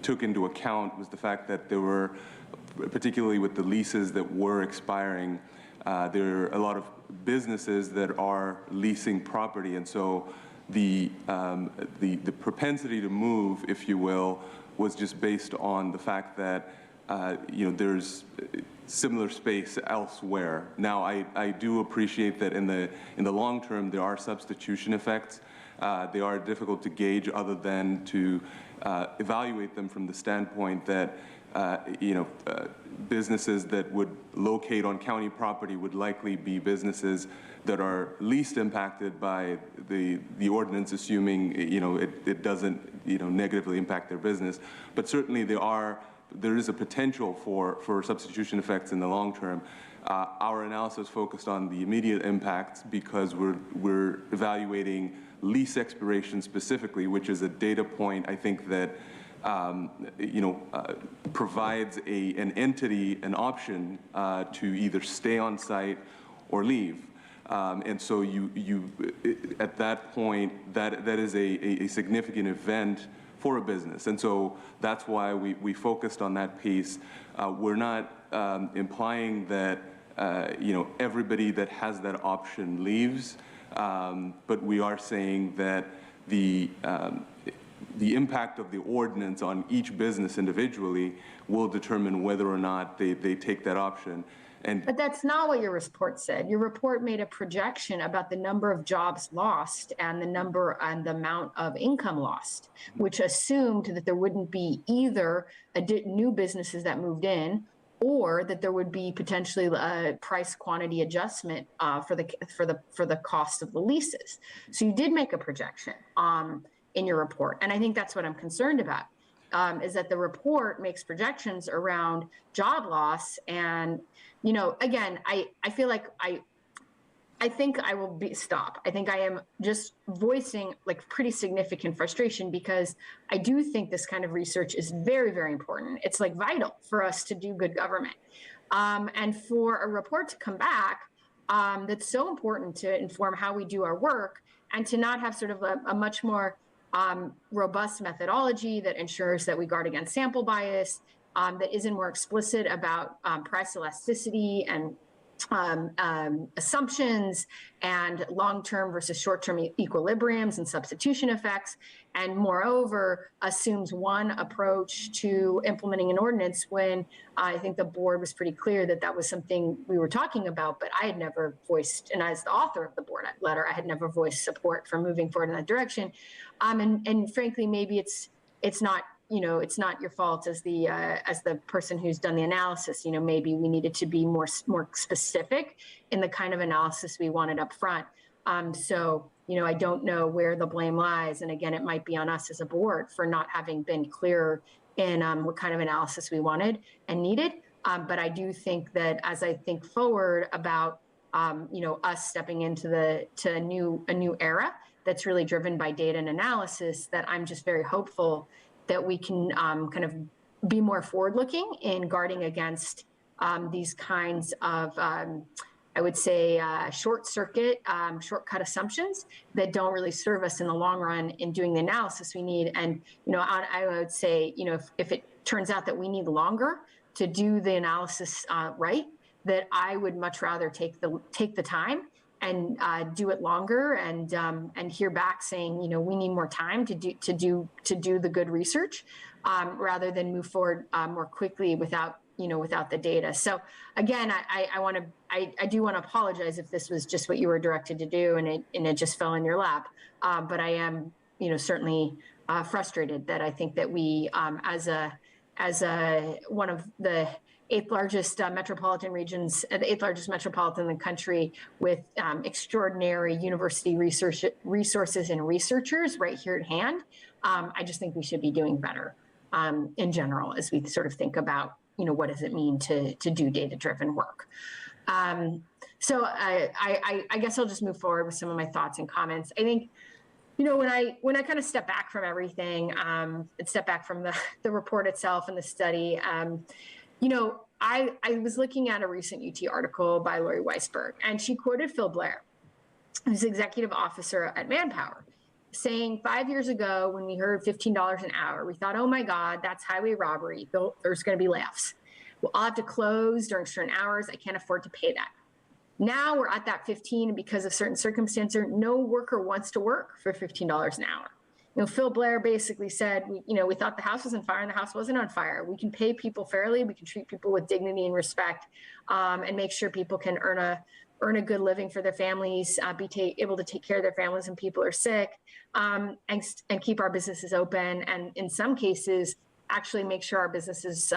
took into account was the fact that there were, particularly with the leases that were expiring, there are a lot of businesses that are leasing property, and so the propensity to move, if you will, was just based on the fact that there's similar space elsewhere. Now, I do appreciate that in the long term there are substitution effects. They are difficult to gauge, other than to evaluate them from the standpoint that businesses that would locate on county property would likely be businesses that are least impacted by the ordinance, assuming it doesn't negatively impact their business. But certainly there is a potential for substitution effects in the long term. Our analysis focused on the immediate impacts because we're evaluating lease expiration specifically, which is a data point I think that provides an entity an option to either stay on site or leave. And so at that point, that is a significant event for a business. And so that's why we focused on that piece. We're not implying that everybody that has that option leaves, but we are saying that the impact of the ordinance on each business individually will determine whether or not they take that option. But that's not what your report said. Your report made a projection about the number of jobs lost and the number and the amount of income lost, which assumed that there wouldn't be either new businesses that moved in, or that there would be potentially a price quantity adjustment for the cost of the leases. So you did make a projection in your report, and I think that's what I'm concerned about. Is that the report makes projections around job loss. And, you know, again, I feel like I think I will stop. I think I am just voicing like pretty significant frustration, because I do think this kind of research is very, very important. It's like vital for us to do good government. And for a report to come back that's so important to inform how we do our work, and to not have sort of a much more robust methodology that ensures that we guard against sample bias, that isn't more explicit about price elasticity and assumptions and long-term versus short-term equilibriums and substitution effects, and moreover assumes one approach to implementing an ordinance, when I think the board was pretty clear that that was something we were talking about, but I had never voiced, and as the author of the board letter, I had never voiced support for moving forward in that direction. And frankly, maybe it's not, you know, it's not your fault as the person who's done the analysis. You know, maybe we needed to be more specific in the kind of analysis we wanted up front. So, you know, I don't know where the blame lies. And again, it might be on us as a board for not having been clear in what kind of analysis we wanted and needed. But I do think that as I think forward about, you know, us stepping into a new era that's really driven by data and analysis, that I'm just very hopeful that we can kind of be more forward-looking in guarding against these kinds of, I would say, shortcut assumptions that don't really serve us in the long run in doing the analysis we need. And, you know, I would say, you know, if it turns out that we need longer to do the analysis right, that I would much rather take the time and do it longer, and hear back saying, you know, we need more time to do the good research, rather than move forward more quickly without the data. So again, I do want to apologize if this was just what you were directed to do and it just fell in your lap. But I am, you know, certainly frustrated that I think that we, as one of the eighth largest metropolitan regions, the eighth largest metropolitan in the country, with extraordinary university resources and researchers right here at hand, I just think we should be doing better in general as we sort of think about, you know, what does it mean to do data-driven work. So I guess I'll just move forward with some of my thoughts and comments. I think, you know, when I kind of step back from everything, and step back from the report itself and the study, you know, I was looking at a recent UT article by Lori Weisberg, and she quoted Phil Blair, who's executive officer at Manpower, saying 5 years ago when we heard $15 an hour, we thought, oh my God, that's highway robbery. There's going to be layoffs. Well, I'll have to close during certain hours. I can't afford to pay that. Now we're at that 15, and because of certain circumstances, no worker wants to work for $15 an hour. You know, Phil Blair basically said, we thought the house was on fire and the house wasn't on fire. We can pay people fairly. We can treat people with dignity and respect, and make sure people can earn a good living for their families, be able to take care of their families when people are sick, and keep our businesses open. And in some cases, actually make sure our businesses,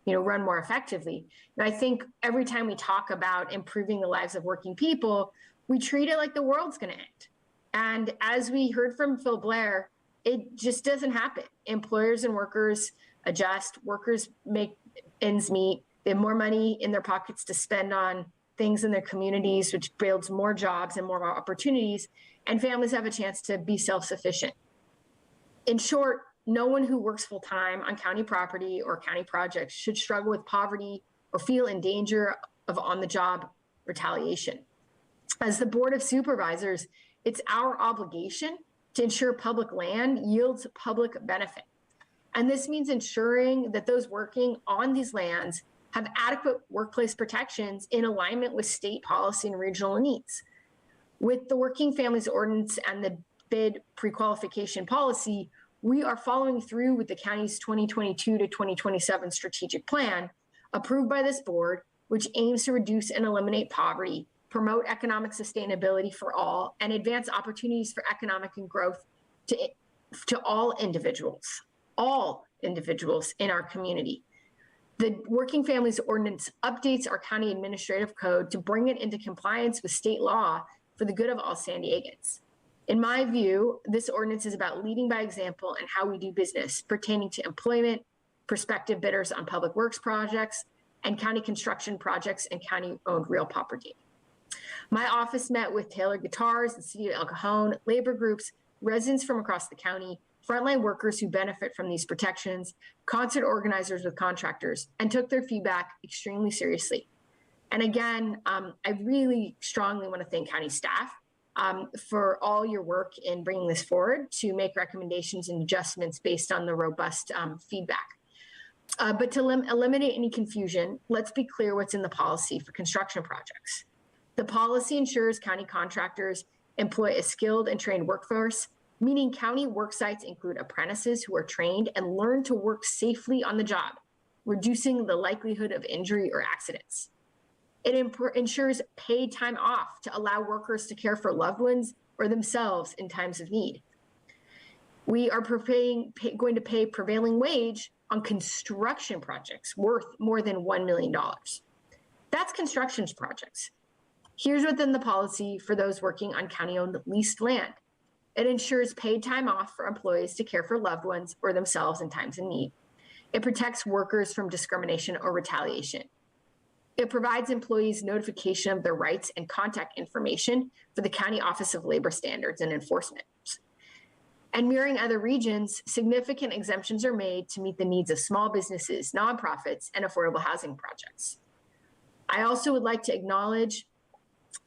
run more effectively. And I think every time we talk about improving the lives of working people, we treat it like the world's going to end. And as we heard from Phil Blair, it just doesn't happen. Employers and workers adjust. Workers make ends meet. They have more money in their pockets to spend on things in their communities, which builds more jobs and more opportunities. And families have a chance to be self-sufficient. In short, no one who works full-time on county property or county projects should struggle with poverty or feel in danger of on-the-job retaliation. As the Board of Supervisors, it's our obligation to ensure public land yields public benefit. And this means ensuring that those working on these lands have adequate workplace protections in alignment with state policy and regional needs. With the Working Families Ordinance and the bid pre-qualification policy, we are following through with the county's 2022 to 2027 strategic plan approved by this board, which aims to reduce and eliminate poverty, promote economic sustainability for all, and advance opportunities for economic and growth to all individuals in our community. The Working Families Ordinance updates our county administrative code to bring it into compliance with state law for the good of all San Diegans. In my view, this ordinance is about leading by example and how we do business pertaining to employment, prospective bidders on public works projects, and county construction projects and county-owned real property. My office met with Taylor Guitars, the City of El Cajon, labor groups, residents from across the county, frontline workers who benefit from these protections, concert organizers with contractors, and took their feedback extremely seriously. And again, I really strongly want to thank county staff for all your work in bringing this forward to make recommendations and adjustments based on the robust feedback. But to eliminate any confusion, let's be clear what's in the policy for construction projects. The policy ensures county contractors employ a skilled and trained workforce, meaning county work sites include apprentices who are trained and learn to work safely on the job, reducing the likelihood of injury or accidents. It ensures paid time off to allow workers to care for loved ones or themselves in times of need. We are going to pay prevailing wage on construction projects worth more than $1 million. That's construction projects. Here's what's in the policy for those working on county-owned leased land. It ensures paid time off for employees to care for loved ones or themselves in times of need. It protects workers from discrimination or retaliation. It provides employees notification of their rights and contact information for the County Office of Labor Standards and Enforcement. And mirroring other regions, significant exemptions are made to meet the needs of small businesses, nonprofits, and affordable housing projects. I also would like to acknowledge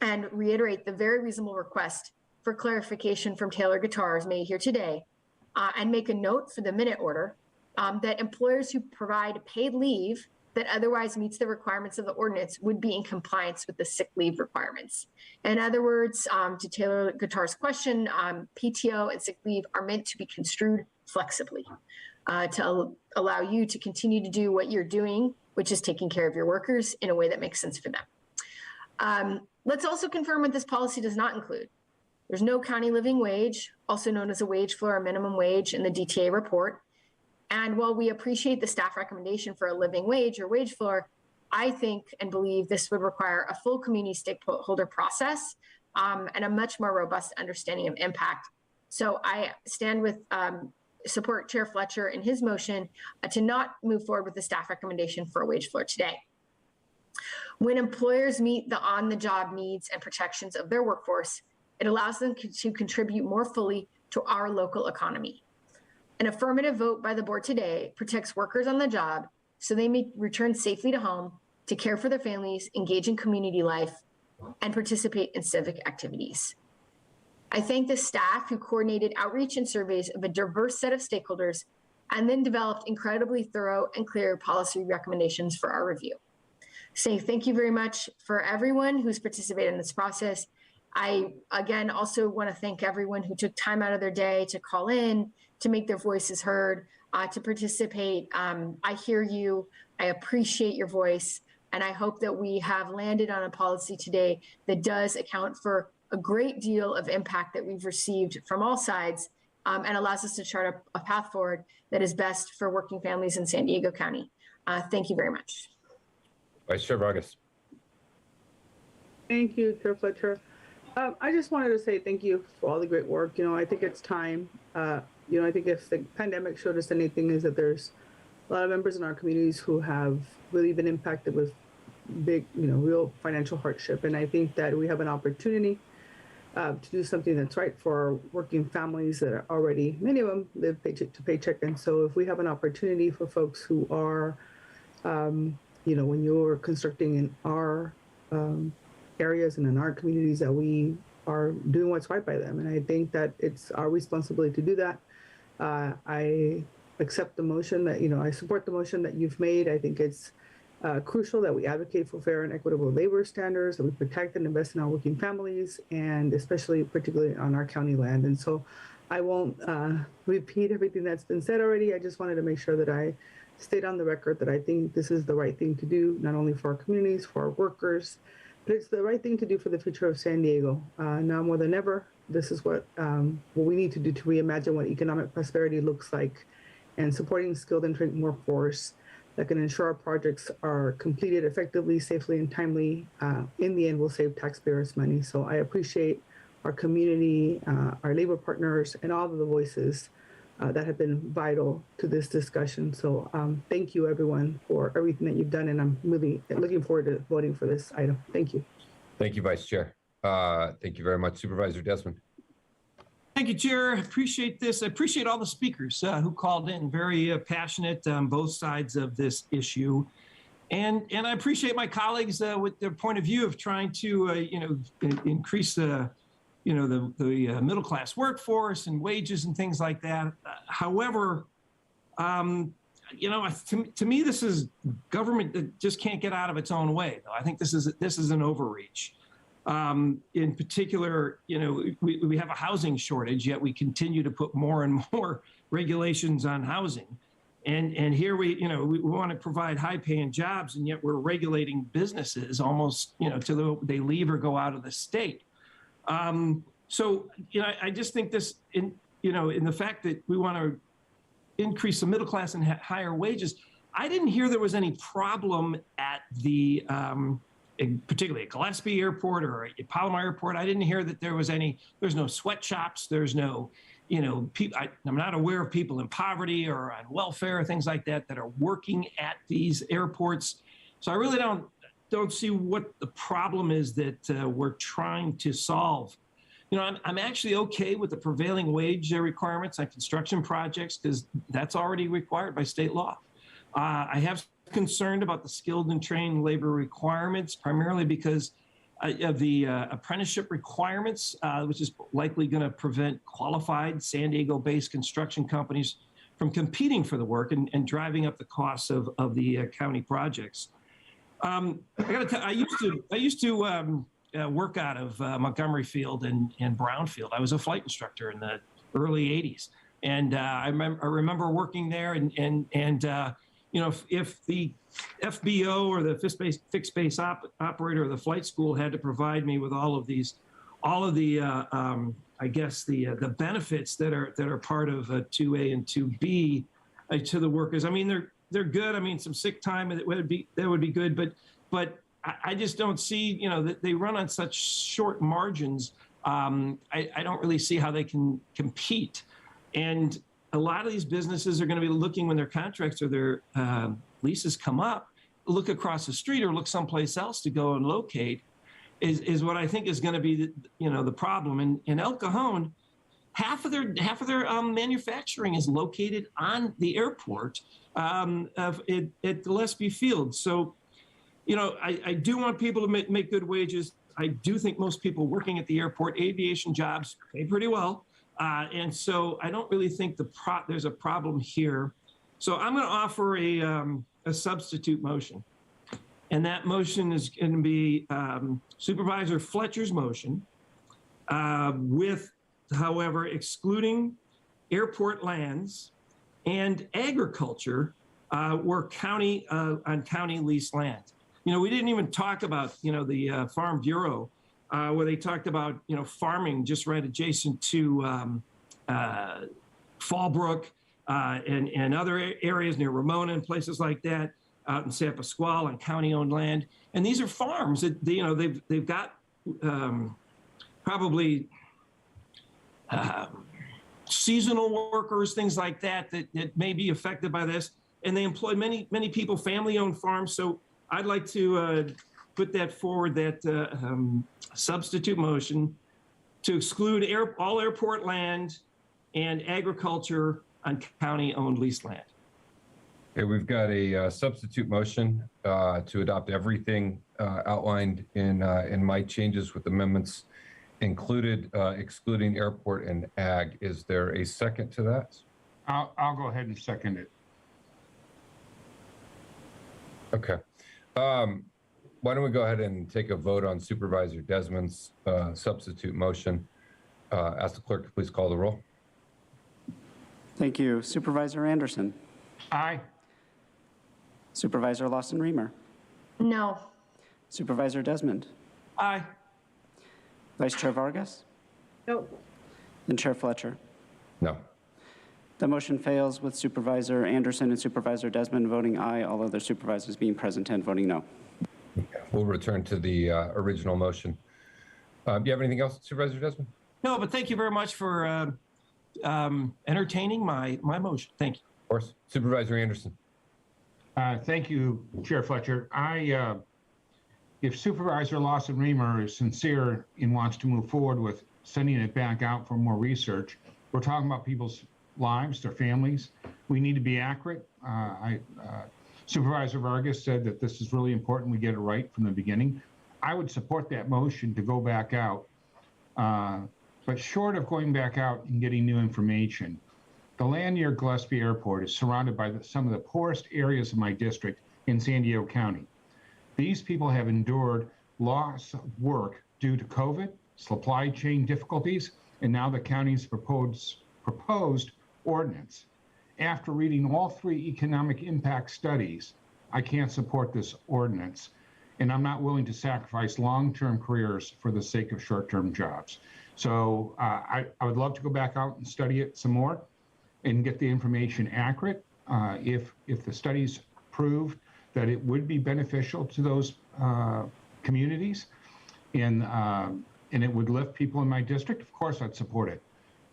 and reiterate the very reasonable request for clarification from Taylor Guitars made here today, and make a note for the minute order that employers who provide paid leave that otherwise meets the requirements of the ordinance would be in compliance with the sick leave requirements. In other words, to Taylor Guitars' question, PTO and sick leave are meant to be construed flexibly to allow you to continue to do what you're doing, which is taking care of your workers in a way that makes sense for them. Let's also confirm what this policy does not include. There's no county living wage, also known as a wage floor or minimum wage in the DTA report. And while we appreciate the staff recommendation for a living wage or wage floor, I think and believe this would require a full community stakeholder process and a much more robust understanding of impact. So I stand with support Chair Fletcher in his motion to not move forward with the staff recommendation for a wage floor today. When employers meet the on-the-job needs and protections of their workforce, it allows them to contribute more fully to our local economy. An affirmative vote by the board today protects workers on the job so they may return safely to home to care for their families, engage in community life, and participate in civic activities. I thank the staff who coordinated outreach and surveys of a diverse set of stakeholders and then developed incredibly thorough and clear policy recommendations for our review. So thank you very much for everyone who's participated in this process. I, again, also want to thank everyone who took time out of their day to call in, to make their voices heard, to participate. I hear you. I appreciate your voice. And I hope that we have landed on a policy today that does account for a great deal of impact that we've received from all sides and allows us to chart a path forward that is best for working families in San Diego County. Thank you very much. Vice Chair Vargas. Thank you, Chair Fletcher. I just wanted to say thank you for all the great work. I think it's time. I think if the pandemic showed us anything is that there's a lot of members in our communities who have really been impacted with big, real financial hardship. And I think that we have an opportunity to do something that's right for our working families that are already, many of them live paycheck to paycheck. And so if we have an opportunity for folks who are, when you're constructing in our areas and in our communities, that we are doing what's right by them. And I think that it's our responsibility to do that. I accept the motion that, I support the motion that you've made. I think it's crucial that we advocate for fair and equitable labor standards, that we protect and invest in our working families, and particularly on our county land. And so I won't repeat everything that's been said already. I just wanted to make sure that I state on the record that I think this is the right thing to do, not only for our communities, for our workers, but it's the right thing to do for the future of San Diego. Now more than ever, this is what we need to do to reimagine what economic prosperity looks like, and supporting skilled and trained workforce that can ensure our projects are completed effectively, safely, and timely. In the end, will save taxpayers money. So I appreciate our community, our labor partners, and all of the voices that have been vital to this discussion. So thank you, everyone, for everything that you've done, and I'm really looking forward to voting for this item. Thank you. Thank you, Vice Chair. Thank you very much. Supervisor Desmond. Thank you, Chair. I appreciate this. I appreciate all the speakers who called in, very passionate on both sides of this issue. And I appreciate my colleagues with their point of view of trying to, increase the middle class workforce and wages and things like that. However, to me, this is government that just can't get out of its own way. I think this is an overreach. In particular, we have a housing shortage, yet we continue to put more and more regulations on housing. And here we want to provide high-paying jobs, and yet we're regulating businesses almost, till they leave or go out of the state. So, I just think this, in the fact that we want to increase the middle class and higher wages, I didn't hear there was any problem at the, particularly at Gillespie Airport or at Palomar Airport. I didn't hear that there's no sweatshops, there's no, I'm not aware of people in poverty or on welfare, things like that are working at these airports. So I really don't see what the problem is that we're trying to solve. I'm actually okay with the prevailing wage requirements on construction projects because that's already required by state law. I have concerned about the skilled and trained labor requirements, primarily because of the apprenticeship requirements, which is likely going to prevent qualified San Diego-based construction companies from competing for the work and driving up the costs of the county projects. I got to tell, I used to work out of Montgomery Field and Brownfield. I was a flight instructor in the early '80s, and I remember working there. If the FBO or the fixed base operator of the flight school had to provide me with all of the benefits that are part of 2A and 2B to the workers. I mean, they're good. I mean, some sick time that would be good, but I just don't see, that they run on such short margins. I don't really see how they can compete. And a lot of these businesses are going to be looking when their contracts or their leases come up, look across the street or look someplace else to go and locate is what I think is going to be the problem. In El Cajon, half of their manufacturing is located on the airport at Gillespie Field. So, I do want people to make good wages. I do think most people working at the airport, aviation jobs, pay pretty well. And so I don't really think there's a problem here. So I'm going to offer a substitute motion. And that motion is going to be Supervisor Fletcher's motion with, however, excluding airport lands and agriculture where on county leased land. We didn't even talk about, the Farm Bureau where they talked about, farming just right adjacent to Fallbrook and other areas near Ramona and places like that, out in San Pasqual on county-owned land. And these are farms that, they've got probably seasonal workers, things like that may be affected by this. And they employ many people, family-owned farms. So I'd like to put that forward, that substitute motion to exclude all airport land and agriculture on county-owned leased land. Okay, we've got a substitute motion to adopt everything outlined in my changes with amendments included, excluding airport and ag. Is there a second to that? I'll go ahead and second it. Okay. Why don't we go ahead and take a vote on Supervisor Desmond's substitute motion. Ask the clerk to please call the roll. Thank you. Supervisor Anderson. Aye. Supervisor Lawson-Remer. No. Supervisor Desmond. Aye. Vice Chair Vargas. No. And Chair Fletcher. No. The motion fails with Supervisor Anderson and Supervisor Desmond voting aye, all other supervisors being present and voting no. We'll return to the original motion. Do you have anything else, Supervisor Desmond? No, but thank you very much for entertaining my motion. Thank you. Of course. Supervisor Anderson. Thank you, Chair Fletcher. If Supervisor Lawson-Remer is sincere and wants to move forward with sending it back out for more research, we're talking about people's lives, their families. We need to be accurate. Supervisor Vargas said that this is really important we get it right from the beginning. I would support that motion to go back out. But short of going back out and getting new information, the land near Gillespie Airport is surrounded by some of the poorest areas of my district in San Diego County. These people have endured loss of work due to COVID, supply chain difficulties, and now the county's proposed ordinance. After reading all 3 economic impact studies, I can't support this ordinance, and I'm not willing to sacrifice long-term careers for the sake of short-term jobs. So I would love to go back out and study it some more and get the information accurate. If the studies proved that it would be beneficial to those communities and it would lift people in my district, of course I'd support it.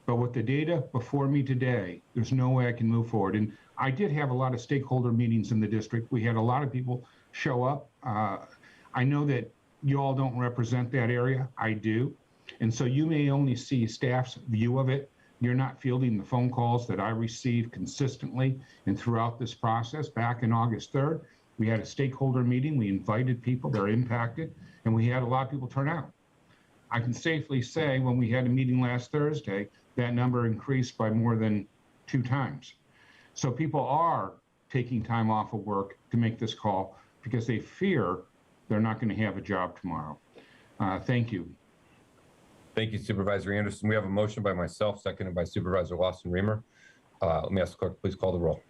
But with the data before me today, there's no way I can move forward. And I did have a lot of stakeholder meetings in the district. We had a lot of people show up. I know that you all don't represent that area. I do. And so you may only see staff's view of it. You're not fielding the phone calls that I receive consistently and throughout this process. Back in August 3rd, we had a stakeholder meeting. We invited people that are impacted, and we had a lot of people turn out. I can safely say when we had a meeting last Thursday, that number increased by more than 2 times. So people are taking time off of work to make this call because they fear they're not going to have a job tomorrow. Thank you. Thank you, Supervisor Anderson. We have a motion by myself, seconded by Supervisor Lawson-Remer. Let me ask the clerk, please call the roll.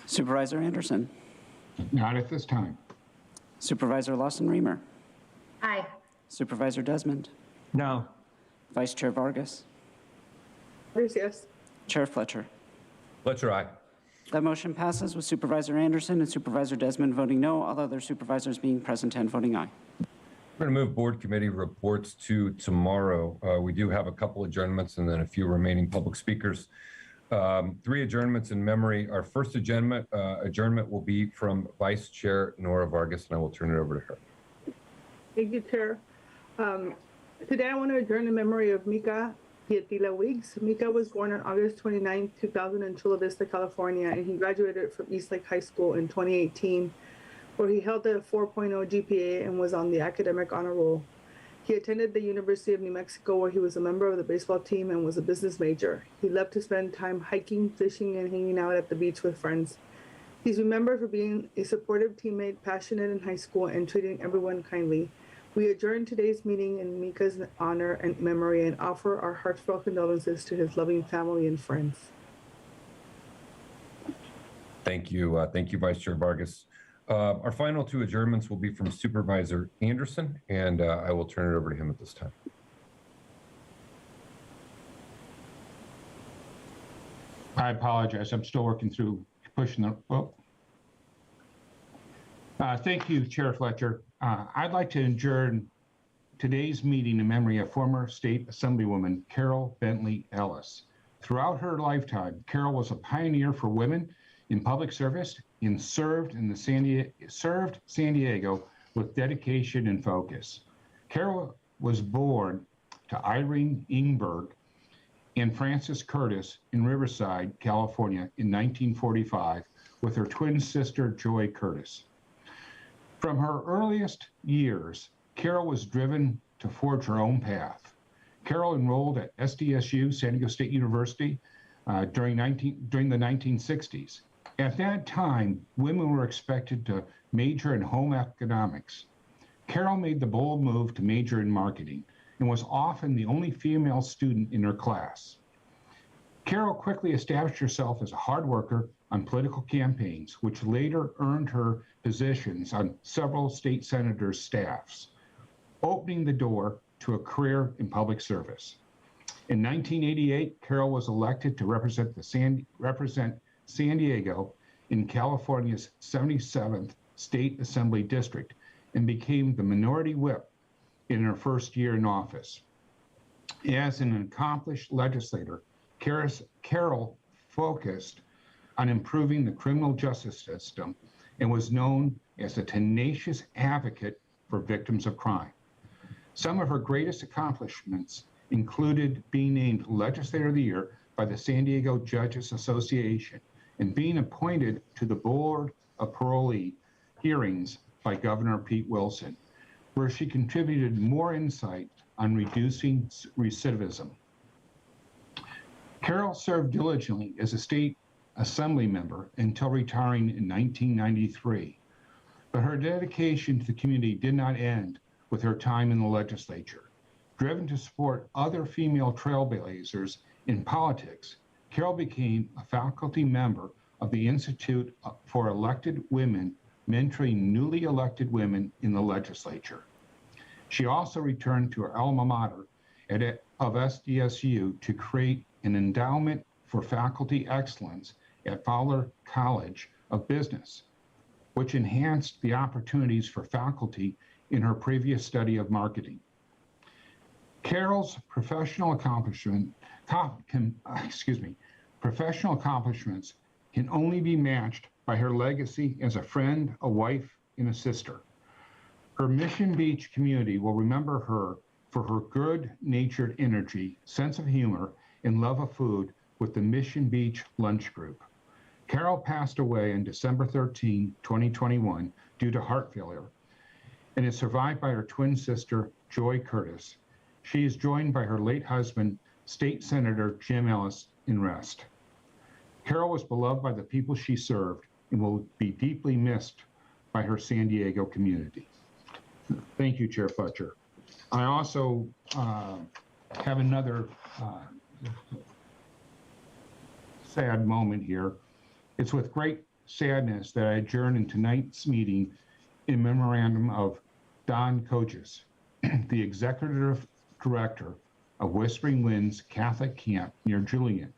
Supervisor Anderson. Not at this time. Supervisor Lawson-Remer. Aye. Supervisor Desmond. No. Vice Chair Vargas. Yes. Chair Fletcher. Fletcher, aye. That motion passes with Supervisor Anderson and Supervisor Desmond voting no, all other supervisors being present and voting aye. We're going to move board committee reports to tomorrow. We do have a couple adjournments and then a few remaining public speakers. 3 adjournments in memory. Our first adjournment will be from Vice Chair Nora Vargas, and I will turn it over to her. Thank you, Chair. Today I want to adjourn in memory of Mika Pietila Weeks. Mika was born on August 29, 2000 in Chula Vista, California, and he graduated from Eastlake High School in 2018, where he held a 4.0 GPA and was on the academic honor roll. He attended the University of New Mexico, where he was a member of the baseball team and was a business major. He loved to spend time hiking, fishing, and hanging out at the beach with friends. He's remembered for being a supportive teammate, passionate in high school, and treating everyone kindly. We adjourn today's meeting in Mika's honor and memory and offer our heartfelt condolences to his loving family and friends. Thank you. Thank you, Vice Chair Vargas. Our final 2 adjournments will be from Supervisor Anderson, and I will turn it over to him at this time. I apologize. I'm still working through pushing the, oh. Thank you, Chair Fletcher. I'd like to adjourn today's meeting in memory of former State Assemblywoman Carol Bentley Ellis. Throughout her lifetime, Carol was a pioneer for women in public service and served San Diego with dedication and focus. Carol was born to Irene Ingberg and Frances Curtis in Riverside, California in 1945 with her twin sister, Joy Curtis. From her earliest years, Carol was driven to forge her own path. Carol enrolled at SDSU, San Diego State University, during the 1960s. At that time, women were expected to major in home economics. Carol made the bold move to major in marketing and was often the only female student in her class. Carol quickly established herself as a hard worker on political campaigns, which later earned her positions on several state senators' staffs, opening the door to a career in public service. In 1988, Carol was elected to represent San Diego in California's 77th State Assembly District and became the minority whip in her first year in office. As an accomplished legislator, Carol focused on improving the criminal justice system and was known as a tenacious advocate for victims of crime. Some of her greatest accomplishments included being named Legislator of the Year by the San Diego Judges Association and being appointed to the Board of Parolee Hearings by Governor Pete Wilson, where she contributed more insight on reducing recidivism. Carol served diligently as a state assembly member until retiring in 1993, but her dedication to the community did not end with her time in the legislature. Driven to support other female trailblazers in politics, Carol became a faculty member of the Institute for Elected Women, mentoring newly elected women in the legislature. She also returned to her alma mater of SDSU to create an endowment for faculty excellence at Fowler College of Business, which enhanced the opportunities for faculty in her previous study of marketing. Carol's professional accomplishments can only be matched by her legacy as a friend, a wife, and a sister. Her Mission Beach community will remember her for her good-natured energy, sense of humor, and love of food with the Mission Beach Lunch Group. Carol passed away on December 13, 2021, due to heart failure, and is survived by her twin sister, Joy Curtis. She is joined by her late husband, State Senator Jim Ellis, in rest. Carol was beloved by the people she served and will be deeply missed by her San Diego community. Thank you, Chair Fletcher. I also have another sad moment here. It's with great sadness that I adjourn in tonight's meeting in memorandum of Don Coaches, the Executive Director of Whispering Winds Catholic Camp near Julian.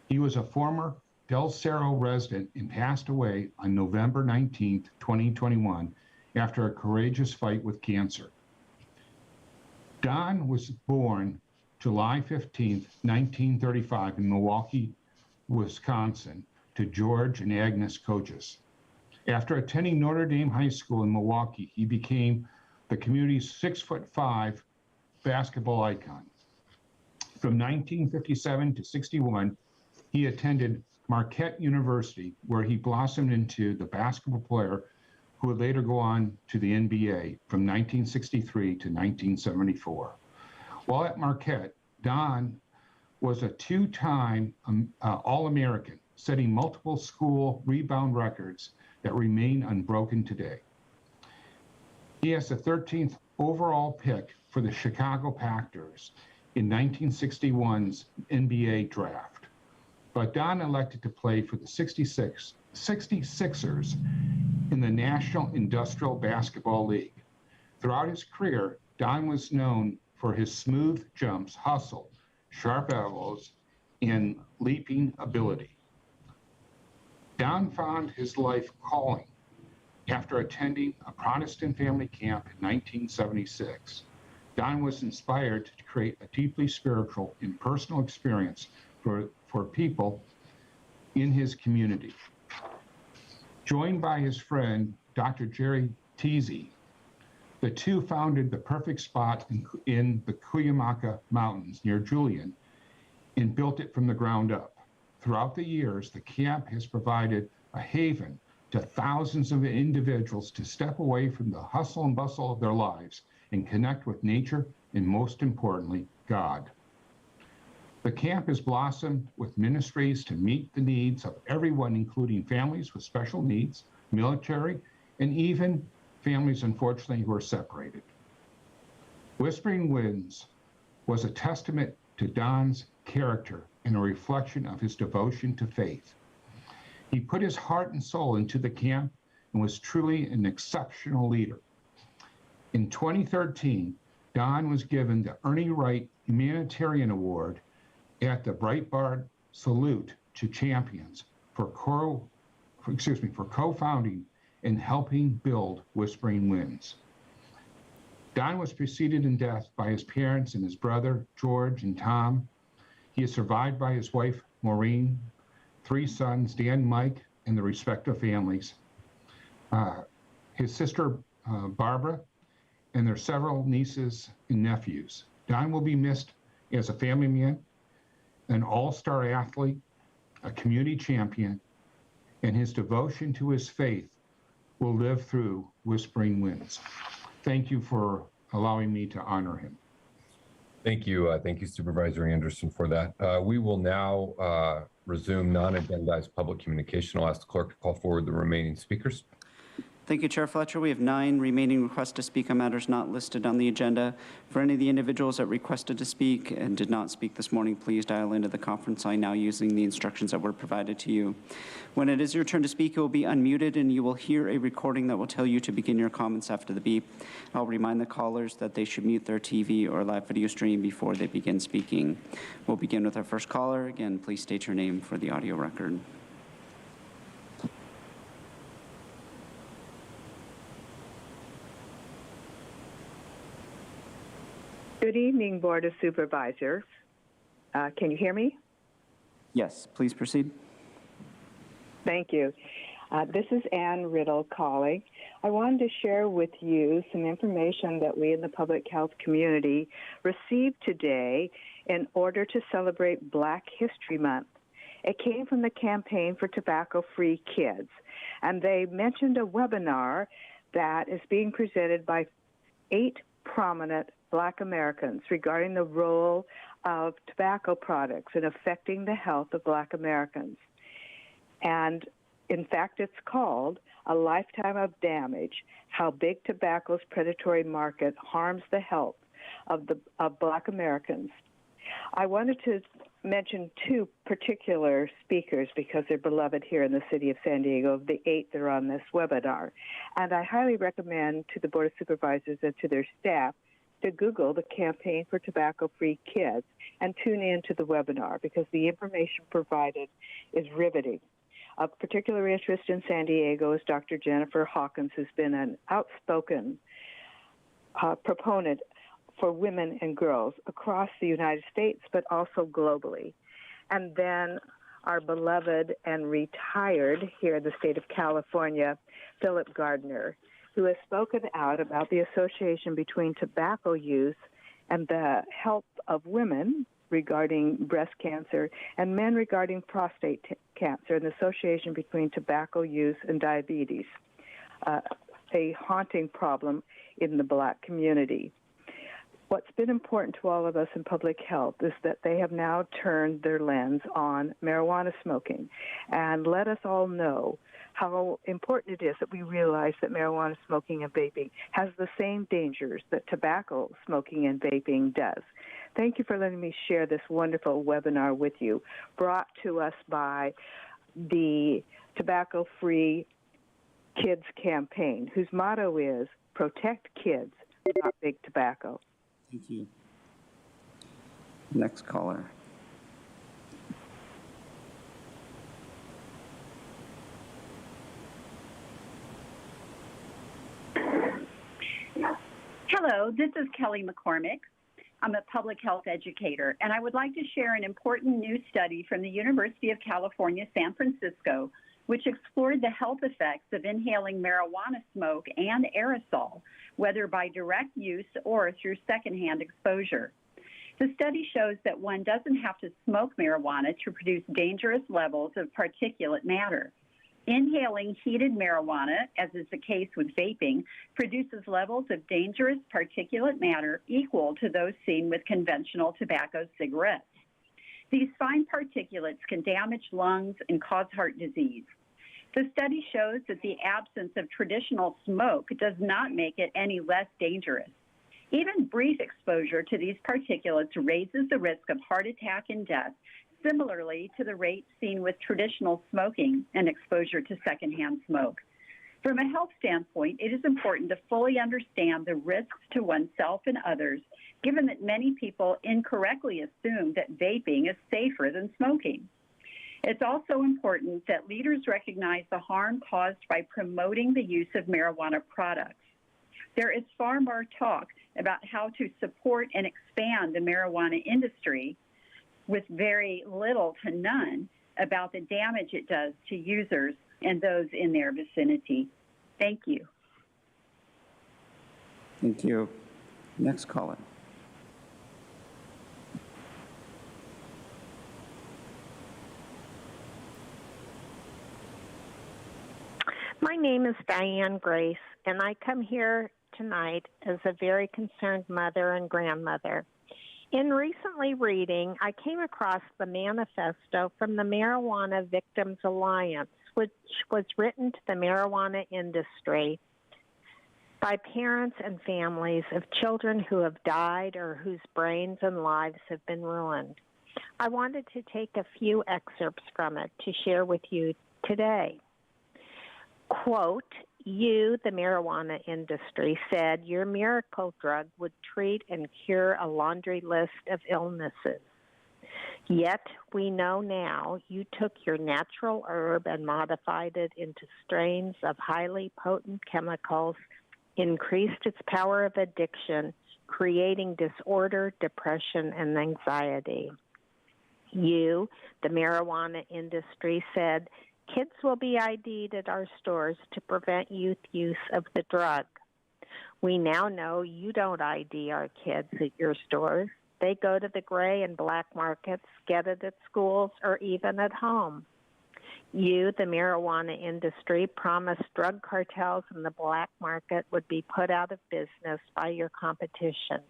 He was a former Del Cerro resident and passed away on November 19, 2021, after a courageous fight with cancer. Don was born July 15, 1935 in Milwaukee, Wisconsin, to George and Agnes Coaches. After attending Notre Dame High School in Milwaukee, he became the community's 6'5" basketball icon. From 1957 to 61, he attended Marquette University, where he blossomed into the basketball player who would later go on to the NBA from 1963 to 1974. While at Marquette, Don was a two-time All-American, setting multiple school rebound records that remain unbroken today. He has the 13th overall pick for the Chicago Panthers in 1961's NBA draft. But Don elected to play for the 66ers in the National Industrial Basketball League. Throughout his career, Don was known for his smooth jumps, hustle, sharp elbows, and leaping ability. Don found his life calling after attending a Protestant family camp in 1976. Don was inspired to create a deeply spiritual and personal experience for people in his community. Joined by his friend, Dr. Jerry Teasy, the two founded the perfect spot in the Cuyamaca Mountains near Julian and built it from the ground up. Throughout the years, the camp has provided a haven to thousands of individuals to step away from the hustle and bustle of their lives and connect with nature and, most importantly, God. The camp has blossomed with ministries to meet the needs of everyone, including families with special needs, military, and even families, unfortunately, who are separated. Whispering Winds was a testament to Don's character and a reflection of his devotion to faith. He put his heart and soul into the camp and was truly an exceptional leader. In 2013, Don was given the Ernie Wright Humanitarian Award at the Breitbart Salute to Champions for co-founding and helping build Whispering Winds. Don was preceded in death by his parents and his brother, George and Tom. He is survived by his wife, Maureen, 3 sons, Dan, Mike, and their respective families, his sister, Barbara, and their several nieces and nephews. Don will be missed as a family man, an all-star athlete, a community champion, and his devotion to his faith will live through Whispering Winds. Thank you for allowing me to honor him. Thank you. Thank you, Supervisor Anderson, for that. We will now resume non-agendized public communication. I'll ask the clerk to call forward the remaining speakers. Thank you, Chair Fletcher. We have 9 remaining requests to speak on matters not listed on the agenda. For any of the individuals that requested to speak and did not speak this morning, please dial into the conference line now using the instructions that were provided to you. When it is your turn to speak, you will be unmuted and you will hear a recording that will tell you to begin your comments after the beep. I'll remind the callers that they should mute their TV or live video stream before they begin speaking. We'll begin with our first caller. Again, please state your name for the audio record. Good evening, Board of Supervisors. Can you hear me? Yes, please proceed. Thank you. This is Ann Riddle calling. I wanted to share with you some information that we in the public health community received today in order to celebrate Black History Month. It came from the Campaign for Tobacco-Free Kids, and they mentioned a webinar that is being presented by 8 prominent Black Americans regarding the role of tobacco products in affecting the health of Black Americans. And in fact, it's called A Lifetime of Damage, How Big Tobacco's Predatory Market Harms the Health of Black Americans. I wanted to mention 2 particular speakers because they're beloved here in the city of San Diego, of the 8 that are on this webinar. And I highly recommend to the Board of Supervisors and to their staff to Google the Campaign for Tobacco-Free Kids and tune in to the webinar because the information provided is riveting. Of particular interest in San Diego is Dr. Jennifer Hawkins, who's been an outspoken proponent for women and girls across the United States, but also globally. And then our beloved and retired here in the state of California, Philip Gardner, who has spoken out about the association between tobacco use and the health of women regarding breast cancer and men regarding prostate cancer, and the association between tobacco use and diabetes, a haunting problem in the Black community. What's been important to all of us in public health is that they have now turned their lens on marijuana smoking and let us all know how important it is that we realize that marijuana smoking and vaping has the same dangers that tobacco smoking and vaping does. Thank you for letting me share this wonderful webinar with you, brought to us by the Tobacco-Free Kids Campaign, whose motto is Protect Kids, Not Big Tobacco. Thank you. Next caller. Hello, this is Kelly McCormick. I'm a public health educator, and I would like to share an important new study from the University of California, San Francisco, which explored the health effects of inhaling marijuana smoke and aerosol, whether by direct use or through secondhand exposure. The study shows that one doesn't have to smoke marijuana to produce dangerous levels of particulate matter. Inhaling heated marijuana, as is the case with vaping, produces levels of dangerous particulate matter equal to those seen with conventional tobacco cigarettes. These fine particulates can damage lungs and cause heart disease. The study shows that the absence of traditional smoke does not make it any less dangerous. Even brief exposure to these particulates raises the risk of heart attack and death similarly to the rates seen with traditional smoking and exposure to secondhand smoke. From a health standpoint, it is important to fully understand the risks to oneself and others, given that many people incorrectly assume that vaping is safer than smoking. It's also important that leaders recognize the harm caused by promoting the use of marijuana products. There is far more talk about how to support and expand the marijuana industry with very little to none about the damage it does to users and those in their vicinity. Thank you. Thank you. Next caller. My name is Diane Grace, and I come here tonight as a very concerned mother and grandmother. In recently reading, I came across the manifesto from the Marijuana Victims Alliance, which was written to the marijuana industry by parents and families of children who have died or whose brains and lives have been ruined. I wanted to take a few excerpts from it to share with you today. Quote, "You, the marijuana industry, said your miracle drug would treat and cure a laundry list of illnesses. Yet we know now you took your natural herb and modified it into strains of highly potent chemicals, increased its power of addiction, creating disorder, depression, and anxiety. You, the marijuana industry, said kids will be ID'd at our stores to prevent youth use of the drug. We now know you don't ID our kids at your stores. They go to the gray and black markets, get it at schools, or even at home. You, the marijuana industry, promised drug cartels in the black market would be put out of business by your competition.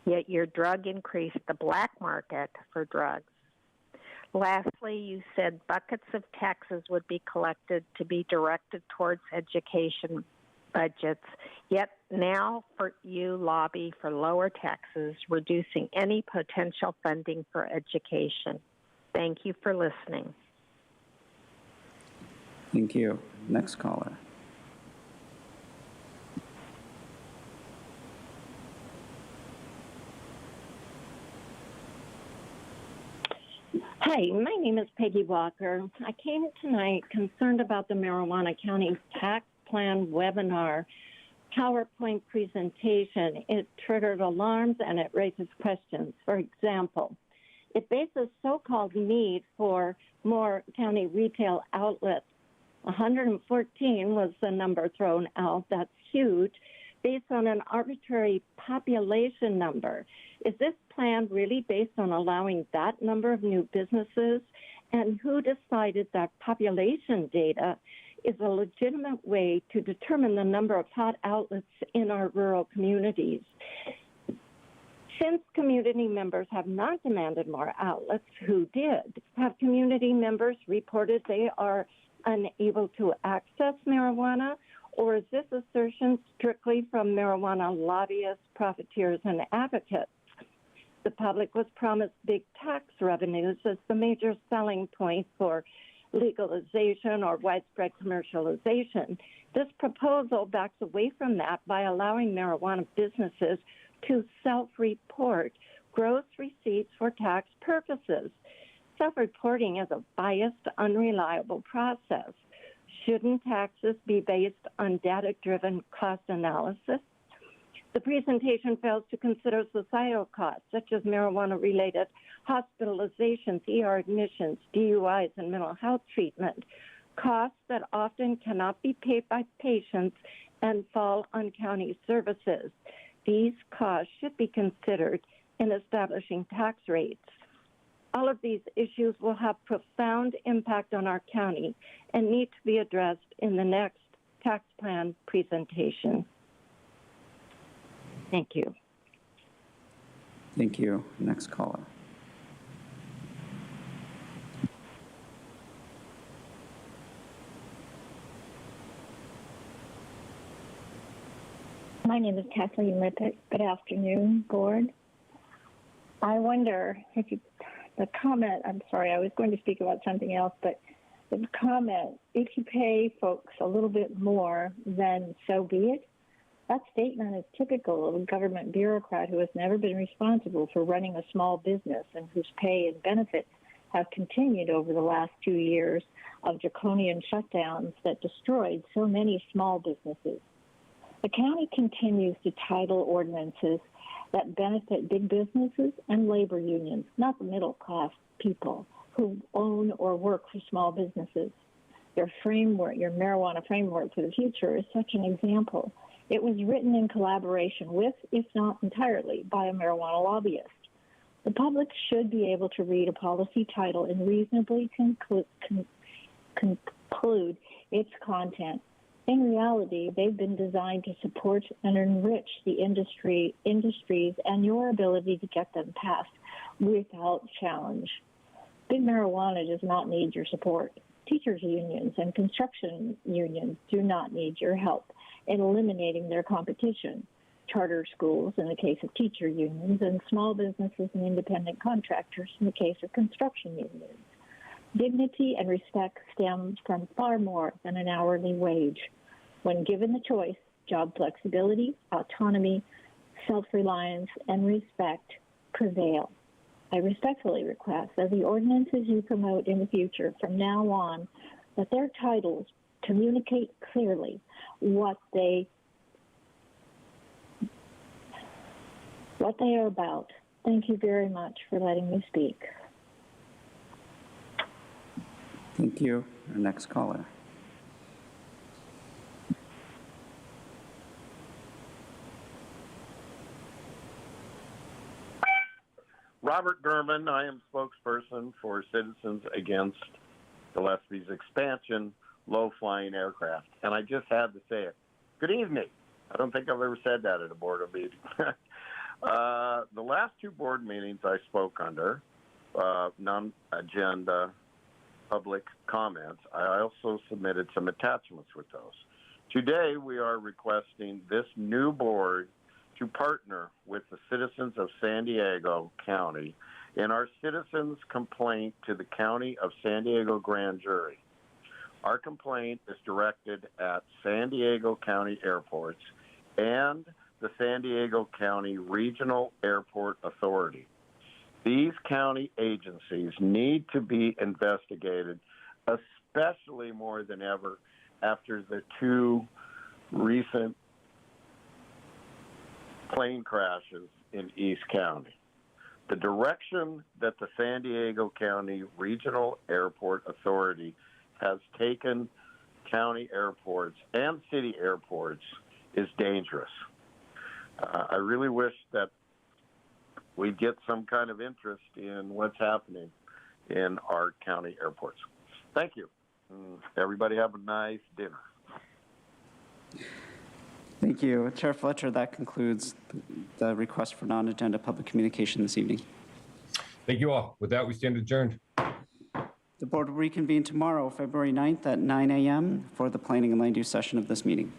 Yet your drug increased the black market for drugs. Lastly, you said buckets of taxes would be collected to be directed towards education budgets, yet now you lobby for lower taxes, reducing any potential funding for education. Thank you for listening." Thank you. Next caller. Hi, my name is Peggy Walker. I came tonight concerned about the Marijuana County Tax Plan webinar PowerPoint presentation. It triggered alarms and it raises questions. For example, it bases so-called need for more county retail outlets. 114 was the number thrown out. That's huge, based on an arbitrary population number. Is this plan really based on allowing that number of new businesses? And who decided that population data is a legitimate way to determine the number of hot outlets in our rural communities? Since community members have not demanded more outlets, who did? Have community members reported they are unable to access marijuana? Or is this assertion strictly from marijuana lobbyists, profiteers, and advocates? The public was promised big tax revenues as the major selling point for legalization or widespread commercialization. This proposal backs away from that by allowing marijuana businesses to self-report gross receipts for tax purposes. Self-reporting is a biased, unreliable process. Shouldn't taxes be based on data-driven cost analysis? The presentation fails to consider societal costs, such as marijuana-related hospitalizations, ER admissions, DUIs, and mental health treatment, costs that often cannot be paid by patients and fall on county services. These costs should be considered in establishing tax rates. All of these issues will have profound impact on our county and need to be addressed in the next tax plan presentation. Thank you. Thank you. Next caller. My name is Kathleen Lippitt. Good afternoon, board. I wonder if you the comment, I'm sorry, I was going to speak about something else, but the comment, if you pay folks a little bit more, then so be it. That statement is typical of a government bureaucrat who has never been responsible for running a small business and whose pay and benefits have continued over the last 2 years of draconian shutdowns that destroyed so many small businesses. The county continues to title ordinances that benefit big businesses and labor unions, not the middle class people who own or work for small businesses. Your framework, your marijuana framework for the future is such an example. It was written in collaboration with, if not entirely, by a marijuana lobbyist. The public should be able to read a policy title and reasonably conclude its content. In reality, they've been designed to support and enrich the industries and your ability to get them passed without challenge. Big marijuana does not need your support. Teachers' unions and construction unions do not need your help in eliminating their competition. Charter schools, in the case of teacher unions, and small businesses and independent contractors, in the case of construction unions. Dignity and respect stem from far more than an hourly wage. When given the choice, job flexibility, autonomy, self-reliance, and respect prevail. I respectfully request that the ordinances you promote in the future from now on, that their titles communicate clearly what they are about. Thank you very much for letting me speak. Thank you. Our next caller. Robert Gurman, I am spokesperson for Citizens Against Gillespie's expansion, low-flying aircraft. And I just had to say it. Good evening. I don't think I've ever said that at a board meeting. The last two board meetings I spoke under, non-agenda public comments, I also submitted some attachments with those. Today, we are requesting this new board to partner with the citizens of San Diego County in our citizens' complaint to the County of San Diego Grand Jury. Our complaint is directed at San Diego County Airports and the San Diego County Regional Airport Authority. These county agencies need to be investigated, especially more than ever after the two recent plane crashes in East County. The direction that the San Diego County Regional Airport Authority has taken county airports and city airports is dangerous. I really wish that we get some kind of interest in what's happening in our county airports. Thank you. Everybody have a nice dinner. Thank you. Chair Fletcher, that concludes the request for non-agenda public communication this evening. Thank you all. With that, we stand adjourned. The board will reconvene tomorrow, February 9th at 9 a.m. for the planning and land use session of this meeting.